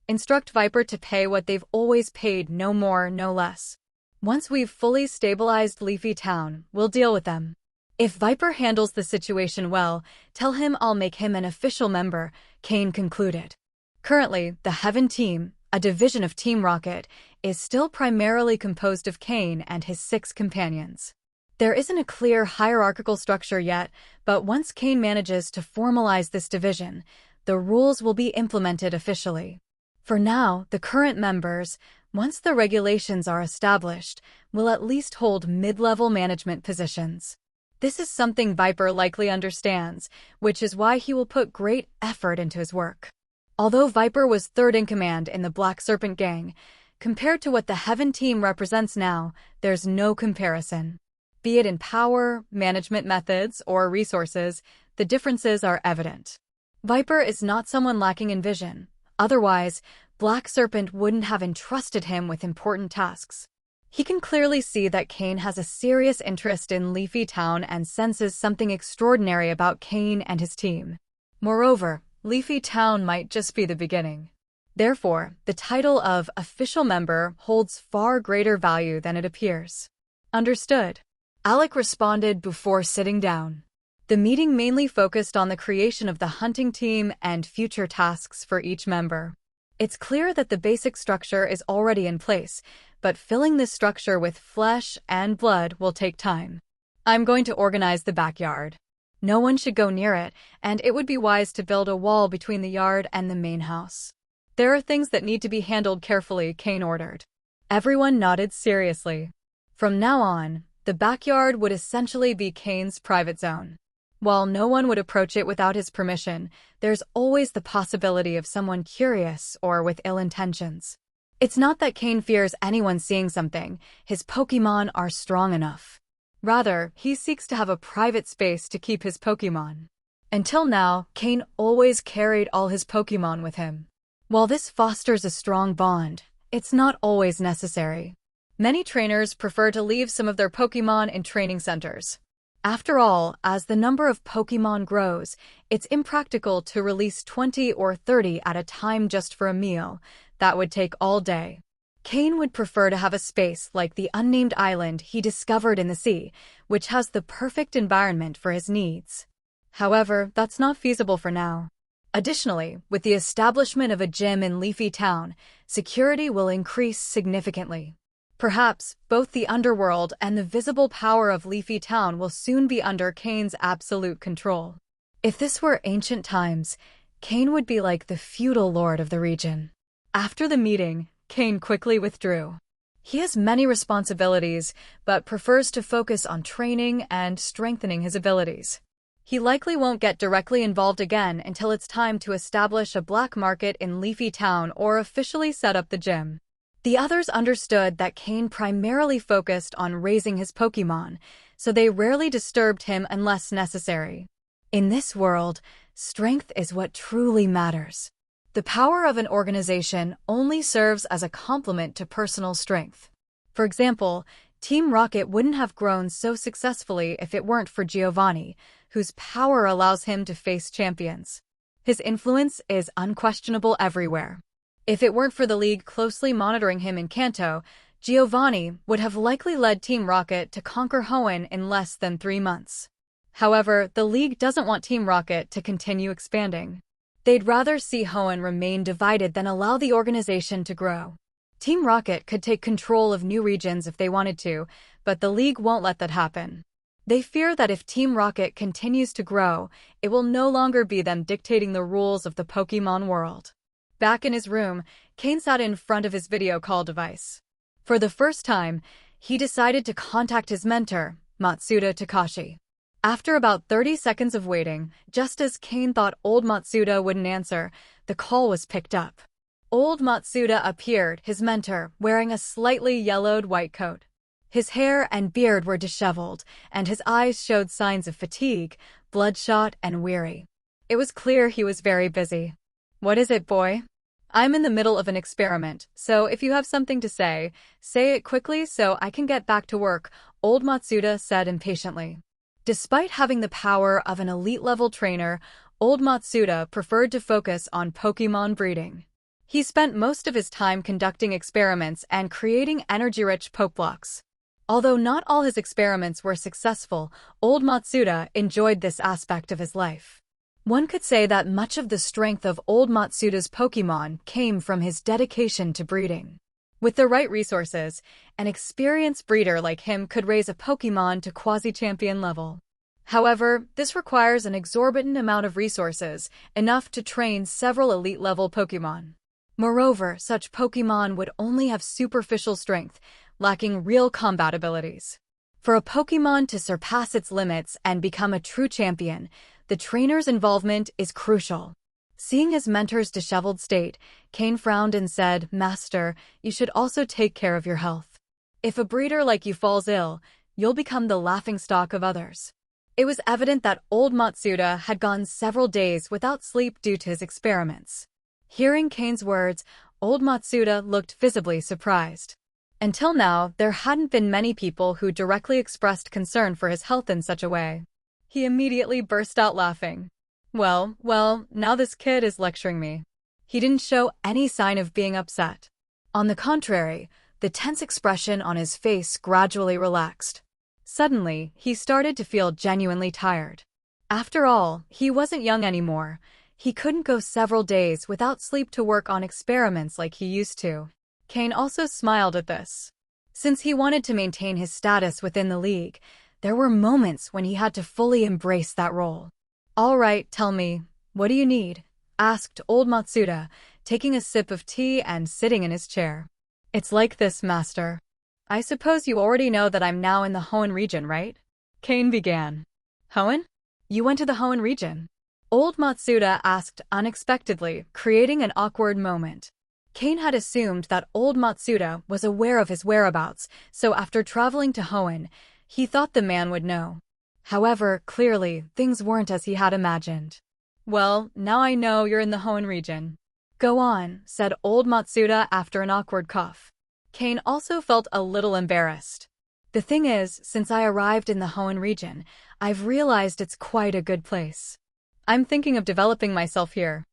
Instruct Viper to pay what they've always paid, no more, no less. Once we've fully stabilized Leafy Town, we'll deal with them. If Viper handles the situation well, tell him I'll make him an official member, Cain concluded. Currently, the Heaven Team, a division of Team Rocket, is still primarily composed of Cain and his 6 companions. There isn't a clear hierarchical structure yet, but once Cain manages to formalize this division, the rules will be implemented officially. For now, the current members, once the regulations are established, will at least hold mid-level management positions. This is something Viper likely understands, which is why he will put great effort into his work. Although Viper was third in command in the Black Serpent gang, compared to what the Heaven Team represents now, there's no comparison. Be it in power, management methods, or resources, the differences are evident. Viper is not someone lacking in vision. Otherwise, Black Serpent wouldn't have entrusted him with important tasks. He can clearly see that Cain has a serious interest in Leafy Town and senses something extraordinary about Cain and his team. Moreover, Leafy Town might just be the beginning. Therefore, the title of official member holds far greater value than it appears. Understood. Alec responded before sitting down. The meeting mainly focused on the creation of the hunting team and future tasks for each member. It's clear that the basic structure is already in place, but filling this structure with flesh and blood will take time. I'm going to organize the backyard. No one should go near it, and it would be wise to build a wall between the yard and the main house. There are things that need to be handled carefully, Cain ordered. Everyone nodded seriously. From now on, the backyard would essentially be Cain's private zone. While no one would approach it without his permission, there's always the possibility of someone curious or with ill intentions. It's not that Cain fears anyone seeing something, his Pokémon are strong enough. Rather, he seeks to have a private space to keep his Pokémon. Until now, Cain always carried all his Pokémon with him. While this fosters a strong bond, it's not always necessary. Many trainers prefer to leave some of their Pokémon in training centers. After all, as the number of Pokémon grows, it's impractical to release 20 or 30 at a time just for a meal. That would take all day. Cain would prefer to have a space like the unnamed island he discovered in the sea, which has the perfect environment for his needs. However, that's not feasible for now. Additionally, with the establishment of a gym in Leafy Town, security will increase significantly. Perhaps both the underworld and the visible power of Leafy Town will soon be under Cain's absolute control. If this were ancient times, Cain would be like the feudal lord of the region. After the meeting, Cain quickly withdrew. He has many responsibilities, but prefers to focus on training and strengthening his abilities. He likely won't get directly involved again until it's time to establish a black market in Leafy Town or officially set up the gym. The others understood that Cain primarily focused on raising his Pokémon, so they rarely disturbed him unless necessary. In this world, strength is what truly matters. The power of an organization only serves as a complement to personal strength. For example, Team Rocket wouldn't have grown so successfully if it weren't for Giovanni, whose power allows him to face champions. His influence is unquestionable everywhere. If it weren't for the League closely monitoring him in Kanto, Giovanni would have likely led Team Rocket to conquer Hoenn in less than 3 months. However, the League doesn't want Team Rocket to continue expanding. They'd rather see Hoenn remain divided than allow the organization to grow. Team Rocket could take control of new regions if they wanted to, but the League won't let that happen. They fear that if Team Rocket continues to grow, it will no longer be them dictating the rules of the Pokémon World. Back in his room, Cain sat in front of his video call device. For the first time, he decided to contact his mentor, Matsuda Takashi. After about 30 seconds of waiting, just as Cain thought old Matsuda wouldn't answer, the call was picked up. Old Matsuda appeared, his mentor, wearing a slightly yellowed white coat. His hair and beard were disheveled, and his eyes showed signs of fatigue, bloodshot and weary. It was clear he was very busy. "What is it, boy?" "I'm in the middle of an experiment, so if you have something to say it quickly so I can get back to work," old Matsuda said impatiently. Despite having the power of an elite-level trainer, old Matsuda preferred to focus on Pokémon breeding. He spent most of his time conducting experiments and creating energy-rich Pokeblocks. Although not all his experiments were successful, old Matsuda enjoyed this aspect of his life. One could say that much of the strength of old Matsuda's Pokémon came from his dedication to breeding. With the right resources, an experienced breeder like him could raise a Pokémon to quasi-champion level. However, this requires an exorbitant amount of resources, enough to train several elite-level Pokémon. Moreover, such Pokémon would only have superficial strength, lacking real combat abilities. For a Pokémon to surpass its limits and become a true champion, the trainer's involvement is crucial. Seeing his mentor's disheveled state, Cain frowned and said, "Master, you should also take care of your health. If a breeder like you falls ill, you'll become the laughingstock of others." It was evident that old Matsuda had gone several days without sleep due to his experiments. Hearing Cain's words, old Matsuda looked visibly surprised. Until now, there hadn't been many people who directly expressed concern for his health in such a way. He immediately burst out laughing. Well, now this kid is lecturing me." He didn't show any sign of being upset. On the contrary, the tense expression on his face gradually relaxed. Suddenly, he started to feel genuinely tired. After all, he wasn't young anymore. He couldn't go several days without sleep to work on experiments like he used to. Cain also smiled at this. Since he wanted to maintain his status within the League, there were moments when he had to fully embrace that role. "All right, tell me, what do you need?" asked old Matsuda, taking a sip of tea and sitting in his chair. "It's like this, master. I suppose you already know that I'm now in the Hoenn region, right?" Cain began. "Hoenn? You went to the Hoenn region?" Old Matsuda asked unexpectedly, creating an awkward moment. Cain had assumed that old Matsuda was aware of his whereabouts, so after traveling to Hoenn, he thought the man would know. However, clearly, things weren't as he had imagined. "Well, now I know you're in the Hoenn region." "Go on," said old Matsuda after an awkward cough. Cain also felt a little embarrassed. "The thing is, since I arrived in the Hoenn region, I've realized it's quite a good place. I'm thinking of developing myself here."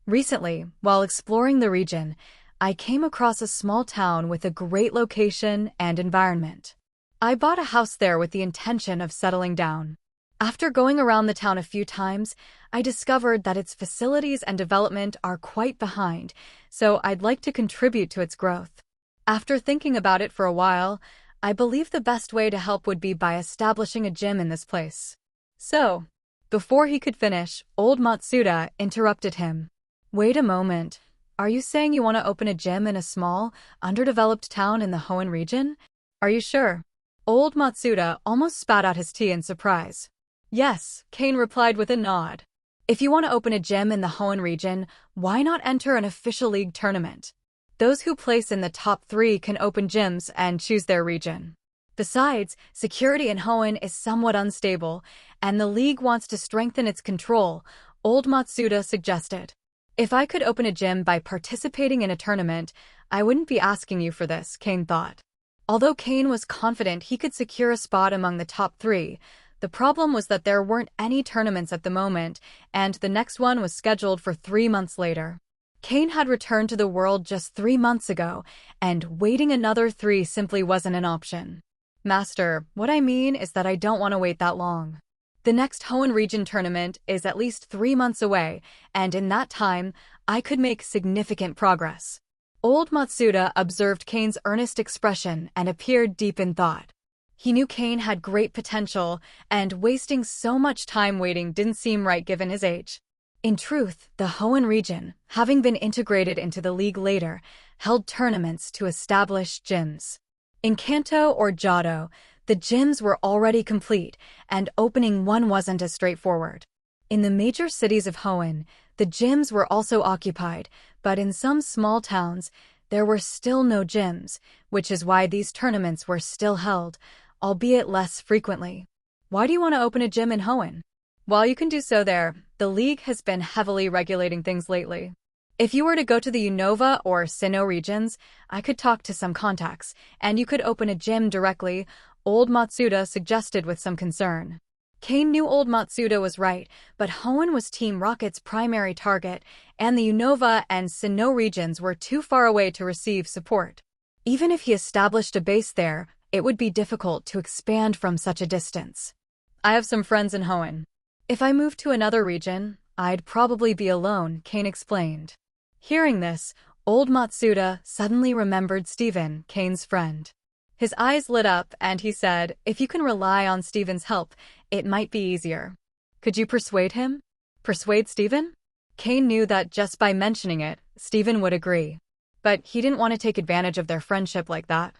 Recently, while exploring the region, I came across a small town with a great location and environment. I bought a house there with the intention of settling down. After going around the town a few times, I discovered that its facilities and development are quite behind, so I'd like to contribute to its growth. After thinking about it for a while, I believe the best way to help would be by establishing a gym in this place. So, before he could finish, old Matsuda interrupted him. "Wait a moment. Are you saying you want to open a gym in a small, underdeveloped town in the Hoenn region? Are you sure?" Old Matsuda almost spat out his tea in surprise. "Yes," Cain replied with a nod. "If you want to open a gym in the Hoenn region, why not enter an official league tournament? Those who place in the top 3 can open gyms and choose their region. Besides, security in Hoenn is somewhat unstable, and the league wants to strengthen its control," old Matsuda suggested. If I could open a gym by participating in a tournament, I wouldn't be asking you for this, Cain thought. Although Cain was confident he could secure a spot among the top 3, the problem was that there weren't any tournaments at the moment, and the next one was scheduled for 3 months later. Cain had returned to the world just 3 months ago, and waiting another 3 simply wasn't an option. Master, what I mean is that I don't want to wait that long. The next Hoenn region tournament is at least 3 months away, and in that time, I could make significant progress. Old Matsuda observed Cain's earnest expression and appeared deep in thought. He knew Cain had great potential, and wasting so much time waiting didn't seem right given his age. In truth, the Hoenn region, having been integrated into the league later, held tournaments to establish gyms. In Kanto or Johto, the gyms were already complete, and opening one wasn't as straightforward. In the major cities of Hoenn, the gyms were also occupied, but in some small towns, there were still no gyms, which is why these tournaments were still held, albeit less frequently. Why do you want to open a gym in Hoenn? While you can do so there, the league has been heavily regulating things lately. If you were to go to the Unova or Sinnoh regions, I could talk to some contacts, and you could open a gym directly, Old Matsuda suggested with some concern. Cain knew Old Matsuda was right, but Hoenn was Team Rocket's primary target, and the Unova and Sinnoh regions were too far away to receive support. Even if he established a base there, it would be difficult to expand from such a distance. I have some friends in Hoenn. If I moved to another region, I'd probably be alone, Cain explained. Hearing this, Old Matsuda suddenly remembered Steven, Cain's friend. His eyes lit up and he said, if you can rely on Steven's help, it might be easier. Could you persuade him? Persuade Steven? Cain knew that just by mentioning it, Steven would agree. But he didn't want to take advantage of their friendship like that.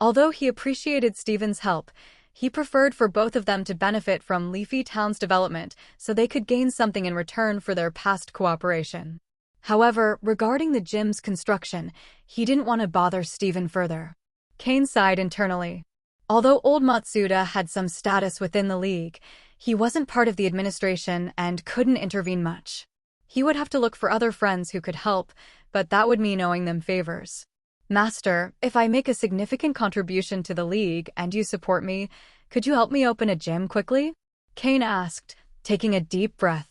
Although he appreciated Steven's help, he preferred for both of them to benefit from Leafy Town's development so they could gain something in return for their past cooperation. However, regarding the gym's construction, he didn't want to bother Steven further. Cain sighed internally. Although Old Matsuda had some status within the league, he wasn't part of the administration and couldn't intervene much. He would have to look for other friends who could help, but that would mean owing them favors. Master, if I make a significant contribution to the league and you support me, could you help me open a gym quickly? Cain asked, taking a deep breath.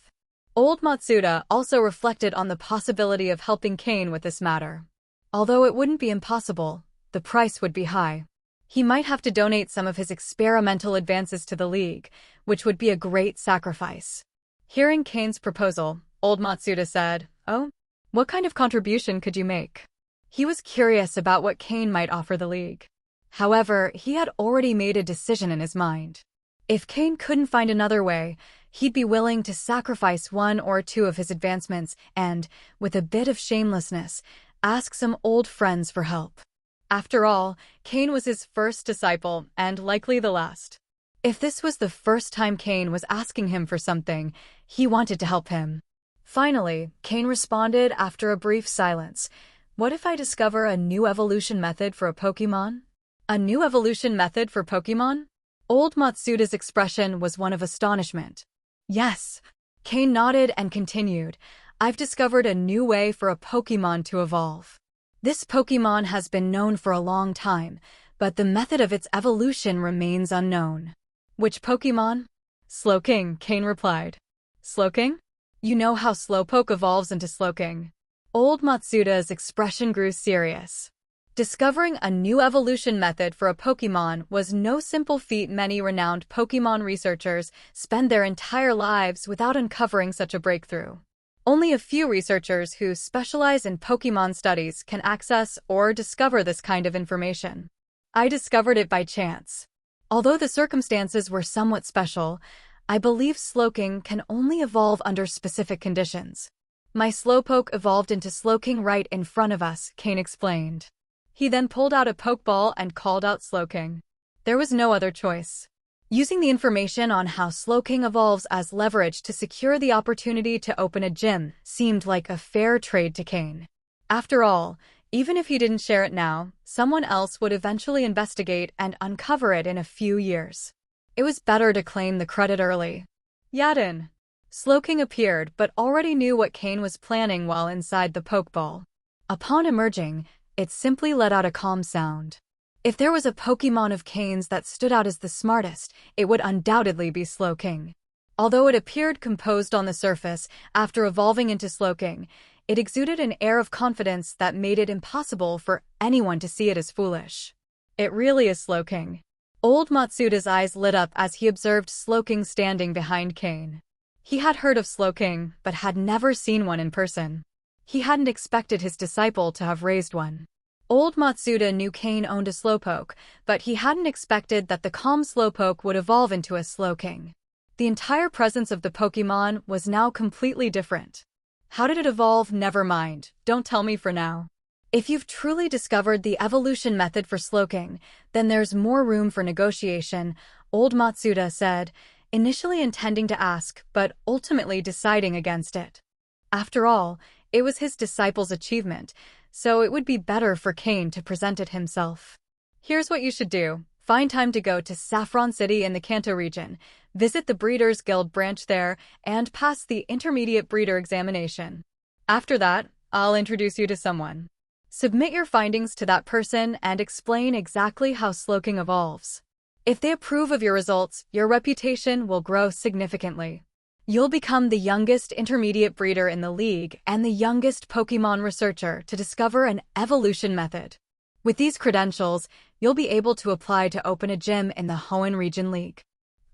Old Matsuda also reflected on the possibility of helping Cain with this matter. Although it wouldn't be impossible, the price would be high. He might have to donate some of his experimental advances to the league, which would be a great sacrifice. Hearing Cain's proposal, Old Matsuda said, "Oh, what kind of contribution could you make?" He was curious about what Cain might offer the league. However, he had already made a decision in his mind. If Cain couldn't find another way, he'd be willing to sacrifice 1 or 2 of his advancements and, with a bit of shamelessness, ask some old friends for help. After all, Cain was his first disciple and likely the last. If this was the first time Cain was asking him for something, he wanted to help him. Finally, Cain responded after a brief silence. What if I discover a new evolution method for a Pokémon? A new evolution method for Pokémon? Old Matsuda's expression was one of astonishment. Yes. Cain nodded and continued. I've discovered a new way for a Pokémon to evolve. This Pokémon has been known for a long time, but the method of its evolution remains unknown. Which Pokémon? Slowking, Cain replied. Slowking? You know how Slowpoke evolves into Slowking. Old Matsuda's expression grew serious. Discovering a new evolution method for a Pokémon was no simple feat. Many renowned Pokémon researchers spend their entire lives without uncovering such a breakthrough. Only a few researchers who specialize in Pokémon studies can access or discover this kind of information. I discovered it by chance. Although the circumstances were somewhat special, I believe Slowking can only evolve under specific conditions. My Slowpoke evolved into Slowking right in front of us, Cain explained. He then pulled out a Pokeball and called out Slowking. There was no other choice. Using the information on how Slowking evolves as leverage to secure the opportunity to open a gym seemed like a fair trade to Cain. After all, even if he didn't share it now, someone else would eventually investigate and uncover it in a few years. It was better to claim the credit early. Yadin. Slowking appeared but already knew what Cain was planning while inside the Pokeball. Upon emerging, it simply let out a calm sound. If there was a Pokémon of Cain's that stood out as the smartest, it would undoubtedly be Slowking. Although it appeared composed on the surface, after evolving into Slowking, it exuded an air of confidence that made it impossible for anyone to see it as foolish. It really is Slowking. Old Matsuda's eyes lit up as he observed Slowking standing behind Cain. He had heard of Slowking, but had never seen one in person. He hadn't expected his disciple to have raised one. Old Matsuda knew Cain owned a Slowpoke, but he hadn't expected that the calm Slowpoke would evolve into a Slowking. The entire presence of the Pokémon was now completely different. How did it evolve? Never mind, don't tell me for now. If you've truly discovered the evolution method for Slowking, then there's more room for negotiation, Old Matsuda said, initially intending to ask, but ultimately deciding against it. After all, it was his disciple's achievement, so it would be better for Cain to present it himself. Here's what you should do. Find time to go to Saffron City in the Kanto region, visit the Breeders' Guild branch there, and pass the Intermediate Breeder examination. After that, I'll introduce you to someone. Submit your findings to that person and explain exactly how Slowking evolves. If they approve of your results, your reputation will grow significantly. You'll become the youngest intermediate breeder in the league and the youngest Pokémon researcher to discover an evolution method. With these credentials, you'll be able to apply to open a gym in the Hoenn Region League.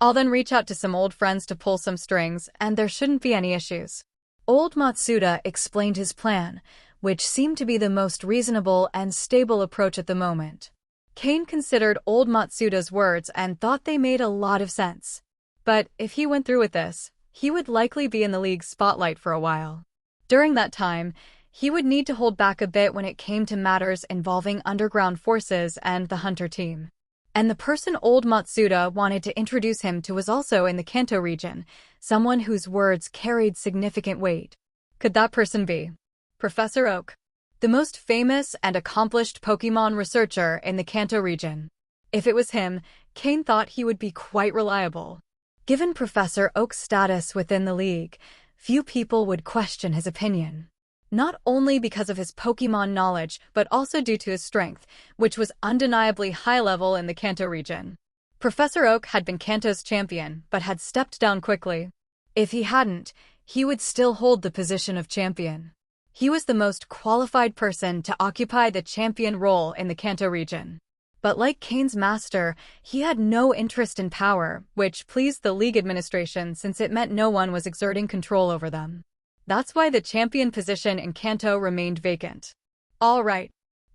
I'll then reach out to some old friends to pull some strings, and there shouldn't be any issues. Old Matsuda explained his plan, which seemed to be the most reasonable and stable approach at the moment. Cain considered Old Matsuda's words and thought they made a lot of sense. But if he went through with this, he would likely be in the league's spotlight for a while. During that time, he would need to hold back a bit when it came to matters involving underground forces and the hunter team. And the person Old Matsuda wanted to introduce him to was also in the Kanto region, someone whose words carried significant weight. Could that person be Professor Oak, the most famous and accomplished Pokémon researcher in the Kanto region? If it was him, Cain thought he would be quite reliable. Given Professor Oak's status within the league, few people would question his opinion. Not only because of his Pokémon knowledge, but also due to his strength, which was undeniably high level in the Kanto region. Professor Oak had been Kanto's champion, but had stepped down quickly. If he hadn't, he would still hold the position of champion. He was the most qualified person to occupy the champion role in the Kanto region. But like Cain's master, he had no interest in power, which pleased the league administration since it meant no one was exerting control over them. That's why the champion position in Kanto remained vacant. All right.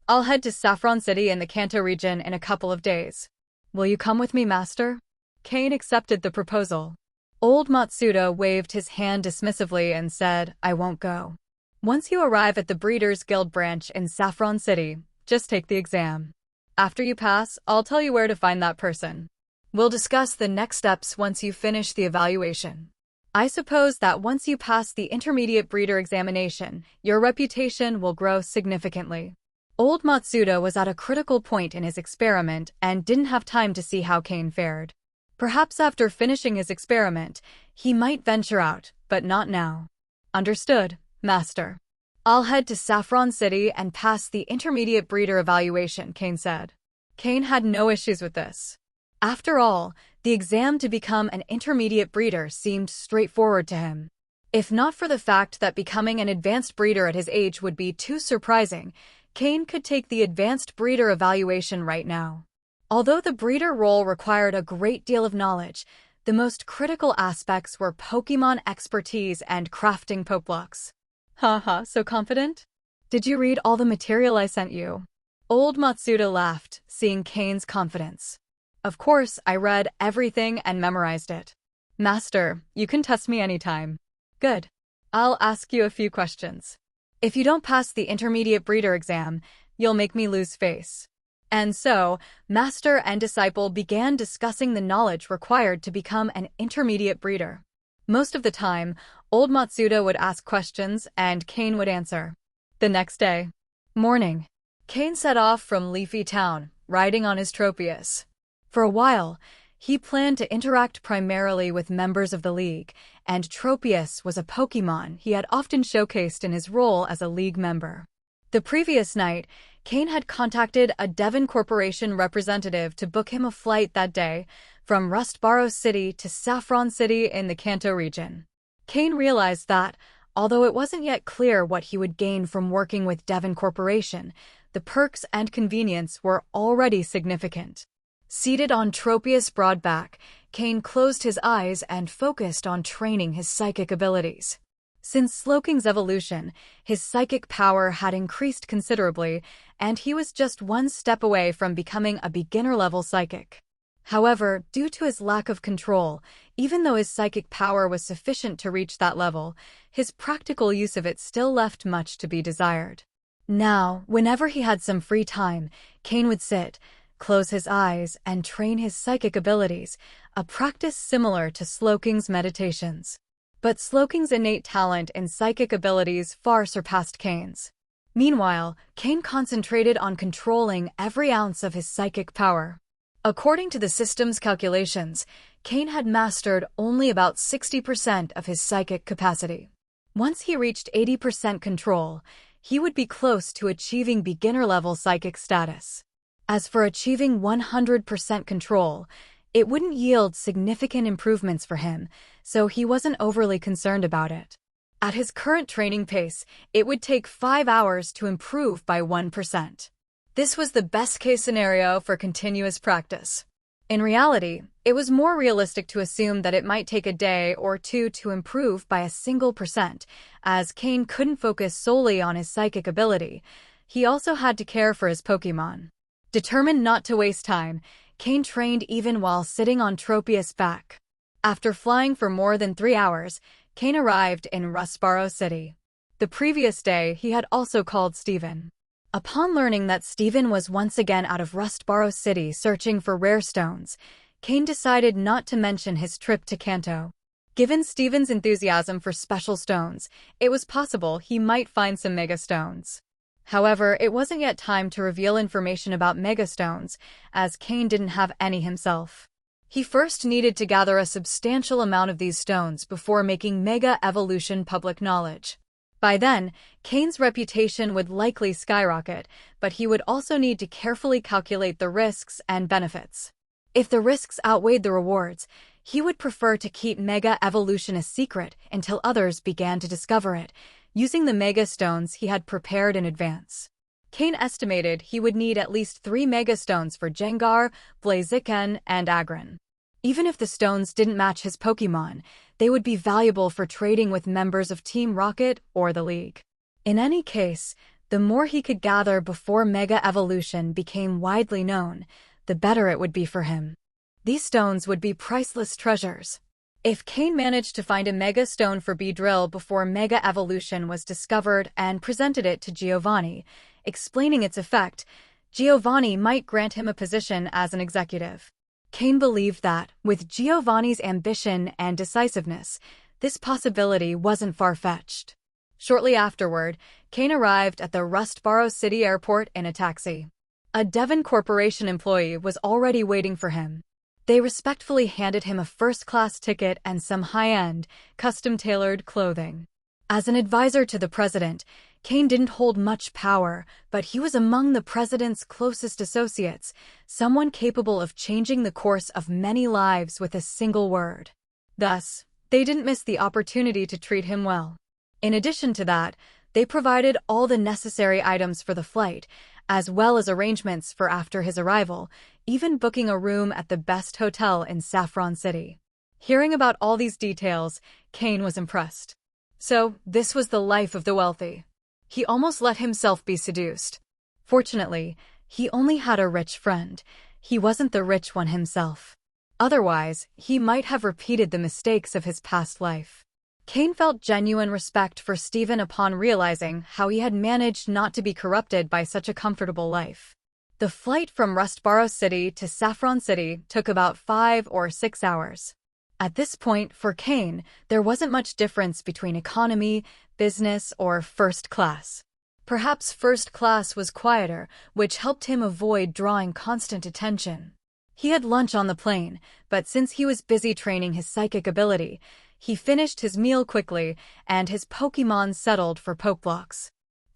I'll head to Saffron City in the Kanto region in a couple of days. Will you come with me, master? Cain accepted the proposal. Old Matsuda waved his hand dismissively and said, I won't go. Once you arrive at the Breeders' Guild branch in Saffron City, just take the exam. After you pass, I'll tell you where to find that person. We'll discuss the next steps once you finish the evaluation. I suppose that once you pass the Intermediate Breeder examination, your reputation will grow significantly. Old Matsuda was at a critical point in his experiment and didn't have time to see how Cain fared. Perhaps after finishing his experiment, he might venture out, but not now. Understood, master. I'll head to Saffron City and pass the Intermediate Breeder evaluation, Cain said. Cain had no issues with this. After all, the exam to become an intermediate breeder seemed straightforward to him. If not for the fact that becoming an advanced breeder at his age would be too surprising, Cain could take the advanced breeder evaluation right now. Although the breeder role required a great deal of knowledge, the most critical aspects were Pokémon expertise and crafting Pokeblocks. Haha, so confident? Did you read all the material I sent you? Old Matsuda laughed, seeing Cain's confidence. Of course, I read everything and memorized it. Master, you can test me anytime. Good. I'll ask you a few questions. If you don't pass the Intermediate Breeder exam, you'll make me lose face. And so, master and disciple began discussing the knowledge required to become an intermediate breeder. Most of the time, Old Matsuda would ask questions and Cain would answer. The next day. Morning. Cain set off from Leafy Town, riding on his Tropius. For a while, He planned to interact primarily with members of the League, and Tropius was a Pokémon he had often showcased in his role as a League member. The previous night, Cain had contacted a Devon Corporation representative to book him a flight that day from Rustboro City to Saffron City in the Kanto region. Cain realized that, although it wasn't yet clear what he would gain from working with Devon Corporation, the perks and convenience were already significant. Seated on Tropius' broad back, Cain closed his eyes and focused on training his psychic abilities. Since Slowking's evolution, his psychic power had increased considerably, and he was just one step away from becoming a beginner-level psychic. However, due to his lack of control, even though his psychic power was sufficient to reach that level, his practical use of it still left much to be desired. Now, whenever he had some free time, Cain would sit, close his eyes, and train his psychic abilities, a practice similar to Slowking's meditations. But Slowking's innate talent and psychic abilities far surpassed Cain's. Meanwhile, Cain concentrated on controlling every ounce of his psychic power. According to the system's calculations, Cain had mastered only about 60% of his psychic capacity. Once he reached 80% control, he would be close to achieving beginner-level psychic status. As for achieving 100% control, it wouldn't yield significant improvements for him, so he wasn't overly concerned about it. At his current training pace, it would take 5 hours to improve by 1%. This was the best-case scenario for continuous practice. In reality, it was more realistic to assume that it might take a day or two to improve by a single percent, as Cain couldn't focus solely on his psychic ability. He also had to care for his Pokémon. Determined not to waste time, Cain trained even while sitting on Tropius' back. After flying for more than 3 hours, Cain arrived in Rustboro City. The previous day, he had also called Steven. Upon learning that Steven was once again out of Rustboro City searching for rare stones, Cain decided not to mention his trip to Kanto. Given Steven's enthusiasm for special stones, it was possible he might find some mega stones. However, it wasn't yet time to reveal information about megastones, as Cain didn't have any himself. He first needed to gather a substantial amount of these stones before making Mega Evolution public knowledge. By then, Cain's reputation would likely skyrocket, but he would also need to carefully calculate the risks and benefits. If the risks outweighed the rewards, he would prefer to keep Mega Evolution a secret until others began to discover it, using the Mega Stones he had prepared in advance. Cain estimated he would need at least 3 Mega Stones for Jengar, Blaziken, and Agron. Even if the stones didn't match his Pokémon, they would be valuable for trading with members of Team Rocket or the League. In any case, the more he could gather before Mega Evolution became widely known, the better it would be for him. These stones would be priceless treasures. If Cain managed to find a Mega Stone for Beedrill before Mega Evolution was discovered and presented it to Giovanni, explaining its effect, Giovanni might grant him a position as an executive. Cain believed that, with Giovanni's ambition and decisiveness, this possibility wasn't far-fetched. Shortly afterward, Cain arrived at the Rustboro City Airport in a taxi. A Devon Corporation employee was already waiting for him. They respectfully handed him a first-class ticket and some high-end, custom-tailored clothing. As an advisor to the president, Cain didn't hold much power, but he was among the president's closest associates, someone capable of changing the course of many lives with a single word. Thus, they didn't miss the opportunity to treat him well. In addition to that, they provided all the necessary items for the flight, as well as arrangements for after his arrival, even booking a room at the best hotel in Saffron City. Hearing about all these details, Cain was impressed. So, this was the life of the wealthy. He almost let himself be seduced. Fortunately, he only had a rich friend. He wasn't the rich one himself. Otherwise, he might have repeated the mistakes of his past life. Cain felt genuine respect for Steven upon realizing how he had managed not to be corrupted by such a comfortable life. The flight from Rustboro City to Saffron City took about 5 or 6 hours. At this point, for Cain, there wasn't much difference between economy, business, or first class. Perhaps first class was quieter, which helped him avoid drawing constant attention. He had lunch on the plane, but since he was busy training his psychic ability, he finished his meal quickly and his Pokémon settled for Pokeblocks.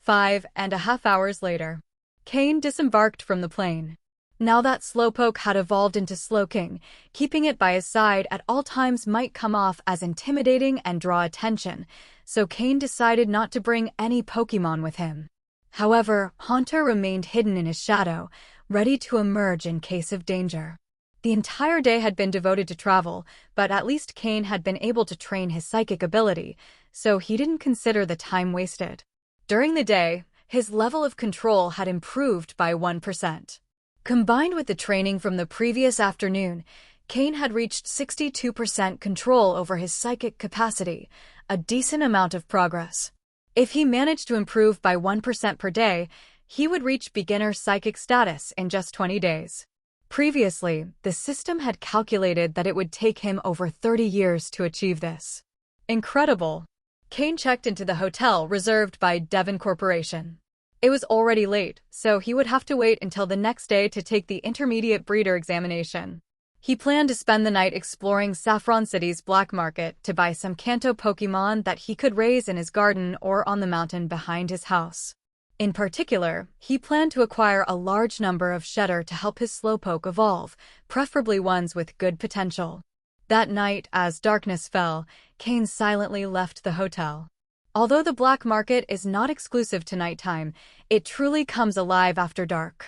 5.5 hours later, Cain disembarked from the plane. Now that Slowpoke had evolved into Slowking, keeping it by his side at all times might come off as intimidating and draw attention, so Cain decided not to bring any Pokémon with him. However, Haunter remained hidden in his shadow, ready to emerge in case of danger. The entire day had been devoted to travel, but at least Cain had been able to train his psychic ability, so he didn't consider the time wasted. During the day, his level of control had improved by 1%. Combined with the training from the previous afternoon, Cain had reached 62% control over his psychic capacity, a decent amount of progress. If he managed to improve by 1% per day, he would reach beginner psychic status in just 20 days. Previously, the system had calculated that it would take him over 30 years to achieve this. Incredible! Cain checked into the hotel reserved by Devon Corporation. It was already late, so he would have to wait until the next day to take the intermediate breeder examination. He planned to spend the night exploring Saffron City's black market to buy some Kanto Pokémon that he could raise in his garden or on the mountain behind his house. In particular, he planned to acquire a large number of Shedder to help his Slowpoke evolve, preferably ones with good potential. That night, as darkness fell, Cain silently left the hotel. Although the black market is not exclusive to nighttime, it truly comes alive after dark.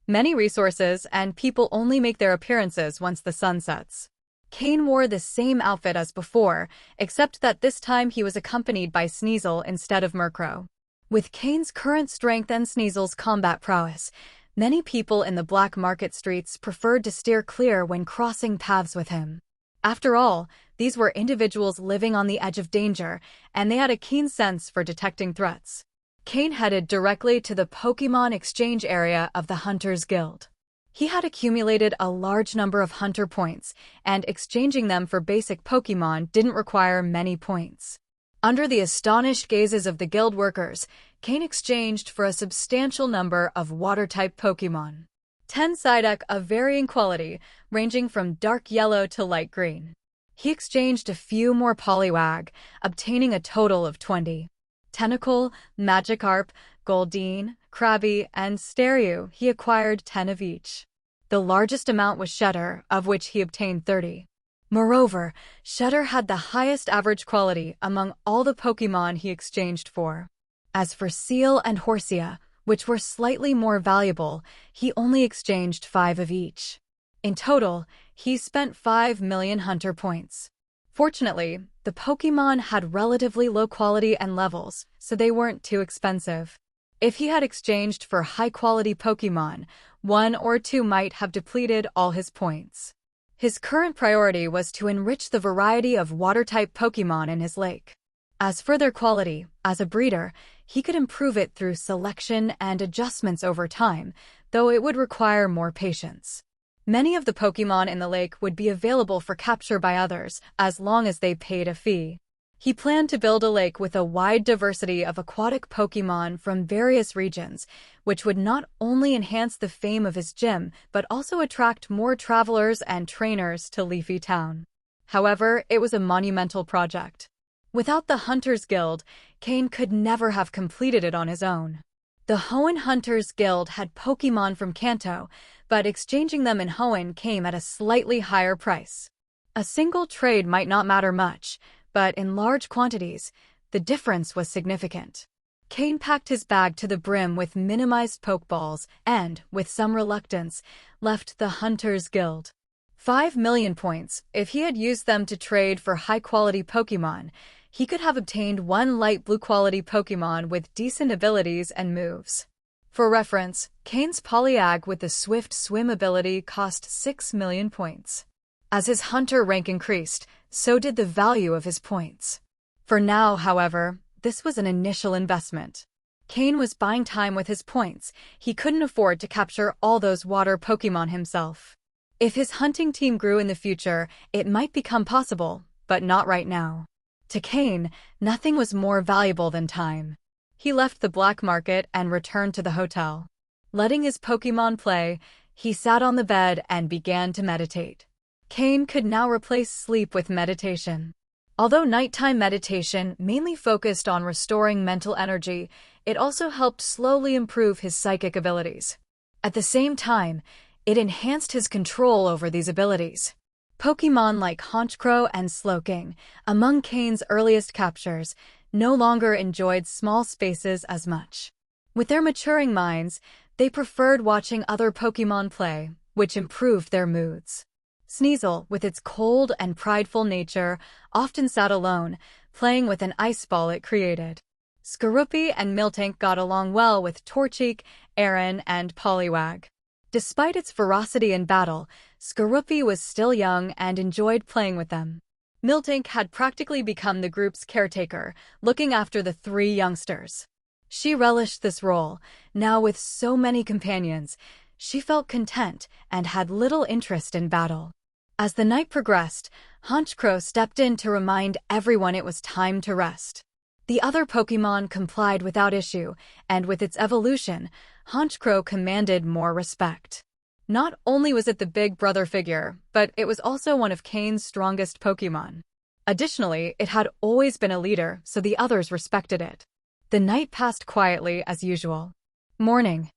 Many resources and people only make their appearances once the sun sets. Cain wore the same outfit as before, except that this time he was accompanied by Sneasel instead of Murkrow. With Cain's current strength and Sneasel's combat prowess, many people in the black market streets preferred to steer clear when crossing paths with him. After all, these were individuals living on the edge of danger, and they had a keen sense for detecting threats. Cain headed directly to the Pokémon exchange area of the Hunters Guild. He had accumulated a large number of hunter points, and exchanging them for basic Pokémon didn't require many points. Under the astonished gazes of the guild workers, Cain exchanged for a substantial number of water-type Pokémon. 10 Psyduck of varying quality, ranging from dark yellow to light green. He exchanged a few more Poliwag, obtaining a total of 20. Tentacle, Magikarp, Goldeen, Krabby, and Staryu, he acquired 10 of each. The largest amount was Shedder, of which he obtained 30. Moreover, Shedder had the highest average quality among all the Pokémon he exchanged for. As for Seal and Horsia, which were slightly more valuable, he only exchanged 5 of each. In total, he spent 5 million hunter points. Fortunately, the Pokémon had relatively low quality and levels, so they weren't too expensive. If he had exchanged for high-quality Pokémon, 1 or 2 might have depleted all his points. His current priority was to enrich the variety of water-type Pokémon in his lake. As for their quality, as a breeder, he could improve it through selection and adjustments over time, though it would require more patience. Many of the Pokémon in the lake would be available for capture by others, as long as they paid a fee. He planned to build a lake with a wide diversity of aquatic Pokémon from various regions, which would not only enhance the fame of his gym, but also attract more travelers and trainers to Leafy Town. However, it was a monumental project. Without the Hunters Guild, Cain could never have completed it on his own. The Hoenn Hunters Guild had Pokémon from Kanto, but exchanging them in Hoenn came at a slightly higher price. A single trade might not matter much, but in large quantities, the difference was significant. Cain packed his bag to the brim with minimized Pokeballs and, with some reluctance, left the Hunters Guild. 5 million points. If he had used them to trade for high-quality Pokémon, he could have obtained 1 light blue-quality Pokémon with decent abilities and moves. For reference, Cain's Polyag with the Swift Swim ability cost 6 million points. As his hunter rank increased, so did the value of his points. For now, however, this was an initial investment. Cain was buying time with his points. He couldn't afford to capture all those water Pokémon himself. If his hunting team grew in the future, it might become possible, but not right now. To Cain, nothing was more valuable than time. He left the black market and returned to the hotel. Letting his Pokémon play, He sat on the bed and began to meditate. Cain could now replace sleep with meditation. Although nighttime meditation mainly focused on restoring mental energy, it also helped slowly improve his psychic abilities. At the same time, it enhanced his control over these abilities. Pokémon like Honchkrow and Slowking, among Cain's earliest captures, no longer enjoyed small spaces as much. With their maturing minds, they preferred watching other Pokémon play, which improved their moods. Sneasel, with its cold and prideful nature, often sat alone, playing with an ice ball it created. Skorupi and Miltank got along well with Torchic, Aaron, and Poliwag. Despite its ferocity in battle, Skorupi was still young and enjoyed playing with them. Miltank had practically become the group's caretaker, looking after the three youngsters. She relished this role. Now with so many companions, she felt content and had little interest in battle. As the night progressed, Honchkrow stepped in to remind everyone it was time to rest. The other Pokémon complied without issue, and with its evolution, Honchkrow commanded more respect. Not only was it the big brother figure, but it was also one of Cain's strongest Pokémon. Additionally, it had always been a leader, so the others respected it. The night passed quietly as usual. Morning.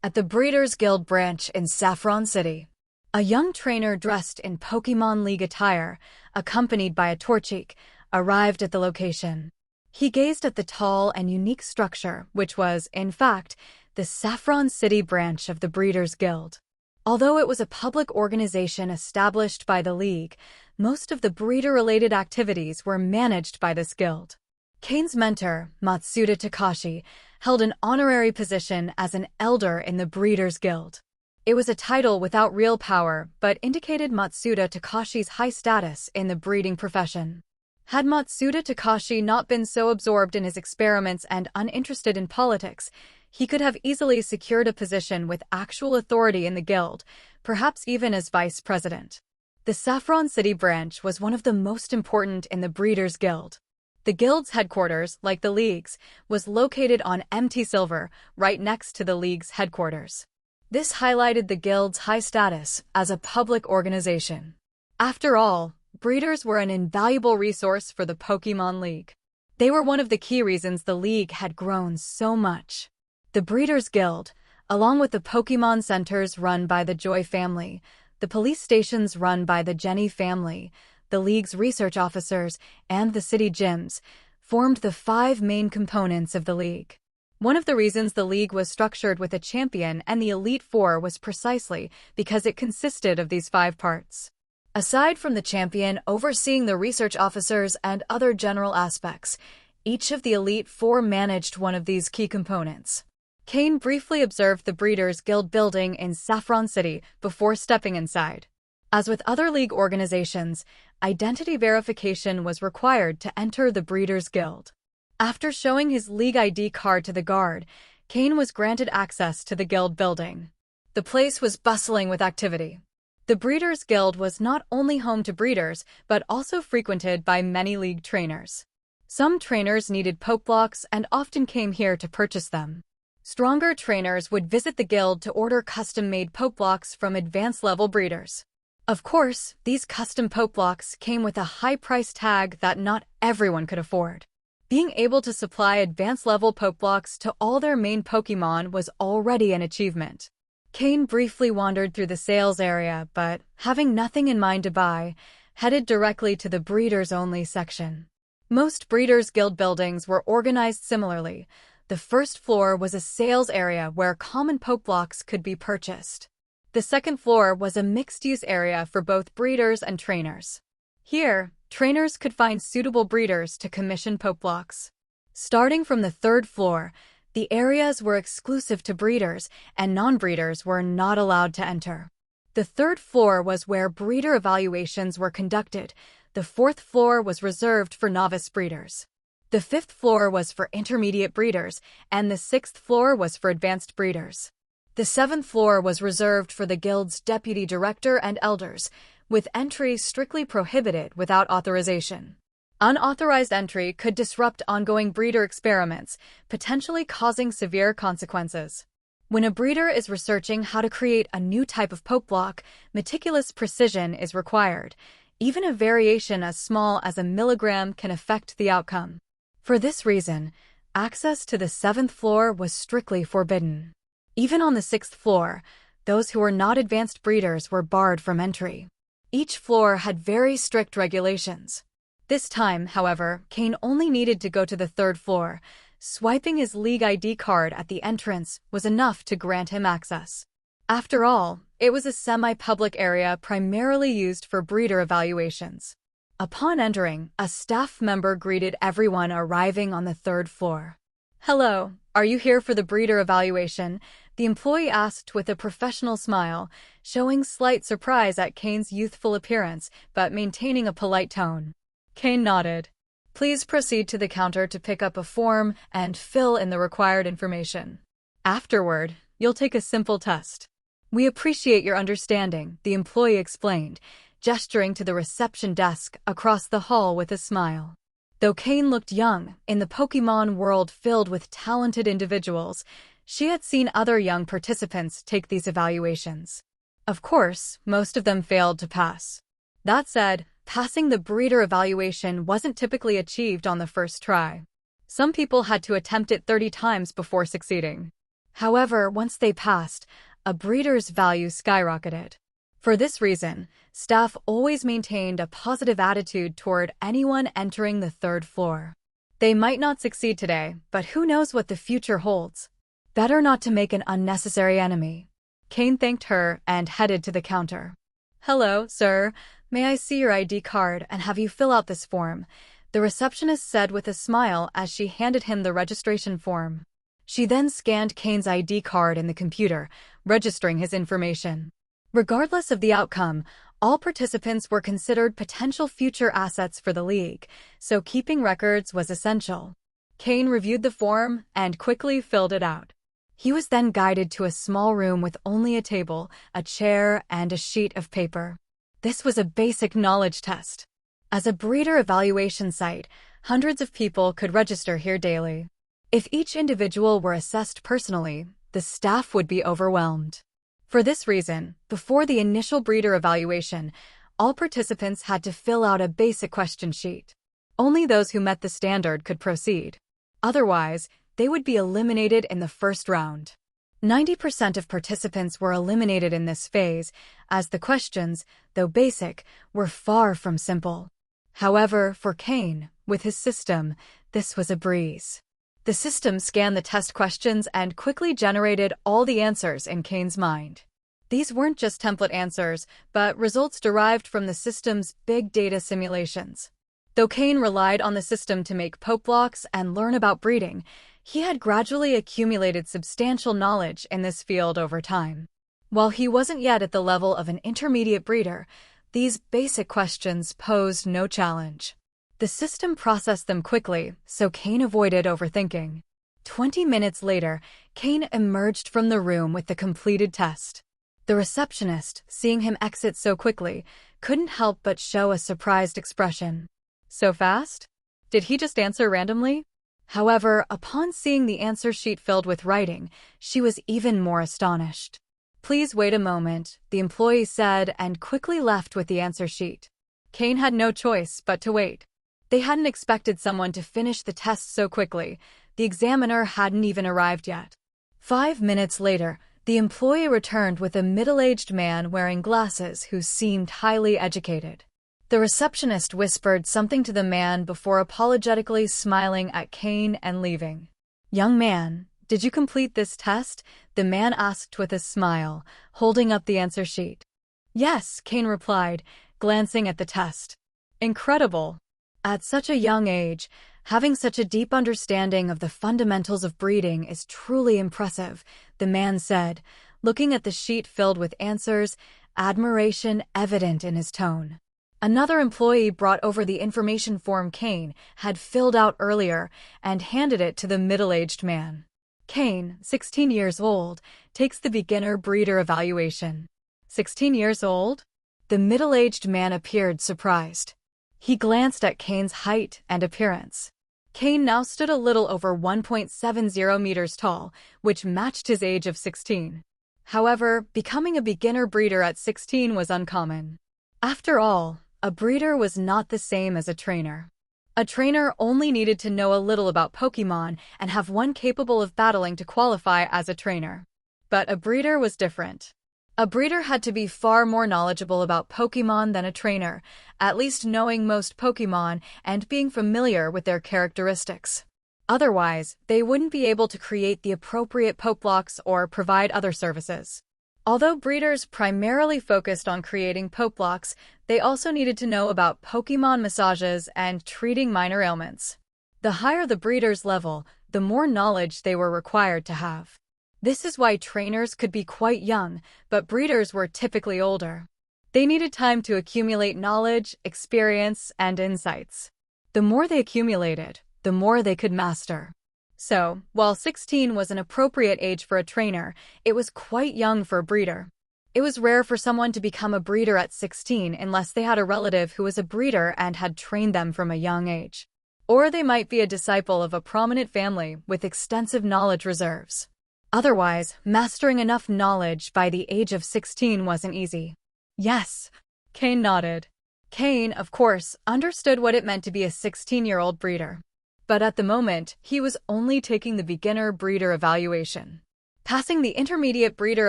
At the Breeders' Guild branch in Saffron City, a young trainer dressed in Pokémon League attire, accompanied by a Torchic, arrived at the location. He gazed at the tall and unique structure, which was, in fact, the Saffron City branch of the Breeders' Guild. Although it was a public organization established by the League, most of the breeder-related activities were managed by this guild. Cain's mentor, Matsuda Takashi, held an honorary position as an elder in the Breeders' Guild. It was a title without real power, but indicated Matsuda Takashi's high status in the breeding profession. Had Matsuda Takashi not been so absorbed in his experiments and uninterested in politics, he could have easily secured a position with actual authority in the guild, perhaps even as vice president. The Saffron City branch was one of the most important in the Breeders' Guild. The guild's headquarters, like the League's, was located on Mt. Silver, right next to the League's headquarters. This highlighted the guild's high status as a public organization. After all, breeders were an invaluable resource for the Pokémon League. They were one of the key reasons the League had grown so much. The Breeders' Guild, along with the Pokémon centers run by the Joy family, the police stations run by the Jenny family, the League's research officers, and the city gyms, formed the 5 main components of the League. One of the reasons the League was structured with a champion and the Elite Four was precisely because it consisted of these 5 parts. Aside from the champion overseeing the research officers and other general aspects, each of the Elite Four managed one of these key components. Cain briefly observed the Breeders' Guild building in Saffron City before stepping inside. As with other League organizations, identity verification was required to enter the Breeders' Guild. After showing his League ID card to the guard, Cain was granted access to the guild building. The place was bustling with activity. The Breeders' Guild was not only home to breeders, but also frequented by many League trainers. Some trainers needed Pokeblocks and often came here to purchase them. Stronger trainers would visit the guild to order custom-made Pokeblocks from advanced-level breeders. Of course, these custom Pokeblocks came with a high price tag that not everyone could afford. Being able to supply advanced-level Pokeblocks to all their main Pokémon was already an achievement. Cain briefly wandered through the sales area, but, having nothing in mind to buy, headed directly to the Breeders-Only section. Most Breeders' Guild buildings were organized similarly. The first floor was a sales area where common Pokeblocks could be purchased. The second floor was a mixed-use area for both breeders and trainers. Here, trainers could find suitable breeders to commission Pokeblocks. Starting from the third floor, the areas were exclusive to breeders, and non-breeders were not allowed to enter. The third floor was where breeder evaluations were conducted. The fourth floor was reserved for novice breeders. The fifth floor was for intermediate breeders, and the sixth floor was for advanced breeders. The seventh floor was reserved for the guild's deputy director and elders, with entry strictly prohibited without authorization. Unauthorized entry could disrupt ongoing breeder experiments, potentially causing severe consequences. When a breeder is researching how to create a new type of poke block, meticulous precision is required. Even a variation as small as a milligram can affect the outcome. For this reason, access to the 7th floor was strictly forbidden. Even on the 6th floor, those who were not advanced breeders were barred from entry. Each floor had very strict regulations. This time, however, Cain only needed to go to the 3rd floor. Swiping his league ID card at the entrance was enough to grant him access. After all, it was a semi-public area primarily used for breeder evaluations. Upon entering, a staff member greeted everyone arriving on the 3rd floor. "Hello, are you here for the breeder evaluation?" the employee asked with a professional smile, showing slight surprise at Cain's youthful appearance, but maintaining a polite tone. Cain nodded. "Please proceed to the counter to pick up a form and fill in the required information. Afterward, you'll take a simple test." "We appreciate your understanding," the employee explained, gesturing to the reception desk across the hall with a smile. Though Cain looked young, in the Pokémon world filled with talented individuals, she had seen other young participants take these evaluations. Of course, most of them failed to pass. That said, passing the breeder evaluation wasn't typically achieved on the first try. Some people had to attempt it 30 times before succeeding. However, once they passed, a breeder's value skyrocketed. For this reason, staff always maintained a positive attitude toward anyone entering the 3rd floor. They might not succeed today, but who knows what the future holds. Better not to make an unnecessary enemy. Cain thanked her and headed to the counter. "Hello, sir. May I see your ID card and have you fill out this form?" the receptionist said with a smile as she handed him the registration form. She then scanned Cain's ID card in the computer, registering his information. Regardless of the outcome, all participants were considered potential future assets for the league, so keeping records was essential. Cain reviewed the form and quickly filled it out. He was then guided to a small room with only a table, a chair, and a sheet of paper. This was a basic knowledge test. As a breeder evaluation site, hundreds of people could register here daily. If each individual were assessed personally, the staff would be overwhelmed. For this reason, before the initial breeder evaluation, all participants had to fill out a basic question sheet. Only those who met the standard could proceed. Otherwise, they would be eliminated in the first round. 90% of participants were eliminated in this phase, as the questions, though basic, were far from simple. However, for Cain, with his system, this was a breeze. The system scanned the test questions and quickly generated all the answers in Cain's mind. These weren't just template answers, but results derived from the system's big data simulations. Though Cain relied on the system to make poke blocks and learn about breeding, he had gradually accumulated substantial knowledge in this field over time. While he wasn't yet at the level of an intermediate breeder, these basic questions posed no challenge. The system processed them quickly, so Cain avoided overthinking. 20 minutes later, Cain emerged from the room with the completed test. The receptionist, seeing him exit so quickly, couldn't help but show a surprised expression. So fast? Did he just answer randomly? However, upon seeing the answer sheet filled with writing, she was even more astonished. "Please wait a moment," the employee said and quickly left with the answer sheet. Cain had no choice but to wait. They hadn't expected someone to finish the test so quickly. The examiner hadn't even arrived yet. 5 minutes later, the employee returned with a middle-aged man wearing glasses who seemed highly educated. The receptionist whispered something to the man before apologetically smiling at Cain and leaving. "Young man, did you complete this test?" the man asked with a smile, holding up the answer sheet. "Yes," Cain replied, glancing at the test. "Incredible. At such a young age, having such a deep understanding of the fundamentals of breeding is truly impressive," the man said, looking at the sheet filled with answers, admiration evident in his tone. Another employee brought over the information form Cain had filled out earlier and handed it to the middle-aged man. Cain, 16 years old, takes the beginner breeder evaluation. 16 years old? The middle-aged man appeared surprised. He glanced at Cain's height and appearance. Cain now stood a little over 1.70 meters tall, which matched his age of 16. However, becoming a beginner breeder at 16 was uncommon. After all, a breeder was not the same as a trainer. A trainer only needed to know a little about Pokémon and have one capable of battling to qualify as a trainer. But a breeder was different. A breeder had to be far more knowledgeable about Pokémon than a trainer, at least knowing most Pokémon and being familiar with their characteristics. Otherwise, they wouldn't be able to create the appropriate Pokeblocks or provide other services. Although breeders primarily focused on creating Pokeblocks, they also needed to know about Pokémon massages and treating minor ailments. The higher the breeder's level, the more knowledge they were required to have. This is why trainers could be quite young, but breeders were typically older. They needed time to accumulate knowledge, experience, and insights. The more they accumulated, the more they could master. So, while 16 was an appropriate age for a trainer, it was quite young for a breeder. It was rare for someone to become a breeder at 16 unless they had a relative who was a breeder and had trained them from a young age. Or they might be a disciple of a prominent family with extensive knowledge reserves. Otherwise, mastering enough knowledge by the age of 16 wasn't easy. Yes, Cain nodded. Cain, of course, understood what it meant to be a 16-year-old breeder. But at the moment, he was only taking the beginner breeder evaluation. Passing the intermediate breeder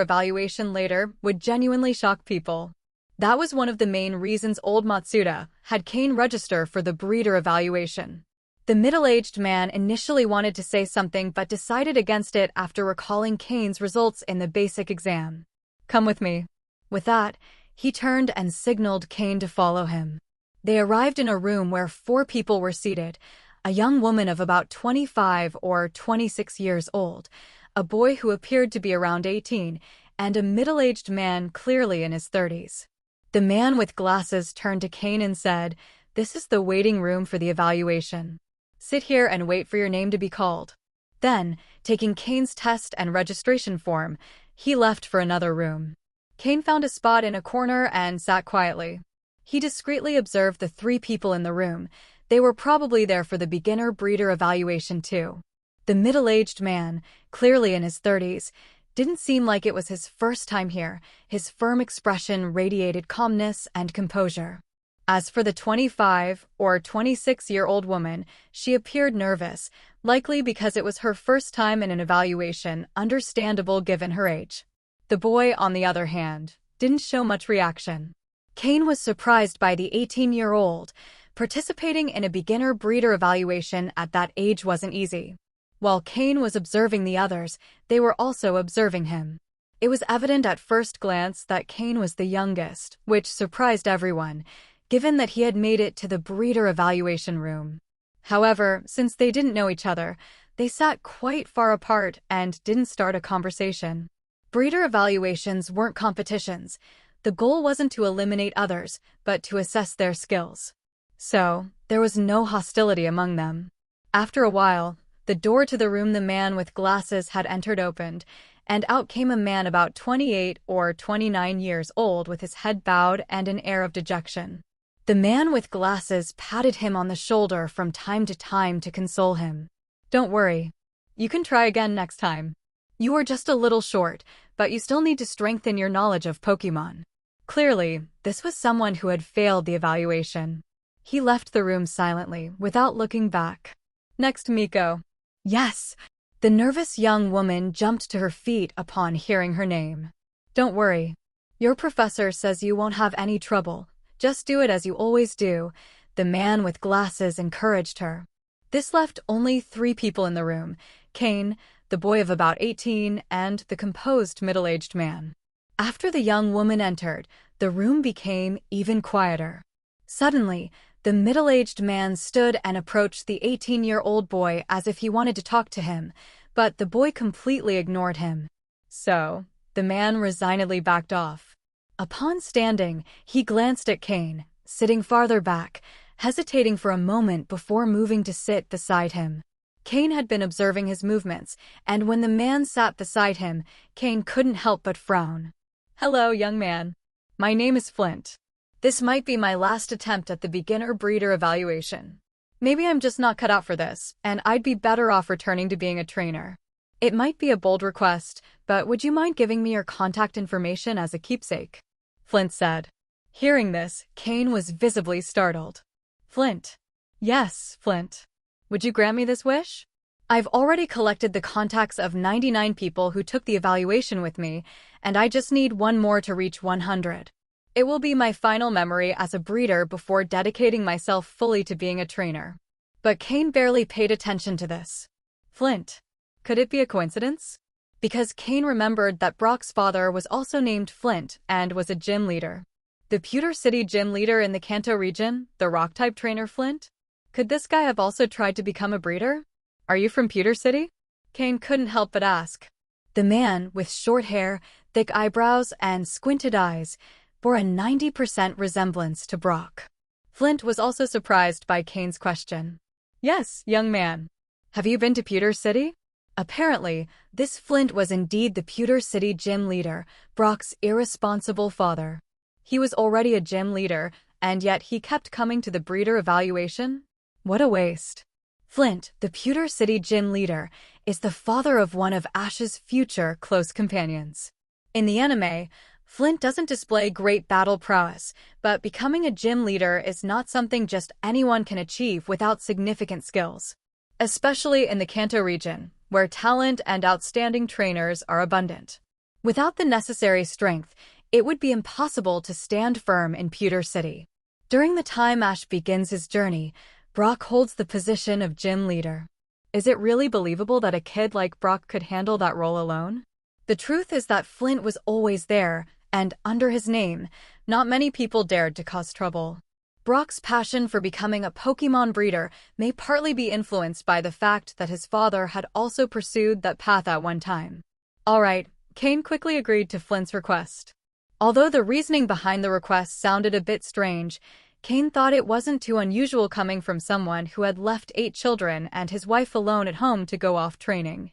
evaluation later would genuinely shock people. That was one of the main reasons old Matsuda had Cain register for the breeder evaluation. The middle-aged man initially wanted to say something but decided against it after recalling Cain's results in the basic exam. Come with me. With that, he turned and signaled Cain to follow him. They arrived in a room where 4 people were seated: a young woman of about 25 or 26 years old, a boy who appeared to be around 18, and a middle-aged man clearly in his 30s. The man with glasses turned to Cain and said, "This is the waiting room for the evaluation. Sit here and wait for your name to be called." Then, taking Cain's test and registration form, he left for another room. Cain found a spot in a corner and sat quietly. He discreetly observed the 3 people in the room. They were probably there for the beginner breeder evaluation too. The middle-aged man, clearly in his 30s, didn't seem like it was his first time here. His firm expression radiated calmness and composure. As for the 25 or 26-year-old woman, she appeared nervous, likely because it was her first time in an evaluation, understandable given her age. The boy, on the other hand, didn't show much reaction. Cain was surprised by the 18-year-old. Participating in a beginner breeder evaluation at that age wasn't easy. While Cain was observing the others, they were also observing him. It was evident at first glance that Cain was the youngest, which surprised everyone, given that he had made it to the breeder evaluation room. However, since they didn't know each other, they sat quite far apart and didn't start a conversation. Breeder evaluations weren't competitions. The goal wasn't to eliminate others, but to assess their skills. So, there was no hostility among them. After a while, the door to the room the man with glasses had entered opened, and out came a man about 28 or 29 years old with his head bowed and an air of dejection. The man with glasses patted him on the shoulder from time to time to console him. "Don't worry. You can try again next time. You are just a little short, but you still need to strengthen your knowledge of Pokémon." Clearly, this was someone who had failed the evaluation. He left the room silently, without looking back. "Next, Miko." "Yes." The nervous young woman jumped to her feet upon hearing her name. "Don't worry. Your professor says you won't have any trouble. Just do it as you always do," the man with glasses encouraged her. This left only 3 people in the room: Cain, the boy of about 18, and the composed middle-aged man. After the young woman entered, the room became even quieter. Suddenly, the middle-aged man stood and approached the 18-year-old boy as if he wanted to talk to him, but the boy completely ignored him. So, the man resignedly backed off. Upon standing, he glanced at Cain, sitting farther back, hesitating for a moment before moving to sit beside him. Cain had been observing his movements, and when the man sat beside him, Cain couldn't help but frown. "Hello, young man. My name is Flint. This might be my last attempt at the beginner breeder evaluation." Maybe I'm just not cut out for this, and I'd be better off returning to being a trainer. It might be a bold request, but would you mind giving me your contact information as a keepsake? Flint said. Hearing this, Cain was visibly startled. Flint. Yes, Flint. Would you grant me this wish? I've already collected the contacts of 99 people who took the evaluation with me, and I just need one more to reach 100. It will be my final memory as a breeder before dedicating myself fully to being a trainer. But Cain barely paid attention to this. Flint. Could it be a coincidence? Because Cain remembered that Brock's father was also named Flint and was a gym leader. The Pewter City gym leader in the Kanto region, the rock-type trainer Flint? Could this guy have also tried to become a breeder? Are you from Pewter City? Cain couldn't help but ask. The man, with short hair, thick eyebrows, and squinted eyes, bore a 90% resemblance to Brock. Flint was also surprised by Cain's question. Yes, young man. Have you been to Pewter City? Apparently, this Flint was indeed the Pewter City gym leader, Brock's irresponsible father. He was already a gym leader, and yet he kept coming to the breeder evaluation? What a waste. Flint, the Pewter City gym leader, is the father of one of Ash's future close companions. In the anime, Flint doesn't display great battle prowess, but becoming a gym leader is not something just anyone can achieve without significant skills. Especially in the Kanto region, where talent and outstanding trainers are abundant. Without the necessary strength, it would be impossible to stand firm in Pewter City. During the time Ash begins his journey, Brock holds the position of gym leader. Is it really believable that a kid like Brock could handle that role alone? The truth is that Flint was always there, and under his name, not many people dared to cause trouble. Brock's passion for becoming a Pokémon breeder may partly be influenced by the fact that his father had also pursued that path at one time. Alright, Cain quickly agreed to Flint's request. Although the reasoning behind the request sounded a bit strange, Cain thought it wasn't too unusual coming from someone who had left 8 children and his wife alone at home to go off training.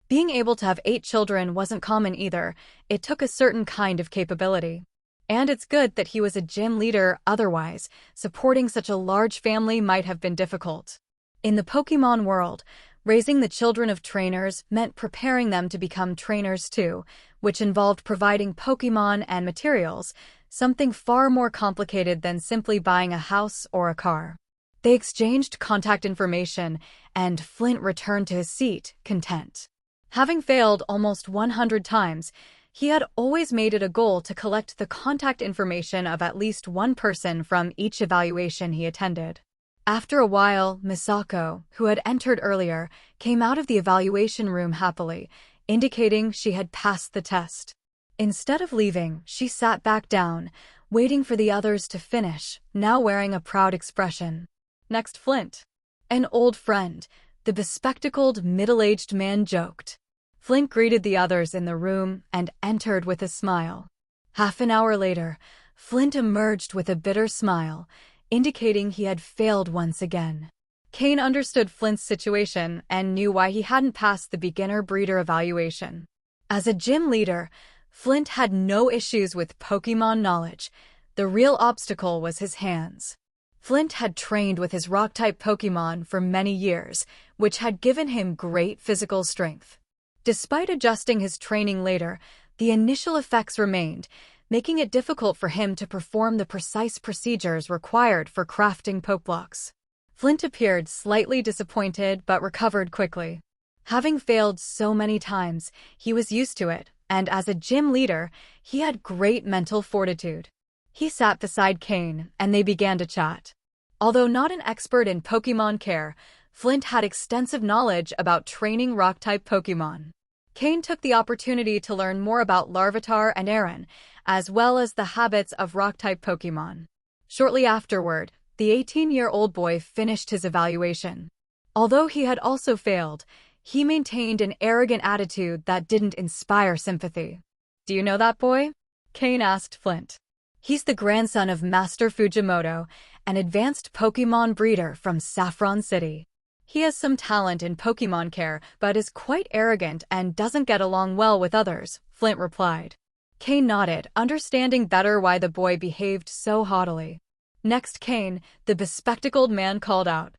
Being able to have 8 children wasn't common either, it took a certain kind of capability. And it's good that he was a gym leader, otherwise, supporting such a large family might have been difficult. In the Pokémon World, raising the children of trainers meant preparing them to become trainers too, which involved providing Pokémon and materials, something far more complicated than simply buying a house or a car. They exchanged contact information, and Flint returned to his seat, content. Having failed almost 100 times, he had always made it a goal to collect the contact information of at least one person from each evaluation he attended. After a while, Misako, who had entered earlier, came out of the evaluation room happily, indicating she had passed the test. Instead of leaving, she sat back down, waiting for the others to finish, now wearing a proud expression. Next, Flint. An old friend, the bespectacled, middle-aged man joked. Flint greeted the others in the room and entered with a smile. Half an hour later, Flint emerged with a bitter smile, indicating he had failed once again. Cain understood Flint's situation and knew why he hadn't passed the beginner breeder evaluation. As a gym leader, Flint had no issues with Pokémon knowledge. The real obstacle was his hands. Flint had trained with his rock-type Pokémon for many years, which had given him great physical strength. Despite adjusting his training later, the initial effects remained, making it difficult for him to perform the precise procedures required for crafting Pokeblocks. Flint appeared slightly disappointed but recovered quickly. Having failed so many times, he was used to it, and as a gym leader, he had great mental fortitude. He sat beside Cain, and they began to chat. Although not an expert in Pokémon care, Flint had extensive knowledge about training rock-type Pokémon. Cain took the opportunity to learn more about Larvitar and Aaron, as well as the habits of rock-type Pokémon. Shortly afterward, the 18-year-old boy finished his evaluation. Although he had also failed, he maintained an arrogant attitude that didn't inspire sympathy. Do you know that boy? Cain asked Flint. He's the grandson of Master Fujimoto, an advanced Pokémon breeder from Saffron City. He has some talent in Pokémon care, but is quite arrogant and doesn't get along well with others, Flint replied. Cain nodded, understanding better why the boy behaved so haughtily. Next, Cain, the bespectacled man, called out.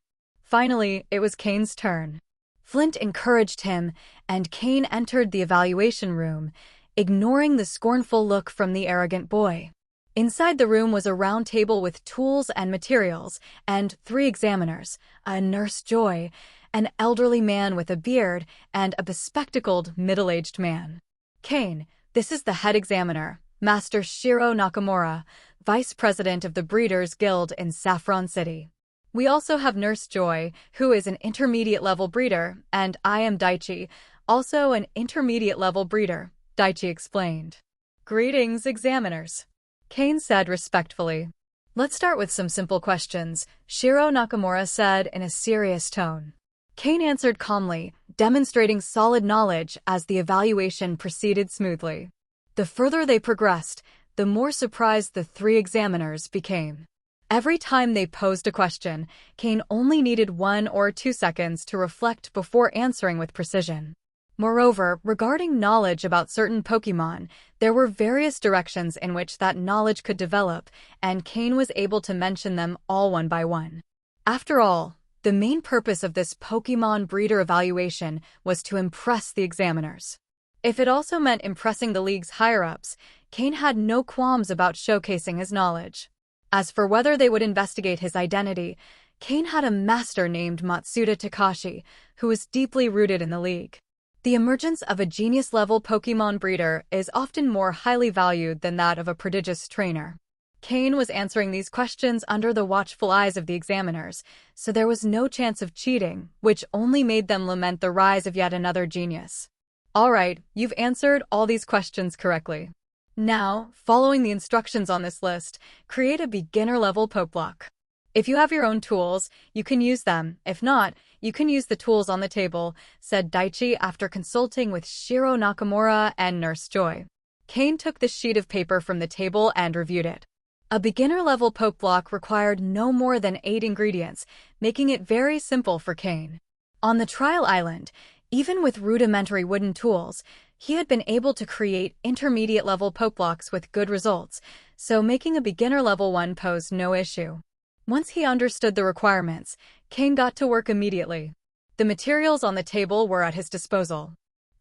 Finally, it was Cain's turn. Flint encouraged him, and Cain entered the evaluation room, ignoring the scornful look from the arrogant boy. Inside the room was a round table with tools and materials, and 3 examiners, a Nurse Joy, an elderly man with a beard, and a bespectacled, middle-aged man. Cain, this is the head examiner, Master Shiro Nakamura, vice president of the Breeders' Guild in Saffron City. We also have Nurse Joy, who is an intermediate-level breeder, and I am Daichi, also an intermediate-level breeder, Daichi explained. Greetings, examiners, Cain said respectfully. Let's start with some simple questions, Shiro Nakamura said in a serious tone. Cain answered calmly, demonstrating solid knowledge as the evaluation proceeded smoothly. The further they progressed, the more surprised the 3 examiners became. Every time they posed a question, Cain only needed 1 or 2 seconds to reflect before answering with precision. Moreover, regarding knowledge about certain Pokémon, there were various directions in which that knowledge could develop, and Cain was able to mention them all one by one. After all, the main purpose of this Pokémon breeder evaluation was to impress the examiners. If it also meant impressing the league's higher-ups, Cain had no qualms about showcasing his knowledge. As for whether they would investigate his identity, Cain had a master named Matsuda Takashi, who was deeply rooted in the league. The emergence of a genius-level Pokémon breeder is often more highly valued than that of a prodigious trainer. Cain was answering these questions under the watchful eyes of the examiners, so there was no chance of cheating, which only made them lament the rise of yet another genius. All right, you've answered all these questions correctly. Now, following the instructions on this list, create a beginner-level Pokeblock. If you have your own tools, you can use them. If not, you can use the tools on the table, said Daichi after consulting with Shiro Nakamura and Nurse Joy. Cain took the sheet of paper from the table and reviewed it. A beginner-level Pokeblock required no more than 8 ingredients, making it very simple for Cain. On the trial island, even with rudimentary wooden tools, he had been able to create intermediate-level Pokeblocks with good results, so making a beginner-level one posed no issue. Once he understood the requirements, Cain got to work immediately. The materials on the table were at his disposal.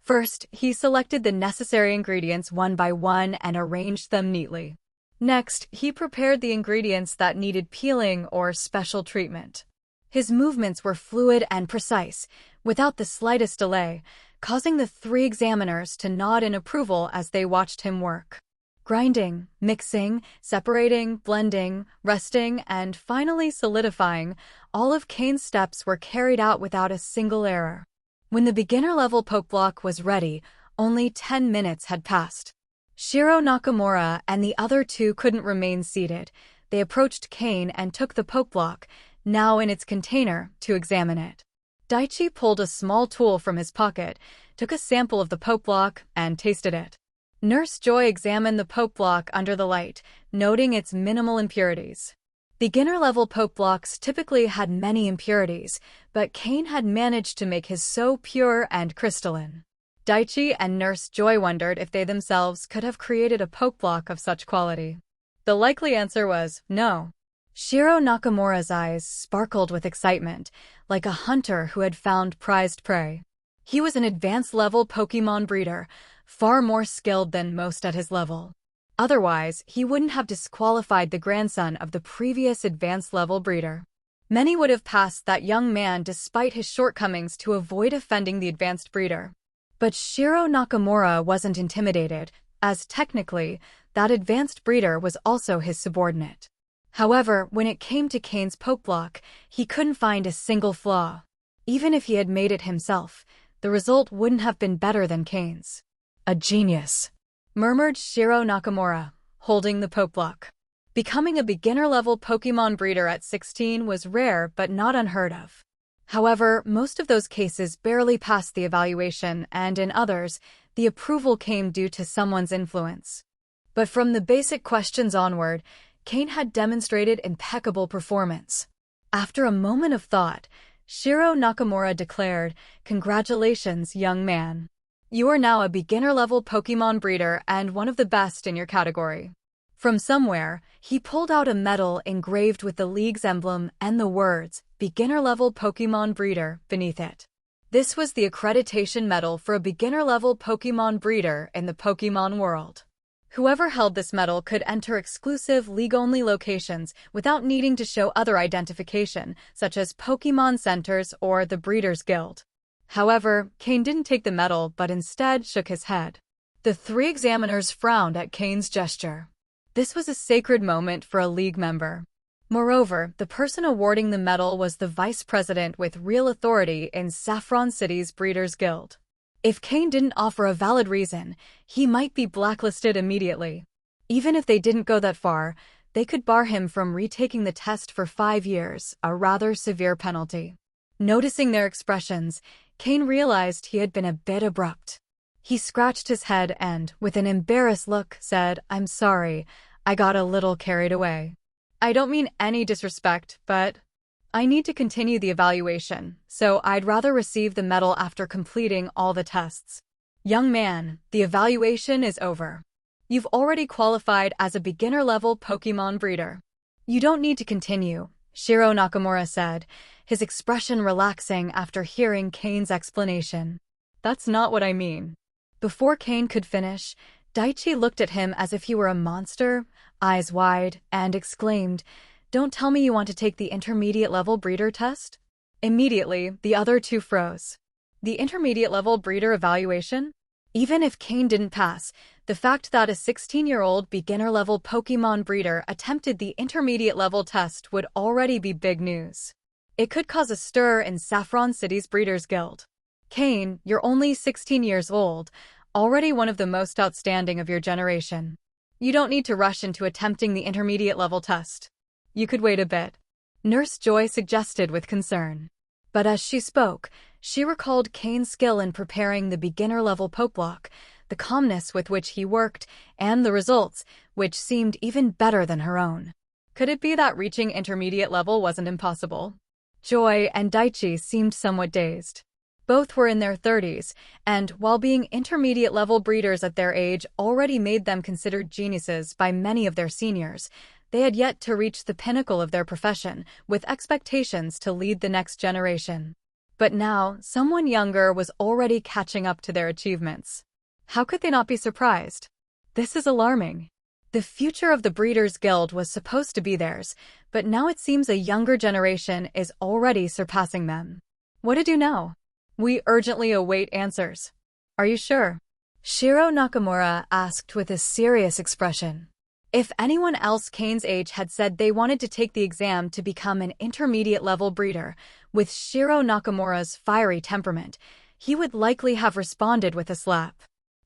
First, he selected the necessary ingredients one by one and arranged them neatly. Next, he prepared the ingredients that needed peeling or special treatment. His movements were fluid and precise, without the slightest delay, causing the 3 examiners to nod in approval as they watched him work. Grinding, mixing, separating, blending, resting, and finally solidifying, all of Cain's steps were carried out without a single error. When the beginner-level Pokeblock was ready, only 10 minutes had passed. Shiro Nakamura and the other 2 couldn't remain seated. They approached Cain and took the Pokeblock, now in its container, to examine it. Daichi pulled a small tool from his pocket, took a sample of the Pokeblock, and tasted it. Nurse Joy examined the Pokeblock under the light, noting its minimal impurities. Beginner-level Pokeblocks typically had many impurities, but Cain had managed to make his so pure and crystalline. Daichi and Nurse Joy wondered if they themselves could have created a Pokeblock of such quality. The likely answer was no. Shiro Nakamura's eyes sparkled with excitement, like a hunter who had found prized prey. He was an advanced-level Pokémon breeder, far more skilled than most at his level. Otherwise, he wouldn't have disqualified the grandson of the previous advanced-level breeder. Many would have passed that young man despite his shortcomings to avoid offending the advanced breeder. But Shiro Nakamura wasn't intimidated, as technically, that advanced breeder was also his subordinate. However, when it came to Cain's Pokeblock, he couldn't find a single flaw. Even if he had made it himself, the result wouldn't have been better than Cain's. A genius, murmured Shiro Nakamura, holding the Pokeblock. Becoming a beginner-level Pokémon breeder at 16 was rare but not unheard of. However, most of those cases barely passed the evaluation, and in others, the approval came due to someone's influence. But from the basic questions onward, Cain had demonstrated impeccable performance. After a moment of thought, Shiro Nakamura declared, "Congratulations, young man. You are now a beginner-level Pokémon breeder and one of the best in your category." From somewhere, he pulled out a medal engraved with the league's emblem and the words, beginner-level Pokémon breeder, beneath it. This was the accreditation medal for a beginner-level Pokémon breeder in the Pokémon World. Whoever held this medal could enter exclusive league-only locations without needing to show other identification, such as Pokémon Centers or the Breeders' Guild. However, Cain didn't take the medal but instead shook his head. The three examiners frowned at Cain's gesture. This was a sacred moment for a league member. Moreover, the person awarding the medal was the vice president with real authority in Saffron City's Breeders' Guild. If Cain didn't offer a valid reason, he might be blacklisted immediately. Even if they didn't go that far, they could bar him from retaking the test for 5 years, a rather severe penalty. Noticing their expressions, Cain realized he had been a bit abrupt. He scratched his head and, with an embarrassed look, said, "I'm sorry, I got a little carried away. I don't mean any disrespect, but I need to continue the evaluation, so I'd rather receive the medal after completing all the tests." "Young man, the evaluation is over. You've already qualified as a beginner-level Pokémon breeder. You don't need to continue," Shiro Nakamura said, his expression relaxing after hearing Cain's explanation. "That's not what I mean." Before Cain could finish, Daichi looked at him as if he were a monster, eyes wide, and exclaimed, "Don't tell me you want to take the intermediate-level breeder test?" Immediately, the other two froze. The intermediate-level breeder evaluation? Even if Cain didn't pass, the fact that a 16-year-old beginner-level Pokémon breeder attempted the intermediate-level test would already be big news. It could cause a stir in Saffron City's Breeders' Guild. "Cain, you're only 16 years old, already one of the most outstanding of your generation. You don't need to rush into attempting the intermediate-level test. You could wait a bit," Nurse Joy suggested with concern. But as she spoke, she recalled Cain's skill in preparing the beginner-level Pokeblock, the calmness with which he worked, and the results, which seemed even better than her own. Could it be that reaching intermediate level wasn't impossible? Joy and Daichi seemed somewhat dazed. Both were in their 30s, and while being intermediate-level breeders at their age already made them considered geniuses by many of their seniors, they had yet to reach the pinnacle of their profession, with expectations to lead the next generation. But now, someone younger was already catching up to their achievements. How could they not be surprised? This is alarming. The future of the Breeders' Guild was supposed to be theirs, but now it seems a younger generation is already surpassing them. What to do now? We urgently await answers. Are you sure? Shiro Nakamura asked with a serious expression. If anyone else Cain's age had said they wanted to take the exam to become an intermediate-level breeder, with Shiro Nakamura's fiery temperament, he would likely have responded with a slap.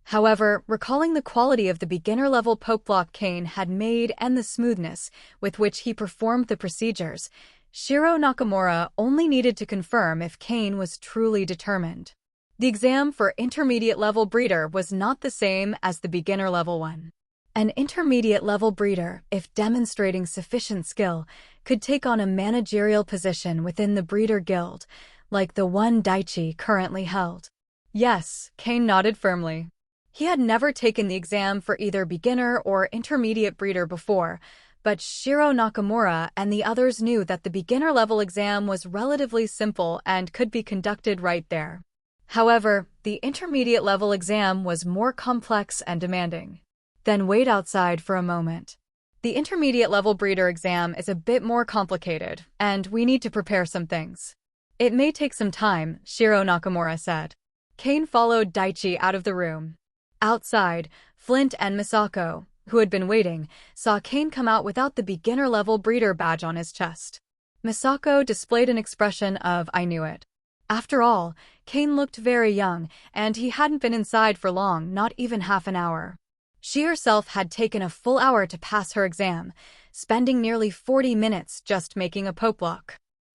However, recalling the quality of the beginner-level Pokeblock Cain had made and the smoothness with which he performed the procedures, Shiro Nakamura only needed to confirm if Cain was truly determined. The exam for intermediate-level breeder was not the same as the beginner-level one. An intermediate-level breeder, if demonstrating sufficient skill, could take on a managerial position within the Breeder Guild, like the one Daichi currently held. Yes, Cain nodded firmly. He had never taken the exam for either beginner or intermediate breeder before, but Shiro Nakamura and the others knew that the beginner-level exam was relatively simple and could be conducted right there. However, the intermediate-level exam was more complex and demanding. Then wait outside for a moment. The intermediate-level breeder exam is a bit more complicated, and we need to prepare some things. It may take some time, Shiro Nakamura said. Cain followed Daichi out of the room. Outside, Flint and Misako, who had been waiting, saw Cain come out without the beginner-level breeder badge on his chest. Misako displayed an expression of "I knew it." After all, Cain looked very young, and he hadn't been inside for long, not even half an hour. She herself had taken a full hour to pass her exam, spending nearly 40 minutes just making a Pokeblock.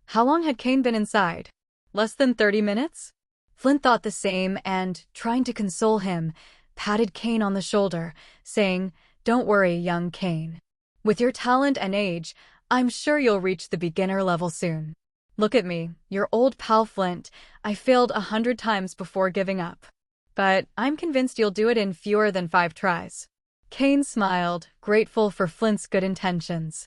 How long had Cain been inside? Less than 30 minutes? Flint thought the same and, trying to console him, patted Cain on the shoulder, saying, "Don't worry, young Cain. With your talent and age, I'm sure you'll reach the beginner level soon. Look at me, your old pal Flint. I failed 100 times before giving up. But I'm convinced you'll do it in fewer than 5 tries." Cain smiled, grateful for Flint's good intentions.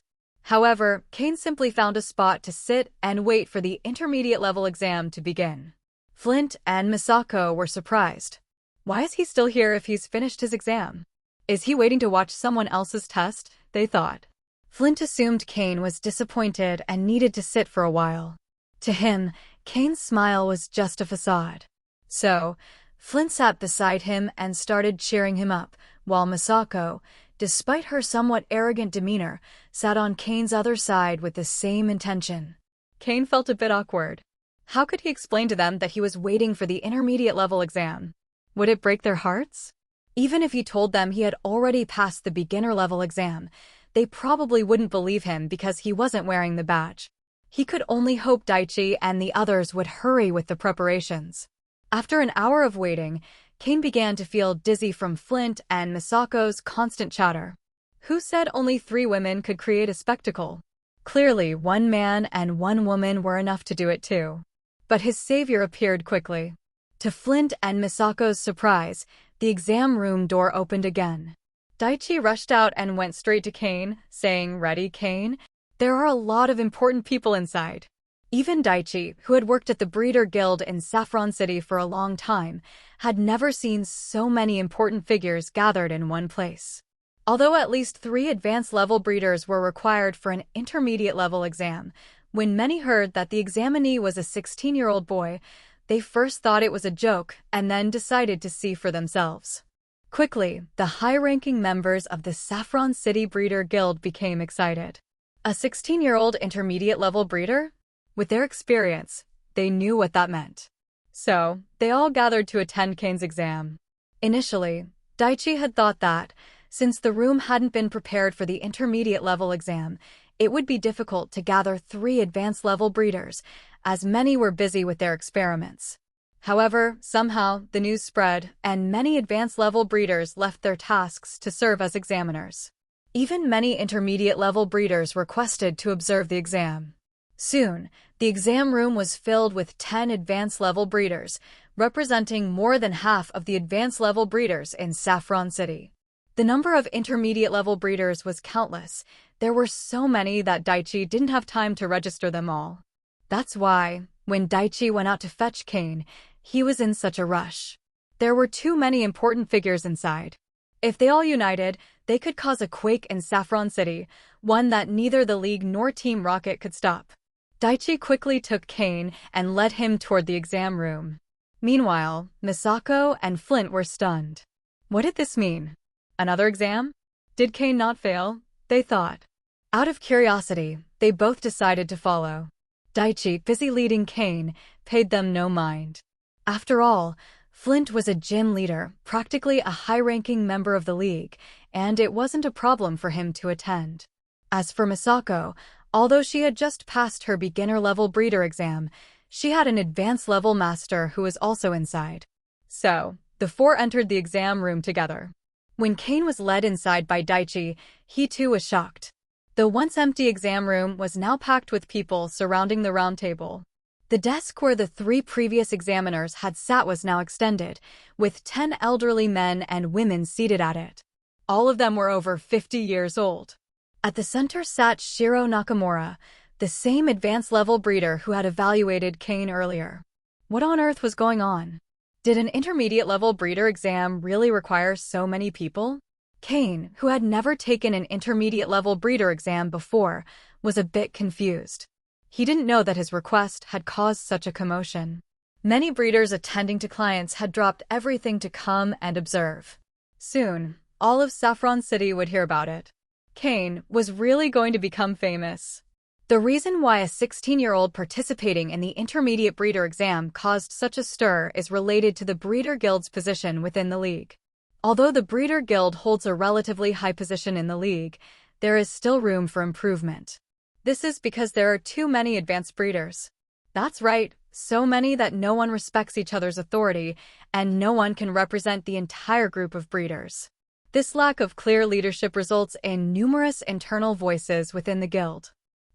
However, Cain simply found a spot to sit and wait for the intermediate level exam to begin. Flint and Misako were surprised. Why is he still here if he's finished his exam? Is he waiting to watch someone else's test? They thought. Flint assumed Cain was disappointed and needed to sit for a while. To him, Cain's smile was just a facade. So, Flint sat beside him and started cheering him up, while Misako, despite her somewhat arrogant demeanor, sat on Cain's other side with the same intention. Cain felt a bit awkward. How could he explain to them that he was waiting for the intermediate level exam? Would it break their hearts? Even if he told them he had already passed the beginner level exam, they probably wouldn't believe him because he wasn't wearing the badge. He could only hope Daichi and the others would hurry with the preparations. After an hour of waiting, Cain began to feel dizzy from Flint and Misako's constant chatter. Who said only 3 women could create a spectacle? Clearly, 1 man and 1 woman were enough to do it too. But his savior appeared quickly. To Flint and Misako's surprise, the exam room door opened again. Daichi rushed out and went straight to Cain, saying, "Ready, Cain? There are a lot of important people inside." Even Daichi, who had worked at the Breeder Guild in Saffron City for a long time, had never seen so many important figures gathered in one place. Although at least 3 advanced-level breeders were required for an intermediate-level exam, when many heard that the examinee was a 16-year-old boy, they first thought it was a joke and then decided to see for themselves. Quickly, the high-ranking members of the Saffron City Breeder Guild became excited. A 16-year-old intermediate-level breeder? With their experience, they knew what that meant. So, they all gathered to attend Cain's exam. Initially, Daichi had thought that, since the room hadn't been prepared for the intermediate-level exam, it would be difficult to gather 3 advanced-level breeders, as many were busy with their experiments. However, somehow, the news spread, and many advanced-level breeders left their tasks to serve as examiners. Even many intermediate-level breeders requested to observe the exam. Soon, the exam room was filled with 10 advanced-level breeders, representing more than half of the advanced-level breeders in Saffron City. The number of intermediate-level breeders was countless. There were so many that Daichi didn't have time to register them all. That's why, when Daichi went out to fetch Cain, he was in such a rush. There were too many important figures inside. If they all united, they could cause a quake in Saffron City, one that neither the League nor Team Rocket could stop. Daichi quickly took Cain and led him toward the exam room. Meanwhile, Misako and Flint were stunned. What did this mean? Another exam? Did Cain not fail? They thought. Out of curiosity, they both decided to follow. Daichi, busy leading Cain, paid them no mind. After all, Flint was a gym leader, practically a high-ranking member of the League, and it wasn't a problem for him to attend. As for Misako, although she had just passed her beginner-level breeder exam, she had an advanced-level master who was also inside. So, the 4 entered the exam room together. When Cain was led inside by Daichi, he too was shocked. The once-empty exam room was now packed with people surrounding the round table. The desk where the 3 previous examiners had sat was now extended, with 10 elderly men and women seated at it. All of them were over 50 years old. At the center sat Shiro Nakamura, the same advanced-level breeder who had evaluated Cain earlier. What on earth was going on? Did an intermediate-level breeder exam really require so many people? Cain, who had never taken an intermediate-level breeder exam before, was a bit confused. He didn't know that his request had caused such a commotion. Many breeders attending to clients had dropped everything to come and observe. Soon, all of Saffron City would hear about it. Cain was really going to become famous. The reason why a 16-year-old participating in the intermediate breeder exam caused such a stir is related to the Breeder Guild's position within the League. Although the Breeder Guild holds a relatively high position in the League, there is still room for improvement. This is because there are too many advanced breeders. That's right, so many that no one respects each other's authority, and no one can represent the entire group of breeders. This lack of clear leadership results in numerous internal voices within the guild.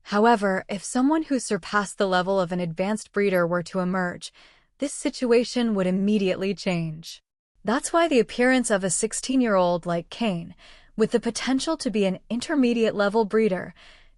However, if someone who surpassed the level of an advanced breeder were to emerge, this situation would immediately change. That's why the appearance of a 16-year-old like Cain, with the potential to be an intermediate-level breeder,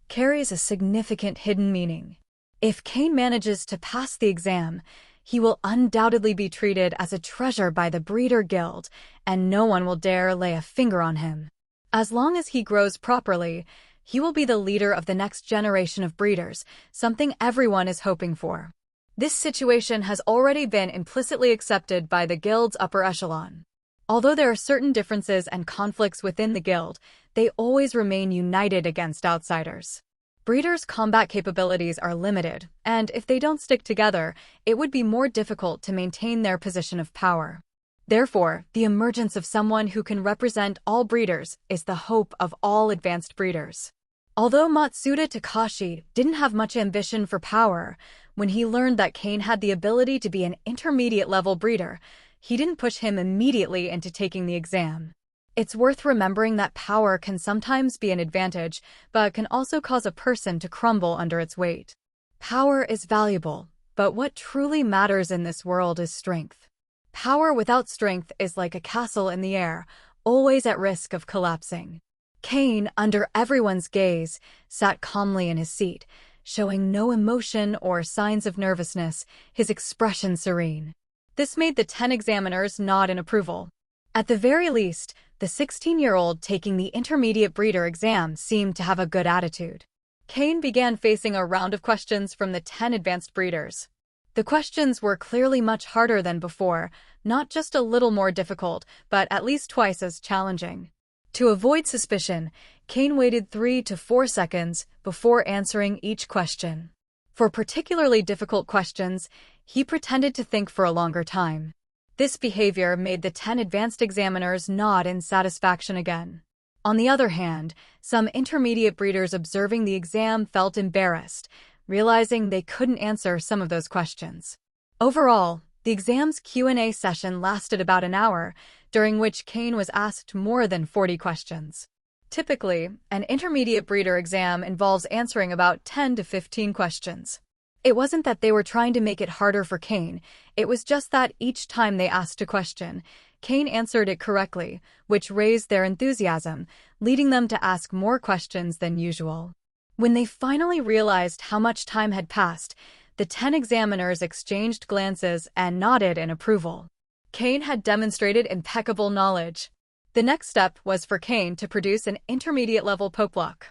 carries a significant hidden meaning. If Cain manages to pass the exam, he will undoubtedly be treated as a treasure by the Breeder Guild, and no one will dare lay a finger on him. As long as he grows properly, he will be the leader of the next generation of breeders, something everyone is hoping for. This situation has already been implicitly accepted by the guild's upper echelon. Although there are certain differences and conflicts within the guild, they always remain united against outsiders. Breeders' combat capabilities are limited, and if they don't stick together, it would be more difficult to maintain their position of power. Therefore, the emergence of someone who can represent all breeders is the hope of all advanced breeders. Although Matsuda Takashi didn't have much ambition for power, when he learned that Cain had the ability to be an intermediate-level breeder, he didn't push him immediately into taking the exam. It's worth remembering that power can sometimes be an advantage, but can also cause a person to crumble under its weight. Power is valuable, but what truly matters in this world is strength. Power without strength is like a castle in the air, always at risk of collapsing. Cain, under everyone's gaze, sat calmly in his seat, showing no emotion or signs of nervousness, his expression serene. This made the 10 examiners nod in approval. At the very least, the 16-year-old taking the intermediate breeder exam seemed to have a good attitude. Cain began facing a round of questions from the 10 advanced breeders. The questions were clearly much harder than before, not just a little more difficult, but at least twice as challenging. To avoid suspicion, Cain waited 3 to 4 seconds before answering each question. For particularly difficult questions, he pretended to think for a longer time. This behavior made the 10 advanced examiners nod in satisfaction again. On the other hand, some intermediate breeders observing the exam felt embarrassed, realizing they couldn't answer some of those questions. Overall, the exam's Q&A session lasted about an hour, during which Cain was asked more than 40 questions. Typically, an intermediate breeder exam involves answering about 10 to 15 questions. It wasn't that they were trying to make it harder for Cain, it was just that each time they asked a question, Cain answered it correctly, which raised their enthusiasm, leading them to ask more questions than usual. When they finally realized how much time had passed, the 10 examiners exchanged glances and nodded in approval. Cain had demonstrated impeccable knowledge. The next step was for Cain to produce an intermediate-level Pokeblock.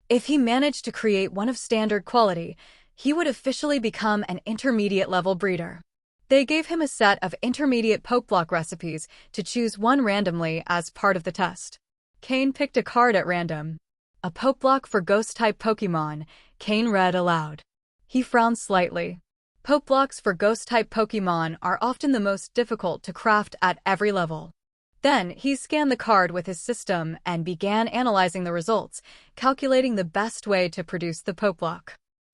If he managed to create one of standard quality, he would officially become an intermediate-level breeder. They gave him a set of intermediate Pokeblock recipes to choose one randomly as part of the test. Cain picked a card at random. A Pokeblock for Ghost-type Pokemon, Cain read aloud. He frowned slightly. Pokeblocks for Ghost-type Pokemon are often the most difficult to craft at every level. Then, he scanned the card with his system and began analyzing the results, calculating the best way to produce the Pokeblock.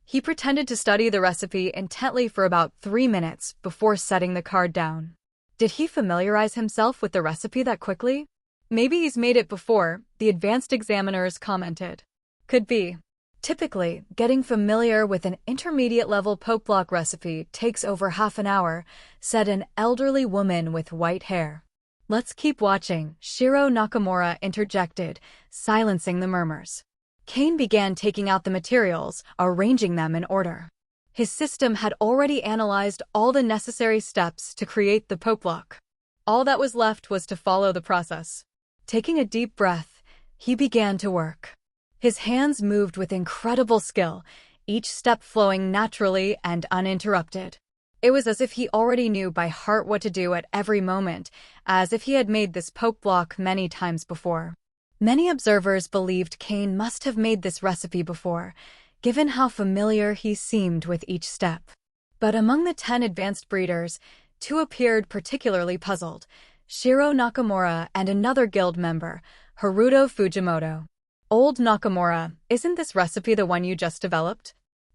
He pretended to study the recipe intently for about 3 minutes before setting the card down. Did he familiarize himself with the recipe that quickly? Maybe he's made it before, the advanced examiners commented. Could be. Typically, getting familiar with an intermediate-level Pokeblock recipe takes over half an hour, said an elderly woman with white hair. Let's keep watching, Shiro Nakamura interjected, silencing the murmurs. Cain began taking out the materials, arranging them in order. His system had already analyzed all the necessary steps to create the Pokeblock. All that was left was to follow the process. Taking a deep breath, he began to work. His hands moved with incredible skill, each step flowing naturally and uninterrupted. It was as if he already knew by heart what to do at every moment, as if he had made this Pokeblock many times before. Many observers believed Cain must have made this recipe before, given how familiar he seemed with each step. But among the 10 advanced breeders, 2 appeared particularly puzzled, Shiro Nakamura and another guild member, Haruto Fujimoto. Old Nakamura, isn't this recipe the one you just developed?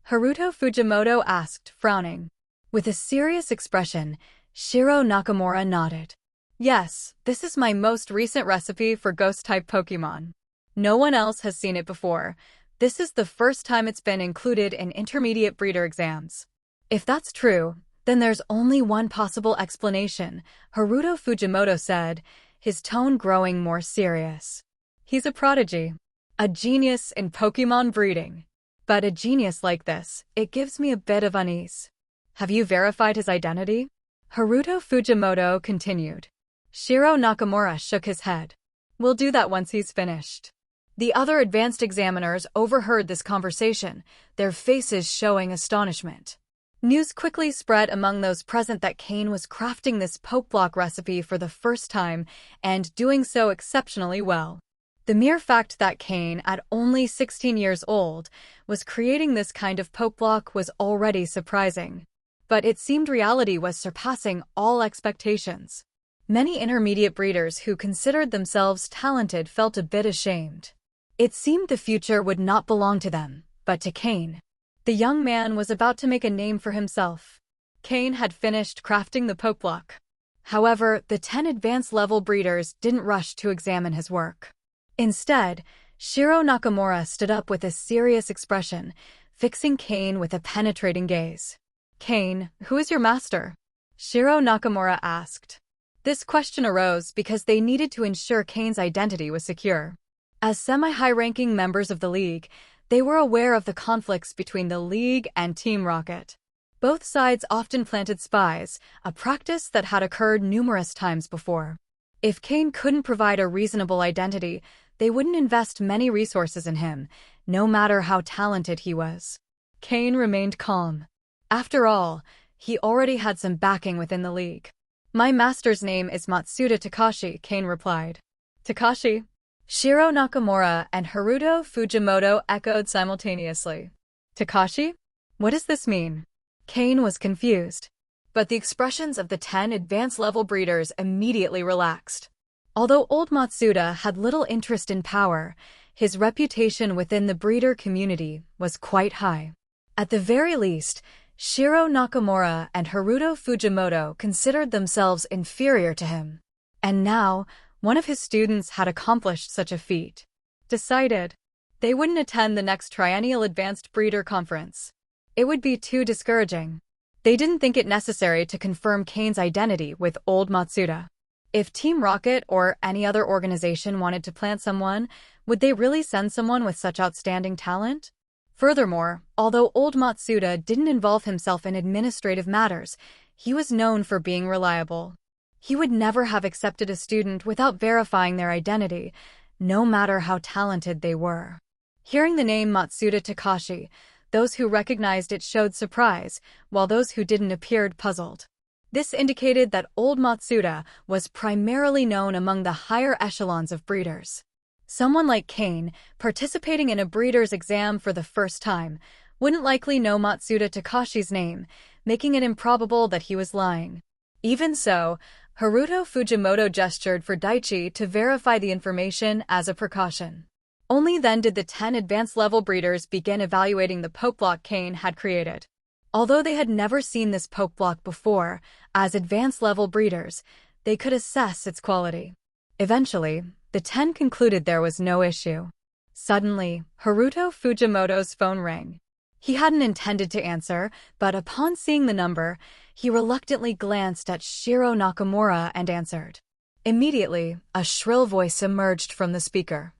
Haruto Fujimoto asked, frowning. With a serious expression, Shiro Nakamura nodded. Yes, this is my most recent recipe for Ghost-type Pokemon. No one else has seen it before. This is the first time it's been included in intermediate breeder exams. If that's true, then there's only one possible explanation, Haruto Fujimoto said, his tone growing more serious. He's a prodigy. A genius in Pokemon breeding. But a genius like this, it gives me a bit of unease. Have you verified his identity? Haruto Fujimoto continued. Shiro Nakamura shook his head. We'll do that once he's finished. The other advanced examiners overheard this conversation, their faces showing astonishment. News quickly spread among those present that Cain was crafting this poke block recipe for the first time and doing so exceptionally well. The mere fact that Cain, at only 16 years old, was creating this kind of poke block was already surprising. But it seemed reality was surpassing all expectations. Many intermediate breeders who considered themselves talented felt a bit ashamed. It seemed the future would not belong to them, but to Cain. The young man was about to make a name for himself. Cain had finished crafting the poke block. However, the 10 advanced-level breeders didn't rush to examine his work. Instead, Shiro Nakamura stood up with a serious expression, fixing Cain with a penetrating gaze. Cain, who is your master? Shiro Nakamura asked. This question arose because they needed to ensure Cain's identity was secure. As semi-high-ranking members of the League, they were aware of the conflicts between the League and Team Rocket. Both sides often planted spies, a practice that had occurred numerous times before. If Cain couldn't provide a reasonable identity, they wouldn't invest many resources in him, no matter how talented he was. Cain remained calm. After all, he already had some backing within the League. My master's name is Matsuda Takashi, Cain replied. Takashi? Shiro Nakamura and Haruto Fujimoto echoed simultaneously. Takashi? What does this mean? Cain was confused. But the expressions of the 10 advanced-level breeders immediately relaxed. Although old Matsuda had little interest in power, his reputation within the breeder community was quite high. At the very least, Shiro Nakamura and Haruto Fujimoto considered themselves inferior to him. And now, one of his students had accomplished such a feat. Decided, they wouldn't attend the next Triennial Advanced Breeder Conference. It would be too discouraging. They didn't think it necessary to confirm Cain's identity with old Matsuda. If Team Rocket or any other organization wanted to plant someone, would they really send someone with such outstanding talent? Furthermore, although old Matsuda didn't involve himself in administrative matters, he was known for being reliable. He would never have accepted a student without verifying their identity, no matter how talented they were. Hearing the name Matsuda Takashi, those who recognized it showed surprise, while those who didn't appeared puzzled. This indicated that old Matsuda was primarily known among the higher echelons of breeders. Someone like Cain, participating in a breeder's exam for the first time, wouldn't likely know Matsuda Takashi's name, making it improbable that he was lying. Even so, Haruto Fujimoto gestured for Daichi to verify the information as a precaution. Only then did the 10 advanced-level breeders begin evaluating the poke block Cain had created. Although they had never seen this poke block before, as advanced-level breeders, they could assess its quality. Eventually, the 10 concluded there was no issue. Suddenly, Haruto Fujimoto's phone rang. He hadn't intended to answer, but upon seeing the number, he reluctantly glanced at Shiro Nakamura and answered. Immediately, a shrill voice emerged from the speaker.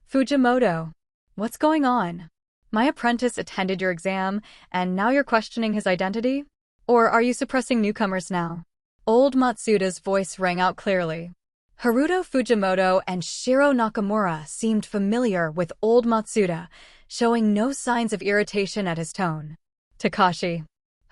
Fujimoto, what's going on? My apprentice attended your exam, and now you're questioning his identity? Or are you suppressing newcomers now? Old Matsuda's voice rang out clearly. Haruto Fujimoto and Shiro Nakamura seemed familiar with old Matsuda, showing no signs of irritation at his tone. Takashi.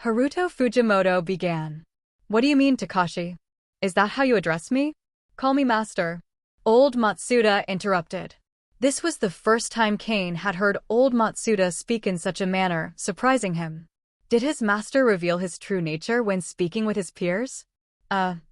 Haruto Fujimoto began. What do you mean, Takashi? Is that how you address me? Call me master. Old Matsuda interrupted. This was the first time Cain had heard old Matsuda speak in such a manner, surprising him. Did his master reveal his true nature when speaking with his peers?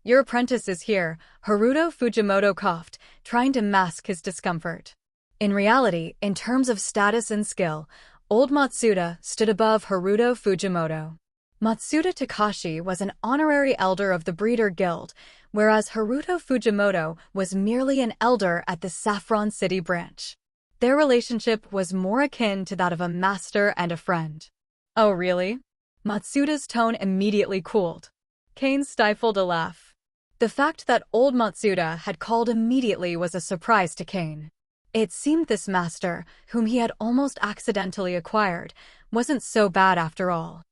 Your apprentice is here, Haruto Fujimoto coughed, trying to mask his discomfort. In reality, in terms of status and skill, old Matsuda stood above Haruto Fujimoto. Matsuda Takashi was an honorary elder of the Breeder Guild, whereas Haruto Fujimoto was merely an elder at the Saffron City branch. Their relationship was more akin to that of a master and a friend. Oh, really? Matsuda's tone immediately cooled. Cain stifled a laugh. The fact that old Matsuda had called immediately was a surprise to Cain. It seemed this master, whom he had almost accidentally acquired, wasn't so bad after all.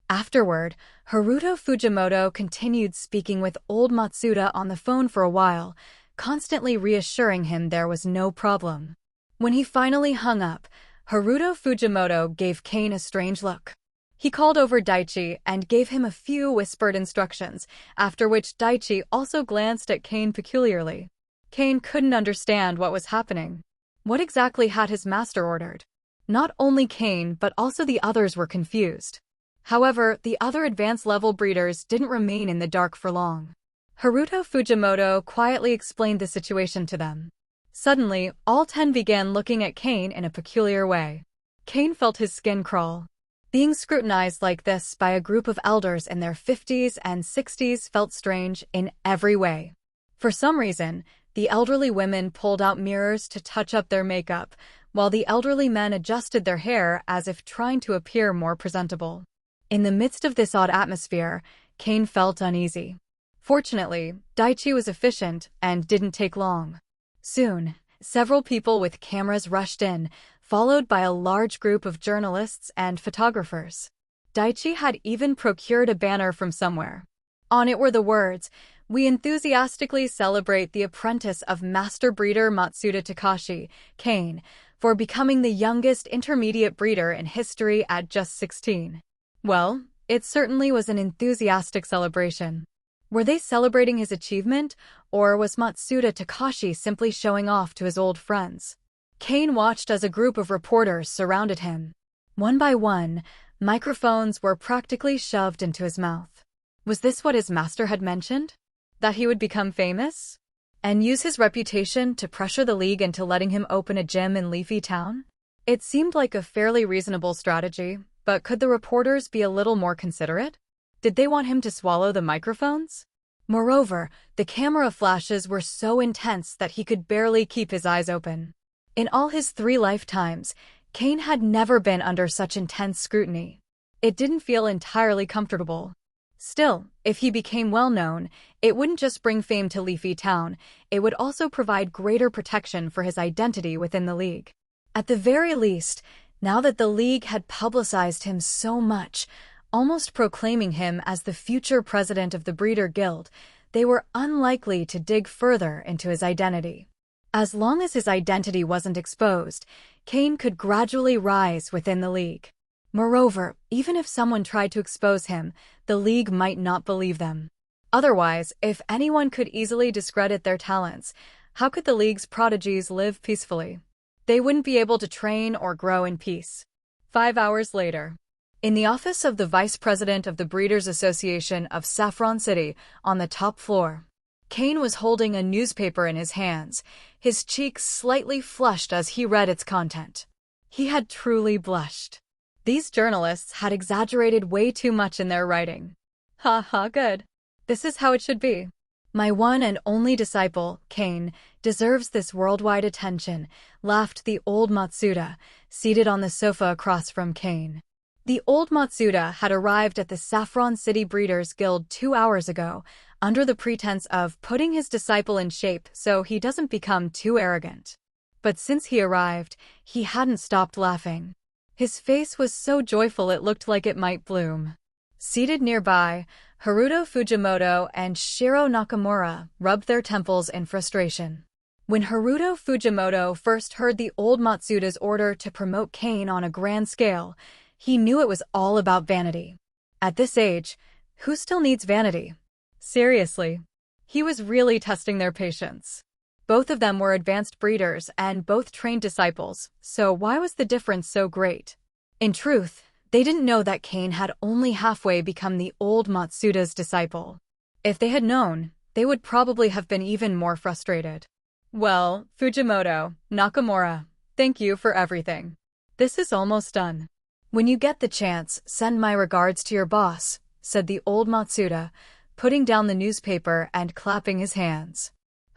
Afterward, Haruto Fujimoto continued speaking with old Matsuda on the phone for a while, constantly reassuring him there was no problem. When he finally hung up, Haruto Fujimoto gave Cain a strange look. He called over Daichi and gave him a few whispered instructions, after which Daichi also glanced at Cain peculiarly. Cain couldn't understand what was happening. What exactly had his master ordered? Not only Cain but also the others were confused. However, the other advanced-level breeders didn't remain in the dark for long. Haruto Fujimoto quietly explained the situation to them. Suddenly, all 10 began looking at Cain in a peculiar way. Cain felt his skin crawl. Being scrutinized like this by a group of elders in their 50s and 60s felt strange in every way. For some reason, the elderly women pulled out mirrors to touch up their makeup, while the elderly men adjusted their hair as if trying to appear more presentable. In the midst of this odd atmosphere, Cain felt uneasy. Fortunately, Daichi was efficient and didn't take long. Soon, several people with cameras rushed in, followed by a large group of journalists and photographers. Daichi had even procured a banner from somewhere. On it were the words, "We enthusiastically celebrate the apprentice of Master Breeder Matsuda Takashi, Cain, for becoming the youngest intermediate breeder in history at just 16. Well, it certainly was an enthusiastic celebration. Were they celebrating his achievement, or was Matsuda Takashi simply showing off to his old friends? Cain watched as a group of reporters surrounded him. One by one, microphones were practically shoved into his mouth. Was this what his master had mentioned? That he would become famous? And use his reputation to pressure the league into letting him open a gym in Leafy Town? It seemed like a fairly reasonable strategy, but could the reporters be a little more considerate? Did they want him to swallow the microphones? Moreover, the camera flashes were so intense that he could barely keep his eyes open. In all his 3 lifetimes, Cain had never been under such intense scrutiny. It didn't feel entirely comfortable. Still, if he became well-known, it wouldn't just bring fame to Leafy Town, it would also provide greater protection for his identity within the league. At the very least, now that the league had publicized him so much, almost proclaiming him as the future president of the Breeder Guild, they were unlikely to dig further into his identity. As long as his identity wasn't exposed, Cain could gradually rise within the league. Moreover, even if someone tried to expose him, the league might not believe them. Otherwise, if anyone could easily discredit their talents, how could the league's prodigies live peacefully? They wouldn't be able to train or grow in peace. 5 hours later, in the office of the Vice President of the Breeders' Association of Saffron City, on the top floor, Cain was holding a newspaper in his hands, his cheeks slightly flushed as he read its content. He had truly blushed. These journalists had exaggerated way too much in their writing. Ha ha, good. This is how it should be. My one and only disciple, Cain, deserves this worldwide attention, laughed the old Matsuda, seated on the sofa across from Cain. The old Matsuda had arrived at the Saffron City Breeders Guild 2 hours ago, under the pretense of putting his disciple in shape so he doesn't become too arrogant. But since he arrived, he hadn't stopped laughing. His face was so joyful it looked like it might bloom. Seated nearby, Haruto Fujimoto and Shiro Nakamura rubbed their temples in frustration. When Haruto Fujimoto first heard the old Matsuda's order to promote Cain on a grand scale, he knew it was all about vanity. At this age, who still needs vanity? Seriously. He was really testing their patience. Both of them were advanced breeders and both trained disciples, so why was the difference so great? In truth, they didn't know that Cain had only halfway become the old Matsuda's disciple. If they had known, they would probably have been even more frustrated. Well, Fujimoto, Nakamura, thank you for everything. This is almost done. When you get the chance, send my regards to your boss, said the old Matsuda, putting down the newspaper and clapping his hands.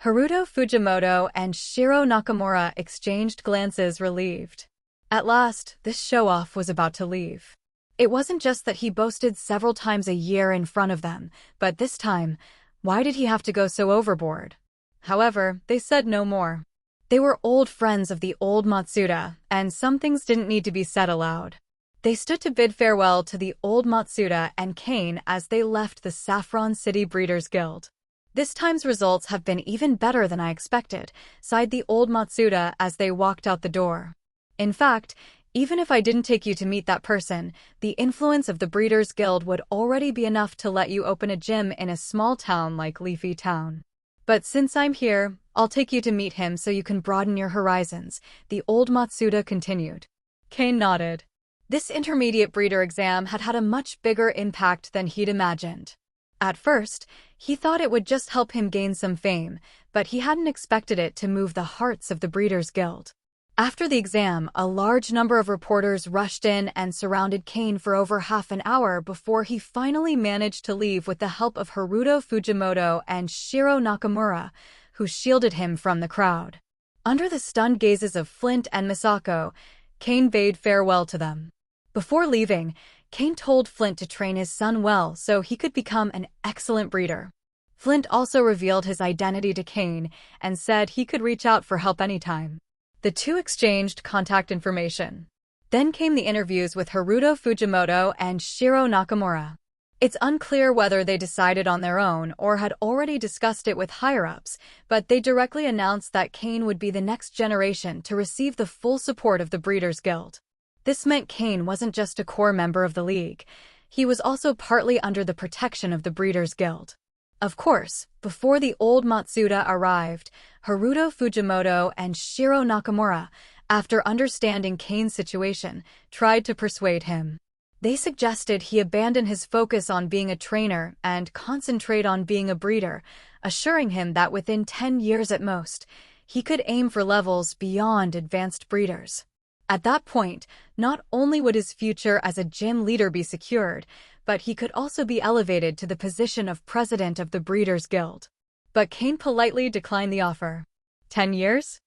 Haruto Fujimoto and Shiro Nakamura exchanged glances relieved. At last, this show-off was about to leave. It wasn't just that he boasted several times a year in front of them, but this time, why did he have to go so overboard? However, they said no more. They were old friends of the old Matsuda, and some things didn't need to be said aloud. They stood to bid farewell to the old Matsuda and Cain as they left the Saffron City Breeders' Guild. This time's results have been even better than I expected, sighed the old Matsuda as they walked out the door. In fact, even if I didn't take you to meet that person, the influence of the Breeders' Guild would already be enough to let you open a gym in a small town like Leafy Town. But since I'm here, I'll take you to meet him so you can broaden your horizons, the old Matsuda continued. Cain nodded. This intermediate breeder exam had had a much bigger impact than he'd imagined. At first, he thought it would just help him gain some fame, but he hadn't expected it to move the hearts of the Breeders' Guild. After the exam, a large number of reporters rushed in and surrounded Cain for over half an hour before he finally managed to leave with the help of Haruto Fujimoto and Shiro Nakamura, who shielded him from the crowd. Under the stunned gazes of Flint and Misako, Cain bade farewell to them. Before leaving, Cain told Flint to train his son well so he could become an excellent breeder. Flint also revealed his identity to Cain and said he could reach out for help anytime. The two exchanged contact information. Then came the interviews with Haruto Fujimoto and Shiro Nakamura. It's unclear whether they decided on their own or had already discussed it with higher-ups, but they directly announced that Cain would be the next generation to receive the full support of the Breeders' Guild. This meant Cain wasn't just a core member of the league. He was also partly under the protection of the Breeders' Guild. Of course, before the old Matsuda arrived, Haruto Fujimoto and Shiro Nakamura, after understanding Cain's situation, tried to persuade him. They suggested he abandon his focus on being a trainer and concentrate on being a breeder, assuring him that within 10 years at most, he could aim for levels beyond advanced breeders. At that point, not only would his future as a gym leader be secured, but he could also be elevated to the position of president of the Breeders' Guild. But Cain politely declined the offer. 10 years?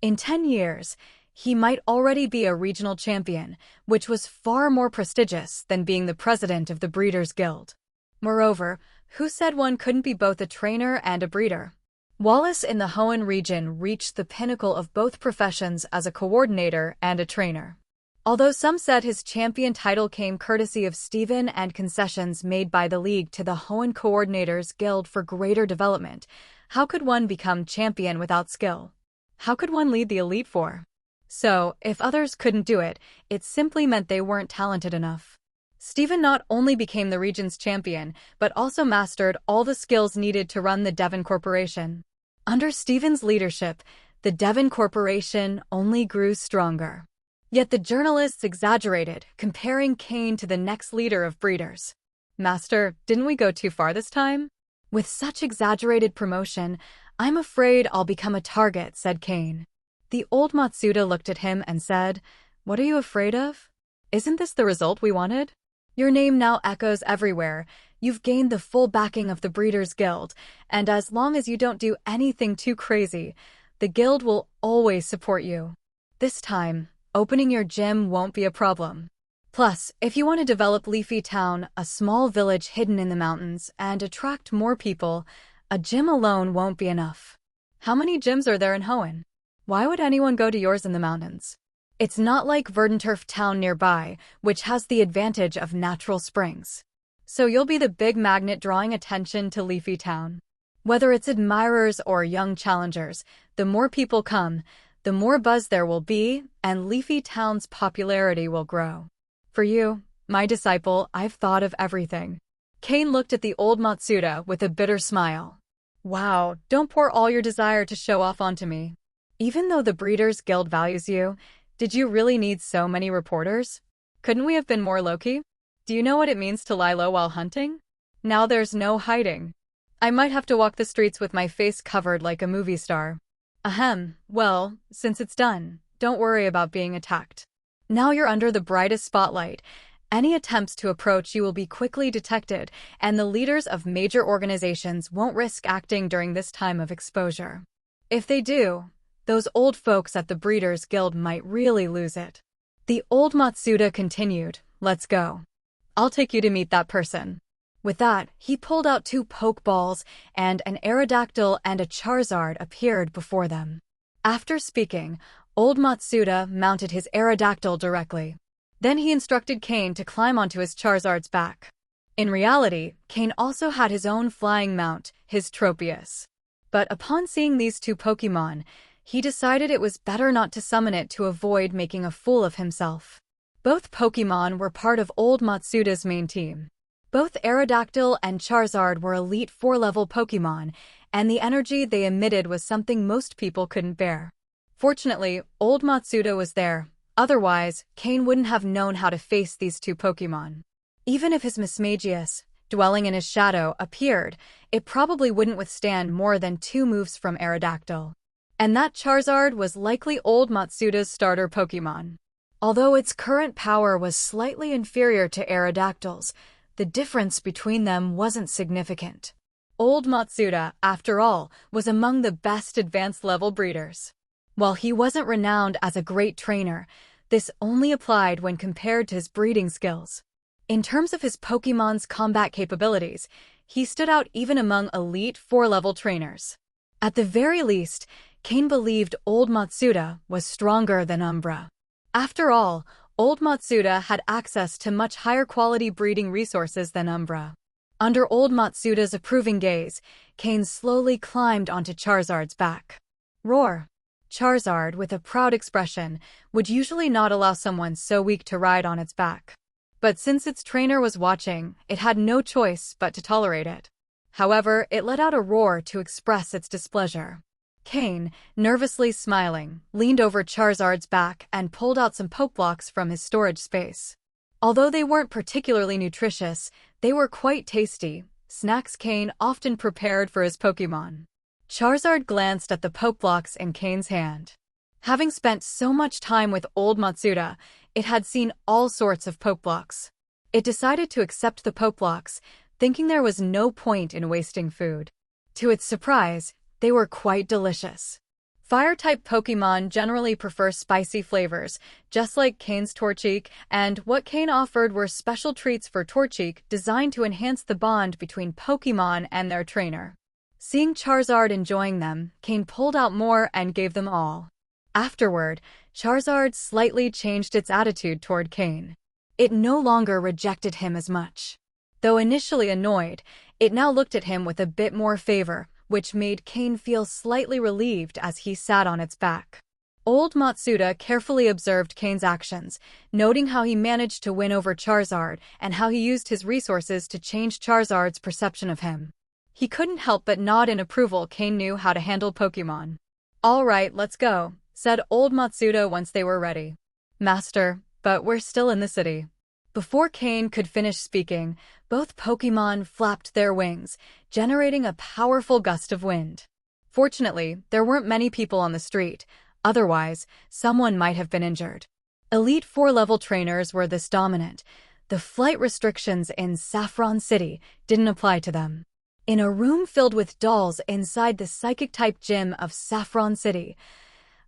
In 10 years, he might already be a regional champion, which was far more prestigious than being the president of the Breeders' Guild. Moreover, who said one couldn't be both a trainer and a breeder? Wallace in the Hoenn region reached the pinnacle of both professions as a coordinator and a trainer. Although some said his champion title came courtesy of Steven and concessions made by the league to the Hoenn Coordinators Guild for greater development, how could one become champion without skill? How could one lead the Elite Four? So, if others couldn't do it, it simply meant they weren't talented enough. Steven not only became the region's champion, but also mastered all the skills needed to run the Devon Corporation. Under Steven's leadership, the Devon Corporation only grew stronger. Yet the journalists exaggerated, comparing Cain to the next leader of breeders. Master, didn't we go too far this time? With such exaggerated promotion, I'm afraid I'll become a target, said Cain. The old Matsuda looked at him and said, What are you afraid of? Isn't this the result we wanted? Your name now echoes everywhere. You've gained the full backing of the Breeders' Guild, and as long as you don't do anything too crazy, the guild will always support you. This time, opening your gym won't be a problem. Plus, if you want to develop Leafy Town, a small village hidden in the mountains, and attract more people, a gym alone won't be enough. How many gyms are there in Hoenn? Why would anyone go to yours in the mountains? It's not like Verdanturf Town nearby, which has the advantage of natural springs. So you'll be the big magnet drawing attention to Leafy Town. Whether it's admirers or young challengers, the more people come, the more buzz there will be, and Leafy Town's popularity will grow. For you, my disciple, I've thought of everything. Cain looked at the old Matsuda with a bitter smile. Wow, don't pour all your desire to show off onto me. Even though the Breeders' Guild values you, did you really need so many reporters? Couldn't we have been more low-key? Do you know what it means to lie low while hunting? Now there's no hiding. I might have to walk the streets with my face covered like a movie star. Ahem, well, since it's done, don't worry about being attacked. Now you're under the brightest spotlight. Any attempts to approach you will be quickly detected, and the leaders of major organizations won't risk acting during this time of exposure. If they do, those old folks at the Breeders' Guild might really lose it. The old Matsuda continued, Let's go. I'll take you to meet that person. With that, he pulled out 2 Pokeballs, and an Aerodactyl and a Charizard appeared before them. After speaking, old Matsuda mounted his Aerodactyl directly. Then he instructed Cain to climb onto his Charizard's back. In reality, Cain also had his own flying mount, his Tropius. But upon seeing these two Pokémon, he decided it was better not to summon it to avoid making a fool of himself. Both Pokémon were part of old Matsuda's main team. Both Aerodactyl and Charizard were elite 4-level Pokémon, and the energy they emitted was something most people couldn't bear. Fortunately, old Matsuda was there. Otherwise, Cain wouldn't have known how to face these two Pokémon. Even if his Mismagius, dwelling in his shadow, appeared, it probably wouldn't withstand more than 2 moves from Aerodactyl. And that Charizard was likely old Matsuda's starter Pokémon. Although its current power was slightly inferior to Aerodactyl's, the difference between them wasn't significant. Old Matsuda, after all, was among the best advanced-level breeders. While he wasn't renowned as a great trainer, this only applied when compared to his breeding skills. In terms of his Pokémon's combat capabilities, he stood out even among elite 4-level trainers. At the very least, Cain believed old Matsuda was stronger than Umbra. After all, old Matsuda had access to much higher quality breeding resources than Umbra. Under old Matsuda's approving gaze, Cain slowly climbed onto Charizard's back. Roar! Charizard, with a proud expression, would usually not allow someone so weak to ride on its back. But since its trainer was watching, it had no choice but to tolerate it. However, it let out a roar to express its displeasure. Cain, nervously smiling, leaned over Charizard's back and pulled out some poke blocks from his storage space. Although they weren't particularly nutritious, they were quite tasty, snacks Cain often prepared for his Pokémon. Charizard glanced at the poke blocks in Cain's hand. Having spent so much time with old Matsuda, it had seen all sorts of poke blocks. It decided to accept the poke blocks, thinking there was no point in wasting food. To its surprise, they were quite delicious. Fire-type Pokémon generally prefer spicy flavors, just like Cain's Torchic, and what Cain offered were special treats for Torchic designed to enhance the bond between Pokémon and their trainer. Seeing Charizard enjoying them, Cain pulled out more and gave them all. Afterward, Charizard slightly changed its attitude toward Cain. It no longer rejected him as much. Though initially annoyed, it now looked at him with a bit more favor, which made Cain feel slightly relieved as he sat on its back. Old Matsuda carefully observed Cain's actions, noting how he managed to win over Charizard and how he used his resources to change Charizard's perception of him. He couldn't help but nod in approval. Cain knew how to handle Pokémon. "All right, let's go," said old Matsuda once they were ready. "Master, but we're still in the city." Before Cain could finish speaking, both Pokémon flapped their wings, generating a powerful gust of wind. Fortunately, there weren't many people on the street, otherwise, someone might have been injured. Elite 4-level trainers were this dominant. The flight restrictions in Saffron City didn't apply to them. In a room filled with dolls inside the psychic-type gym of Saffron City,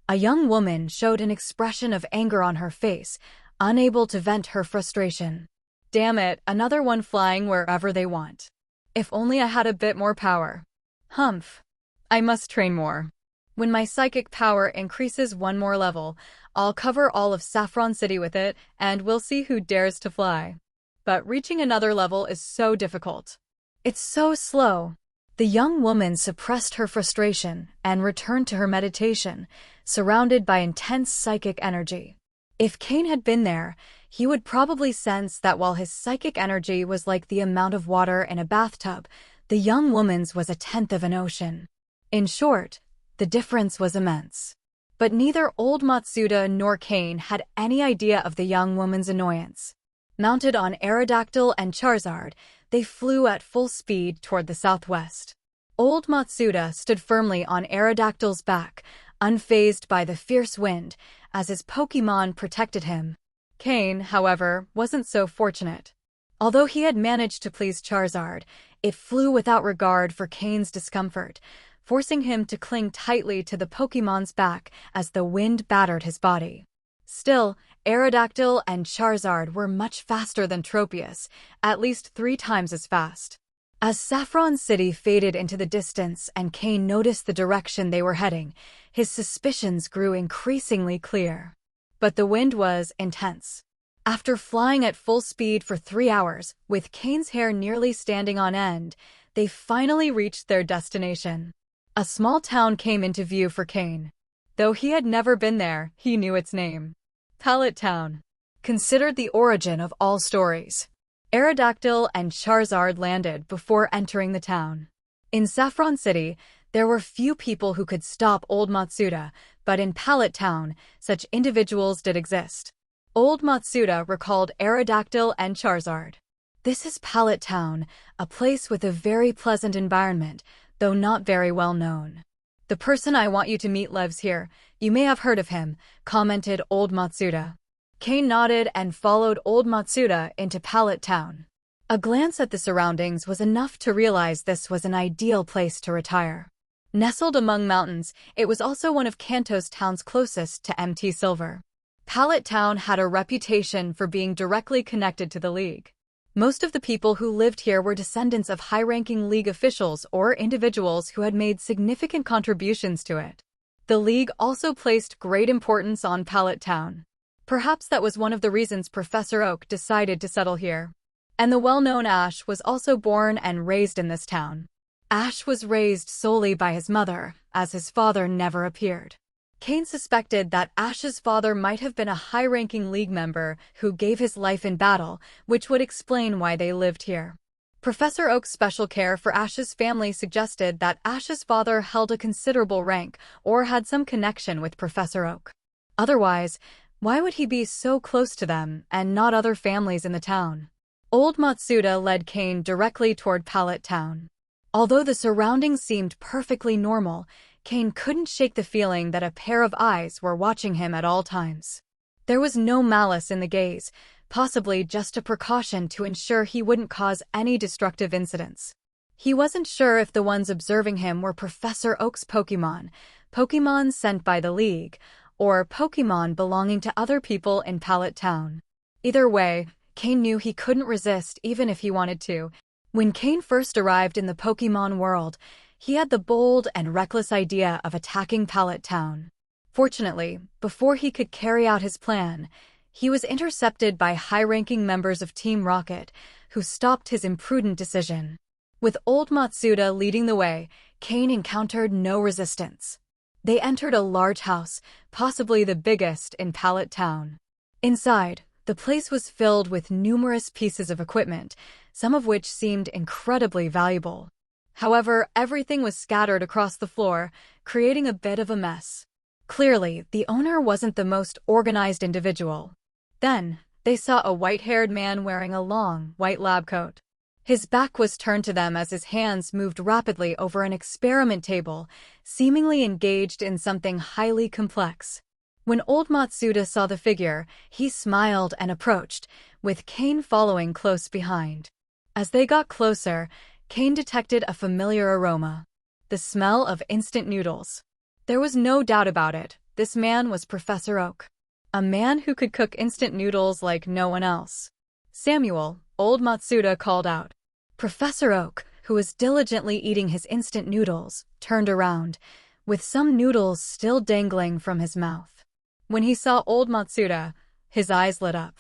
a young woman showed an expression of anger on her face, unable to vent her frustration. "Damn it, another one flying wherever they want. If only I had a bit more power. Humph. I must train more. When my psychic power increases 1 more level, I'll cover all of Saffron City with it, and we'll see who dares to fly. But reaching another level is so difficult. It's so slow." The young woman suppressed her frustration and returned to her meditation, surrounded by intense psychic energy. If Cain had been there, he would probably sense that while his psychic energy was like the amount of water in a bathtub, the young woman's was 1/10 of an ocean. In short, the difference was immense. But neither old Matsuda nor Cain had any idea of the young woman's annoyance. Mounted on Aerodactyl and Charizard, they flew at full speed toward the southwest. Old Matsuda stood firmly on Aerodactyl's back, unfazed by the fierce wind, as his Pokémon protected him. Cain, however, wasn't so fortunate. Although he had managed to please Charizard, it flew without regard for Cain's discomfort, forcing him to cling tightly to the Pokémon's back as the wind battered his body. Still, Aerodactyl and Charizard were much faster than Tropius, at least 3 times as fast. As Saffron City faded into the distance and Cain noticed the direction they were heading, his suspicions grew increasingly clear. But the wind was intense. After flying at full speed for 3 hours, with Cain's hair nearly standing on end, they finally reached their destination. A small town came into view for Cain. Though he had never been there, he knew its name. Pallet Town. Considered the origin of all stories. Aerodactyl and Charizard landed before entering the town. In Saffron City, there were few people who could stop Old Matsuda, but in Pallet Town, such individuals did exist. Old Matsuda recalled Aerodactyl and Charizard. This is Pallet Town, a place with a very pleasant environment, though not very well known. The person I want you to meet lives here. You may have heard of him, commented Old Matsuda. Cain nodded and followed Old Matsuda into Pallet Town. A glance at the surroundings was enough to realize this was an ideal place to retire. Nestled among mountains, it was also one of Kanto's towns closest to MT Silver. Pallet Town had a reputation for being directly connected to the League. Most of the people who lived here were descendants of high-ranking League officials or individuals who had made significant contributions to it. The League also placed great importance on Pallet Town. Perhaps that was one of the reasons Professor Oak decided to settle here. And the well-known Ash was also born and raised in this town. Ash was raised solely by his mother, as his father never appeared. Cain suspected that Ash's father might have been a high-ranking League member who gave his life in battle, which would explain why they lived here. Professor Oak's special care for Ash's family suggested that Ash's father held a considerable rank or had some connection with Professor Oak. Otherwise, why would he be so close to them and not other families in the town? Old Matsuda led Cain directly toward Pallet Town. Although the surroundings seemed perfectly normal, Cain couldn't shake the feeling that a pair of eyes were watching him at all times. There was no malice in the gaze, possibly just a precaution to ensure he wouldn't cause any destructive incidents. He wasn't sure if the ones observing him were Professor Oak's Pokémon sent by the League, or Pokémon belonging to other people in Pallet Town. Either way, Cain knew he couldn't resist even if he wanted to. When Cain first arrived in the Pokémon World, he had the bold and reckless idea of attacking Pallet Town. Fortunately, before he could carry out his plan, he was intercepted by high-ranking members of Team Rocket, who stopped his imprudent decision. With Old Matsuda leading the way, Cain encountered no resistance. They entered a large house, possibly the biggest in Pallet Town. Inside, the place was filled with numerous pieces of equipment, some of which seemed incredibly valuable. However, everything was scattered across the floor, creating a bit of a mess. Clearly, the owner wasn't the most organized individual. Then, they saw a white-haired man wearing a long, white lab coat. His back was turned to them as his hands moved rapidly over an experiment table, seemingly engaged in something highly complex. When Old Matsuda saw the figure, he smiled and approached, with Cain following close behind. As they got closer, Cain detected a familiar aroma. The smell of instant noodles. There was no doubt about it, this man was Professor Oak. A man who could cook instant noodles like no one else. Samuel, Old Matsuda called out. Professor Oak, who was diligently eating his instant noodles, turned around, with some noodles still dangling from his mouth. When he saw Old Matsuda, his eyes lit up.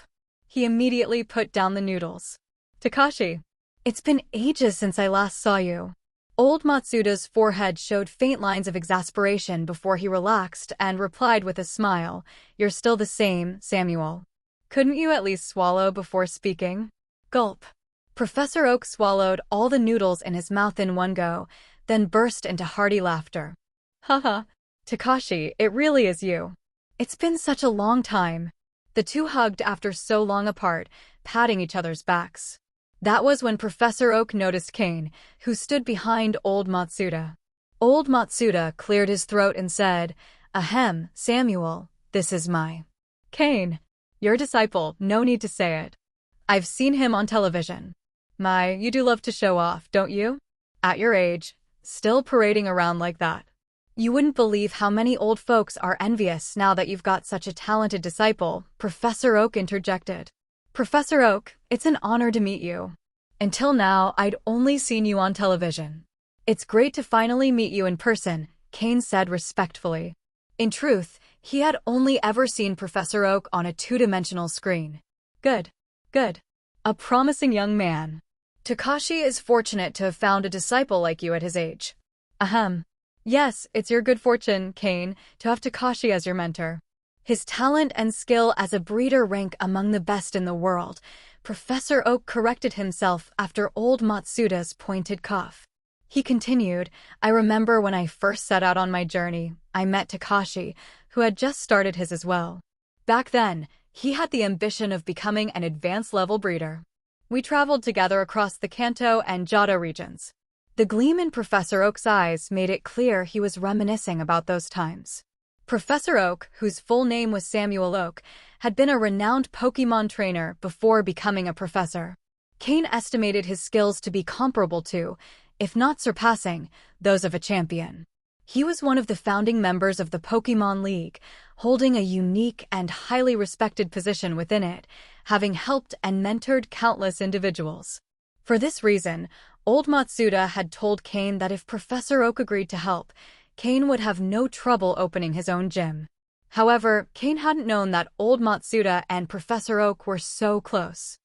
He immediately put down the noodles. Takashi, it's been ages since I last saw you. Old Matsuda's forehead showed faint lines of exasperation before he relaxed and replied with a smile, You're still the same, Samuel. Couldn't you at least swallow before speaking? Gulp. Professor Oak swallowed all the noodles in his mouth in one go, then burst into hearty laughter. Haha, Takashi, it really is you. It's been such a long time. The two hugged after so long apart, patting each other's backs. That was when Professor Oak noticed Cain, who stood behind Old Matsuda. Old Matsuda cleared his throat and said, Ahem, Samuel, this is my Cain, your disciple, no need to say it. I've seen him on television. My, you do love to show off, don't you? At your age, still parading around like that. You wouldn't believe how many old folks are envious now that you've got such a talented disciple, Professor Oak interjected. Professor Oak, it's an honor to meet you. Until now, I'd only seen you on television. It's great to finally meet you in person, Cain said respectfully. In truth, he had only ever seen Professor Oak on a two-dimensional screen. Good. Good. A promising young man. Takashi is fortunate to have found a disciple like you at his age. Ahem. Yes, it's your good fortune, Cain, to have Takashi as your mentor. His talent and skill as a breeder rank among the best in the world. Professor Oak corrected himself after old Matsuda's pointed cough. He continued, I remember when I first set out on my journey, I met Takashi, who had just started his as well. Back then, he had the ambition of becoming an advanced-level breeder. We traveled together across the Kanto and Johto regions. The gleam in Professor Oak's eyes made it clear he was reminiscing about those times. Professor Oak, whose full name was Samuel Oak, had been a renowned Pokémon trainer before becoming a professor. Cain estimated his skills to be comparable to, if not surpassing, those of a champion. He was one of the founding members of the Pokémon League, holding a unique and highly respected position within it, having helped and mentored countless individuals. For this reason, old Matsuda had told Cain that if Professor Oak agreed to help, Cain would have no trouble opening his own gym. However, Cain hadn't known that old Matsuda and Professor Oak were so close.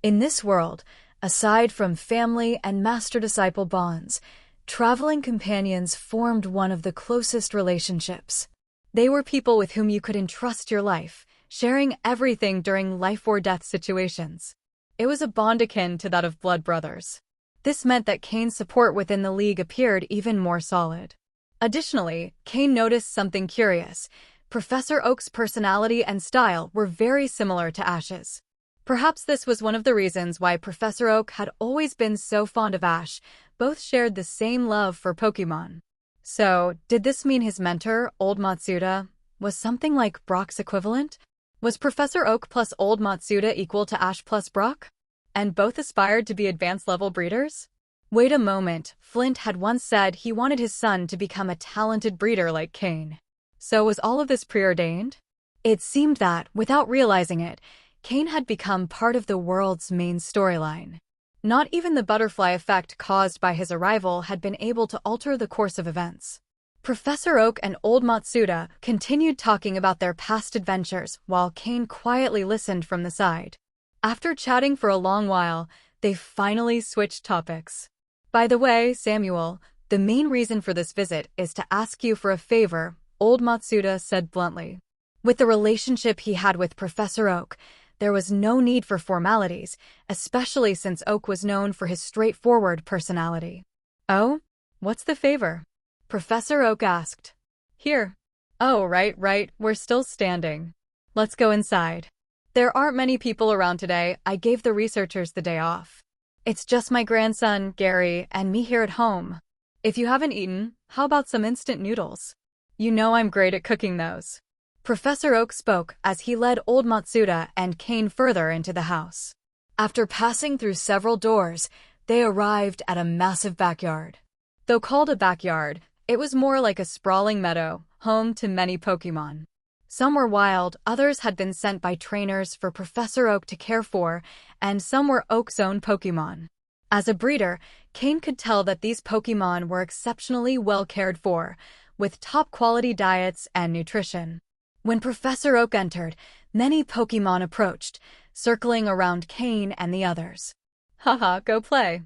In this world, aside from family and master-disciple bonds, traveling companions formed one of the closest relationships. They were people with whom you could entrust your life, sharing everything during life-or-death situations. It was a bond akin to that of blood brothers. This meant that Cain's support within the league appeared even more solid. Additionally, Cain noticed something curious. Professor Oak's personality and style were very similar to Ash's. Perhaps this was one of the reasons why Professor Oak had always been so fond of Ash. Both shared the same love for Pokémon. So, did this mean his mentor, old Matsuda, was something like Brock's equivalent? Was Professor Oak plus old Matsuda equal to Ash plus Brock? And both aspired to be advanced-level breeders? Wait a moment, Flint had once said he wanted his son to become a talented breeder like Cain. So was all of this preordained? It seemed that, without realizing it, Cain had become part of the world's main storyline. Not even the butterfly effect caused by his arrival had been able to alter the course of events. Professor Oak and old Matsuda continued talking about their past adventures while Cain quietly listened from the side. After chatting for a long while, they finally switched topics. By the way, Samuel, the main reason for this visit is to ask you for a favor, old Matsuda said bluntly. With the relationship he had with Professor Oak, there was no need for formalities, especially since Oak was known for his straightforward personality. Oh? What's the favor? Professor Oak asked. Here. Oh, right, we're still standing. Let's go inside. There aren't many people around today. I gave the researchers the day off. It's just my grandson, Gary, and me here at home. If you haven't eaten, how about some instant noodles? You know I'm great at cooking those. Professor Oak spoke as he led old Matsuda and Cain further into the house. After passing through several doors, they arrived at a massive backyard. Though called a backyard, it was more like a sprawling meadow, home to many Pokémon. Some were wild, others had been sent by trainers for Professor Oak to care for, and some were Oak's own Pokémon. As a breeder, Cain could tell that these Pokémon were exceptionally well cared for, with top-quality diets and nutrition. When Professor Oak entered, many Pokémon approached, circling around Cain and the others. Haha, go play.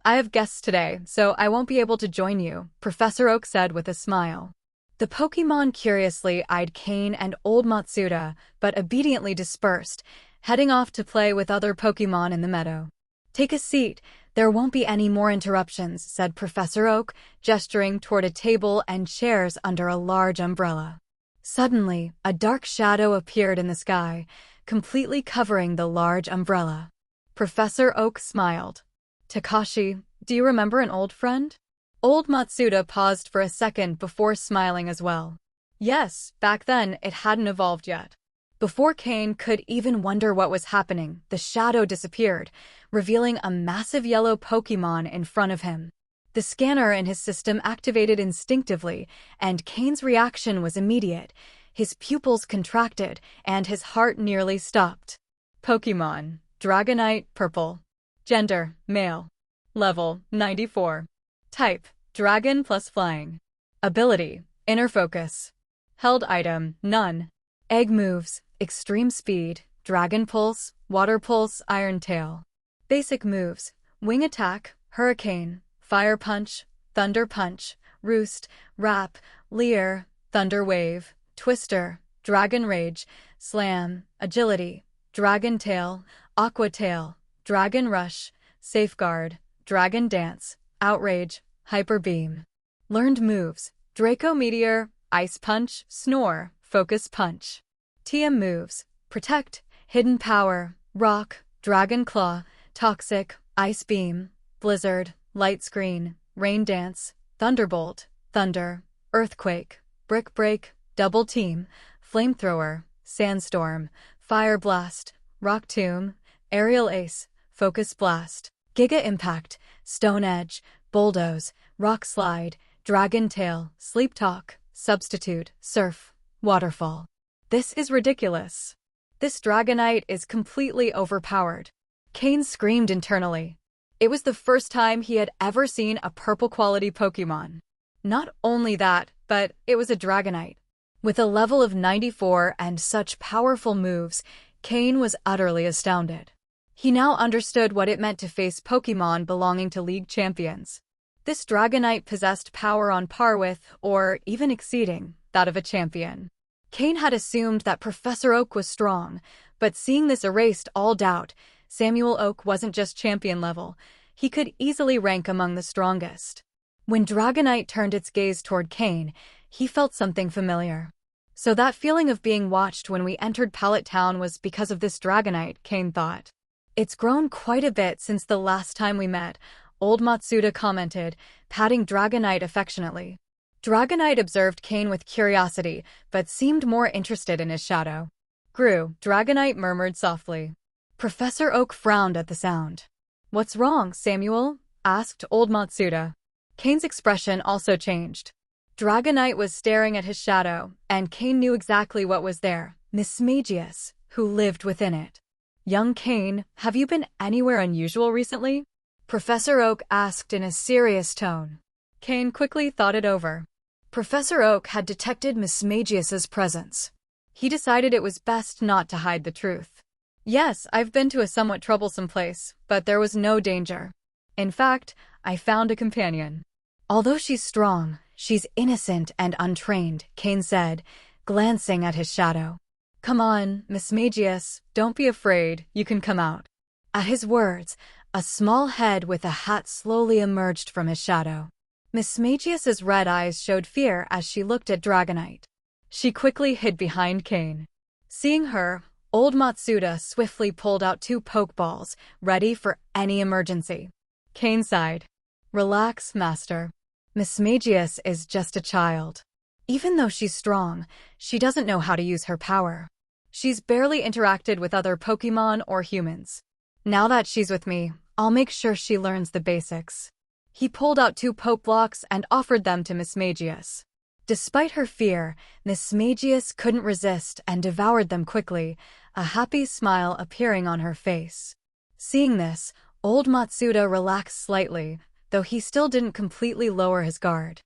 I have guests today, so I won't be able to join you, Professor Oak said with a smile. The Pokémon curiously eyed Cain and old Matsuda, but obediently dispersed, heading off to play with other Pokémon in the meadow. Take a seat, there won't be any more interruptions, said Professor Oak, gesturing toward a table and chairs under a large umbrella. Suddenly, a dark shadow appeared in the sky, completely covering the large umbrella. Professor Oak smiled. Takashi, do you remember an old friend? Old Matsuda paused for a second before smiling as well. Yes, back then it hadn't evolved yet. Before Cain could even wonder what was happening, the shadow disappeared, revealing a massive yellow Pokémon in front of him. The scanner in his system activated instinctively, and Cain's reaction was immediate. His pupils contracted, and his heart nearly stopped. Pokémon, Dragonite, Purple. Gender, male. Level, 94. Type, dragon plus flying. Ability, inner focus. Held item, none. Egg moves, extreme speed, dragon pulse, water pulse, iron tail. Basic moves, wing attack, hurricane, fire punch, thunder punch, roost, wrap, leer, thunder wave, twister, dragon rage, slam, agility, dragon tail, aqua tail, dragon rush, safeguard, dragon dance, outrage, hyper beam. Learned moves, Draco meteor, ice punch, snore, focus punch. TM moves, protect, hidden power, rock, dragon claw, toxic, ice beam, blizzard, light screen, rain dance, thunderbolt, thunder, earthquake, brick break, double team, flamethrower, sandstorm, fire blast, rock tomb, aerial ace, focus blast, giga impact, stone edge, bulldoze, rock slide, dragon tail, sleep talk, substitute, surf, waterfall. This is ridiculous. This Dragonite is completely overpowered. Cain screamed internally. It was the first time he had ever seen a purple-quality Pokémon. Not only that, but it was a Dragonite. With a level of 94 and such powerful moves, Cain was utterly astounded. He now understood what it meant to face Pokémon belonging to League champions. This Dragonite possessed power on par with, or even exceeding, that of a champion. Cain had assumed that Professor Oak was strong, but seeing this erased all doubt. Samuel Oak wasn't just champion level. He could easily rank among the strongest. When Dragonite turned its gaze toward Cain, he felt something familiar. So that feeling of being watched when we entered Pallet Town was because of this Dragonite, Cain thought. It's grown quite a bit since the last time we met, old Matsuda commented, patting Dragonite affectionately. Dragonite observed Cain with curiosity, but seemed more interested in his shadow. Grew, Dragonite murmured softly. Professor Oak frowned at the sound. What's wrong, Samuel? Asked old Matsuda. Cain's expression also changed. Dragonite was staring at his shadow, and Cain knew exactly what was there, Mismagius, who lived within it. Young Cain, have you been anywhere unusual recently? Professor Oak asked in a serious tone. Cain quickly thought it over. Professor Oak had detected Mismagius's presence. He decided it was best not to hide the truth. Yes, I've been to a somewhat troublesome place, but there was no danger. In fact, I found a companion. Although she's strong, she's innocent and untrained, Cain said, glancing at his shadow. Come on, Mismagius, don't be afraid, you can come out. At his words, a small head with a hat slowly emerged from his shadow. Mismagius's red eyes showed fear as she looked at Dragonite. She quickly hid behind Cain. Seeing her, old Matsuda swiftly pulled out 2 Pokeballs, ready for any emergency. Cain sighed. Relax, Master. Mismagius is just a child. Even though she's strong, she doesn't know how to use her power. She's barely interacted with other Pokémon or humans. Now that she's with me, I'll make sure she learns the basics. He pulled out 2 Poke Blocks and offered them to Mismagius. Despite her fear, Mismagius couldn't resist and devoured them quickly, a happy smile appearing on her face. Seeing this, old Matsuda relaxed slightly, though he still didn't completely lower his guard.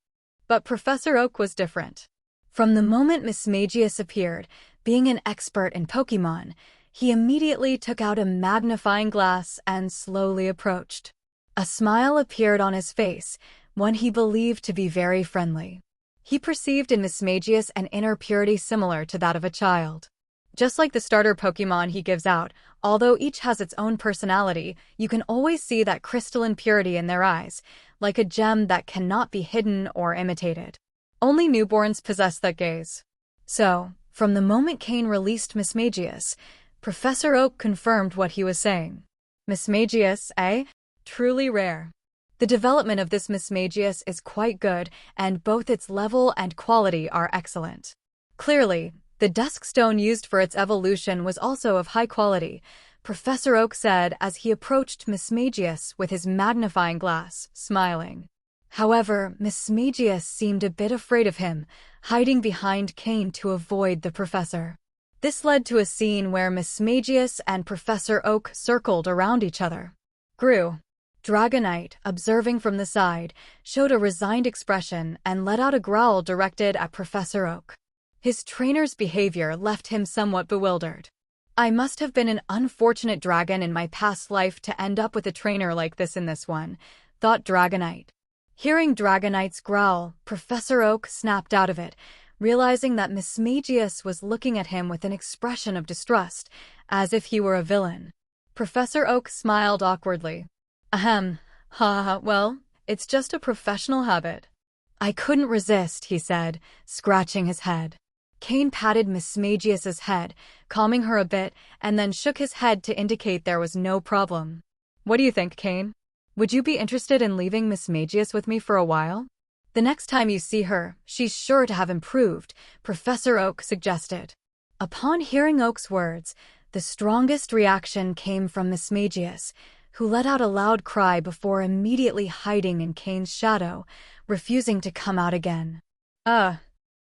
But Professor Oak was different. From the moment Mismagius appeared, being an expert in Pokémon, he immediately took out a magnifying glass and slowly approached. A smile appeared on his face, one he believed to be very friendly. He perceived in Mismagius an inner purity similar to that of a child. Just like the starter Pokémon he gives out, although each has its own personality, you can always see that crystalline purity in their eyes, like a gem that cannot be hidden or imitated. Only newborns possess that gaze. So, from the moment Cain released Mismagius, Professor Oak confirmed what he was saying. Mismagius, eh? Truly rare. The development of this Mismagius is quite good, and both its level and quality are excellent. Clearly, the Duskstone used for its evolution was also of high quality, Professor Oak said as he approached Mismagius with his magnifying glass, smiling. However, Mismagius seemed a bit afraid of him, hiding behind Cain to avoid the professor. This led to a scene where Mismagius and Professor Oak circled around each other. grew. Dragonite, observing from the side, showed a resigned expression and let out a growl directed at Professor Oak. His trainer's behavior left him somewhat bewildered. I must have been an unfortunate dragon in my past life to end up with a trainer like this in this one, thought Dragonite. Hearing Dragonite's growl, Professor Oak snapped out of it, realizing that Mismagius was looking at him with an expression of distrust, as if he were a villain. Professor Oak smiled awkwardly. Ahem, ha, well, it's just a professional habit. I couldn't resist, he said, scratching his head. Cain patted Mismagius's head, calming her a bit, and then shook his head to indicate there was no problem. What do you think, Cain? Would you be interested in leaving Mismagius with me for a while? The next time you see her, she's sure to have improved, Professor Oak suggested. Upon hearing Oak's words, the strongest reaction came from Mismagius, who let out a loud cry before immediately hiding in Cain's shadow, refusing to come out again.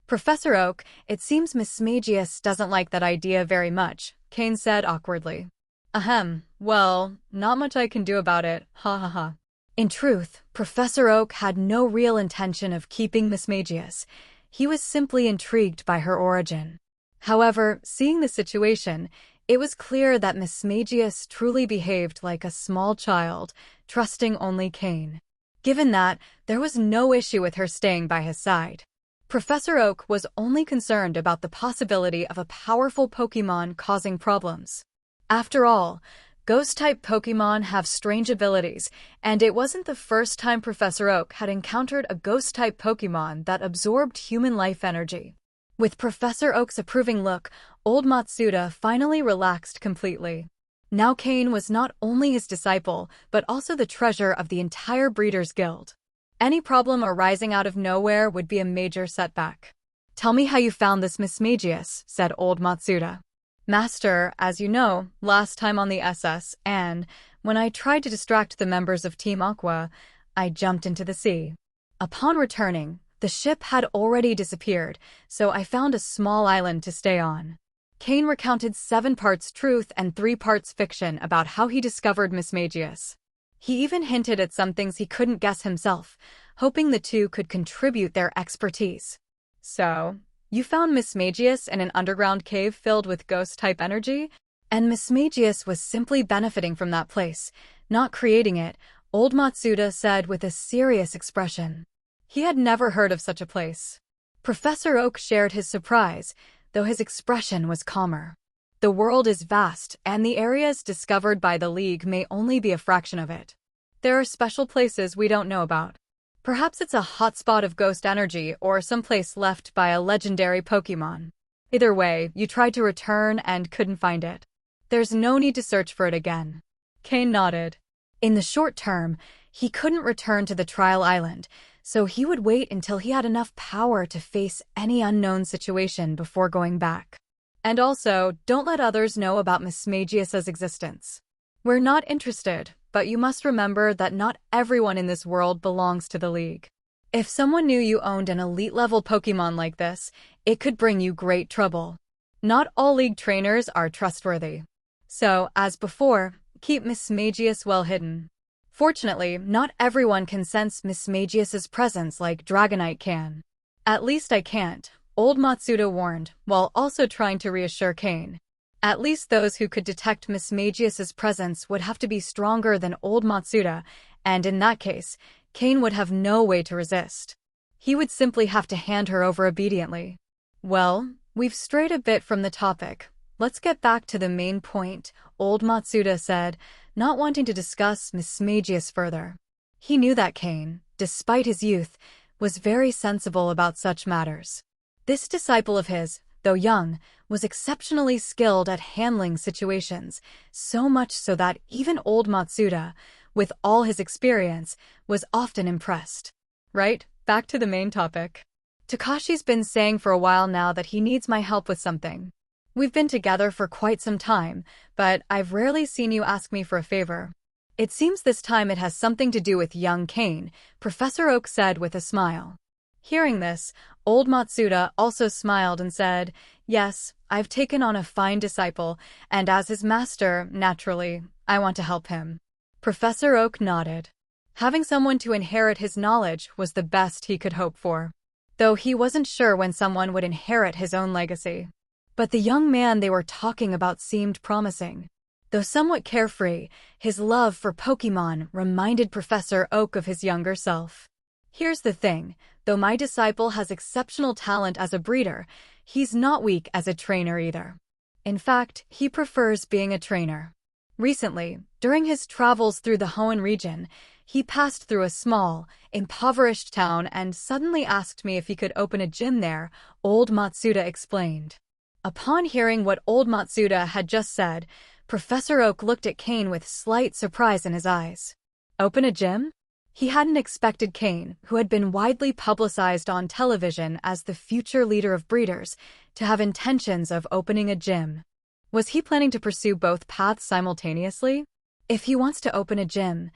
Professor Oak, it seems Mismagius doesn't like that idea very much, Cain said awkwardly. Ahem, well, not much I can do about it, ha ha ha. In truth, Professor Oak had no real intention of keeping Mismagius. He was simply intrigued by her origin. However, seeing the situation, it was clear that Mismagius truly behaved like a small child, trusting only Cain. Given that, there was no issue with her staying by his side. Professor Oak was only concerned about the possibility of a powerful Pokémon causing problems. After all, Ghost-type Pokémon have strange abilities, and it wasn't the first time Professor Oak had encountered a Ghost-type Pokémon that absorbed human life energy. With Professor Oak's approving look, old Matsuda finally relaxed completely. Now Cain was not only his disciple, but also the treasure of the entire Breeders' Guild. Any problem arising out of nowhere would be a major setback. Tell me how you found this Mismagius, said old Matsuda. Master, as you know, last time on the SS, and when I tried to distract the members of Team Aqua, I jumped into the sea. Upon returning, the ship had already disappeared, so I found a small island to stay on. Cain recounted 7 parts truth and 3 parts fiction about how he discovered Mismagius. He even hinted at some things he couldn't guess himself, hoping the two could contribute their expertise. So, you found Mismagius in an underground cave filled with ghost-type energy? And Mismagius was simply benefiting from that place, not creating it, old Matsuda said with a serious expression. He had never heard of such a place. Professor Oak shared his surprise, though his expression was calmer. The world is vast, and the areas discovered by the League may only be a fraction of it. There are special places we don't know about. Perhaps it's a hotspot of ghost energy or some place left by a legendary Pokémon. Either way, you tried to return and couldn't find it. There's no need to search for it again. Cain nodded. In the short term, he couldn't return to the trial island, so he would wait until he had enough power to face any unknown situation before going back. And also, don't let others know about Mismagius's existence. We're not interested, but you must remember that not everyone in this world belongs to the League. If someone knew you owned an elite-level Pokémon like this, it could bring you great trouble. Not all League trainers are trustworthy. So, as before, keep Mismagius well hidden. Fortunately, not everyone can sense Mismagius's presence like Dragonite can. At least I can't, old Matsuda warned, while also trying to reassure Cain. At least those who could detect Mismagius's presence would have to be stronger than old Matsuda, and in that case, Cain would have no way to resist. He would simply have to hand her over obediently. Well, we've strayed a bit from the topic. Let's get back to the main point, old Matsuda said, not wanting to discuss Mismagius further. He knew that Cain, despite his youth, was very sensible about such matters. This disciple of his, though young, was exceptionally skilled at handling situations, so much so that even old Matsuda, with all his experience, was often impressed. Right, back to the main topic. Takashi's been saying for a while now that he needs my help with something. We've been together for quite some time, but I've rarely seen you ask me for a favor. It seems this time it has something to do with young Cain, Professor Oak said with a smile. Hearing this, old Matsuda also smiled and said, Yes, I've taken on a fine disciple, and as his master, naturally, I want to help him. Professor Oak nodded. Having someone to inherit his knowledge was the best he could hope for, though he wasn't sure when someone would inherit his own legacy. But the young man they were talking about seemed promising. Though somewhat carefree, his love for Pokémon reminded Professor Oak of his younger self. Here's the thing, though my disciple has exceptional talent as a breeder, he's not weak as a trainer either. In fact, he prefers being a trainer. Recently, during his travels through the Hoenn region, he passed through a small, impoverished town and suddenly asked me if he could open a gym there, old Matsuda explained. Upon hearing what old Matsuda had just said, Professor Oak looked at Cain with slight surprise in his eyes. Open a gym? He hadn't expected Cain, who had been widely publicized on television as the future leader of breeders, to have intentions of opening a gym. Was he planning to pursue both paths simultaneously? If he wants to open a gym,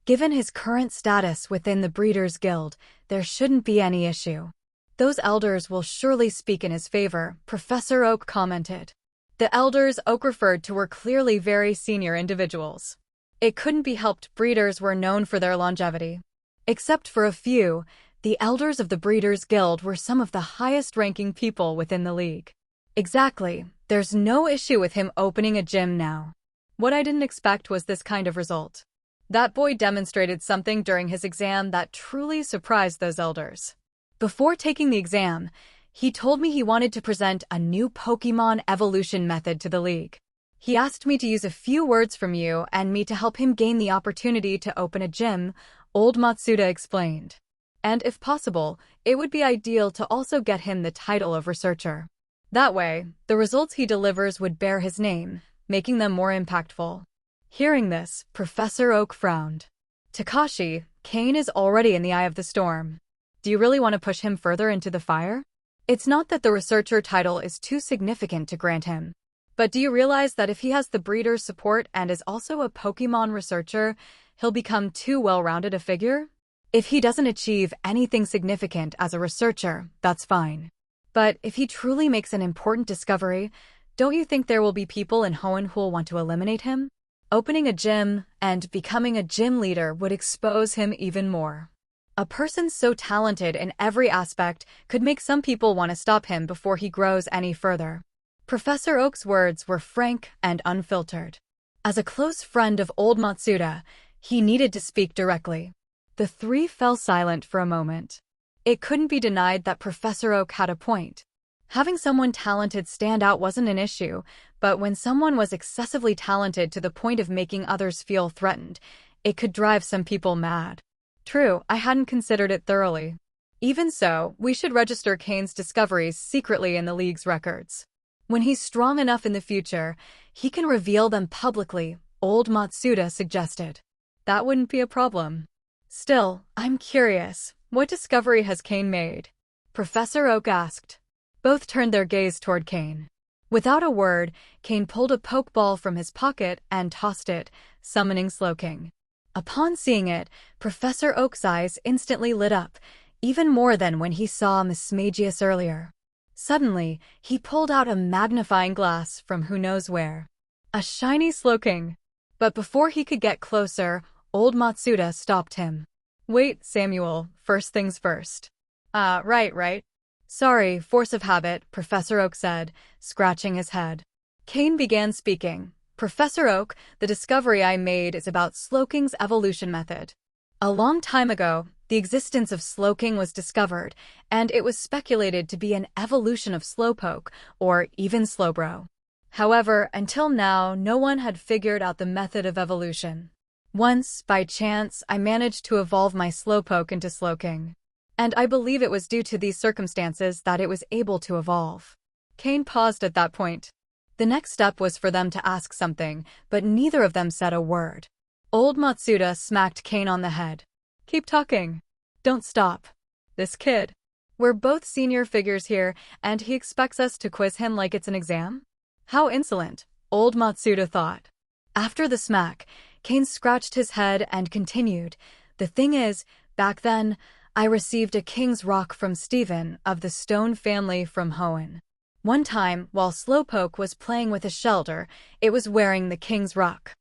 given his current status within the Breeders' Guild, there shouldn't be any issue. Those elders will surely speak in his favor, Professor Oak commented. The elders Oak referred to were clearly very senior individuals. It couldn't be helped, breeders were known for their longevity. Except for a few, the elders of the Breeders' Guild were some of the highest-ranking people within the league. Exactly, there's no issue with him opening a gym now. What I didn't expect was this kind of result. That boy demonstrated something during his exam that truly surprised those elders. Before taking the exam, he told me he wanted to present a new Pokémon evolution method to the league. He asked me to use a few words from you and me to help him gain the opportunity to open a gym, old Matsuda explained. And if possible, it would be ideal to also get him the title of researcher. That way, the results he delivers would bear his name, making them more impactful. Hearing this, Professor Oak frowned. Takashi, Cain is already in the eye of the storm. Do you really want to push him further into the fire? It's not that the researcher title is too significant to grant him. But do you realize that if he has the breeder's support and is also a Pokémon researcher, he'll become too well-rounded a figure? If he doesn't achieve anything significant as a researcher, that's fine. But if he truly makes an important discovery, don't you think there will be people in Hoenn who'll want to eliminate him? Opening a gym and becoming a gym leader would expose him even more. A person so talented in every aspect could make some people want to stop him before he grows any further. Professor Oak's words were frank and unfiltered. As a close friend of old Matsuda, he needed to speak directly. The three fell silent for a moment. It couldn't be denied that Professor Oak had a point. Having someone talented stand out wasn't an issue, but when someone was excessively talented to the point of making others feel threatened, it could drive some people mad. True, I hadn't considered it thoroughly. Even so, we should register Cain's discoveries secretly in the League's records. When he's strong enough in the future, he can reveal them publicly, old Matsuda suggested. That wouldn't be a problem. Still, I'm curious, what discovery has Cain made? Professor Oak asked. Both turned their gaze toward Cain. Without a word, Cain pulled a Pokeball from his pocket and tossed it, summoning Slowking. Upon seeing it, Professor Oak's eyes instantly lit up, even more than when he saw Mismagius earlier. Suddenly, he pulled out a magnifying glass from who knows where. A shiny Slowking. But before he could get closer, old Matsuda stopped him. Wait, Samuel, first things first. Right. Sorry, force of habit, Professor Oak said, scratching his head. Cain began speaking. Professor Oak, the discovery I made is about Slowking's evolution method. A long time ago, the existence of Slowking was discovered, and it was speculated to be an evolution of Slowpoke, or even Slowbro. However, until now, no one had figured out the method of evolution. Once, by chance, I managed to evolve my Slowpoke into Slowking. And I believe it was due to these circumstances that it was able to evolve. Cain paused at that point. The next step was for them to ask something, but neither of them said a word. Old Matsuda smacked Cain on the head. Keep talking. Don't stop. This kid. We're both senior figures here, and he expects us to quiz him like it's an exam? How insolent, old Matsuda thought. After the smack, Cain scratched his head and continued. The thing is, back then, I received a King's Rock from Stephen of the Stone family from Hoenn. One time, while Slowpoke was playing with a shelter, it was wearing the King's Rock.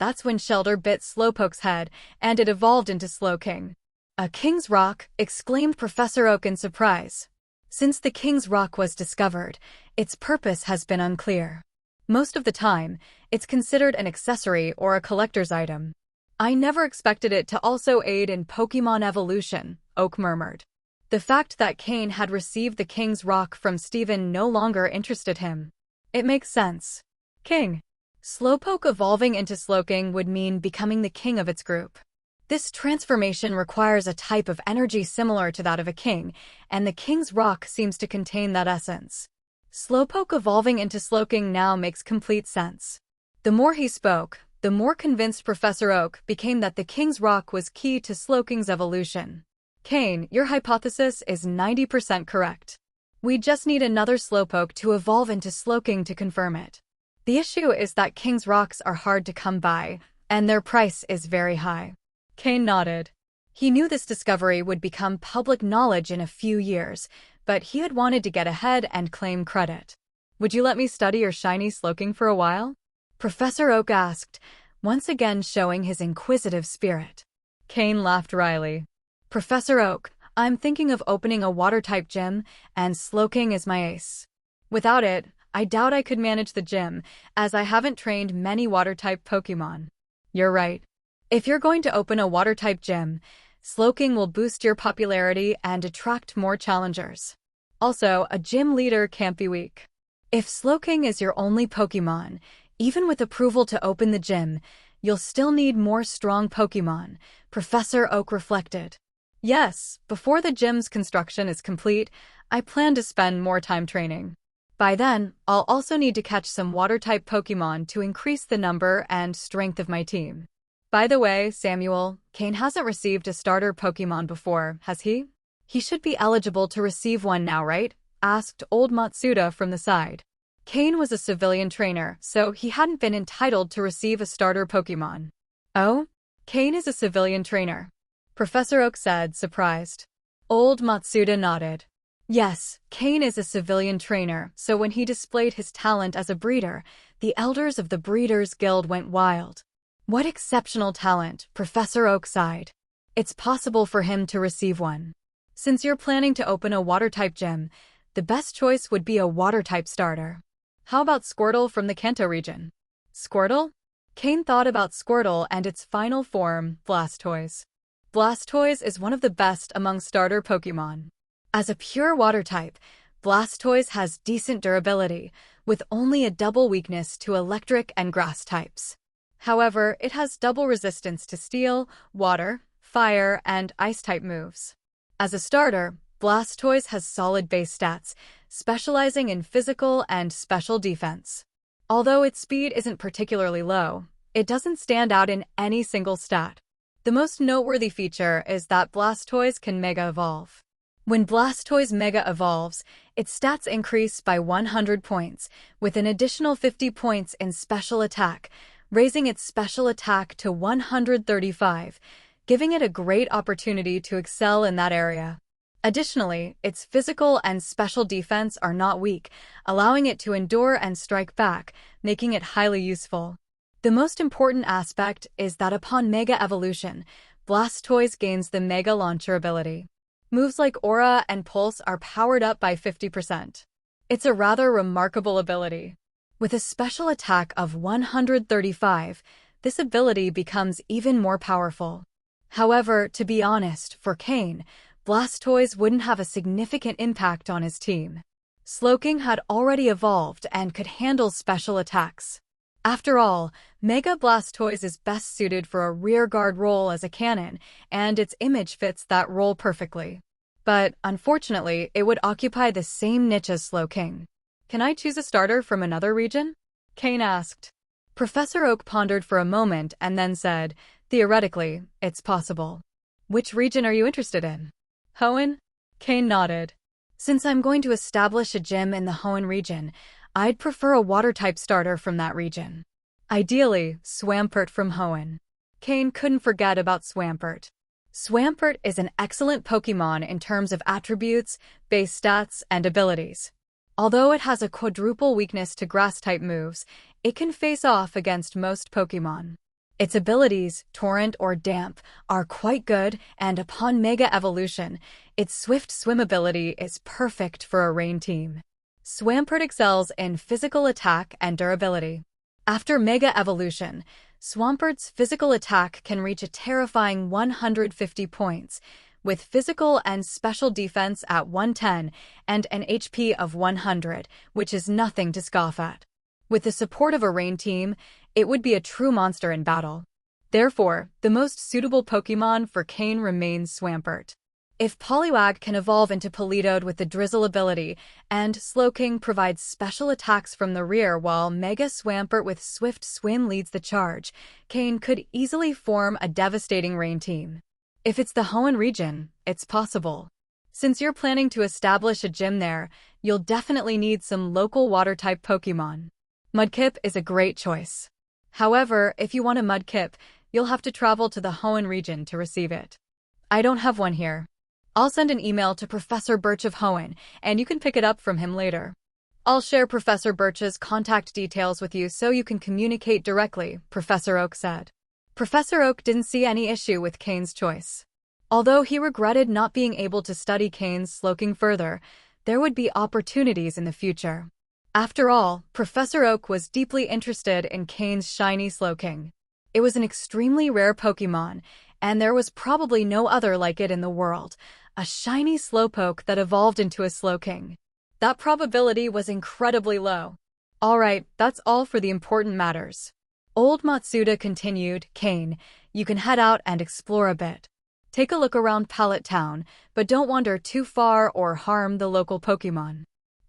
That's when Shelter bit Slowpoke's head, and it evolved into Slowking. A King's Rock, exclaimed Professor Oak in surprise. Since the King's Rock was discovered, its purpose has been unclear. Most of the time, it's considered an accessory or a collector's item. I never expected it to also aid in Pokémon evolution, Oak murmured. The fact that Cain had received the King's Rock from Steven no longer interested him. It makes sense. King. Slowpoke evolving into Slowking would mean becoming the king of its group. This transformation requires a type of energy similar to that of a king, and the King's Rock seems to contain that essence. Slowpoke evolving into Slowking now makes complete sense. The more he spoke, the more convinced Professor Oak became that the King's Rock was key to Slowking's evolution. Cain, your hypothesis is 90% correct. We just need another Slowpoke to evolve into Slowking to confirm it. The issue is that King's Rocks are hard to come by, and their price is very high. Cain nodded. He knew this discovery would become public knowledge in a few years, but he had wanted to get ahead and claim credit. Would you let me study your shiny Slowking for a while? Professor Oak asked, once again showing his inquisitive spirit. Cain laughed wryly. Professor Oak, I'm thinking of opening a water-type gym, and Slowking is my ace. Without it, I doubt I could manage the gym, as I haven't trained many water-type Pokémon. You're right. If you're going to open a water-type gym, Slowking will boost your popularity and attract more challengers. Also, a gym leader can't be weak. If Slowking is your only Pokémon, even with approval to open the gym, you'll still need more strong Pokémon, Professor Oak reflected. Yes, before the gym's construction is complete, I plan to spend more time training. By then, I'll also need to catch some water-type Pokémon to increase the number and strength of my team. By the way, Samuel, Cain hasn't received a starter Pokémon before, has he? He should be eligible to receive one now, right? Asked old Matsuda from the side. Cain was a civilian trainer, so he hadn't been entitled to receive a starter Pokémon. Oh? Cain is a civilian trainer, Professor Oak said, surprised. Old Matsuda nodded. Yes, Cain is a civilian trainer, so when he displayed his talent as a breeder, the elders of the Breeders' Guild went wild. What exceptional talent, Professor Oak sighed. It's possible for him to receive one. Since you're planning to open a water-type gym, the best choice would be a water-type starter. How about Squirtle from the Kanto region? Squirtle? Cain thought about Squirtle and its final form, Blastoise. Blastoise is one of the best among starter Pokémon. As a pure water type, Blastoise has decent durability, with only a double weakness to electric and grass types. However, it has double resistance to steel, water, fire, and ice-type moves. As a starter, Blastoise has solid base stats, specializing in physical and special defense. Although its speed isn't particularly low, it doesn't stand out in any single stat. The most noteworthy feature is that Blastoise can Mega Evolve. When Blastoise Mega Evolves, its stats increase by 100 points, with an additional 50 points in special attack, raising its special attack to 135, giving it a great opportunity to excel in that area. Additionally, its physical and special defense are not weak, allowing it to endure and strike back, making it highly useful. The most important aspect is that upon Mega Evolution, Blastoise gains the Mega Launcher ability. Moves like Aura and Pulse are powered up by 50%. It's a rather remarkable ability. With a special attack of 135, this ability becomes even more powerful. However, to be honest, for Cain, Blastoise wouldn't have a significant impact on his team. Slowking had already evolved and could handle special attacks. After all, Mega Blastoise is best suited for a rearguard role as a cannon, and its image fits that role perfectly. But, unfortunately, it would occupy the same niche as Slowking. Can I choose a starter from another region? Cain asked. Professor Oak pondered for a moment and then said, theoretically, it's possible. Which region are you interested in? Hoenn? Cain nodded. Since I'm going to establish a gym in the Hoenn region, I'd prefer a water-type starter from that region. Ideally, Swampert from Hoenn. Cain couldn't forget about Swampert. Swampert is an excellent Pokémon in terms of attributes, base stats, and abilities. Although it has a quadruple weakness to grass-type moves, it can face off against most Pokémon. Its abilities, Torrent or Damp, are quite good, and upon Mega Evolution, its swift swim ability is perfect for a rain team. Swampert excels in physical attack and durability. After Mega Evolution, Swampert's physical attack can reach a terrifying 150 points, with physical and special defense at 110 and an HP of 100, which is nothing to scoff at. With the support of a rain team, it would be a true monster in battle. Therefore, the most suitable Pokémon for Cain remains Swampert. If Poliwag can evolve into Politoed with the Drizzle ability, and Slowking provides special attacks from the rear while Mega Swampert with Swift Swim leads the charge, Cain could easily form a devastating rain team. If it's the Hoenn region, it's possible. Since you're planning to establish a gym there, you'll definitely need some local water-type Pokémon. Mudkip is a great choice. However, if you want a Mudkip, you'll have to travel to the Hoenn region to receive it. I don't have one here. I'll send an email to Professor Birch of Hoenn, and you can pick it up from him later. I'll share Professor Birch's contact details with you so you can communicate directly, Professor Oak said. Professor Oak didn't see any issue with Cain's choice. Although he regretted not being able to study Cain's Slowking further, there would be opportunities in the future. After all, Professor Oak was deeply interested in Cain's shiny Slowking. It was an extremely rare Pokémon, and there was probably no other like it in the world, a shiny Slowpoke that evolved into a Slowking. That probability was incredibly low. Alright, that's all for the important matters. Old Matsuda continued, Cain, you can head out and explore a bit. Take a look around Pallet Town, but don't wander too far or harm the local Pokémon.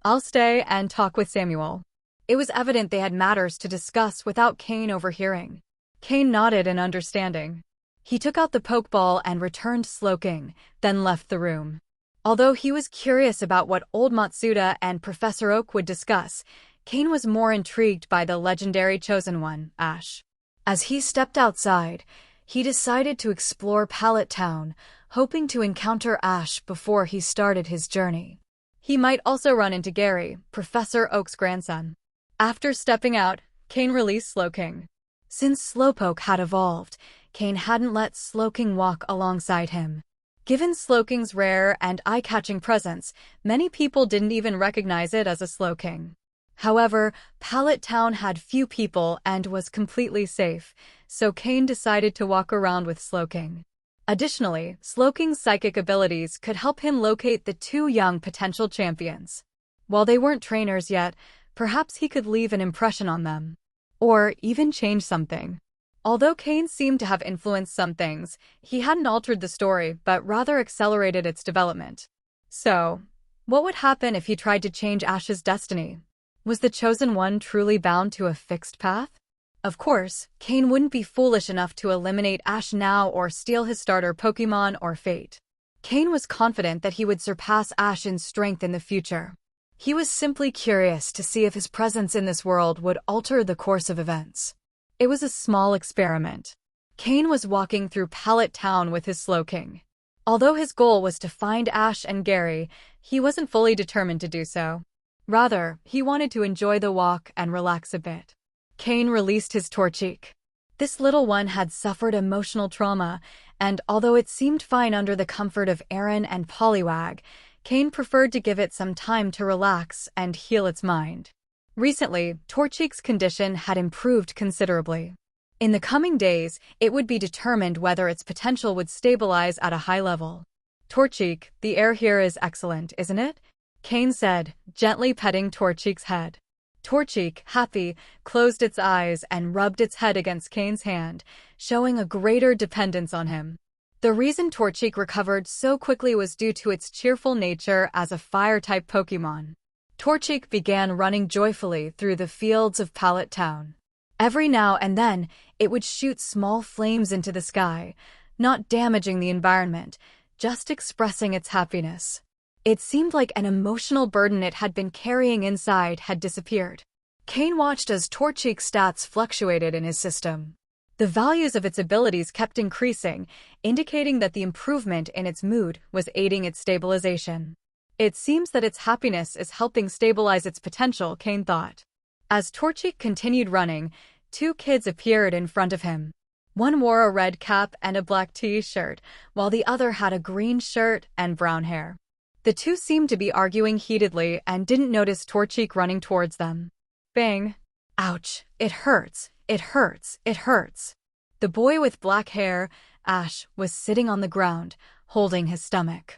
I'll stay and talk with Samuel. It was evident they had matters to discuss without Cain overhearing. Cain nodded in understanding. He took out the Pokeball and returned Slowking, then left the room. Although he was curious about what old Matsuda and Professor Oak would discuss, Cain was more intrigued by the legendary Chosen One, Ash. As he stepped outside, he decided to explore Pallet Town, hoping to encounter Ash before he started his journey. He might also run into Gary, Professor Oak's grandson. After stepping out, Cain released Slowking. Since Slowpoke had evolved, Cain hadn't let Slowking walk alongside him. Given Slowking's rare and eye-catching presence, many people didn't even recognize it as a Slowking. However, Pallet Town had few people and was completely safe, so Cain decided to walk around with Slowking. Additionally, Slowking's psychic abilities could help him locate the two young potential champions. While they weren't trainers yet, perhaps he could leave an impression on them. Or even change something. Although Cain seemed to have influenced some things, he hadn't altered the story, but rather accelerated its development. So, what would happen if he tried to change Ash's destiny? Was the Chosen One truly bound to a fixed path? Of course, Cain wouldn't be foolish enough to eliminate Ash now or steal his starter Pokémon or fate. Cain was confident that he would surpass Ash in strength in the future. He was simply curious to see if his presence in this world would alter the course of events. It was a small experiment. Cain was walking through Pallet Town with his Slowking. Although his goal was to find Ash and Gary, he wasn't fully determined to do so. Rather, he wanted to enjoy the walk and relax a bit. Cain released his Torchic. This little one had suffered emotional trauma, and although it seemed fine under the comfort of Aaron and Poliwag, Cain preferred to give it some time to relax and heal its mind. Recently, Torchic's condition had improved considerably. In the coming days, it would be determined whether its potential would stabilize at a high level. Torchic, the air here is excellent, isn't it? Cain said, gently petting Torchic's head. Torchic, happy, closed its eyes and rubbed its head against Cain's hand, showing a greater dependence on him. The reason Torchic recovered so quickly was due to its cheerful nature as a fire-type Pokémon. Torchic began running joyfully through the fields of Pallet Town. Every now and then, it would shoot small flames into the sky, not damaging the environment, just expressing its happiness. It seemed like an emotional burden it had been carrying inside had disappeared. Cain watched as Torchic's stats fluctuated in his system. The values of its abilities kept increasing, indicating that the improvement in its mood was aiding its stabilization. It seems that its happiness is helping stabilize its potential, Cain thought. As Torchic continued running, two kids appeared in front of him. One wore a red cap and a black t-shirt, while the other had a green shirt and brown hair. The two seemed to be arguing heatedly and didn't notice Torchic running towards them. Bang! Ouch! It hurts! It hurts! It hurts! The boy with black hair, Ash, was sitting on the ground, holding his stomach.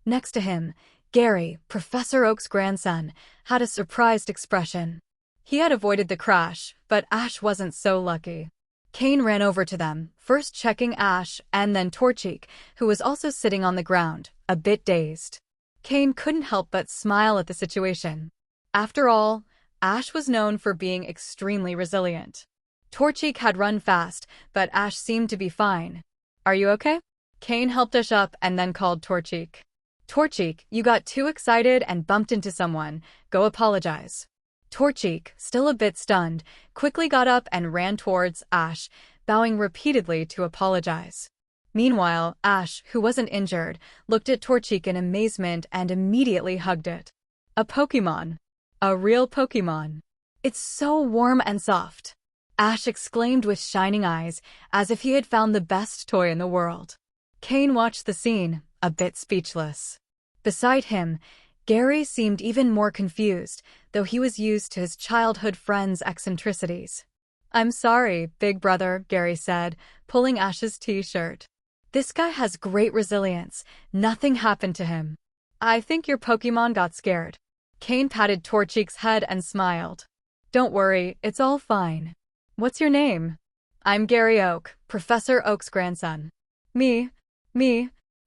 Next to him, Gary, Professor Oak's grandson, had a surprised expression. He had avoided the crash, but Ash wasn't so lucky. Cain ran over to them, first checking Ash and then Torchic, who was also sitting on the ground, a bit dazed. Cain couldn't help but smile at the situation. After all, Ash was known for being extremely resilient. Torchic had run fast, but Ash seemed to be fine. "Are you okay?" Cain helped Ash up and then called Torchic. "Torchic, you got too excited and bumped into someone. Go apologize." Torchic, still a bit stunned, quickly got up and ran towards Ash, bowing repeatedly to apologize. Meanwhile, Ash, who wasn't injured, looked at Torchic in amazement and immediately hugged it. A Pokémon. A real Pokémon. "It's so warm and soft," Ash exclaimed with shining eyes, as if he had found the best toy in the world. Cain watched the scene, a bit speechless. Beside him, Gary seemed even more confused, though he was used to his childhood friend's eccentricities. "I'm sorry, big brother," Gary said, pulling Ash's t-shirt. "This guy has great resilience. Nothing happened to him." "I think your Pokémon got scared." Cain patted Torchic's head and smiled. "Don't worry, it's all fine." "What's your name?" "I'm Gary Oak, Professor Oak's grandson." Me,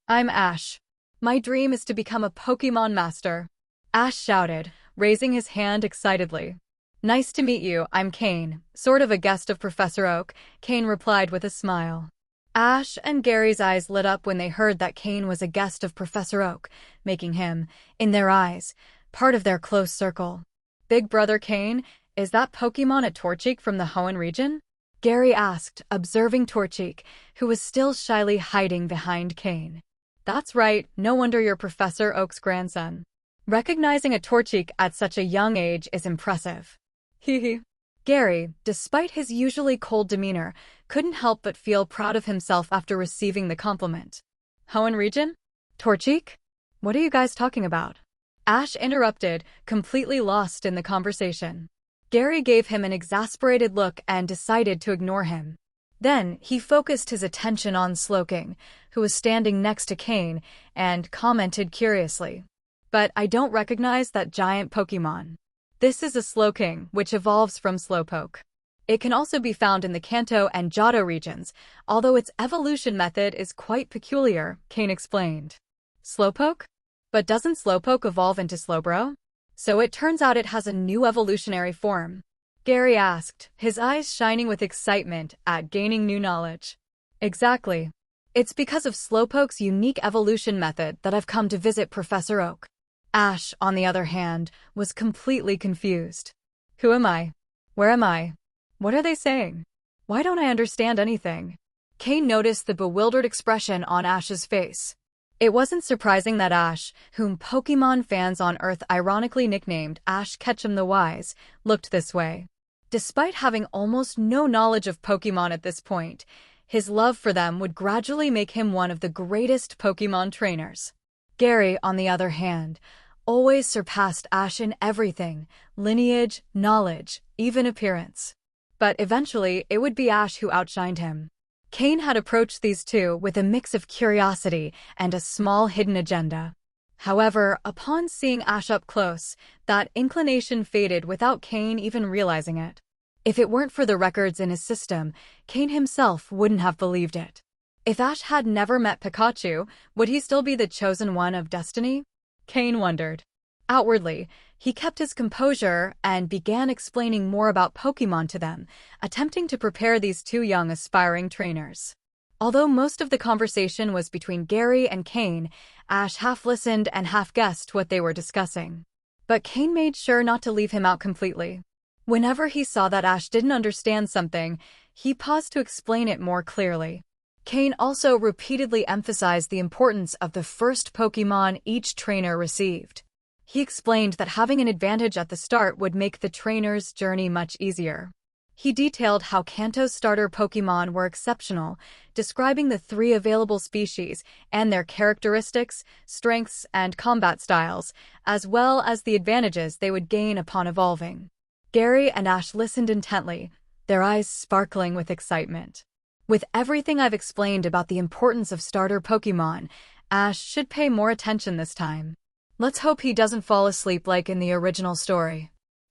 I'm Ash. My dream is to become a Pokémon master." Ash shouted, raising his hand excitedly. "Nice to meet you, I'm Cain, sort of a guest of Professor Oak," Cain replied with a smile. Ash and Gary's eyes lit up when they heard that Cain was a guest of Professor Oak, making him, in their eyes, part of their close circle. "Big brother Cain, is that Pokémon a Torchic from the Hoenn region?" Gary asked, observing Torchic, who was still shyly hiding behind Cain. "That's right, no wonder you're Professor Oak's grandson. Recognizing a Torchic at such a young age is impressive." Hee. Gary, despite his usually cold demeanor, couldn't help but feel proud of himself after receiving the compliment. "Hoenn region? Torchic? What are you guys talking about?" Ash interrupted, completely lost in the conversation. Gary gave him an exasperated look and decided to ignore him. Then he focused his attention on Slowking, who was standing next to Cain, and commented curiously. "But I don't recognize that giant Pokémon. This is a Slowking, which evolves from Slowpoke. It can also be found in the Kanto and Johto regions, although its evolution method is quite peculiar," Cain explained. "Slowpoke? But doesn't Slowpoke evolve into Slowbro? So it turns out it has a new evolutionary form?" Gary asked, his eyes shining with excitement at gaining new knowledge. "Exactly. It's because of Slowpoke's unique evolution method that I've come to visit Professor Oak." Ash, on the other hand, was completely confused. "Who am I? Where am I? What are they saying? Why don't I understand anything?" Cain noticed the bewildered expression on Ash's face. It wasn't surprising that Ash, whom Pokémon fans on Earth ironically nicknamed Ash Ketchum the Wise, looked this way. Despite having almost no knowledge of Pokémon at this point, his love for them would gradually make him one of the greatest Pokémon trainers. Gary, on the other hand, always surpassed Ash in everything: lineage, knowledge, even appearance. But eventually, it would be Ash who outshined him. Cain had approached these two with a mix of curiosity and a small hidden agenda. However, upon seeing Ash up close, that inclination faded without Cain even realizing it. If it weren't for the records in his system, Cain himself wouldn't have believed it. If Ash had never met Pikachu, would he still be the chosen one of destiny? Cain wondered. Outwardly, he kept his composure and began explaining more about Pokémon to them, attempting to prepare these two young aspiring trainers. Although most of the conversation was between Gary and Cain, Ash half listened and half guessed what they were discussing. But Cain made sure not to leave him out completely. Whenever he saw that Ash didn't understand something, he paused to explain it more clearly. Cain also repeatedly emphasized the importance of the first Pokémon each trainer received. He explained that having an advantage at the start would make the trainer's journey much easier. He detailed how Kanto's starter Pokémon were exceptional, describing the 3 available species and their characteristics, strengths, and combat styles, as well as the advantages they would gain upon evolving. Gary and Ash listened intently, their eyes sparkling with excitement. With everything I've explained about the importance of starter Pokémon, Ash should pay more attention this time. Let's hope he doesn't fall asleep like in the original story.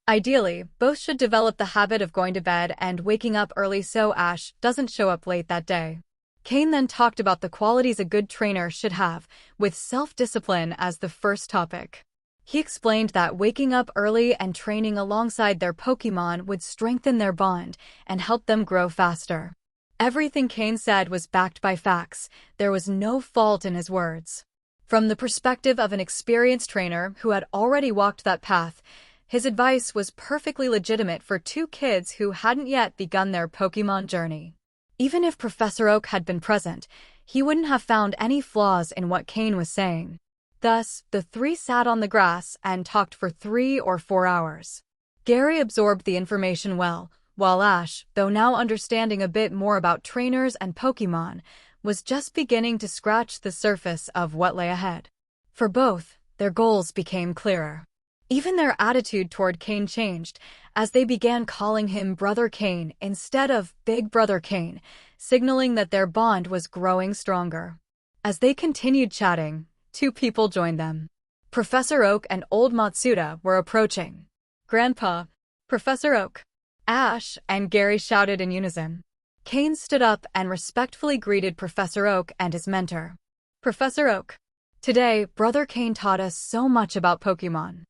Ideally, both should develop the habit of going to bed and waking up early so Ash doesn't show up late that day. Cain then talked about the qualities a good trainer should have, with self-discipline as the first topic. He explained that waking up early and training alongside their Pokémon would strengthen their bond and help them grow faster. Everything Cain said was backed by facts. There was no fault in his words. From the perspective of an experienced trainer who had already walked that path, his advice was perfectly legitimate for 2 kids who hadn't yet begun their Pokémon journey. Even if Professor Oak had been present, he wouldn't have found any flaws in what Cain was saying. Thus, the 3 sat on the grass and talked for 3 or 4 hours. Gary absorbed the information well, while Ash, though now understanding a bit more about trainers and Pokémon, was just beginning to scratch the surface of what lay ahead. For both, their goals became clearer. Even their attitude toward Cain changed, as they began calling him Brother Cain instead of Big Brother Cain, signaling that their bond was growing stronger. As they continued chatting, 2 people joined them. Professor Oak and old Matsuda were approaching. "Grandpa, Professor Oak!" Ash and Gary shouted in unison. Cain stood up and respectfully greeted Professor Oak and his mentor. "Professor Oak, today, Brother Cain taught us so much about Pokémon.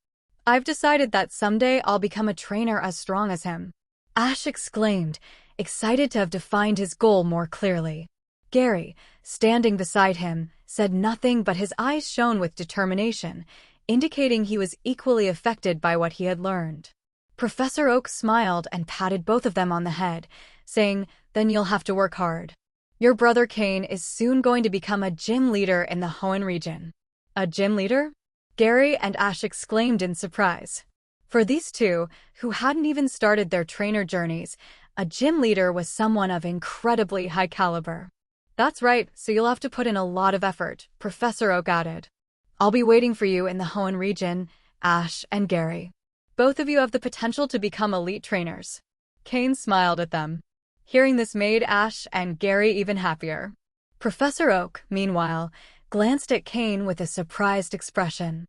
I've decided that someday I'll become a trainer as strong as him." Ash exclaimed, excited to have defined his goal more clearly. Gary, standing beside him, said nothing but his eyes shone with determination, indicating he was equally affected by what he had learned. Professor Oak smiled and patted both of them on the head, saying, "Then you'll have to work hard. Your brother Cain is soon going to become a gym leader in the Hoenn region." "A gym leader?" Gary and Ash exclaimed in surprise. For these 2, who hadn't even started their trainer journeys, a gym leader was someone of incredibly high caliber. "That's right, so you'll have to put in a lot of effort," Professor Oak added. "I'll be waiting for you in the Hoenn region, Ash and Gary. Both of you have the potential to become elite trainers." Cain smiled at them. Hearing this made Ash and Gary even happier. Professor Oak, meanwhile, glanced at Cain with a surprised expression.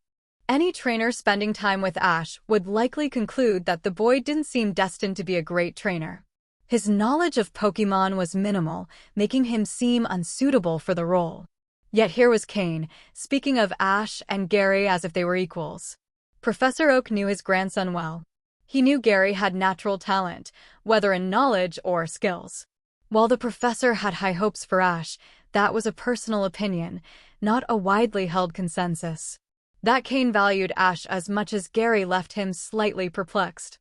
Any trainer spending time with Ash would likely conclude that the boy didn't seem destined to be a great trainer. His knowledge of Pokémon was minimal, making him seem unsuitable for the role. Yet here was Cain, speaking of Ash and Gary as if they were equals. Professor Oak knew his grandson well. He knew Gary had natural talent, whether in knowledge or skills. While the professor had high hopes for Ash, that was a personal opinion, not a widely held consensus. That Cain valued Ash as much as Gary left him slightly perplexed.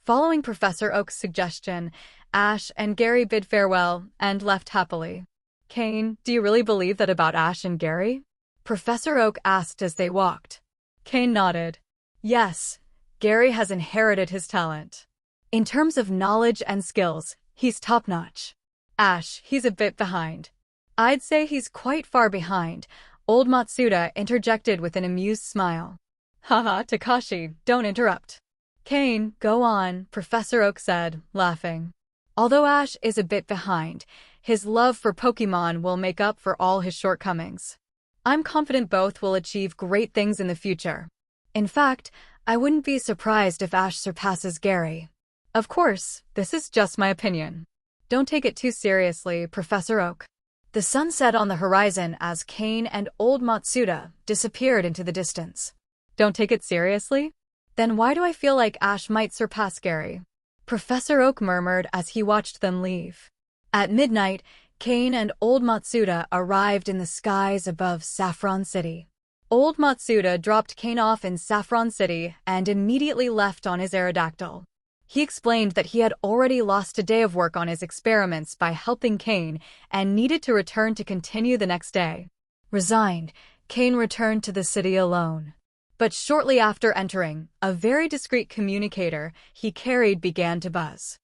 Following Professor Oak's suggestion, Ash and Gary bid farewell and left happily. "Cain, do you really believe that about Ash and Gary?" Professor Oak asked as they walked. Cain nodded. "Yes, Gary has inherited his talent. In terms of knowledge and skills, he's top-notch. Ash, he's a bit behind." "I'd say he's quite far behind," old Matsuda interjected with an amused smile. "Haha, Takashi, don't interrupt." "Cain, go on," Professor Oak said, laughing. "Although Ash is a bit behind, his love for Pokémon will make up for all his shortcomings. I'm confident both will achieve great things in the future. In fact, I wouldn't be surprised if Ash surpasses Gary. Of course, this is just my opinion. Don't take it too seriously, Professor Oak." The sun set on the horizon as Cain and old Matsuda disappeared into the distance. "Don't take it seriously? Then why do I feel like Ash might surpass Gary?" Professor Oak murmured as he watched them leave. At midnight, Cain and old Matsuda arrived in the skies above Saffron City. Old Matsuda dropped Cain off in Saffron City and immediately left on his Aerodactyl. He explained that he had already lost a day of work on his experiments by helping Cain and needed to return to continue the next day. Resigned, Cain returned to the city alone. But shortly after entering, a very discreet communicator he carried began to buzz.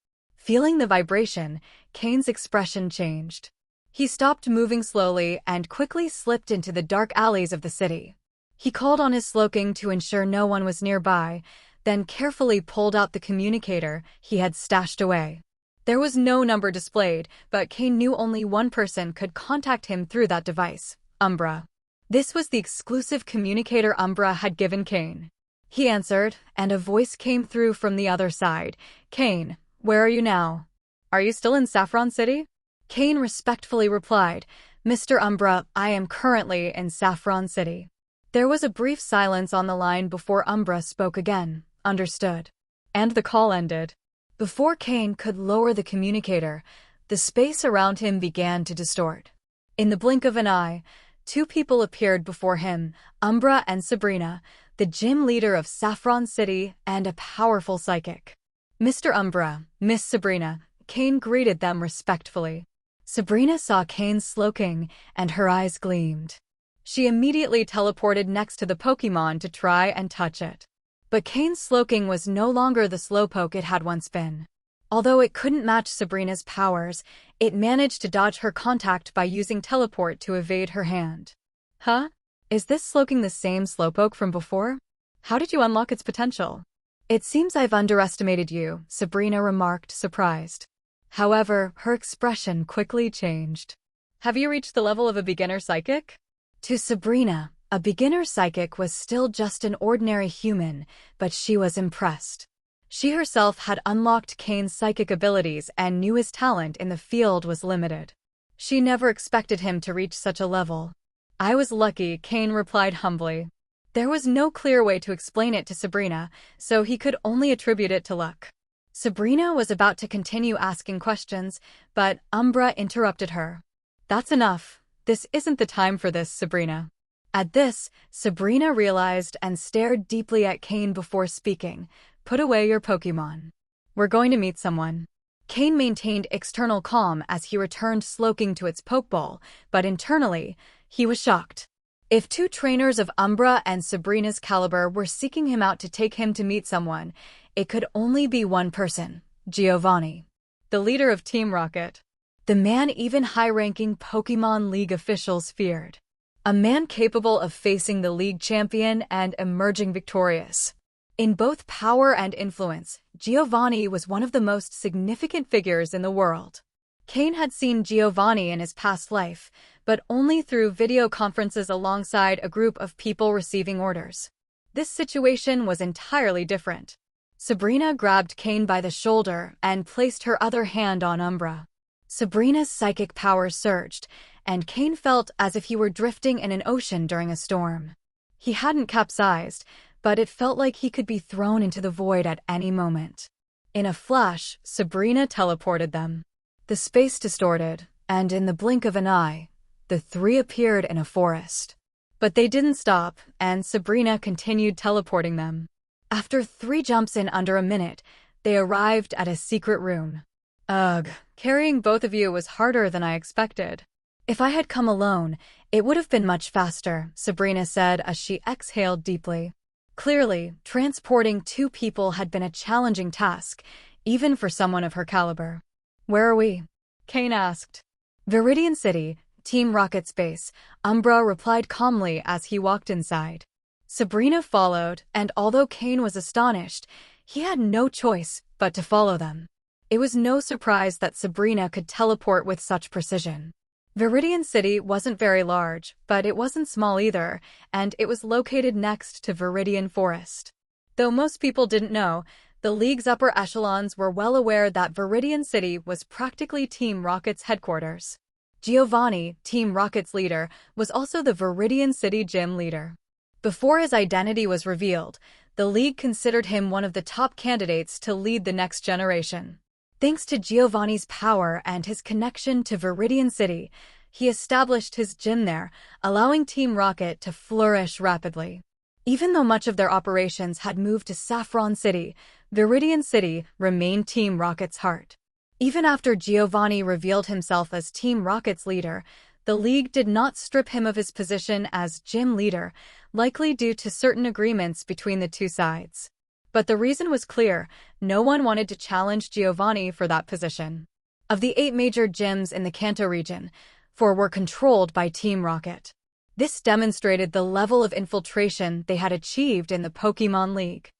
Feeling the vibration, Cain's expression changed. He stopped moving slowly and quickly slipped into the dark alleys of the city. He called on his Slowking to ensure no one was nearby, then carefully pulled out the communicator he had stashed away. There was no number displayed, but Cain knew only one person could contact him through that device: Umbra. This was the exclusive communicator Umbra had given Cain. He answered, and a voice came through from the other side. "Cain, where are you now? Are you still in Saffron City?" Cain respectfully replied, "Mr. Umbra, I am currently in Saffron City." There was a brief silence on the line before Umbra spoke again. "Understood." And the call ended. Before Cain could lower the communicator, the space around him began to distort. In the blink of an eye, two people appeared before him: Umbra and Sabrina, the gym leader of Saffron City and a powerful psychic. "Mr. Umbra, Miss Sabrina," Cain greeted them respectfully. Sabrina saw Cain's Slowking, and her eyes gleamed. She immediately teleported next to the Pokémon to try and touch it. But Cain's Slowking was no longer the slowpoke it had once been. Although it couldn't match Sabrina's powers, it managed to dodge her contact by using teleport to evade her hand. "Huh? Is this Slowking the same slowpoke from before? How did you unlock its potential?" "It seems I've underestimated you," Sabrina remarked, surprised. However, her expression quickly changed. "Have you reached the level of a beginner psychic?" To Sabrina, a beginner psychic was still just an ordinary human, but she was impressed. She herself had unlocked Cain's psychic abilities and knew his talent in the field was limited. She never expected him to reach such a level. "I was lucky," Cain replied humbly. There was no clear way to explain it to Sabrina, so he could only attribute it to luck. Sabrina was about to continue asking questions, but Umbra interrupted her. "That's enough. This isn't the time for this, Sabrina." At this, Sabrina realized and stared deeply at Cain before speaking. "Put away your Pokémon. We're going to meet someone." Cain maintained external calm as he returned Slowking to its Pokeball, but internally, he was shocked. If two trainers of Umbra and Sabrina's caliber were seeking him out to take him to meet someone, it could only be one person: Giovanni, the leader of Team Rocket. The man even high-ranking Pokémon League officials feared. A man capable of facing the league champion and emerging victorious. In both power and influence, Giovanni was one of the most significant figures in the world. Cain had seen Giovanni in his past life, but only through video conferences alongside a group of people receiving orders. This situation was entirely different. Sabrina grabbed Cain by the shoulder and placed her other hand on Umbra. Sabrina's psychic power surged, and Cain felt as if he were drifting in an ocean during a storm. He hadn't capsized, but it felt like he could be thrown into the void at any moment. In a flash, Sabrina teleported them. The space distorted, and in the blink of an eye, the three appeared in a forest. But they didn't stop, and Sabrina continued teleporting them. After 3 jumps in under a minute, they arrived at a secret room. "Ugh, carrying both of you was harder than I expected. If I had come alone, it would have been much faster," Sabrina said as she exhaled deeply. Clearly, transporting 2 people had been a challenging task, even for someone of her caliber. "Where are we?" Cain asked. "Viridian City, Team Rocket's base," Umbra replied calmly as he walked inside. Sabrina followed, and although Cain was astonished, he had no choice but to follow them. It was no surprise that Sabrina could teleport with such precision. Viridian City wasn't very large, but it wasn't small either, and it was located next to Viridian Forest. Though most people didn't know, the League's upper echelons were well aware that Viridian City was practically Team Rocket's headquarters. Giovanni, Team Rocket's leader, was also the Viridian City gym leader. Before his identity was revealed, the League considered him one of the top candidates to lead the next generation. Thanks to Giovanni's power and his connection to Viridian City, he established his gym there, allowing Team Rocket to flourish rapidly. Even though much of their operations had moved to Saffron City, Viridian City remained Team Rocket's heart. Even after Giovanni revealed himself as Team Rocket's leader, the League did not strip him of his position as gym leader, likely due to certain agreements between the two sides. But the reason was clear: no one wanted to challenge Giovanni for that position. Of the 8 major gyms in the Kanto region, 4 were controlled by Team Rocket. This demonstrated the level of infiltration they had achieved in the Pokémon League.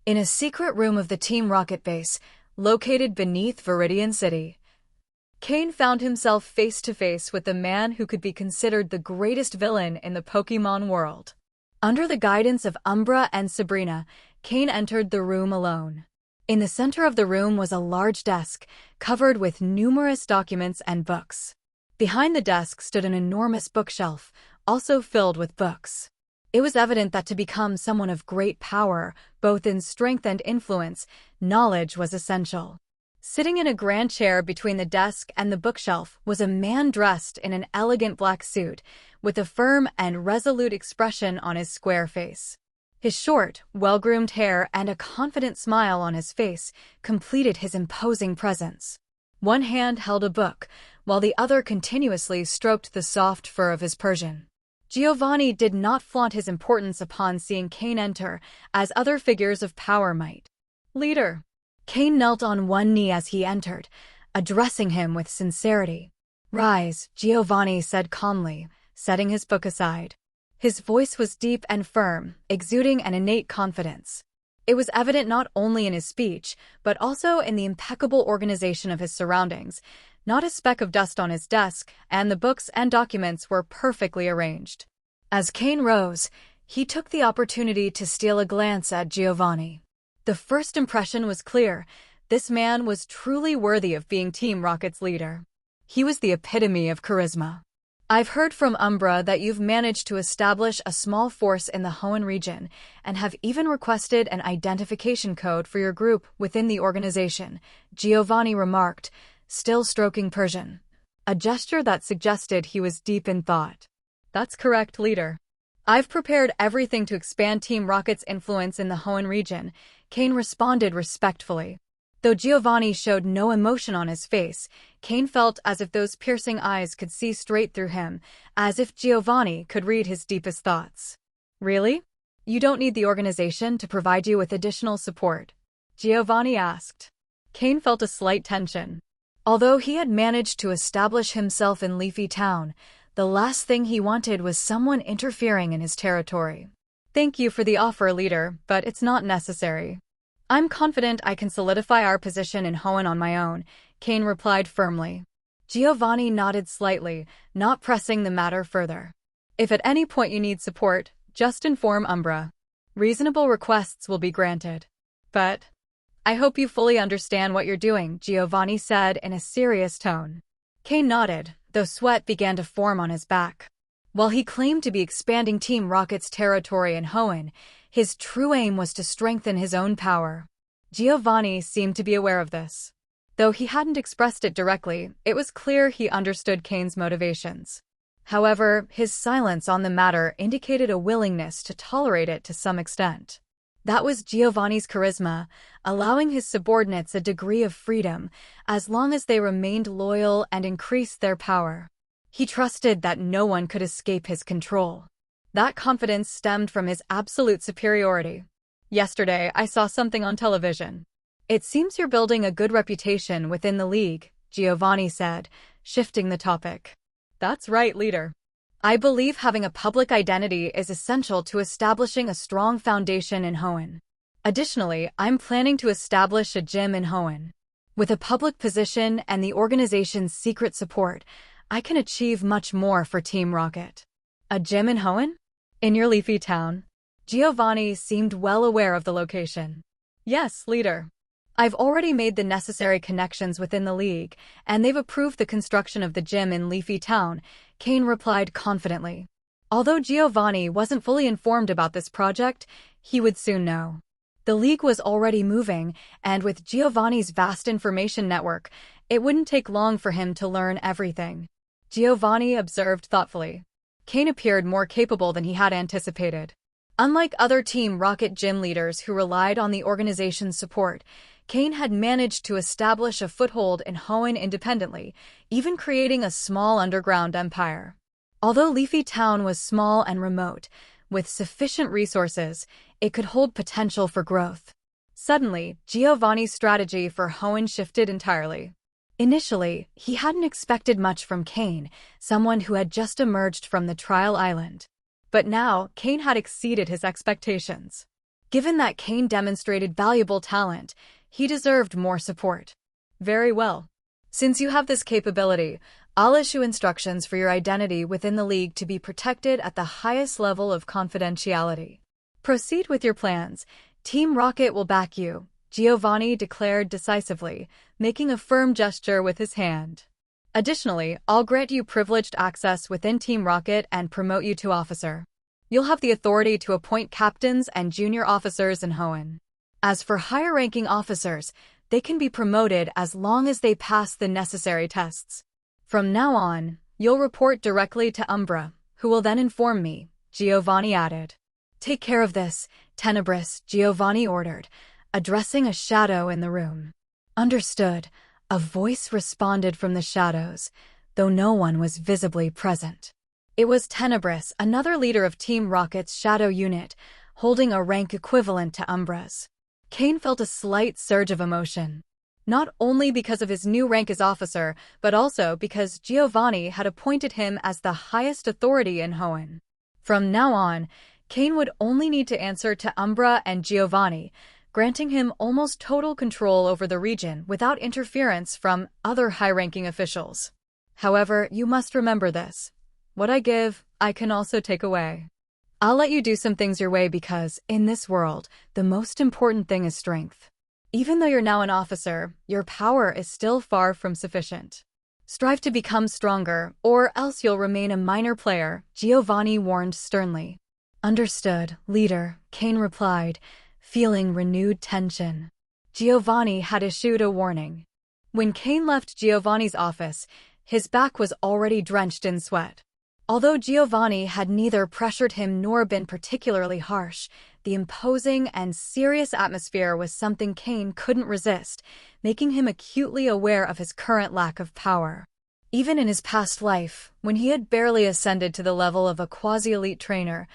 In a secret room of the Team Rocket base, located beneath Viridian City, Cain found himself face-to-face with the man who could be considered the greatest villain in the Pokémon world. Under the guidance of Umbra and Sabrina, Cain entered the room alone. In the center of the room was a large desk, covered with numerous documents and books. Behind the desk stood an enormous bookshelf, also filled with books. It was evident that to become someone of great power, both in strength and influence, knowledge was essential. Sitting in a grand chair between the desk and the bookshelf was a man dressed in an elegant black suit, with a firm and resolute expression on his square face. His short, well-groomed hair and a confident smile on his face completed his imposing presence. One hand held a book, while the other continuously stroked the soft fur of his Persian. Giovanni did not flaunt his importance upon seeing Cain enter, as other figures of power might. "Leader." Cain knelt on one knee as he entered, addressing him with sincerity. "Rise," Giovanni said calmly, setting his book aside. His voice was deep and firm, exuding an innate confidence. It was evident not only in his speech, but also in the impeccable organization of his surroundings. Not a speck of dust on his desk, and the books and documents were perfectly arranged. As Cain rose, he took the opportunity to steal a glance at Giovanni. The first impression was clear: this man was truly worthy of being Team Rocket's leader. He was the epitome of charisma. "I've heard from Umbra that you've managed to establish a small force in the Hoenn region, and have even requested an identification code for your group within the organization," Giovanni remarked, still stroking Persian, a gesture that suggested he was deep in thought. "That's correct, leader. I've prepared everything to expand Team Rocket's influence in the Hoenn region," Cain responded respectfully. Though Giovanni showed no emotion on his face, Cain felt as if those piercing eyes could see straight through him, as if Giovanni could read his deepest thoughts. "Really? You don't need the organization to provide you with additional support?" Giovanni asked. Cain felt a slight tension. Although he had managed to establish himself in Leafy Town, the last thing he wanted was someone interfering in his territory. "Thank you for the offer, leader, but it's not necessary. I'm confident I can solidify our position in Hoenn on my own," Cain replied firmly. Giovanni nodded slightly, not pressing the matter further. "If at any point you need support, just inform Umbra. Reasonable requests will be granted. But I hope you fully understand what you're doing," Giovanni said in a serious tone. Cain nodded, though sweat began to form on his back. While he claimed to be expanding Team Rocket's territory in Hoenn, his true aim was to strengthen his own power. Giovanni seemed to be aware of this. Though he hadn't expressed it directly, it was clear he understood Cain's motivations. However, his silence on the matter indicated a willingness to tolerate it to some extent. That was Giovanni's charisma, allowing his subordinates a degree of freedom, as long as they remained loyal and increased their power. He trusted that no one could escape his control. That confidence stemmed from his absolute superiority. "Yesterday, I saw something on television. It seems you're building a good reputation within the league," Giovanni said, shifting the topic. "That's right, leader. I believe having a public identity is essential to establishing a strong foundation in Hoenn. Additionally, I'm planning to establish a gym in Hoenn. With a public position and the organization's secret support, I can achieve much more for Team Rocket." "A gym in Hoenn? In your Leafy Town?" Giovanni seemed well aware of the location. "Yes, leader. I've already made the necessary connections within the league, and they've approved the construction of the gym in Leafy Town," Cain replied confidently. Although Giovanni wasn't fully informed about this project, he would soon know. The league was already moving, and with Giovanni's vast information network, it wouldn't take long for him to learn everything. Giovanni observed thoughtfully. Cain appeared more capable than he had anticipated. Unlike other Team Rocket gym leaders who relied on the organization's support, Cain had managed to establish a foothold in Hoenn independently, even creating a small underground empire. Although Leafy Town was small and remote, with sufficient resources, it could hold potential for growth. Suddenly, Giovanni's strategy for Hoenn shifted entirely. Initially, he hadn't expected much from Cain, someone who had just emerged from the trial island. But now, Cain had exceeded his expectations. Given that Cain demonstrated valuable talent, he deserved more support. Very well. Since you have this capability, I'll issue instructions for your identity within the League to be protected at the highest level of confidentiality. Proceed with your plans. Team Rocket will back you, Giovanni declared decisively, making a firm gesture with his hand. Additionally, I'll grant you privileged access within Team Rocket and promote you to officer. You'll have the authority to appoint captains and junior officers in Hoenn. As for higher-ranking officers, they can be promoted as long as they pass the necessary tests. From now on, you'll report directly to Umbra, who will then inform me, Giovanni added. Take care of this, Tenebris, Giovanni ordered, addressing a shadow in the room. Understood, a voice responded from the shadows, though no one was visibly present. It was Tenebris, another leader of Team Rocket's shadow unit, holding a rank equivalent to Umbra's. Cain felt a slight surge of emotion. Not only because of his new rank as officer, but also because Giovanni had appointed him as the highest authority in Hoenn. From now on, Cain would only need to answer to Umbra and Giovanni, granting him almost total control over the region without interference from other high-ranking officials. However, you must remember this. What I give, I can also take away. I'll let you do some things your way because, in this world, the most important thing is strength. Even though you're now an officer, your power is still far from sufficient. Strive to become stronger, or else you'll remain a minor player, Giovanni warned sternly. Understood, leader, Cain replied, feeling renewed tension. Giovanni had issued a warning. When Cain left Giovanni's office, his back was already drenched in sweat. Although Giovanni had neither pressured him nor been particularly harsh, the imposing and serious atmosphere was something Cain couldn't resist, making him acutely aware of his current lack of power. Even in his past life, when he had barely ascended to the level of a quasi-elite trainer,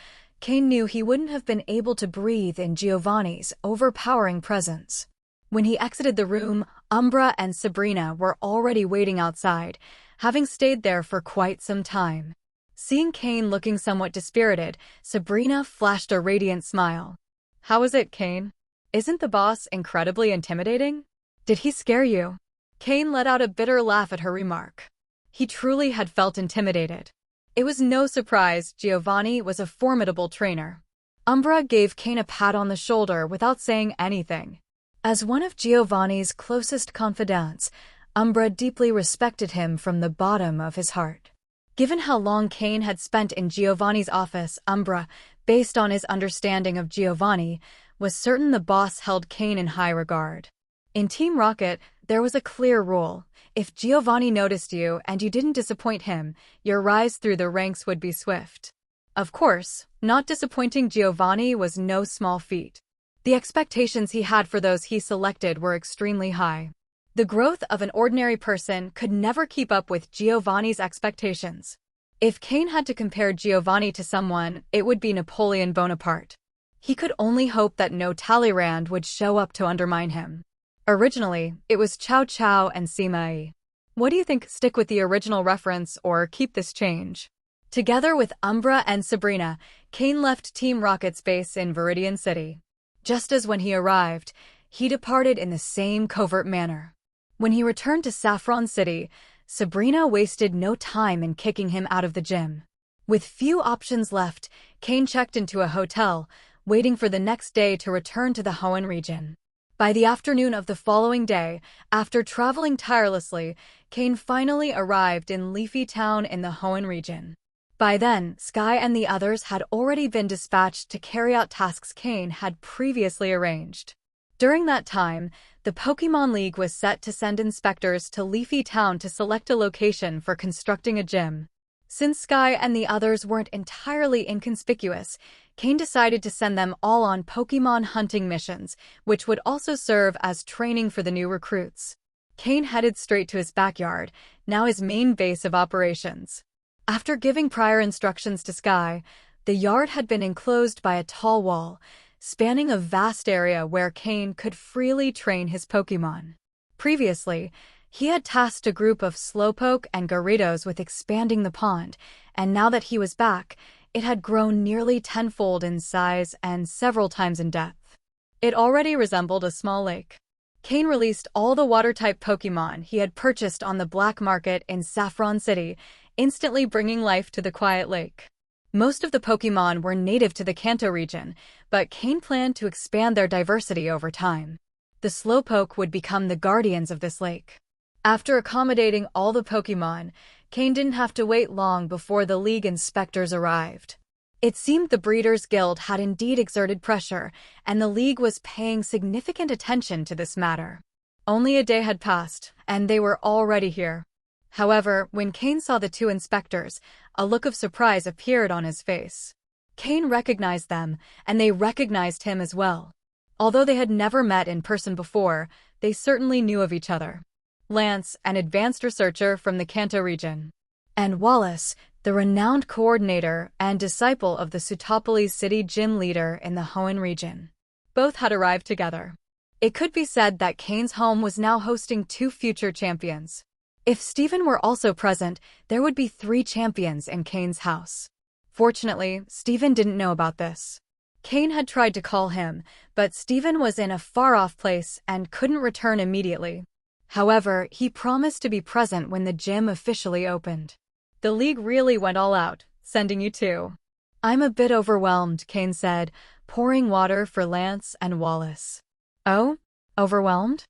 Cain knew he wouldn't have been able to breathe in Giovanni's overpowering presence. When he exited the room, Umbra and Sabrina were already waiting outside, having stayed there for quite some time. Seeing Cain looking somewhat dispirited, Sabrina flashed a radiant smile. How is it, Cain? Isn't the boss incredibly intimidating? Did he scare you? Cain let out a bitter laugh at her remark. He truly had felt intimidated. It was no surprise Giovanni was a formidable trainer. Umbra gave Cain a pat on the shoulder without saying anything. As one of Giovanni's closest confidants, Umbra deeply respected him from the bottom of his heart. Given how long Cain had spent in Giovanni's office, Umbra, based on his understanding of Giovanni, was certain the boss held Cain in high regard. In Team Rocket, there was a clear rule. If Giovanni noticed you and you didn't disappoint him, your rise through the ranks would be swift. Of course, not disappointing Giovanni was no small feat. The expectations he had for those he selected were extremely high. The growth of an ordinary person could never keep up with Giovanni's expectations. If Cain had to compare Giovanni to someone, it would be Napoleon Bonaparte. He could only hope that no Talleyrand would show up to undermine him. Originally, it was Cao Cao and Sima. What do you think? Stick with the original reference or keep this change? Together with Umbra and Sabrina, Cain left Team Rocket's base in Viridian City. Just as when he arrived, he departed in the same covert manner. When he returned to Saffron City, Sabrina wasted no time in kicking him out of the gym. With few options left, Cain checked into a hotel, waiting for the next day to return to the Hoenn region. By the afternoon of the following day, after traveling tirelessly, Cain finally arrived in Leafy Town in the Hoenn region. By then, Sky and the others had already been dispatched to carry out tasks Cain had previously arranged. During that time, the Pokémon League was set to send inspectors to Leafy Town to select a location for constructing a gym. Since Sky and the others weren't entirely inconspicuous, Cain decided to send them all on Pokémon hunting missions, which would also serve as training for the new recruits. Cain headed straight to his backyard, now his main base of operations. After giving prior instructions to Sky, the yard had been enclosed by a tall wall, spanning a vast area where Cain could freely train his Pokémon. Previously, he had tasked a group of Slowpoke and Gyarados with expanding the pond, and now that he was back, it had grown nearly tenfold in size and several times in depth. It already resembled a small lake. Cain released all the water-type Pokémon he had purchased on the black market in Saffron City, instantly bringing life to the quiet lake. Most of the Pokémon were native to the Kanto region, but Cain planned to expand their diversity over time. The Slowpoke would become the guardians of this lake. After accommodating all the Pokémon, Cain didn't have to wait long before the League inspectors arrived. It seemed the Breeders' Guild had indeed exerted pressure, and the League was paying significant attention to this matter. Only a day had passed, and they were already here. However, when Cain saw the two inspectors, a look of surprise appeared on his face. Cain recognized them, and they recognized him as well. Although they had never met in person before, they certainly knew of each other. Lance, an advanced researcher from the Kanto region, and Wallace, the renowned coordinator and disciple of the Sutopolis City gym leader in the Hoenn region. Both had arrived together. It could be said that Cain's home was now hosting two future champions. If Stephen were also present, there would be 3 champions in Cain's house. Fortunately, Stephen didn't know about this. Cain had tried to call him, but Stephen was in a far-off place and couldn't return immediately. However, he promised to be present when the gym officially opened. The League really went all out, sending you two. I'm a bit overwhelmed, Cain said, pouring water for Lance and Wallace. Oh? Overwhelmed?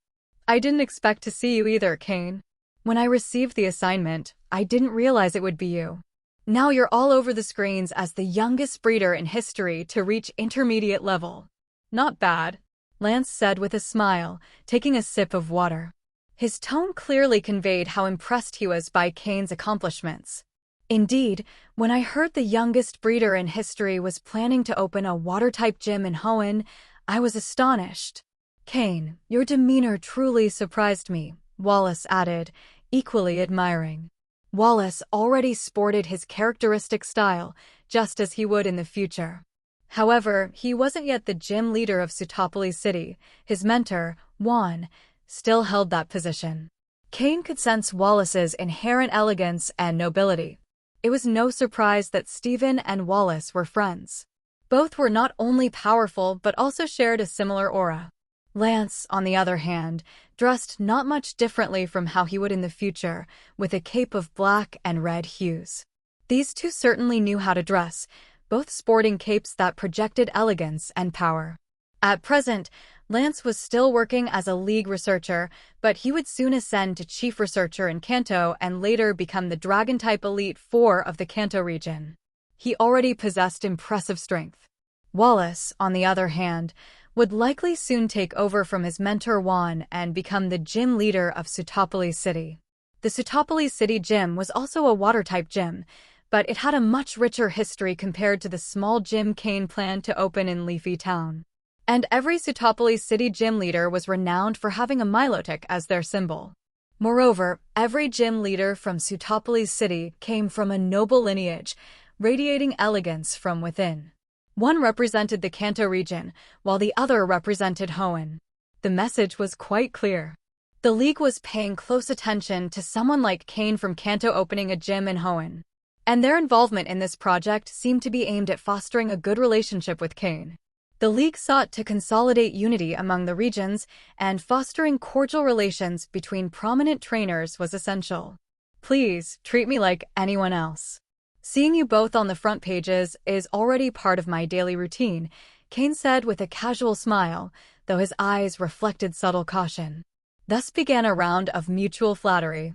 I didn't expect to see you either, Cain. When I received the assignment, I didn't realize it would be you. Now you're all over the screens as the youngest breeder in history to reach intermediate level. Not bad, Lance said with a smile, taking a sip of water. His tone clearly conveyed how impressed he was by Cain's accomplishments. Indeed, when I heard the youngest breeder in history was planning to open a water-type gym in Hoenn, I was astonished. Cain, your demeanor truly surprised me, Wallace added, equally admiring. Wallace already sported his characteristic style, just as he would in the future. However, he wasn't yet the gym leader of Sutopolis City. His mentor, Juan, still held that position. Cain could sense Wallace's inherent elegance and nobility. It was no surprise that Stephen and Wallace were friends. Both were not only powerful but also shared a similar aura. Lance, on the other hand, dressed not much differently from how he would in the future, with a cape of black and red hues. These two certainly knew how to dress, both sporting capes that projected elegance and power. At present, Lance was still working as a League researcher, but he would soon ascend to chief researcher in Kanto and later become the Dragon-type Elite Four of the Kanto region. He already possessed impressive strength. Wallace, on the other hand, would likely soon take over from his mentor Juan and become the gym leader of Sutopolis City. The Sutopolis City gym was also a water-type gym, but it had a much richer history compared to the small gym Cain planned to open in Leafy Town. And every Sutopolis City gym leader was renowned for having a Milotic as their symbol. Moreover, every gym leader from Sutopolis City came from a noble lineage, radiating elegance from within. One represented the Kanto region, while the other represented Hoenn. The message was quite clear. The League was paying close attention to someone like Cain from Kanto opening a gym in Hoenn, and their involvement in this project seemed to be aimed at fostering a good relationship with Cain. The League sought to consolidate unity among the regions, and fostering cordial relations between prominent trainers was essential. Please, treat me like anyone else. Seeing you both on the front pages is already part of my daily routine, Cain said with a casual smile, though his eyes reflected subtle caution. Thus began a round of mutual flattery.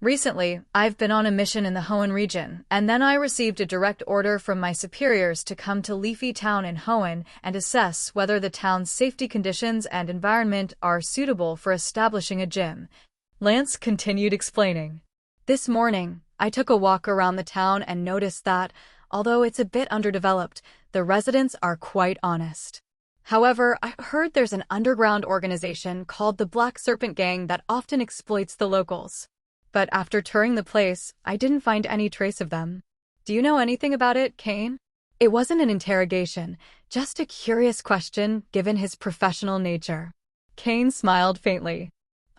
Recently, I've been on a mission in the Hoenn region, and then I received a direct order from my superiors to come to Leafy Town in Hoenn and assess whether the town's safety conditions and environment are suitable for establishing a gym. Lance continued explaining. This morning, I took a walk around the town and noticed that, although it's a bit underdeveloped, the residents are quite honest. However, I heard there's an underground organization called the Black Serpent Gang that often exploits the locals. But after touring the place, I didn't find any trace of them. Do you know anything about it, Cain? It wasn't an interrogation, just a curious question given his professional nature. Cain smiled faintly.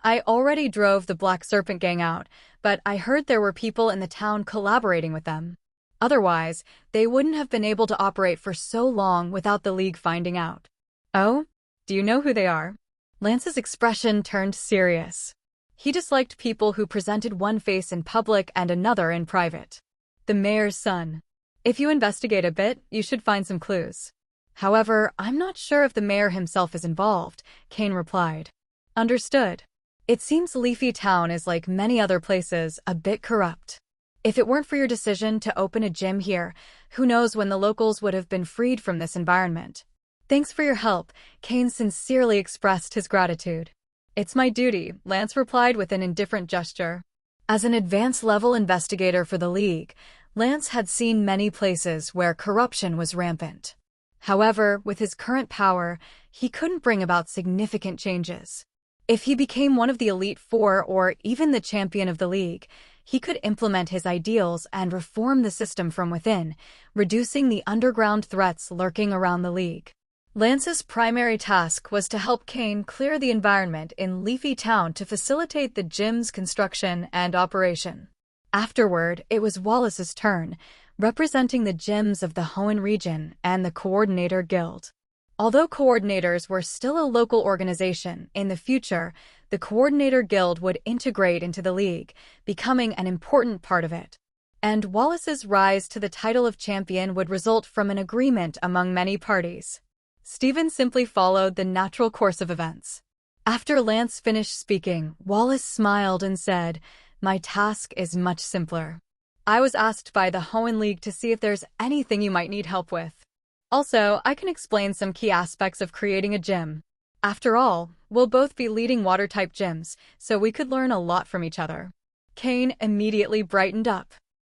I already drove the Black Serpent gang out, but I heard there were people in the town collaborating with them. Otherwise, they wouldn't have been able to operate for so long without the League finding out. Oh? Do you know who they are? Lance's expression turned serious. He disliked people who presented one face in public and another in private. The mayor's son. If you investigate a bit, you should find some clues. However, I'm not sure if the mayor himself is involved, Cain replied. Understood. It seems Leafy Town is like many other places, a bit corrupt. If it weren't for your decision to open a gym here, who knows when the locals would have been freed from this environment. Thanks for your help, Cain sincerely expressed his gratitude. It's my duty, Lance replied with an indifferent gesture. As an advanced-level investigator for the League, Lance had seen many places where corruption was rampant. However, with his current power, he couldn't bring about significant changes. If he became one of the Elite Four or even the champion of the League, he could implement his ideals and reform the system from within, reducing the underground threats lurking around the League. Lance's primary task was to help Cain clear the environment in Leafy Town to facilitate the gym's construction and operation. Afterward, it was Wallace's turn, representing the gyms of the Hoenn region and the Coordinator Guild. Although coordinators were still a local organization, in the future, the Coordinator Guild would integrate into the League, becoming an important part of it. And Wallace's rise to the title of champion would result from an agreement among many parties. Stephen simply followed the natural course of events. After Lance finished speaking, Wallace smiled and said, "My task is much simpler. I was asked by the Hoenn League to see if there's anything you might need help with. Also, I can explain some key aspects of creating a gym. After all, we'll both be leading water-type gyms, so we could learn a lot from each other." Cain immediately brightened up.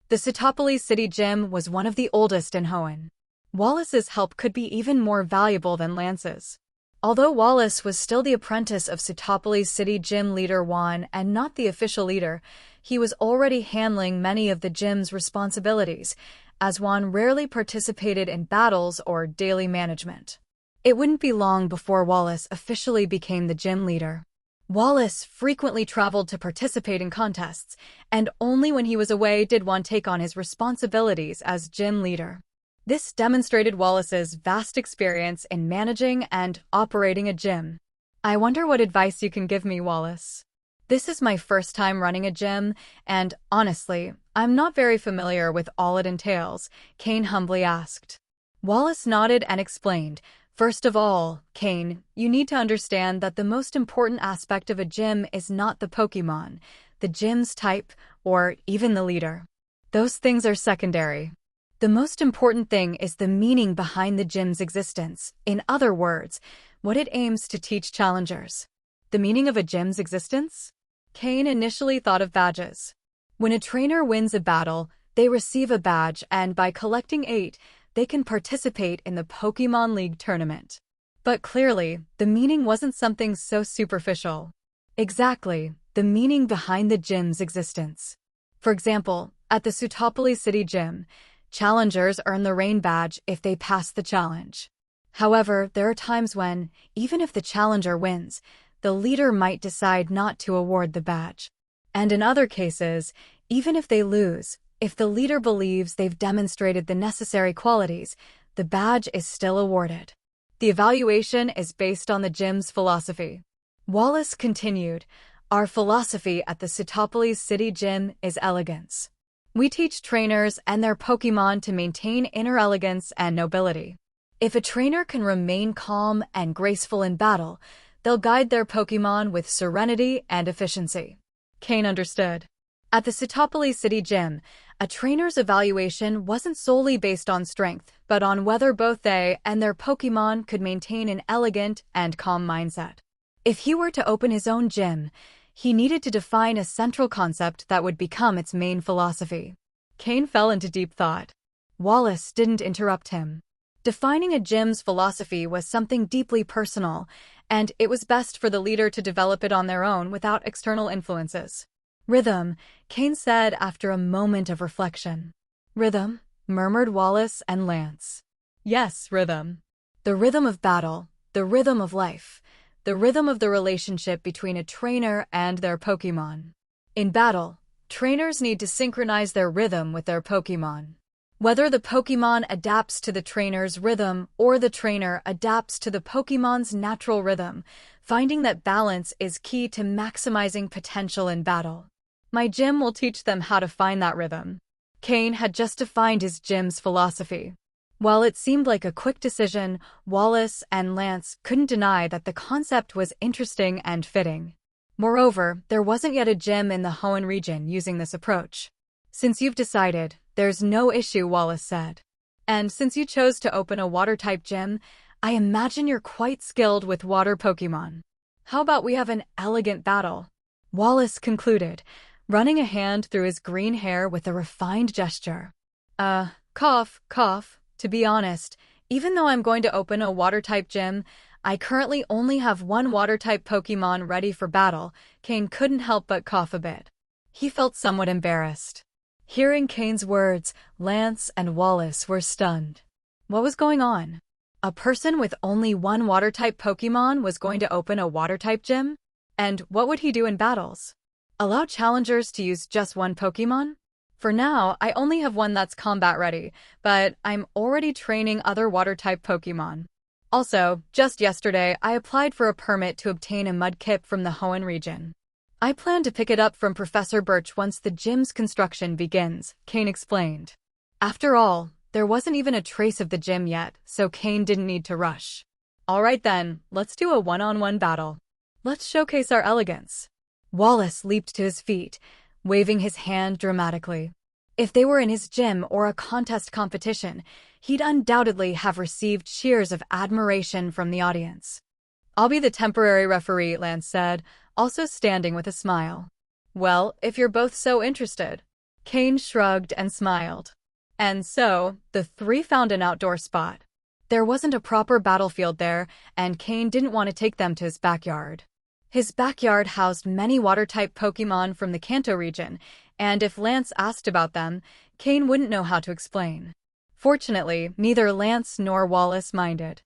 The Sitopolis City Gym was one of the oldest in Hoenn. Wallace's help could be even more valuable than Lance's. Although Wallace was still the apprentice of Sitopolis City Gym leader Juan and not the official leader, he was already handling many of the gym's responsibilities, as Juan rarely participated in battles or daily management. It wouldn't be long before Wallace officially became the gym leader. Wallace frequently traveled to participate in contests, and only when he was away did Juan take on his responsibilities as gym leader. This demonstrated Wallace's vast experience in managing and operating a gym. I wonder what advice you can give me, Wallace. This is my first time running a gym, and honestly, I'm not very familiar with all it entails, Cain humbly asked. Wallace nodded and explained, "First of all, Cain, you need to understand that the most important aspect of a gym is not the Pokémon, the gym's type, or even the leader. Those things are secondary. The most important thing is the meaning behind the gym's existence. In other words, what it aims to teach challengers." The meaning of a gym's existence? Cain initially thought of badges. When a trainer wins a battle, they receive a badge, and by collecting 8, they can participate in the Pokémon League tournament. But clearly, the meaning wasn't something so superficial. Exactly, the meaning behind the gym's existence. For example, at the Sitopolis City Gym, challengers earn the Rain Badge if they pass the challenge. However, there are times when, even if the challenger wins, the leader might decide not to award the badge. And in other cases, even if they lose, if the leader believes they've demonstrated the necessary qualities, the badge is still awarded. The evaluation is based on the gym's philosophy. Wallace continued, "Our philosophy at the Sitopolis City Gym is elegance. We teach trainers and their Pokémon to maintain inner elegance and nobility. If a trainer can remain calm and graceful in battle, they'll guide their Pokémon with serenity and efficiency." Cain understood. At the Sitopolis City Gym, a trainer's evaluation wasn't solely based on strength, but on whether both they and their Pokémon could maintain an elegant and calm mindset. If he were to open his own gym, he needed to define a central concept that would become its main philosophy. Cain fell into deep thought. Wallace didn't interrupt him. Defining a gym's philosophy was something deeply personal, and it was best for the leader to develop it on their own without external influences. "Rhythm," Cain said after a moment of reflection. "Rhythm? murmured Wallace and Lance. Yes, rhythm. The rhythm of battle, the rhythm of life, the rhythm of the relationship between a trainer and their Pokémon. In battle, trainers need to synchronize their rhythm with their Pokémon. Whether the Pokémon adapts to the trainer's rhythm or the trainer adapts to the Pokémon's natural rhythm, finding that balance is key to maximizing potential in battle. My gym will teach them how to find that rhythm. Cain had just defined his gym's philosophy. While it seemed like a quick decision, Wallace and Lance couldn't deny that the concept was interesting and fitting. Moreover, there wasn't yet a gym in the Hoenn region using this approach. Since you've decided, there's no issue, Wallace said. And since you chose to open a water-type gym, I imagine you're quite skilled with water Pokémon. How about we have an elegant battle? Wallace concluded, running a hand through his green hair with a refined gesture. Cough. To be honest, even though I'm going to open a water-type gym, I currently only have one water-type Pokémon ready for battle. Cain couldn't help but cough a bit. He felt somewhat embarrassed. Hearing Cain's words, Lance and Wallace were stunned. What was going on? A person with only one water-type Pokémon was going to open a water-type gym? And what would he do in battles? Allow challengers to use just one Pokémon? For now, I only have one that's combat-ready, but I'm already training other water-type Pokémon. Also, just yesterday, I applied for a permit to obtain a Mudkip from the Hoenn region. I plan to pick it up from Professor Birch once the gym's construction begins, Cain explained. After all, there wasn't even a trace of the gym yet, so Cain didn't need to rush. All right then, let's do a one-on-one battle. Let's showcase our elegance. Wallace leaped to his feet, waving his hand dramatically. If they were in his gym or a contest competition, he'd undoubtedly have received cheers of admiration from the audience. I'll be the temporary referee, Lance said, also standing with a smile. Well, if you're both so interested. Cain shrugged and smiled. And so, the three found an outdoor spot. There wasn't a proper battlefield there, and Cain didn't want to take them to his backyard. His backyard housed many water-type Pokémon from the Kanto region, and if Lance asked about them, Cain wouldn't know how to explain. Fortunately, neither Lance nor Wallace minded.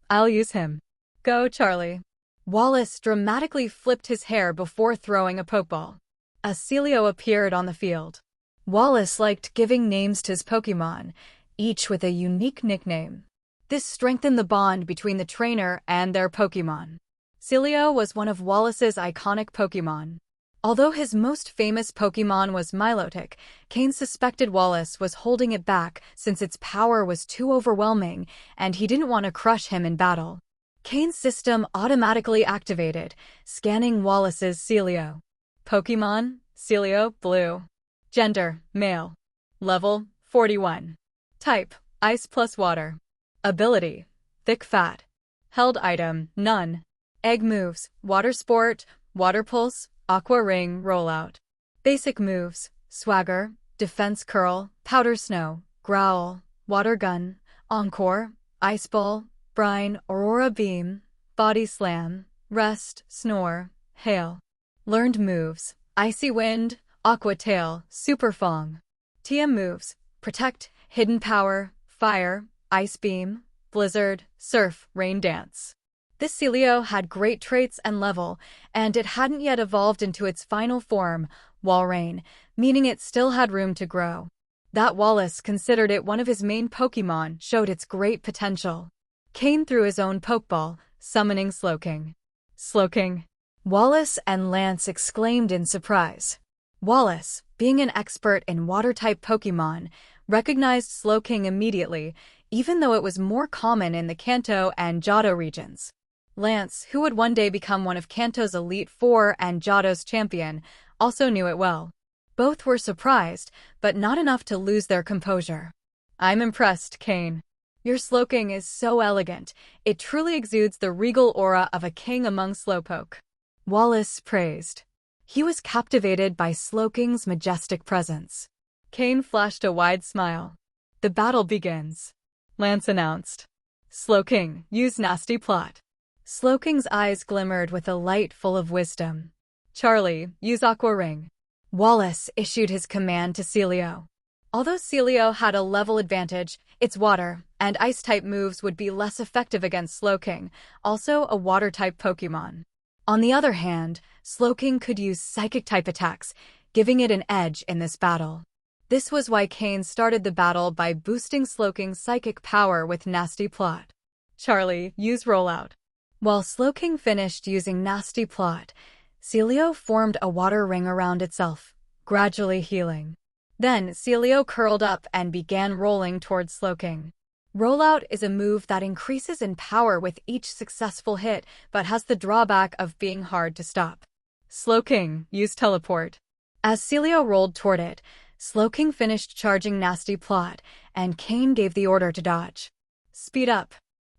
I'll use him. Go, Charlie. Wallace dramatically flipped his hair before throwing a Pokeball. A Celio appeared on the field. Wallace liked giving names to his Pokémon, each with a unique nickname. This strengthened the bond between the trainer and their Pokémon. Celio was one of Wallace's iconic Pokémon. Although his most famous Pokémon was Milotic, Cain suspected Wallace was holding it back since its power was too overwhelming and he didn't want to crush him in battle. Cain's system automatically activated, scanning Wallace's Celio. Pokémon, Celio, Blue. Gender, male. Level, 41. Type, Ice plus Water. Ability, Thick Fat. Held item, None. Egg moves, Water Sport, Water Pulse, Aqua Ring, Rollout. Basic moves, Swagger, Defense Curl, Powder Snow, Growl, Water Gun, Encore, Ice Ball, Brine, Aurora Beam, Body Slam, Rest, Snore, Hail. Learned moves, Icy Wind, Aqua Tail, Super Fong. TM moves, Protect, Hidden Power, Fire, Ice Beam, Blizzard, Surf, Rain Dance. This Celio had great traits and level, and it hadn't yet evolved into its final form, Walrein, meaning it still had room to grow. That Wallace considered it one of his main Pokémon showed its great potential. Cain threw his own Pokeball, summoning Slowking. Slowking! Wallace and Lance exclaimed in surprise. Wallace, being an expert in water-type Pokémon, recognized Slowking immediately, even though it was more common in the Kanto and Johto regions. Lance, who would one day become one of Kanto's Elite Four and Johto's champion, also knew it well. Both were surprised, but not enough to lose their composure. I'm impressed, Cain. Your Slowking is so elegant, it truly exudes the regal aura of a king among Slowpoke. Wallace praised. He was captivated by Slowking's majestic presence. Cain flashed a wide smile. The battle begins. Lance announced. Slowking, use Nasty Plot. Slowking's eyes glimmered with a light full of wisdom. Charlie, use Aqua Ring. Wallace issued his command to Celio. Although Celio had a level advantage, its water and ice-type moves would be less effective against Slowking, also a water-type Pokémon. On the other hand, Slowking could use Psychic-type attacks, giving it an edge in this battle. This was why Cain started the battle by boosting Slowking's psychic power with Nasty Plot. Charlie, use Rollout. While Slowking finished using Nasty Plot, Celio formed a water ring around itself, gradually healing. Then, Celio curled up and began rolling towards Slowking. Rollout is a move that increases in power with each successful hit, but has the drawback of being hard to stop. Slowking, use Teleport. As Celio rolled toward it, Slowking finished charging Nasty Plot, and Cain gave the order to dodge. Speed up.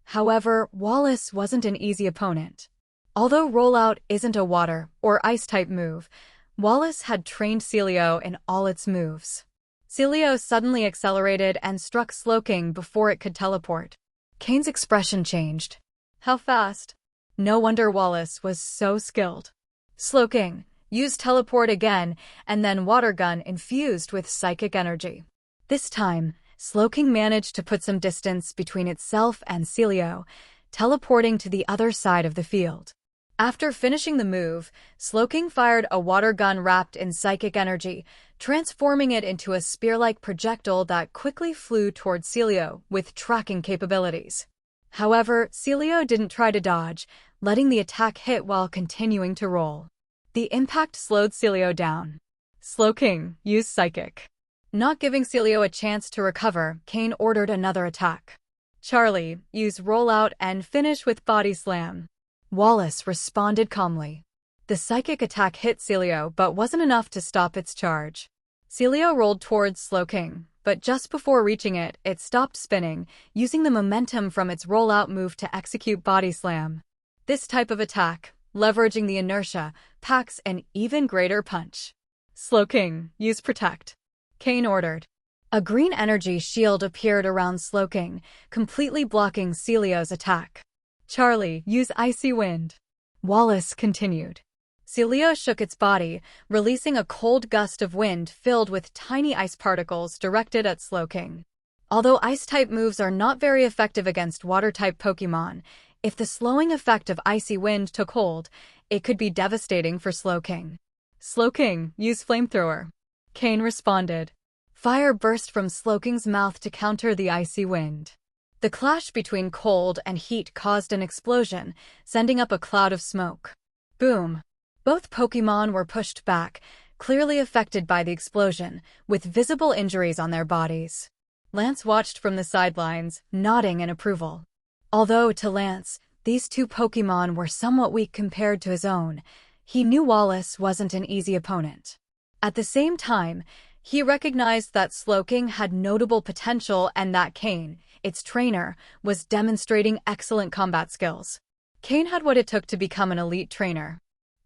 However, Wallace wasn't an easy opponent. Although Rollout isn't a water or ice-type move, Wallace had trained Celio in all its moves. Celio suddenly accelerated and struck Slowking before it could teleport. Cain's expression changed. How fast? No wonder Wallace was so skilled. Slowking, use Teleport again, and then Water Gun infused with psychic energy. This time, Slowking managed to put some distance between itself and Celio, teleporting to the other side of the field. After finishing the move, Slowking fired a water gun wrapped in psychic energy, transforming it into a spear-like projectile that quickly flew towards Celio with tracking capabilities. However, Celio didn't try to dodge, letting the attack hit while continuing to roll. The impact slowed Celio down. Slowking, use Psychic. Not giving Celio a chance to recover, Cain ordered another attack. Charlie, use Rollout and finish with Body Slam. Wallace responded calmly. The psychic attack hit Celio but wasn't enough to stop its charge. Celio rolled towards Slowking, but just before reaching it, it stopped spinning, using the momentum from its rollout move to execute Body Slam. This type of attack, leveraging the inertia, packs an even greater punch. Slowking, use Protect. Cain ordered. A green energy shield appeared around Slowking, completely blocking Celio's attack. Charlie, use Icy Wind. Wallace continued. Celio shook its body, releasing a cold gust of wind filled with tiny ice particles directed at Slowking. Although Ice-type moves are not very effective against Water-type Pokémon, if the slowing effect of Icy Wind took hold, it could be devastating for Slowking. Slowking, use Flamethrower. Cain responded. Fire burst from Slowking's mouth to counter the Icy Wind. The clash between cold and heat caused an explosion, sending up a cloud of smoke. Boom! Both Pokémon were pushed back, clearly affected by the explosion, with visible injuries on their bodies. Lance watched from the sidelines, nodding in approval. Although, to Lance, these two Pokémon were somewhat weak compared to his own, he knew Wallace wasn't an easy opponent. At the same time, he recognized that Slowking had notable potential and that Cain, its trainer, was demonstrating excellent combat skills. Cain had what it took to become an elite trainer.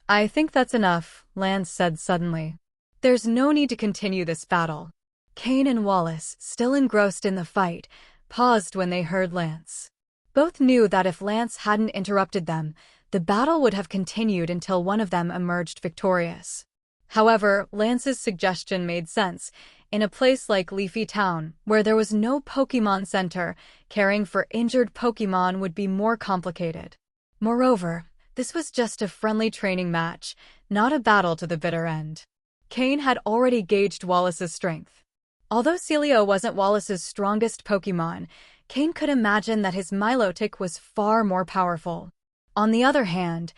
I think that's enough, Lance said suddenly. There's no need to continue this battle. Cain and Wallace, still engrossed in the fight, paused when they heard Lance. Both knew that if Lance hadn't interrupted them, the battle would have continued until one of them emerged victorious. However, Lance's suggestion made sense. In a place like Leafy Town, where there was no Pokémon Center, caring for injured Pokémon would be more complicated. Moreover, this was just a friendly training match, not a battle to the bitter end. Cain had already gauged Wallace's strength. Although Celio wasn't Wallace's strongest Pokémon, Cain could imagine that his Milotic was far more powerful. On the other hand,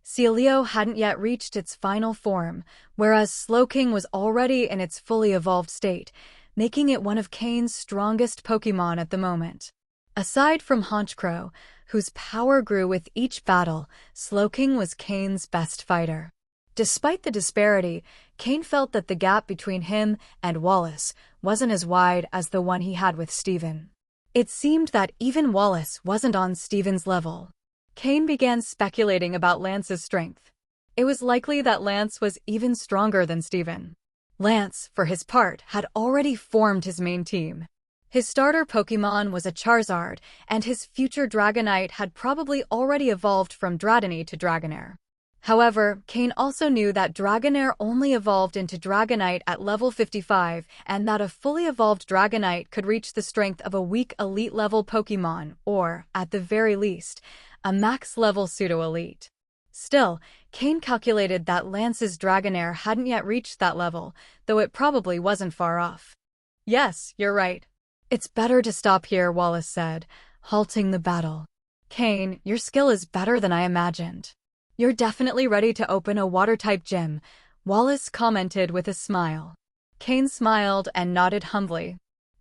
Celio hadn't yet reached its final form, whereas Slowking was already in its fully evolved state, making it one of Cain's strongest Pokémon at the moment. Aside from Honchkrow, whose power grew with each battle, Slowking was Cain's best fighter. Despite the disparity, Cain felt that the gap between him and Wallace wasn't as wide as the one he had with Steven. It seemed that even Wallace wasn't on Steven's level. Cain began speculating about Lance's strength. It was likely that Lance was even stronger than Steven. Lance, for his part, had already formed his main team. His starter Pokémon was a Charizard, and his future Dragonite had probably already evolved from Dratini to Dragonair. However, Cain also knew that Dragonair only evolved into Dragonite at level 55, and that a fully evolved Dragonite could reach the strength of a weak elite-level Pokémon, or, at the very least, a max-level pseudo-elite. Still, Cain calculated that Lance's Dragonair hadn't yet reached that level, though it probably wasn't far off. Yes, you're right. It's better to stop here, Wallace said, halting the battle. Cain, your skill is better than I imagined. You're definitely ready to open a water-type gym, Wallace commented with a smile. Cain smiled and nodded humbly.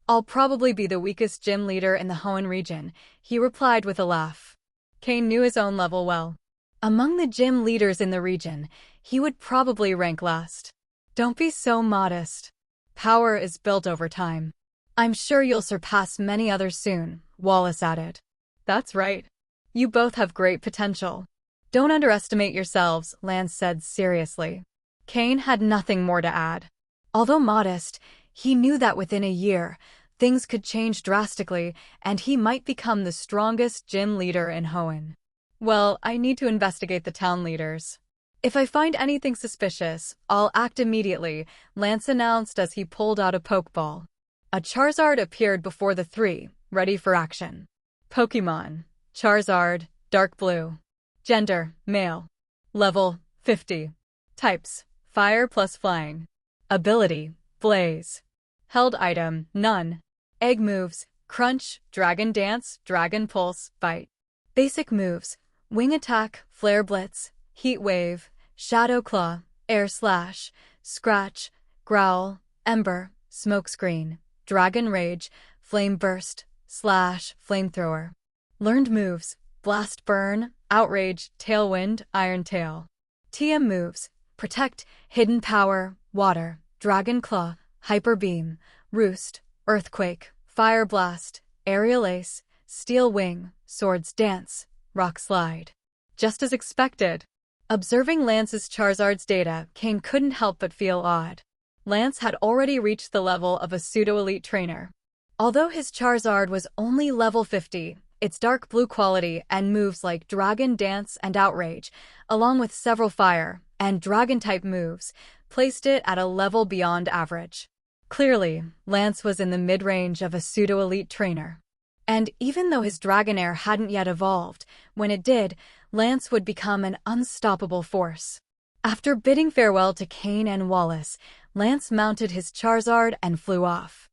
I'll probably be the weakest gym leader in the Hoenn region, he replied with a laugh. Cain knew his own level well. Among the gym leaders in the region, he would probably rank last. Don't be so modest. Power is built over time. I'm sure you'll surpass many others soon, Wallace added. That's right. You both have great potential. Don't underestimate yourselves, Lance said seriously. Cain had nothing more to add. Although modest, he knew that within a year, things could change drastically, and he might become the strongest gym leader in Hoenn. Well, I need to investigate the town leaders. If I find anything suspicious, I'll act immediately, Lance announced as he pulled out a Pokeball. A Charizard appeared before the three, ready for action. Pokémon: Charizard, dark blue. Gender: male. Level: 50. Types: fire plus flying. Ability: blaze. Held item: none. Egg moves: crunch, dragon dance, dragon pulse, bite. Basic moves: wing attack, flare blitz, heat wave, shadow claw, air slash, scratch, growl, ember, smoke screen, dragon rage, flame burst, slash, flamethrower. Learned moves: blast burn, outrage, tailwind, iron tail. TM moves: protect, hidden power, water, dragon claw, hyper beam, roost, earthquake, fire blast, aerial ace, steel wing, swords dance, rock slide. Just as expected. Observing Lance's Charizard's data, Cain couldn't help but feel odd. Lance had already reached the level of a pseudo-elite trainer. Although his Charizard was only level 50, its dark blue quality and moves like Dragon Dance and Outrage, along with several fire and dragon-type moves, placed it at a level beyond average. Clearly, Lance was in the mid-range of a pseudo-elite trainer. And even though his Dragonair hadn't yet evolved, when it did, Lance would become an unstoppable force. After bidding farewell to Cain and Wallace, Lance mounted his Charizard and flew off.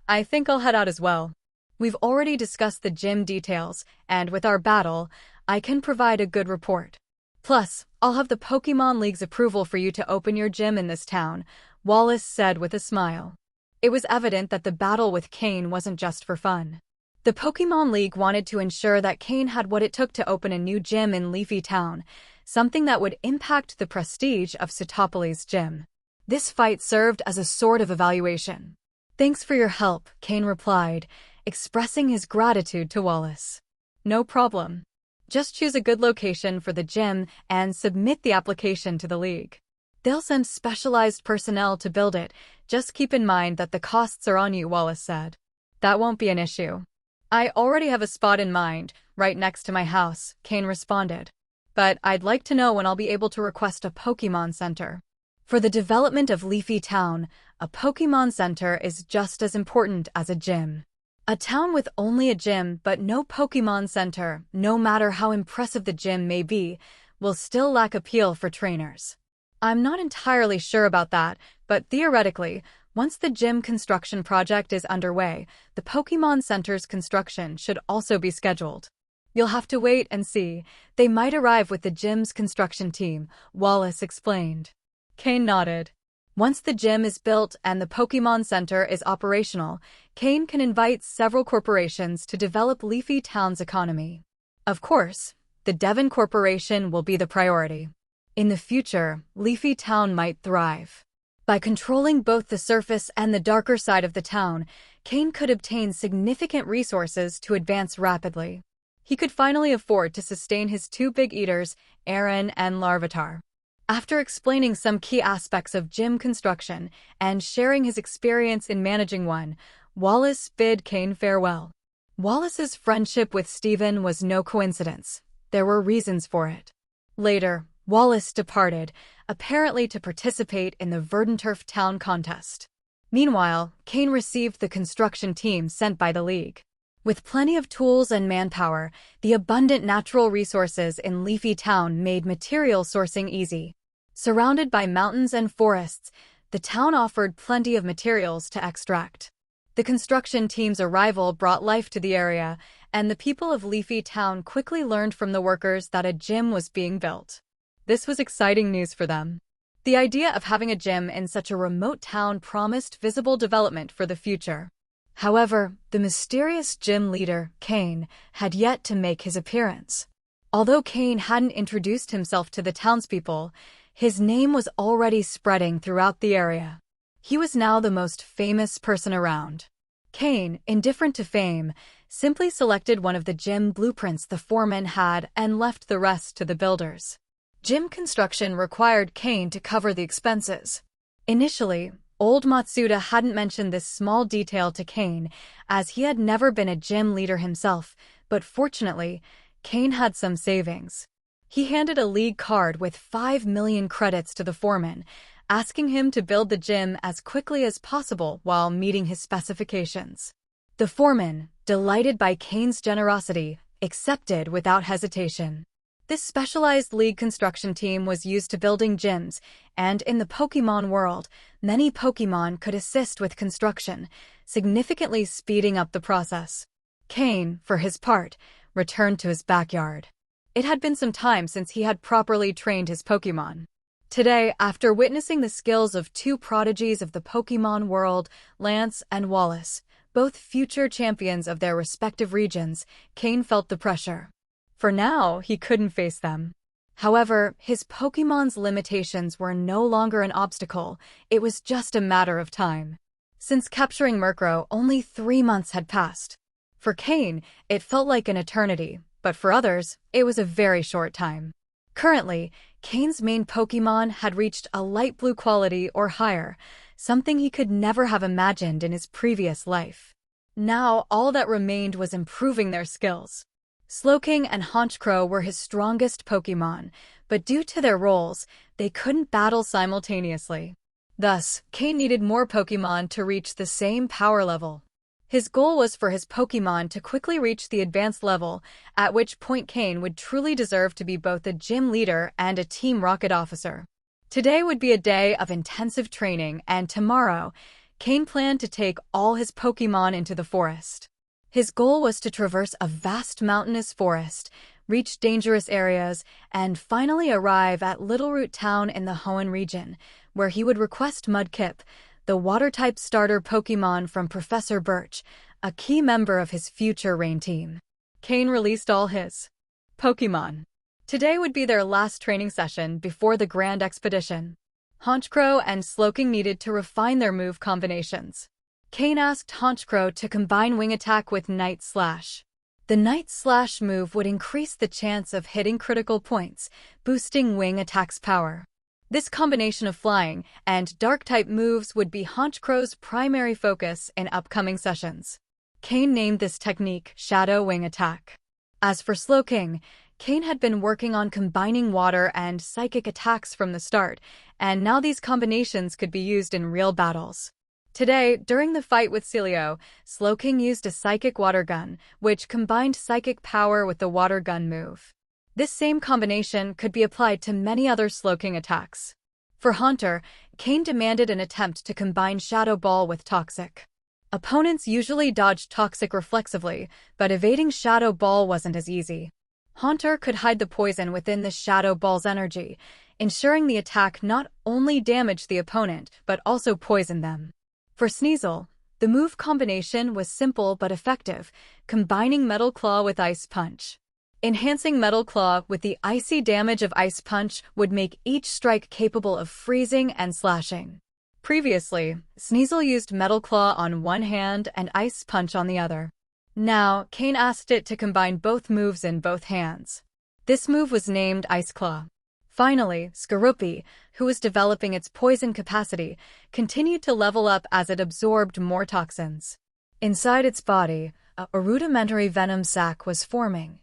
I think I'll head out as well. We've already discussed the gym details, and with our battle, I can provide a good report. Plus, I'll have the Pokémon League's approval for you to open your gym in this town, Wallace said with a smile. It was evident that the battle with Cain wasn't just for fun. The Pokémon League wanted to ensure that Cain had what it took to open a new gym in Leafy Town, something that would impact the prestige of Sootopoly's gym. This fight served as a sort of evaluation. Thanks for your help, Cain replied, expressing his gratitude to Wallace. No problem. Just choose a good location for the gym and submit the application to the league. They'll send specialized personnel to build it. Just keep in mind that the costs are on you, Wallace said. That won't be an issue. I already have a spot in mind, right next to my house, Cain responded. But I'd like to know when I'll be able to request a Pokémon Center. For the development of Leafy Town, a Pokémon Center is just as important as a gym. A town with only a gym but no Pokémon Center, no matter how impressive the gym may be, will still lack appeal for trainers. I'm not entirely sure about that, but theoretically, once the gym construction project is underway, the Pokémon Center's construction should also be scheduled. You'll have to wait and see. They might arrive with the gym's construction team, Wallace explained. Cain nodded. Once the gym is built and the Pokémon Center is operational, Cain can invite several corporations to develop Leafy Town's economy. Of course, the Devon Corporation will be the priority. In the future, Leafy Town might thrive. By controlling both the surface and the darker side of the town, Cain could obtain significant resources to advance rapidly. He could finally afford to sustain his two big eaters, Aaron and Larvitar. After explaining some key aspects of gym construction and sharing his experience in managing one, Wallace bid Cain farewell. Wallace's friendship with Stephen was no coincidence. There were reasons for it. Later, Wallace departed, apparently to participate in the Verdanturf Town contest. Meanwhile, Cain received the construction team sent by the League. With plenty of tools and manpower, the abundant natural resources in Leafy Town made material sourcing easy. Surrounded by mountains and forests, the town offered plenty of materials to extract. The construction team's arrival brought life to the area, and the people of Leafy Town quickly learned from the workers that a gym was being built. This was exciting news for them. The idea of having a gym in such a remote town promised visible development for the future. However, the mysterious gym leader, Cain, had yet to make his appearance. Although Cain hadn't introduced himself to the townspeople, his name was already spreading throughout the area. He was now the most famous person around. Cain, indifferent to fame, simply selected one of the gym blueprints the foreman had and left the rest to the builders. Gym construction required Cain to cover the expenses. Initially, old Matsuda hadn't mentioned this small detail to Cain, as he had never been a gym leader himself, but fortunately, Cain had some savings. He handed a league card with 5 million credits to the foreman, asking him to build the gym as quickly as possible while meeting his specifications. The foreman, delighted by Cain's generosity, accepted without hesitation. This specialized league construction team was used to building gyms, and in the Pokémon World, many Pokémon could assist with construction, significantly speeding up the process. Cain, for his part, returned to his backyard. It had been some time since he had properly trained his Pokémon. Today, after witnessing the skills of two prodigies of the Pokémon World, Lance and Wallace, both future champions of their respective regions, Cain felt the pressure. For now, he couldn't face them. However, his Pokémon's limitations were no longer an obstacle, it was just a matter of time. Since capturing Murkrow, only 3 months had passed. For Cain, it felt like an eternity, but for others, it was a very short time. Currently, Cain's main Pokémon had reached a light blue quality or higher, something he could never have imagined in his previous life. Now, all that remained was improving their skills. Slowking and Honchkrow were his strongest Pokémon, but due to their roles, they couldn't battle simultaneously. Thus, Cain needed more Pokémon to reach the same power level. His goal was for his Pokémon to quickly reach the advanced level, at which point Cain would truly deserve to be both a gym leader and a Team Rocket officer. Today would be a day of intensive training, and tomorrow, Cain planned to take all his Pokémon into the forest. His goal was to traverse a vast mountainous forest, reach dangerous areas, and finally arrive at Littleroot Town in the Hoenn region, where he would request Mudkip, the Water-type starter Pokémon from Professor Birch, a key member of his future Rain team. Cain released all his Pokémon. Today would be their last training session before the Grand Expedition. Honchkrow and Slowking needed to refine their move combinations. Cain asked Honchkrow to combine Wing Attack with Night Slash. The Night Slash move would increase the chance of hitting critical points, boosting Wing Attack's power. This combination of flying and Dark-type moves would be Honchkrow's primary focus in upcoming sessions. Cain named this technique Shadow Wing Attack. As for Slowking, Cain had been working on combining water and psychic attacks from the start, and now these combinations could be used in real battles. Today, during the fight with Celio, Slowking used a Psychic Water Gun, which combined psychic power with the Water Gun move. This same combination could be applied to many other Slowking attacks. For Haunter, Cain demanded an attempt to combine Shadow Ball with Toxic. Opponents usually dodged Toxic reflexively, but evading Shadow Ball wasn't as easy. Haunter could hide the poison within the Shadow Ball's energy, ensuring the attack not only damaged the opponent, but also poisoned them. For Sneasel, the move combination was simple but effective, combining Metal Claw with Ice Punch. Enhancing Metal Claw with the icy damage of Ice Punch would make each strike capable of freezing and slashing. Previously, Sneasel used Metal Claw on one hand and Ice Punch on the other. Now, Cain asked it to combine both moves in both hands. This move was named Ice Claw. Finally, Skorupi, who was developing its poison capacity, continued to level up as it absorbed more toxins. Inside its body, a rudimentary venom sac was forming.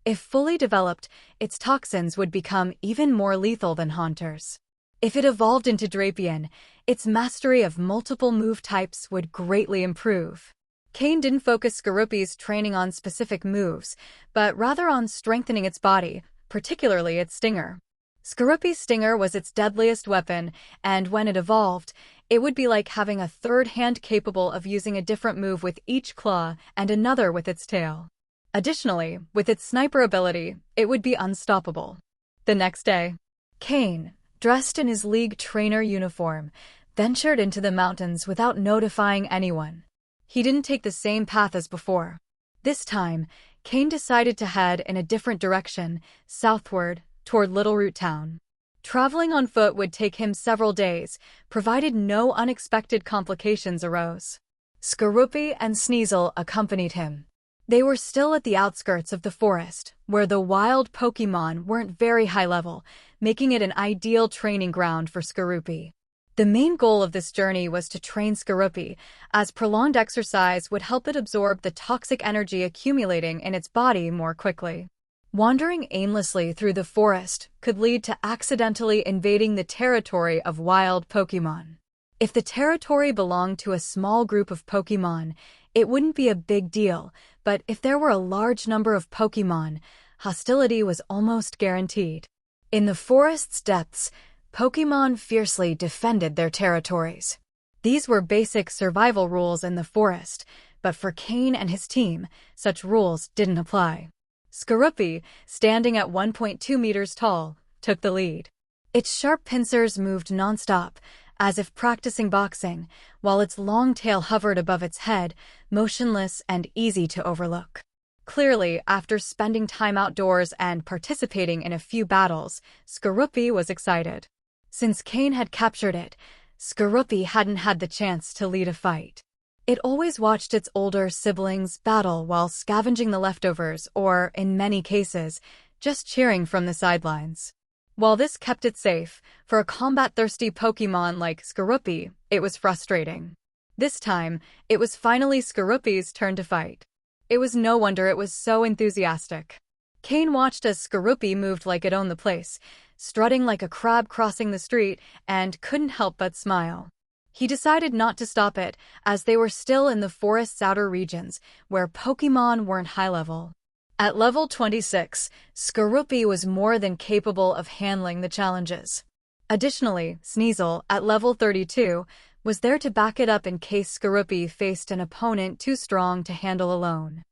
If fully developed, its toxins would become even more lethal than Haunters. If it evolved into Drapion, its mastery of multiple move types would greatly improve. Cain didn't focus Skorupi's training on specific moves, but rather on strengthening its body, particularly its stinger. Skorupi's stinger was its deadliest weapon, and when it evolved, it would be like having a third hand capable of using a different move with each claw and another with its tail. Additionally, with its sniper ability, it would be unstoppable. The next day, Cain, dressed in his league trainer uniform, ventured into the mountains without notifying anyone. He didn't take the same path as before. This time, Cain decided to head in a different direction, southward, toward Little Root Town. Traveling on foot would take him several days, provided no unexpected complications arose. Skorupi and Sneasel accompanied him. They were still at the outskirts of the forest, where the wild Pokémon weren't very high level, making it an ideal training ground for Skorupi. The main goal of this journey was to train Skorupi, as prolonged exercise would help it absorb the toxic energy accumulating in its body more quickly. Wandering aimlessly through the forest could lead to accidentally invading the territory of wild Pokémon. If the territory belonged to a small group of Pokémon, it wouldn't be a big deal, but if there were a large number of Pokémon, hostility was almost guaranteed. In the forest's depths, Pokémon fiercely defended their territories. These were basic survival rules in the forest, but for Cain and his team, such rules didn't apply. Skorupi, standing at 1.2 meters tall, took the lead. Its sharp pincers moved nonstop, as if practicing boxing, while its long tail hovered above its head, motionless and easy to overlook. Clearly, after spending time outdoors and participating in a few battles, Skorupi was excited. Since Cain had captured it, Skorupi hadn't had the chance to lead a fight. It always watched its older siblings battle while scavenging the leftovers or, in many cases, just cheering from the sidelines. While this kept it safe, for a combat-thirsty Pokémon like Skorupi, it was frustrating. This time, it was finally Skorupi's turn to fight. It was no wonder it was so enthusiastic. Cain watched as Skorupi moved like it owned the place, strutting like a crab crossing the street, and couldn't help but smile. He decided not to stop it, as they were still in the forest's outer regions, where Pokémon weren't high level. At level 26, Skorupi was more than capable of handling the challenges. Additionally, Sneasel, at level 32, was there to back it up in case Skorupi faced an opponent too strong to handle alone.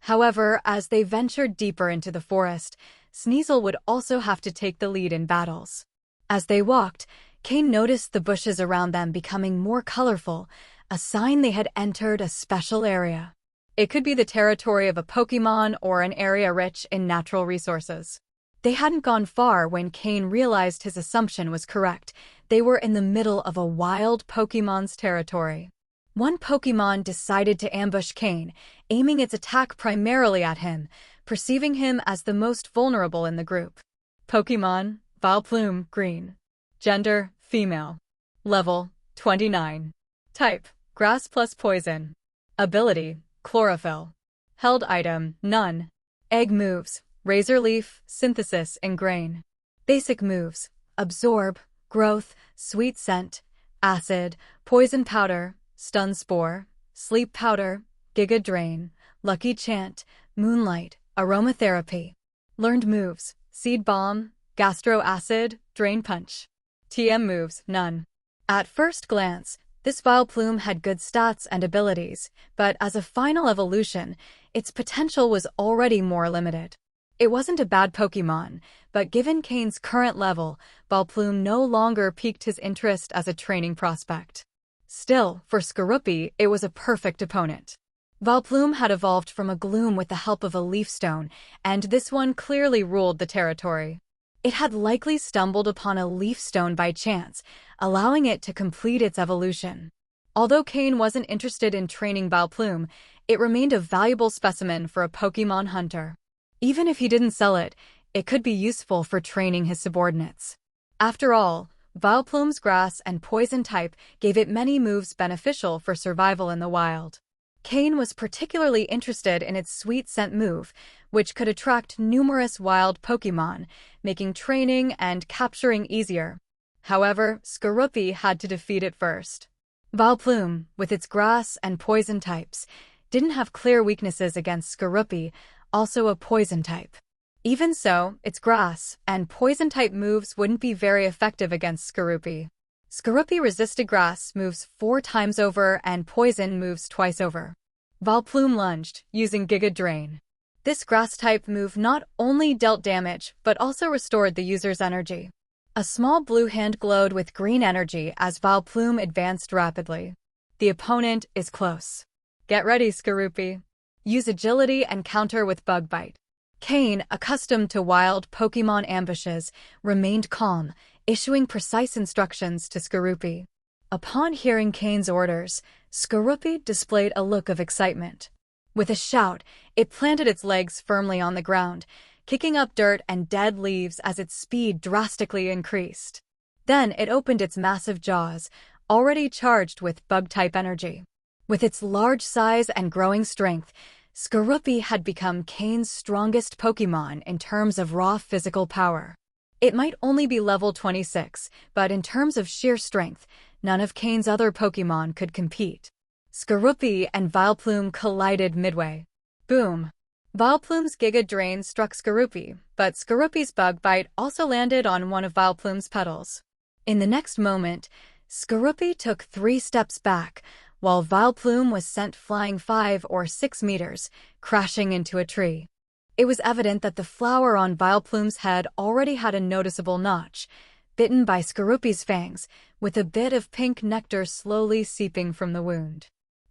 However, as they ventured deeper into the forest, Sneasel would also have to take the lead in battles. As they walked, Cain noticed the bushes around them becoming more colorful, a sign they had entered a special area. It could be the territory of a Pokémon or an area rich in natural resources. They hadn't gone far when Cain realized his assumption was correct. They were in the middle of a wild Pokémon's territory. One Pokémon decided to ambush Cain, aiming its attack primarily at him, perceiving him as the most vulnerable in the group. Pokémon, Vileplume, green. Gender, female. Level, 29. Type, grass plus poison. Ability, chlorophyll. Held item, none. Egg moves, razor leaf, synthesis, and grain. Basic moves, absorb, growth, sweet scent, acid, poison powder, stun spore, sleep powder, giga drain, lucky chant, moonlight, aromatherapy. Learned moves, seed bomb, gastro acid, drain punch. TM moves, none. At first glance, this Vileplume had good stats and abilities, but as a final evolution, its potential was already more limited. It wasn't a bad Pokémon, but given Cain's current level, Vileplume no longer piqued his interest as a training prospect. Still, for Skorupi, it was a perfect opponent. Vileplume had evolved from a Gloom with the help of a Leaf Stone, and this one clearly ruled the territory. It had likely stumbled upon a leaf stone by chance, allowing it to complete its evolution. Although Cain wasn't interested in training Vileplume, it remained a valuable specimen for a Pokémon hunter. Even if he didn't sell it, it could be useful for training his subordinates. After all, Vileplume's grass and poison type gave it many moves beneficial for survival in the wild. Cain was particularly interested in its sweet scent move, which could attract numerous wild Pokémon, making training and capturing easier. However, Skorupi had to defeat it first. Vileplume, with its grass and poison types, didn't have clear weaknesses against Skorupi, also a poison type. Even so, its grass and poison-type moves wouldn't be very effective against Skorupi. Skorupi resisted grass moves 4 times over and poison moves twice over. Vileplume lunged, using Giga Drain. This grass-type move not only dealt damage, but also restored the user's energy. A small blue hand glowed with green energy as Vileplume advanced rapidly. The opponent is close. Get ready, Skorupi. Use agility and counter with Bug Bite. Cain, accustomed to wild Pokémon ambushes, remained calm, issuing precise instructions to Skorupi. Upon hearing Cain's orders, Skorupi displayed a look of excitement. With a shout, it planted its legs firmly on the ground, kicking up dirt and dead leaves as its speed drastically increased. Then it opened its massive jaws, already charged with bug-type energy. With its large size and growing strength, Skorupi had become Cain's strongest Pokémon in terms of raw physical power. It might only be level 26, but in terms of sheer strength, none of Cain's other Pokémon could compete. Skorupi and Vileplume collided midway. Boom! Vileplume's Giga Drain struck Skorupi, but Skorupi's Bug Bite also landed on one of Vileplume's petals. In the next moment, Skorupi took 3 steps back, while Vileplume was sent flying 5 or 6 meters, crashing into a tree. It was evident that the flower on Vileplume's head already had a noticeable notch, bitten by Skorupi's fangs, with a bit of pink nectar slowly seeping from the wound.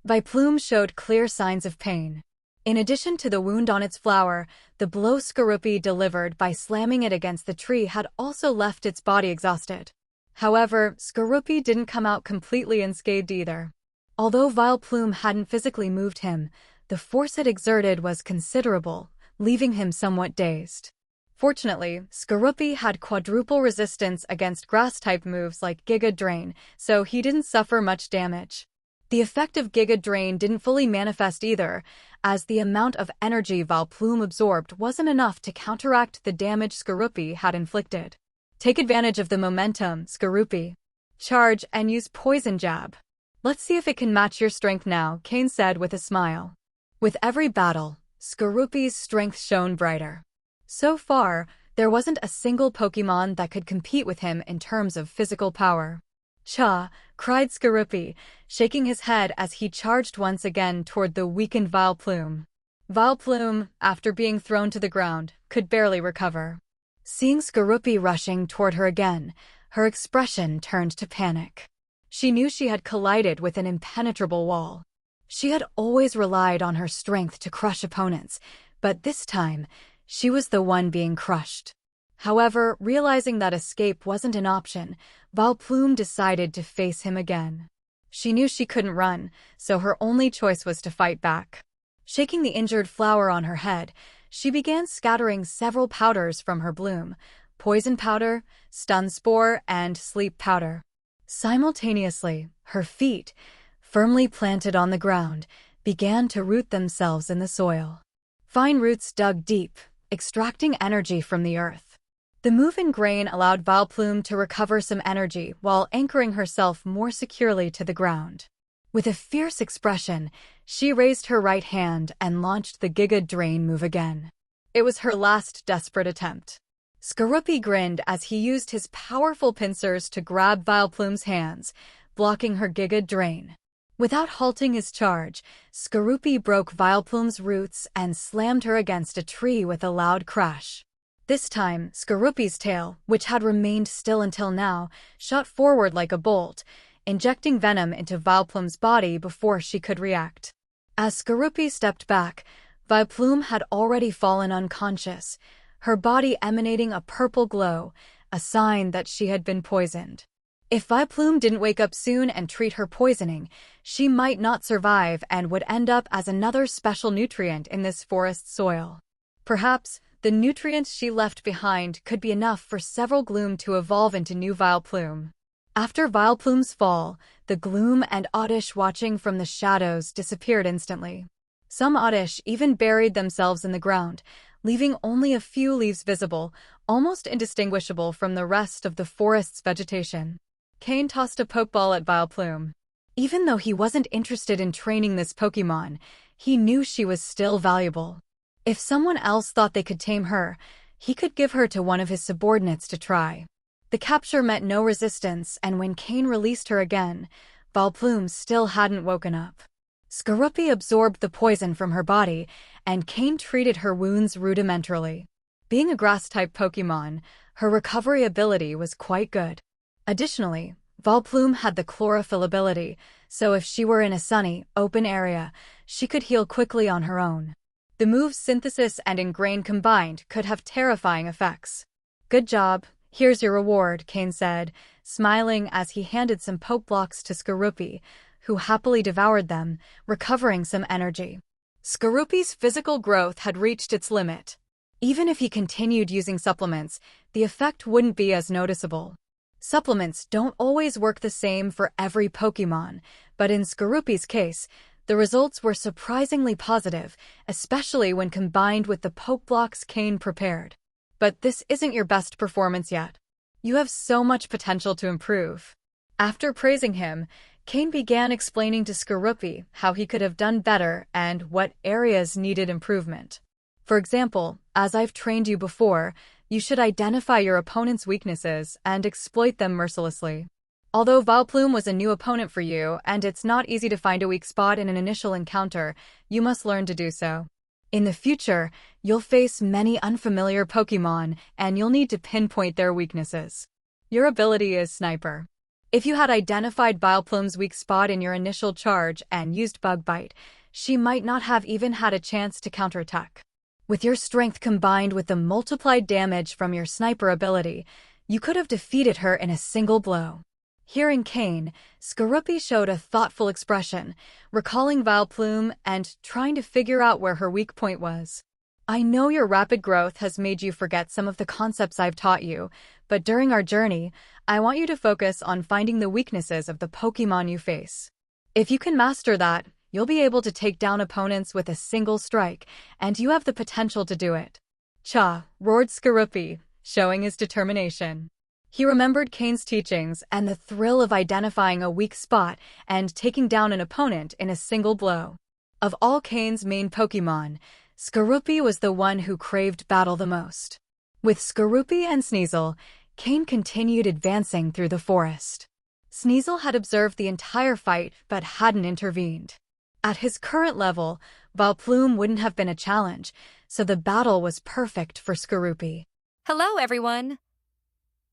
Vileplume showed clear signs of pain. In addition to the wound on its flower, the blow Skorupi delivered by slamming it against the tree had also left its body exhausted. However, Skorupi didn't come out completely unscathed either. Although Vileplume hadn't physically moved him, the force it exerted was considerable, leaving him somewhat dazed. Fortunately, Skorupi had quadruple resistance against grass-type moves like Giga Drain, so he didn't suffer much damage. The effect of Giga Drain didn't fully manifest either, as the amount of energy Vileplume absorbed wasn't enough to counteract the damage Skorupi had inflicted. Take advantage of the momentum, Skorupi. Charge and use Poison Jab. Let's see if it can match your strength now, Cain said with a smile. With every battle, Skorupi's strength shone brighter. So far, there wasn't a single Pokémon that could compete with him in terms of physical power. Cha! Cried Skorupi, shaking his head as he charged once again toward the weakened Vileplume. Vileplume, after being thrown to the ground, could barely recover. Seeing Skorupi rushing toward her again, her expression turned to panic. She knew she had collided with an impenetrable wall. She had always relied on her strength to crush opponents, but this time, she was the one being crushed. However, realizing that escape wasn't an option, Vileplume decided to face him again. She knew she couldn't run, so her only choice was to fight back. Shaking the injured flower on her head, she began scattering several powders from her bloom: poison powder, stun spore, and sleep powder. Simultaneously, her feet, firmly planted on the ground, began to root themselves in the soil. Fine roots dug deep, extracting energy from the earth. The move in grain allowed Vileplume to recover some energy while anchoring herself more securely to the ground. With a fierce expression, she raised her right hand and launched the Giga Drain move again. It was her last desperate attempt. Skorupi grinned as he used his powerful pincers to grab Vileplume's hands, blocking her Giga Drain. Without halting his charge, Skorupi broke Vileplume's roots and slammed her against a tree with a loud crash. This time, Skorupi's tail, which had remained still until now, shot forward like a bolt, injecting venom into Vileplume's body before she could react. As Skorupi stepped back, Vileplume had already fallen unconscious, her body emanating a purple glow, a sign that she had been poisoned. If Vileplume didn't wake up soon and treat her poisoning, she might not survive and would end up as another special nutrient in this forest soil. Perhaps, the nutrients she left behind could be enough for several Gloom to evolve into new Vileplume. After Vileplume's fall, the gloom and Oddish watching from the shadows disappeared instantly. Some Oddish even buried themselves in the ground, leaving only a few leaves visible, almost indistinguishable from the rest of the forest's vegetation. Cain tossed a Pokeball at Vileplume. Even though he wasn't interested in training this Pokémon, he knew she was still valuable. If someone else thought they could tame her, he could give her to one of his subordinates to try. The capture met no resistance, and when Cain released her again, Vileplume still hadn't woken up. Skorupi absorbed the poison from her body, and Cain treated her wounds rudimentarily. Being a grass-type Pokémon, her recovery ability was quite good. Additionally, Vileplume had the chlorophyll ability, so if she were in a sunny, open area, she could heal quickly on her own. The moves Synthesis and Ingrain combined could have terrifying effects. Good job, here's your reward, Cain said, smiling as he handed some Pokeblocks to Skorupi, who happily devoured them, recovering some energy. Skorupi's physical growth had reached its limit. Even if he continued using supplements, the effect wouldn't be as noticeable. Supplements don't always work the same for every Pokémon, but in Skorupi's case, the results were surprisingly positive, especially when combined with the Pokeblocks Cain prepared. But this isn't your best performance yet. You have so much potential to improve. After praising him, Cain began explaining to Skorupi how he could have done better and what areas needed improvement. For example, as I've trained you before, you should identify your opponent's weaknesses and exploit them mercilessly. Although Vileplume was a new opponent for you, and it's not easy to find a weak spot in an initial encounter, you must learn to do so. In the future, you'll face many unfamiliar Pokémon, and you'll need to pinpoint their weaknesses. Your ability is Sniper. If you had identified Vileplume's weak spot in your initial charge and used Bug Bite, she might not have even had a chance to counterattack. With your strength combined with the multiplied damage from your Sniper ability, you could have defeated her in a single blow. Hearing Cain, Skorupi showed a thoughtful expression, recalling Vileplume and trying to figure out where her weak point was. I know your rapid growth has made you forget some of the concepts I've taught you, but during our journey, I want you to focus on finding the weaknesses of the Pokémon you face. If you can master that, you'll be able to take down opponents with a single strike, and you have the potential to do it. Cha, roared Skorupi, showing his determination. He remembered Cain's teachings and the thrill of identifying a weak spot and taking down an opponent in a single blow. Of all Cain's main Pokémon, Skorupi was the one who craved battle the most. With Skorupi and Sneasel, Cain continued advancing through the forest. Sneasel had observed the entire fight but hadn't intervened. At his current level, Vileplume wouldn't have been a challenge, so the battle was perfect for Skorupi. Hello, everyone!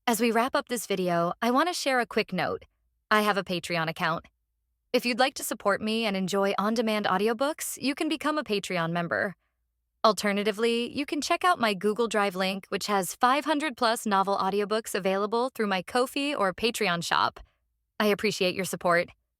As we wrap up this video, I want to share a quick note. I have a Patreon account. If you'd like to support me and enjoy on-demand audiobooks, you can become a Patreon member. Alternatively, you can check out my Google Drive link, which has 500+ novel audiobooks available through my Ko-fi or Patreon shop. I appreciate your support.